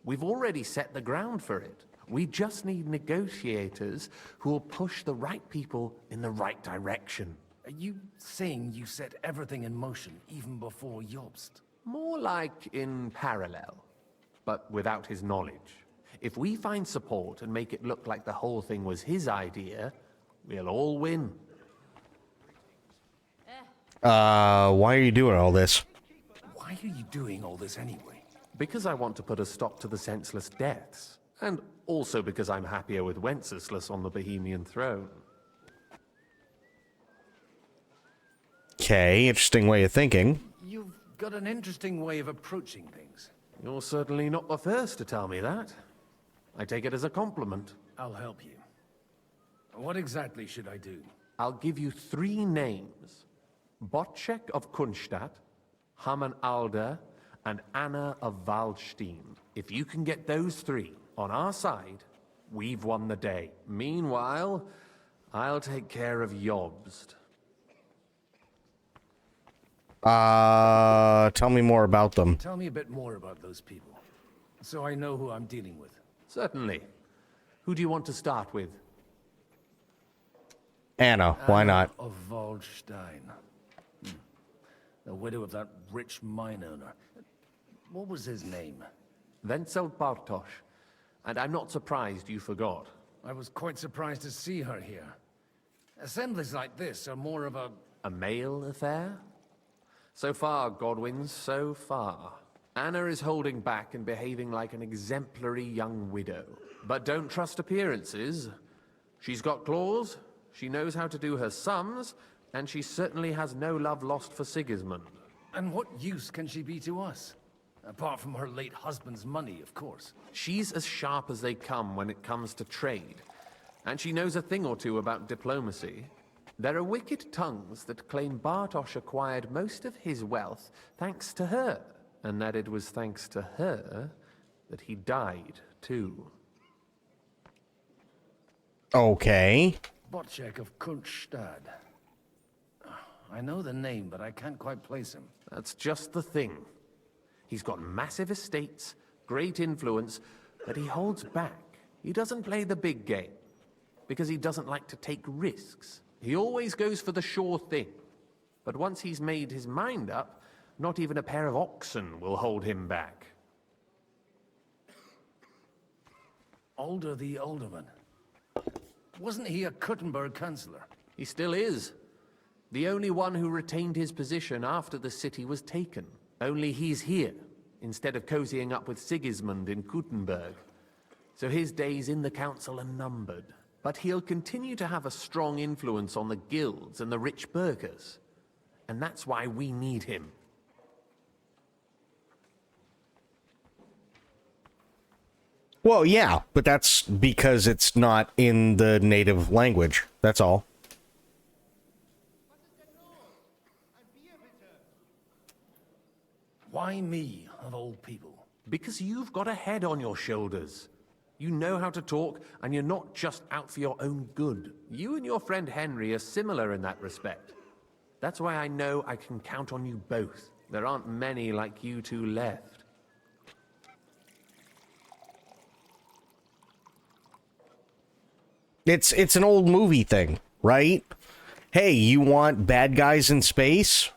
We've already set the ground for it. We just need negotiators who will push the right people in the right direction. Are you saying you set everything in motion even before Jobst? More like in parallel, but without his knowledge. If we find support and make it look like the whole thing was his idea, we'll all win. Why are you doing all this? Why are you doing all this anyway? Because I want to put a stop to the senseless deaths. And also because I'm happier with Wenceslas on the Bohemian throne. Okay, interesting way of thinking. You've got an interesting way of approaching things. You're certainly not the first to tell me that. I take it as a compliment. I'll help you. What exactly should I do? I'll give you 3 names. Botchek of Kunstadt, Hamann Alder, and Anna of Waldstein. If you can get those three on our side, we've won the day. Meanwhile, I'll take care of Jobst. Tell me more about them. Tell me a bit more about those people, so I know who I'm dealing with. Certainly. Who do you want to start with? Anna, why not? Of Waldstein. The widow of that rich mine owner. What was his name? Wenzel Bartosz. And I'm not surprised you forgot. I was quite surprised to see her here. Assemblies like this are more of a... A male affair? So far, Godwin, so far. Anna is holding back and behaving like an exemplary young widow. But don't trust appearances. She's got claws, she knows how to do her sums, and she certainly has no love lost for Sigismund. And what use can she be to us? Apart from her late husband's money, of course. She's as sharp as they come when it comes to trade. And she knows a thing or two about diplomacy. There are wicked tongues that claim Bartosz acquired most of his wealth thanks to her, and that it was thanks to her that he died, too. Okay. Bocek of Kunststadt. I know the name, but I can't quite place him. That's just the thing. He's got massive estates, great influence, but he holds back. He doesn't play the big game, because he doesn't like to take risks. He always goes for the sure thing. But once he's made his mind up, not even a pair of oxen will hold him back. Alder the Alderman. Wasn't he a Kuttenberg councillor? He still is. The only one who retained his position after the city was taken. Only he's here, instead of cozying up with Sigismund in Kuttenberg. So his days in the council are numbered. But he'll continue to have a strong influence on the guilds and the rich burghers. And that's why we need him. Well, yeah, but that's because it's not in the native language. That's all. Why me, of all people? Because you've got a head on your shoulders. You know how to talk, and you're not just out for your own good. You and your friend Henry are similar in that respect. That's why I know I can count on you both. There aren't many like you two left. It's an old movie thing, right? Hey, you want bad guys in space?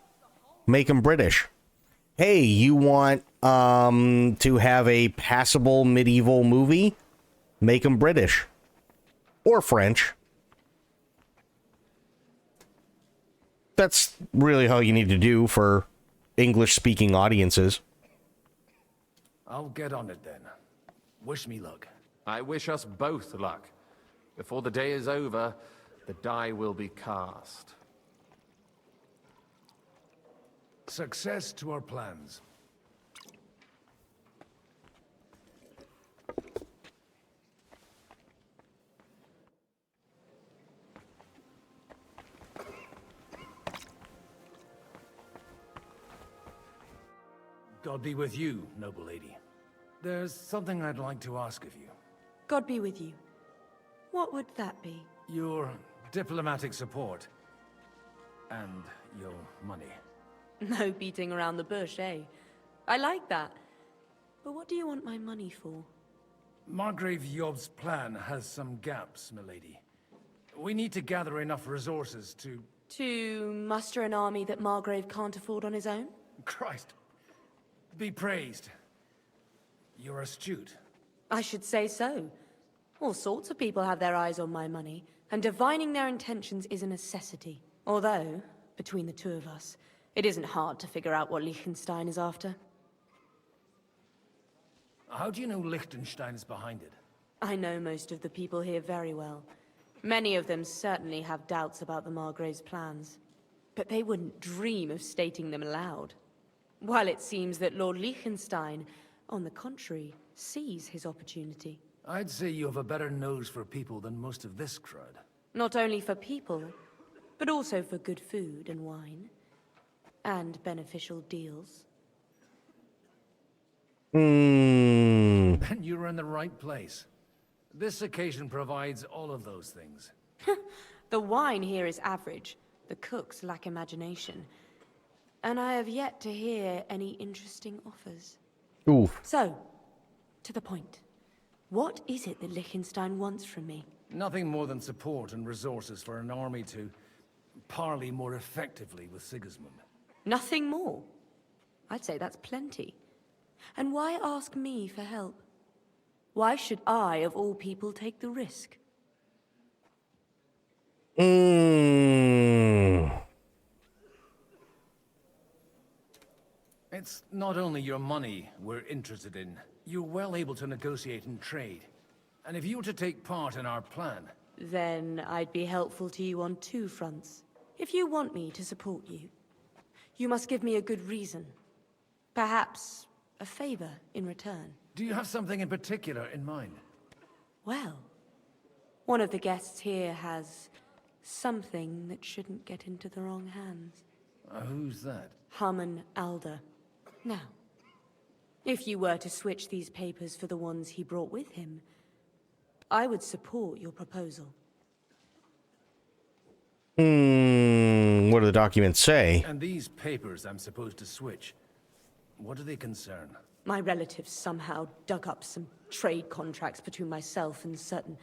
Make them British. Hey, you want to have a passable medieval movie? Make them British. Or French. That's really how you need to do for English-speaking audiences. I'll get on it then. Wish me luck. I wish us both luck. Before the day is over, the die will be cast. Success to our plans. God be with you, noble lady. There's something I'd like to ask of you. God be with you. What would that be? Your diplomatic support. And your money. No beating around the bush, eh? I like that. But what do you want my money for? Margrave Job's plan has some gaps, milady. We need to gather enough resources to... To muster an army that Margrave can't afford on his own? Christ. Be praised. You're astute. I should say so. All sorts of people have their eyes on my money, and divining their intentions is a necessity. Although, between the two of us, it isn't hard to figure out what Liechtenstein is after. How do you know Liechtenstein is behind it? I know most of the people here very well. Many of them certainly have doubts about the Margrave's plans. But they wouldn't dream of stating them aloud. While it seems that Lord Liechtenstein, on the contrary, sees his opportunity. I'd say you have a better nose for people than most of this crowd. Not only for people, but also for good food and wine. And beneficial deals. Then you're in the right place. This occasion provides all of those things. The wine here is average. The cooks lack imagination. And I have yet to hear any interesting offers. Oof. So, to the point. What is it that Liechtenstein wants from me? Nothing more than support and resources for an army to parley more effectively with Sigismund. Nothing more? I'd say that's plenty. And why ask me for help? Why should I, of all people, take the risk? It's not only your money we're interested in. You're well able to negotiate and trade. And if you were to take part in our plan... Then I'd be helpful to you on 2 fronts. If you want me to support you, you must give me a good reason. Perhaps a favor in return. Do you have something in particular in mind? Well, one of the guests here has something that shouldn't get into the wrong hands. Who's that? Harmon Alder. Now, if you were to switch these papers for the ones he brought with him, I would support your proposal. What do the documents say? And these papers I'm supposed to switch, what do they concern? My relatives somehow dug up some trade contracts between myself and certain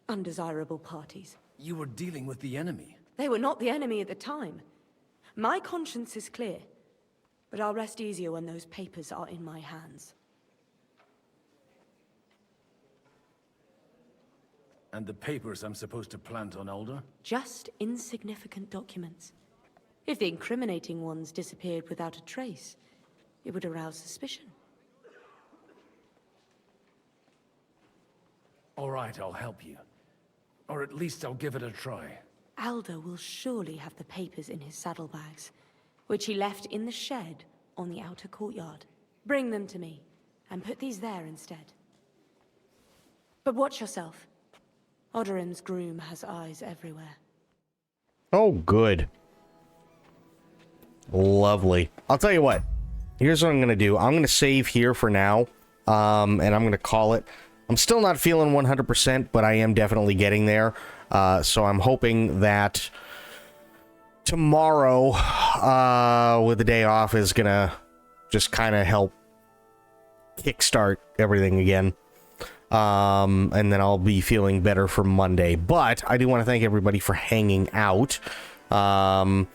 undesirable parties. You were dealing with the enemy. They were not the enemy at the time. My conscience is clear, but I'll rest easier when those papers are in my hands. And the papers I'm supposed to plant on Alder? Just insignificant documents. If the incriminating ones disappeared without a trace, it would arouse suspicion. All right, I'll help you. Or at least I'll give it a try. Alder will surely have the papers in his saddlebags, which he left in the shed on the outer courtyard. Bring them to me, and put these there instead. But watch yourself. Odorim's groom has eyes everywhere. Oh, good. Lovely. I'll tell you what. Here's what I'm going to do. I'm going to save here for now, and I'm going to call it. I'm still not feeling 100%, but I am definitely getting there. So I'm hoping that tomorrow, with the day off, is going to just kind of help kickstart everything again. And then I'll be feeling better for Monday. But I do want to thank everybody for hanging out. Dawn,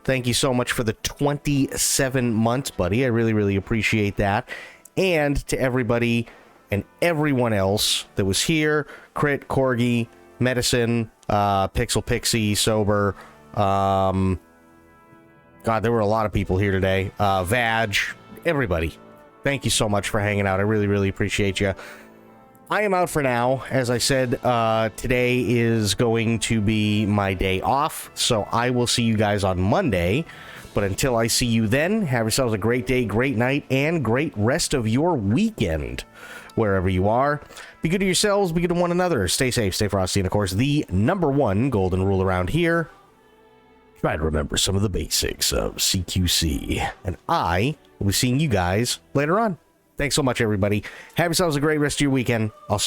thank you so much for the 27 months, buddy. I really, really appreciate that. And to everybody and everyone else that was here, Crit, Corgi, Medicine, Pixel Pixie, Sober, God, there were a lot of people here today. Vag, everybody. Thank you so much for hanging out. I really, really appreciate you. I am out for now. As I said, today is going to be my day off, so I will see you guys on Monday. But until I see you then, have yourselves a great day, great night, and great rest of your weekend, wherever you are. Be good to yourselves, be good to one another. Stay safe, stay frosty, and of course, the #1 golden rule around here: try to remember some of the basics of CQC. And I will be seeing you guys later on. Thanks so much, everybody. Have yourselves a great rest of your weekend. I'll see you